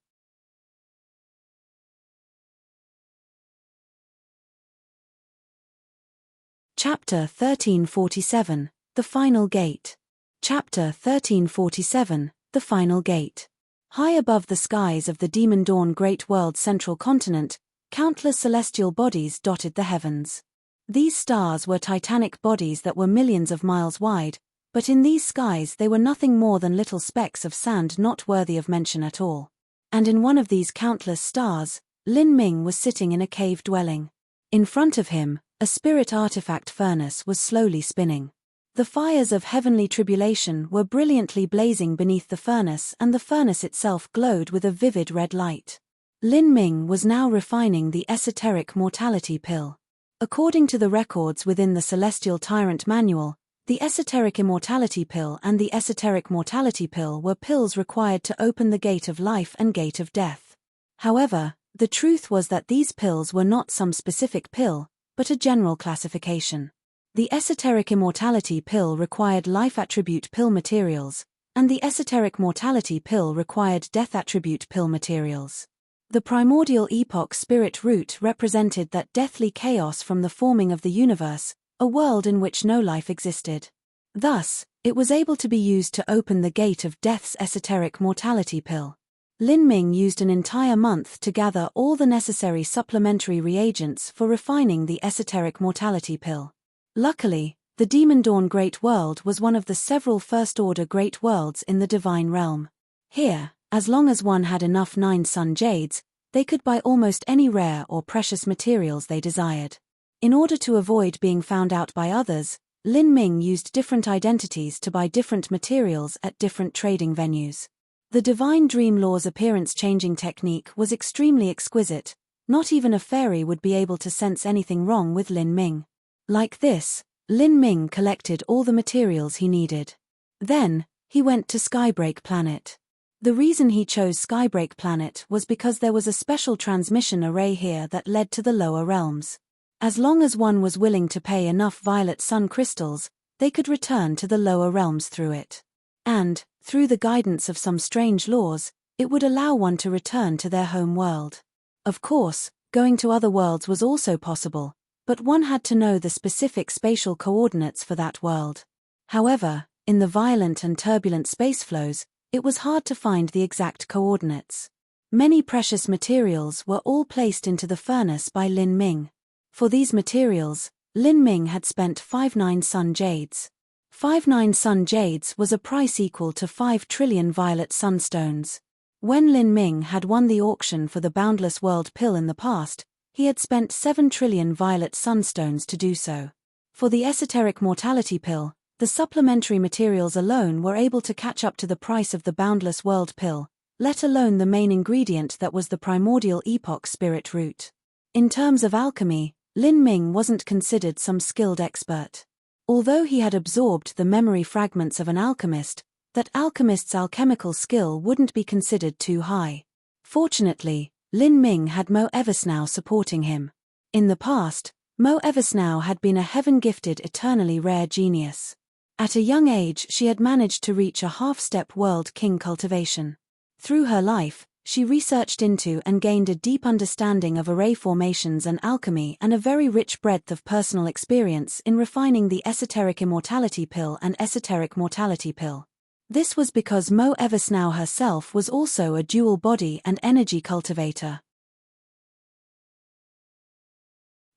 Chapter 1347, The Final Gate. Chapter 1347, The Final Gate. High above the skies of the Demon Dawn Great World's central continent, countless celestial bodies dotted the heavens. These stars were titanic bodies that were millions of miles wide, but in these skies they were nothing more than little specks of sand not worthy of mention at all. And in one of these countless stars, Lin Ming was sitting in a cave dwelling. In front of him, a spirit artifact furnace was slowly spinning. The fires of heavenly tribulation were brilliantly blazing beneath the furnace and the furnace itself glowed with a vivid red light. Lin Ming was now refining the esoteric mortality pill. According to the records within the Celestial Tyrant Manual, the esoteric immortality pill and the esoteric mortality pill were pills required to open the gate of life and gate of death. However, the truth was that these pills were not some specific pill, but a general classification. The esoteric immortality pill required life attribute pill materials, and the esoteric mortality pill required death attribute pill materials. The primordial epoch spirit root represented that deathly chaos from the forming of the universe, a world in which no life existed. Thus, it was able to be used to open the gate of death's esoteric mortality pill. Lin Ming used an entire month to gather all the necessary supplementary reagents for refining the esoteric mortality pill. Luckily, the Demon Dawn Great World was one of the several first-order Great Worlds in the Divine Realm. Here, as long as one had enough 9 sun jades, they could buy almost any rare or precious materials they desired. In order to avoid being found out by others, Lin Ming used different identities to buy different materials at different trading venues. The Divine Dream Law's appearance-changing technique was extremely exquisite. Not even a fairy would be able to sense anything wrong with Lin Ming. Like this, Lin Ming collected all the materials he needed. Then, he went to Skybreak Planet. The reason he chose Skybreak Planet was because there was a special transmission array here that led to the lower realms. As long as one was willing to pay enough violet sun crystals, they could return to the lower realms through it. And, through the guidance of some strange laws, it would allow one to return to their home world. Of course, going to other worlds was also possible, but one had to know the specific spatial coordinates for that world. However, in the violent and turbulent space flows, it was hard to find the exact coordinates. Many precious materials were all placed into the furnace by Lin Ming. For these materials, Lin Ming had spent 5 sun jades. 5 sun jades was a price equal to 5 trillion violet sunstones. When Lin Ming had won the auction for the Boundless World pill in the past, he had spent 7 trillion violet sunstones to do so. For the esoteric mortality pill, the supplementary materials alone were able to catch up to the price of the Boundless World pill, let alone the main ingredient that was the primordial epoch spirit root. In terms of alchemy, Lin Ming wasn't considered some skilled expert. Although he had absorbed the memory fragments of an alchemist, that alchemist's alchemical skill wouldn't be considered too high. Fortunately, Lin Ming had Mo Eversnow supporting him. In the past, Mo Eversnow had been a heaven-gifted eternally rare genius. At a young age she had managed to reach a half-step world king cultivation. Through her life, she researched into and gained a deep understanding of array formations and alchemy and a very rich breadth of personal experience in refining the esoteric immortality pill and esoteric mortality pill. This was because Mo Eversnow herself was also a dual body and energy cultivator.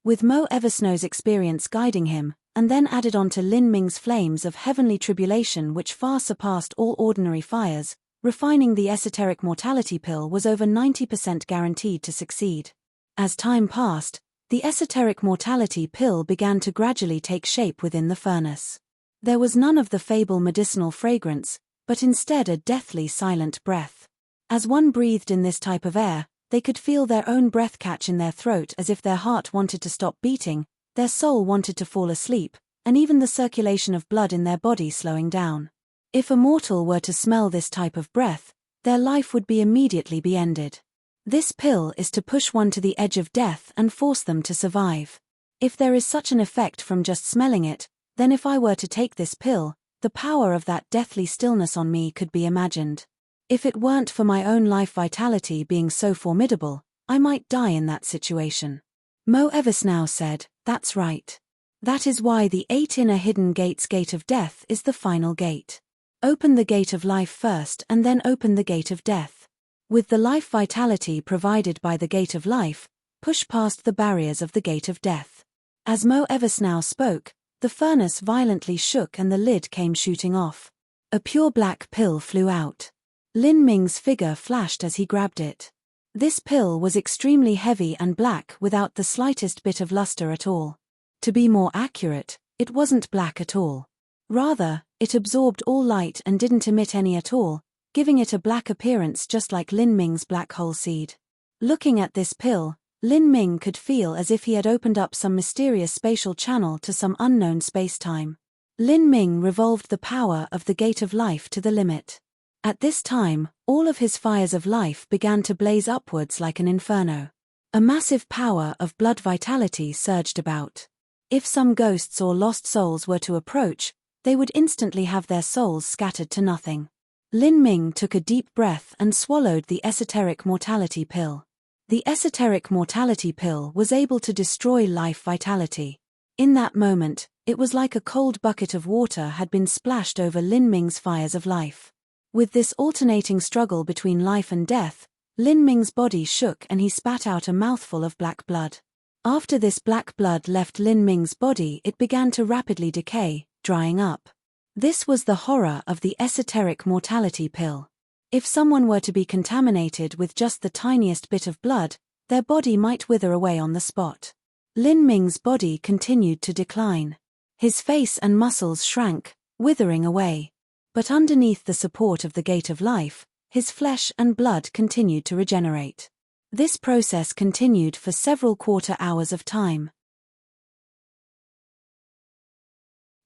With Mo Eversnow's experience guiding him, and then added on to Lin Ming's flames of heavenly tribulation which far surpassed all ordinary fires, refining the esoteric mortality pill was over 90% guaranteed to succeed. As time passed, the esoteric mortality pill began to gradually take shape within the furnace. There was none of the fable medicinal fragrance, but instead a deathly silent breath. As one breathed in this type of air, they could feel their own breath catch in their throat as if their heart wanted to stop beating, their soul wanted to fall asleep, and even the circulation of blood in their body slowing down. If a mortal were to smell this type of breath, their life would be immediately ended. This pill is to push one to the edge of death and force them to survive. If there is such an effect from just smelling it, then if I were to take this pill, the power of that deathly stillness on me could be imagined. If it weren't for my own life vitality being so formidable, I might die in that situation. Mo Eversnow said, "That's right. That is why the 8 inner hidden gates gate of death is the final gate. Open the gate of life first and then open the gate of death. With the life vitality provided by the gate of life, push past the barriers of the gate of death." As Mo Eversnow spoke, the furnace violently shook and the lid came shooting off. A pure black pill flew out. Lin Ming's figure flashed as he grabbed it. This pill was extremely heavy and black without the slightest bit of luster at all. To be more accurate, it wasn't black at all. Rather, it absorbed all light and didn't emit any at all, giving it a black appearance just like Lin Ming's black hole seed. Looking at this pill, Lin Ming could feel as if he had opened up some mysterious spatial channel to some unknown spacetime. Lin Ming revolved the power of the gate of life to the limit. At this time, all of his fires of life began to blaze upwards like an inferno. A massive power of blood vitality surged about. If some ghosts or lost souls were to approach, they would instantly have their souls scattered to nothing. Lin Ming took a deep breath and swallowed the esoteric mortality pill. The esoteric mortality pill was able to destroy life vitality. In that moment, it was like a cold bucket of water had been splashed over Lin Ming's fires of life. With this alternating struggle between life and death, Lin Ming's body shook and he spat out a mouthful of black blood. After this black blood left Lin Ming's body, it began to rapidly decay, drying up. This was the horror of the esoteric mortality pill. If someone were to be contaminated with just the tiniest bit of blood, their body might wither away on the spot. Lin Ming's body continued to decline. His face and muscles shrank, withering away. But underneath the support of the gate of life, his flesh and blood continued to regenerate. This process continued for several quarter hours of time.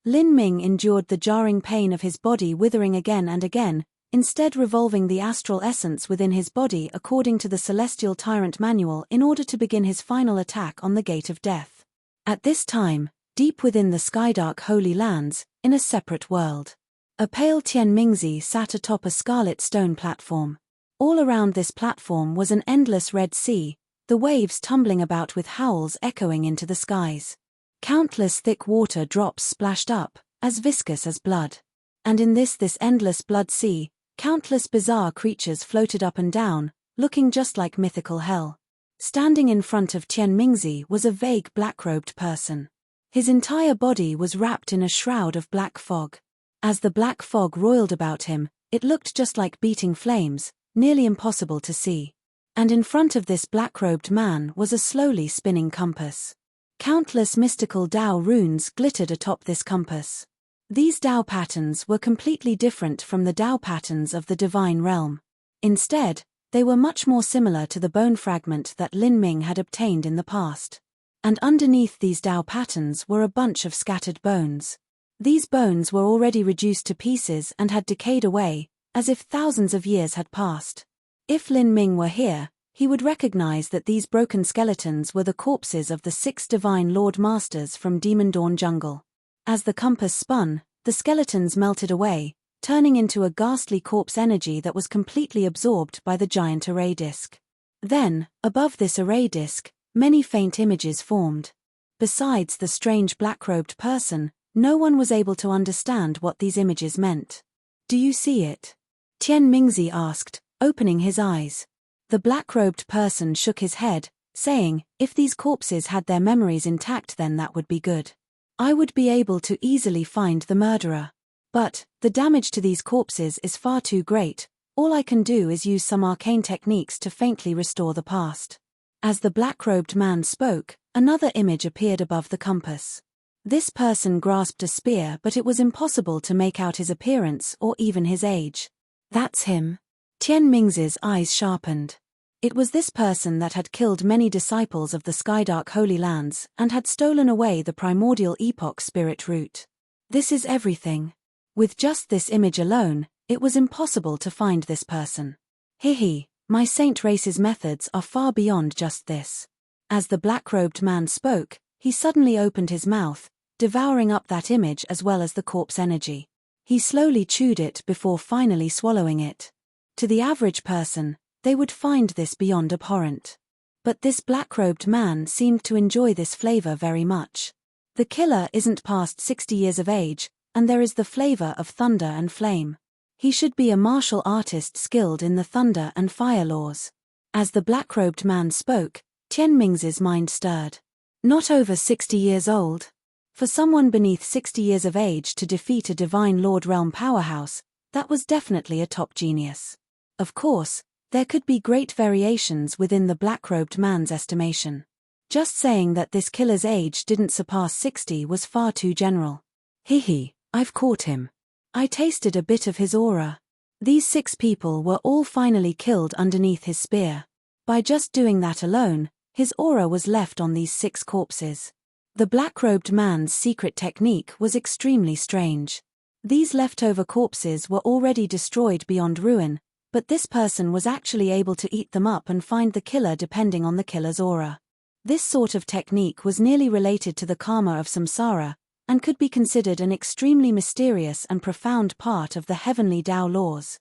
Lin Ming endured the jarring pain of his body withering again and again, instead revolving the astral essence within his body according to the Celestial Tyrant Manual in order to begin his final attack on the Gate of Death. At this time, deep within the Skydark Holy Lands, in a separate world, a pale Tian Mingzi sat atop a scarlet stone platform. All around this platform was an endless red sea, the waves tumbling about with howls echoing into the skies. Countless thick water drops splashed up, as viscous as blood. And in this endless blood sea, countless bizarre creatures floated up and down, looking just like mythical hell. Standing in front of Tian Mingzi was a vague black-robed person. His entire body was wrapped in a shroud of black fog. As the black fog roiled about him, it looked just like beating flames, nearly impossible to see. And in front of this black-robed man was a slowly spinning compass. Countless mystical Tao runes glittered atop this compass. These Tao patterns were completely different from the Tao patterns of the divine realm. Instead, they were much more similar to the bone fragment that Lin Ming had obtained in the past. And underneath these Tao patterns were a bunch of scattered bones. These bones were already reduced to pieces and had decayed away, as if thousands of years had passed. If Lin Ming were here, he would recognize that these broken skeletons were the corpses of the 6 divine Lord Masters from Demon Dawn Jungle. As the compass spun, the skeletons melted away, turning into a ghastly corpse energy that was completely absorbed by the giant array disk. Then, above this array disk, many faint images formed. Besides the strange black-robed person, no one was able to understand what these images meant. "Do you see it?" Tian Mingzi asked, opening his eyes. The black-robed person shook his head, saying, "If these corpses had their memories intact, then that would be good. I would be able to easily find the murderer. But the damage to these corpses is far too great. All I can do is use some arcane techniques to faintly restore the past." As the black-robed man spoke, another image appeared above the compass. This person grasped a spear, but it was impossible to make out his appearance or even his age. "That's him." Tian Mingzi's eyes sharpened. It was this person that had killed many disciples of the Skydark Holy Lands and had stolen away the primordial epoch spirit root. This is everything. With just this image alone, it was impossible to find this person. Hihi, my saint race's methods are far beyond just this. As the black-robed man spoke, he suddenly opened his mouth, devouring up that image as well as the corpse energy. He slowly chewed it before finally swallowing it. To the average person, they would find this beyond abhorrent. But this black-robed man seemed to enjoy this flavor very much. The killer isn't past 60 years of age, and there is the flavor of thunder and flame. He should be a martial artist skilled in the thunder and fire laws. As the black-robed man spoke, Tian Mingzi's mind stirred. Not over 60 years old. For someone beneath 60 years of age to defeat a divine Lord Realm powerhouse, that was definitely a top genius. Of course, there could be great variations within the black-robed man's estimation. Just saying that this killer's age didn't surpass 60 was far too general. Hihi, I've caught him. I tasted a bit of his aura. These 6 people were all finally killed underneath his spear. By just doing that alone, his aura was left on these 6 corpses. The black-robed man's secret technique was extremely strange. These leftover corpses were already destroyed beyond ruin, but this person was actually able to eat them up and find the killer depending on the killer's aura. This sort of technique was nearly related to the karma of samsara, and could be considered an extremely mysterious and profound part of the heavenly Tao laws.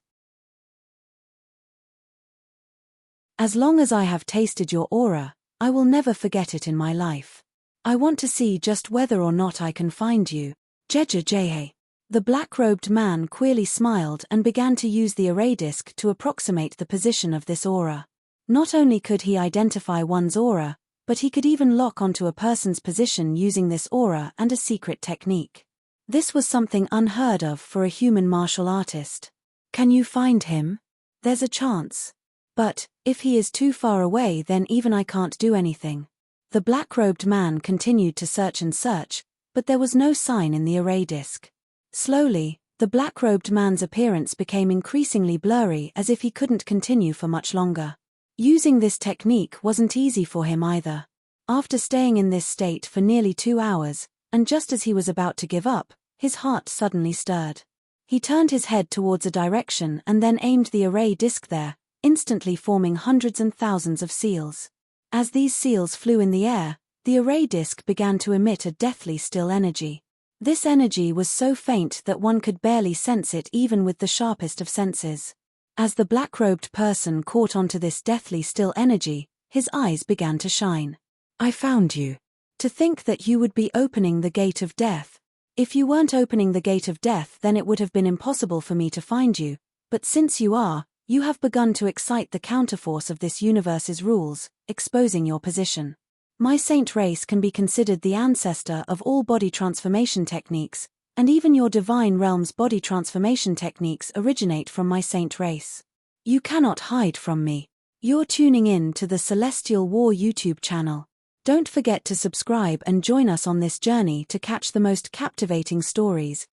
As long as I have tasted your aura, I will never forget it in my life. I want to see just whether or not I can find you. Jeja. The black-robed man queerly smiled and began to use the array disk to approximate the position of this aura. Not only could he identify one's aura, but he could even lock onto a person's position using this aura and a secret technique. This was something unheard of for a human martial artist. Can you find him? There's a chance. But, if he is too far away, then even I can't do anything. The black-robed man continued to search and search, but there was no sign in the array disk. Slowly, the black-robed man's appearance became increasingly blurry, as if he couldn't continue for much longer. Using this technique wasn't easy for him either. After staying in this state for nearly 2 hours, and just as he was about to give up, his heart suddenly stirred. He turned his head towards a direction and then aimed the array disk there, instantly forming hundreds and thousands of seals. As these seals flew in the air, the array disk began to emit a deathly still energy. This energy was so faint that one could barely sense it even with the sharpest of senses. As the black-robed person caught onto this deathly still energy, his eyes began to shine. I found you. To think that you would be opening the gate of death. If you weren't opening the gate of death, then it would have been impossible for me to find you, but since you are, you have begun to excite the counterforce of this universe's rules, exposing your position. My saint race can be considered the ancestor of all body transformation techniques, and even your divine realm's body transformation techniques originate from my saint race. You cannot hide from me. You're tuning in to the Celestial War YouTube channel. Don't forget to subscribe and join us on this journey to catch the most captivating stories,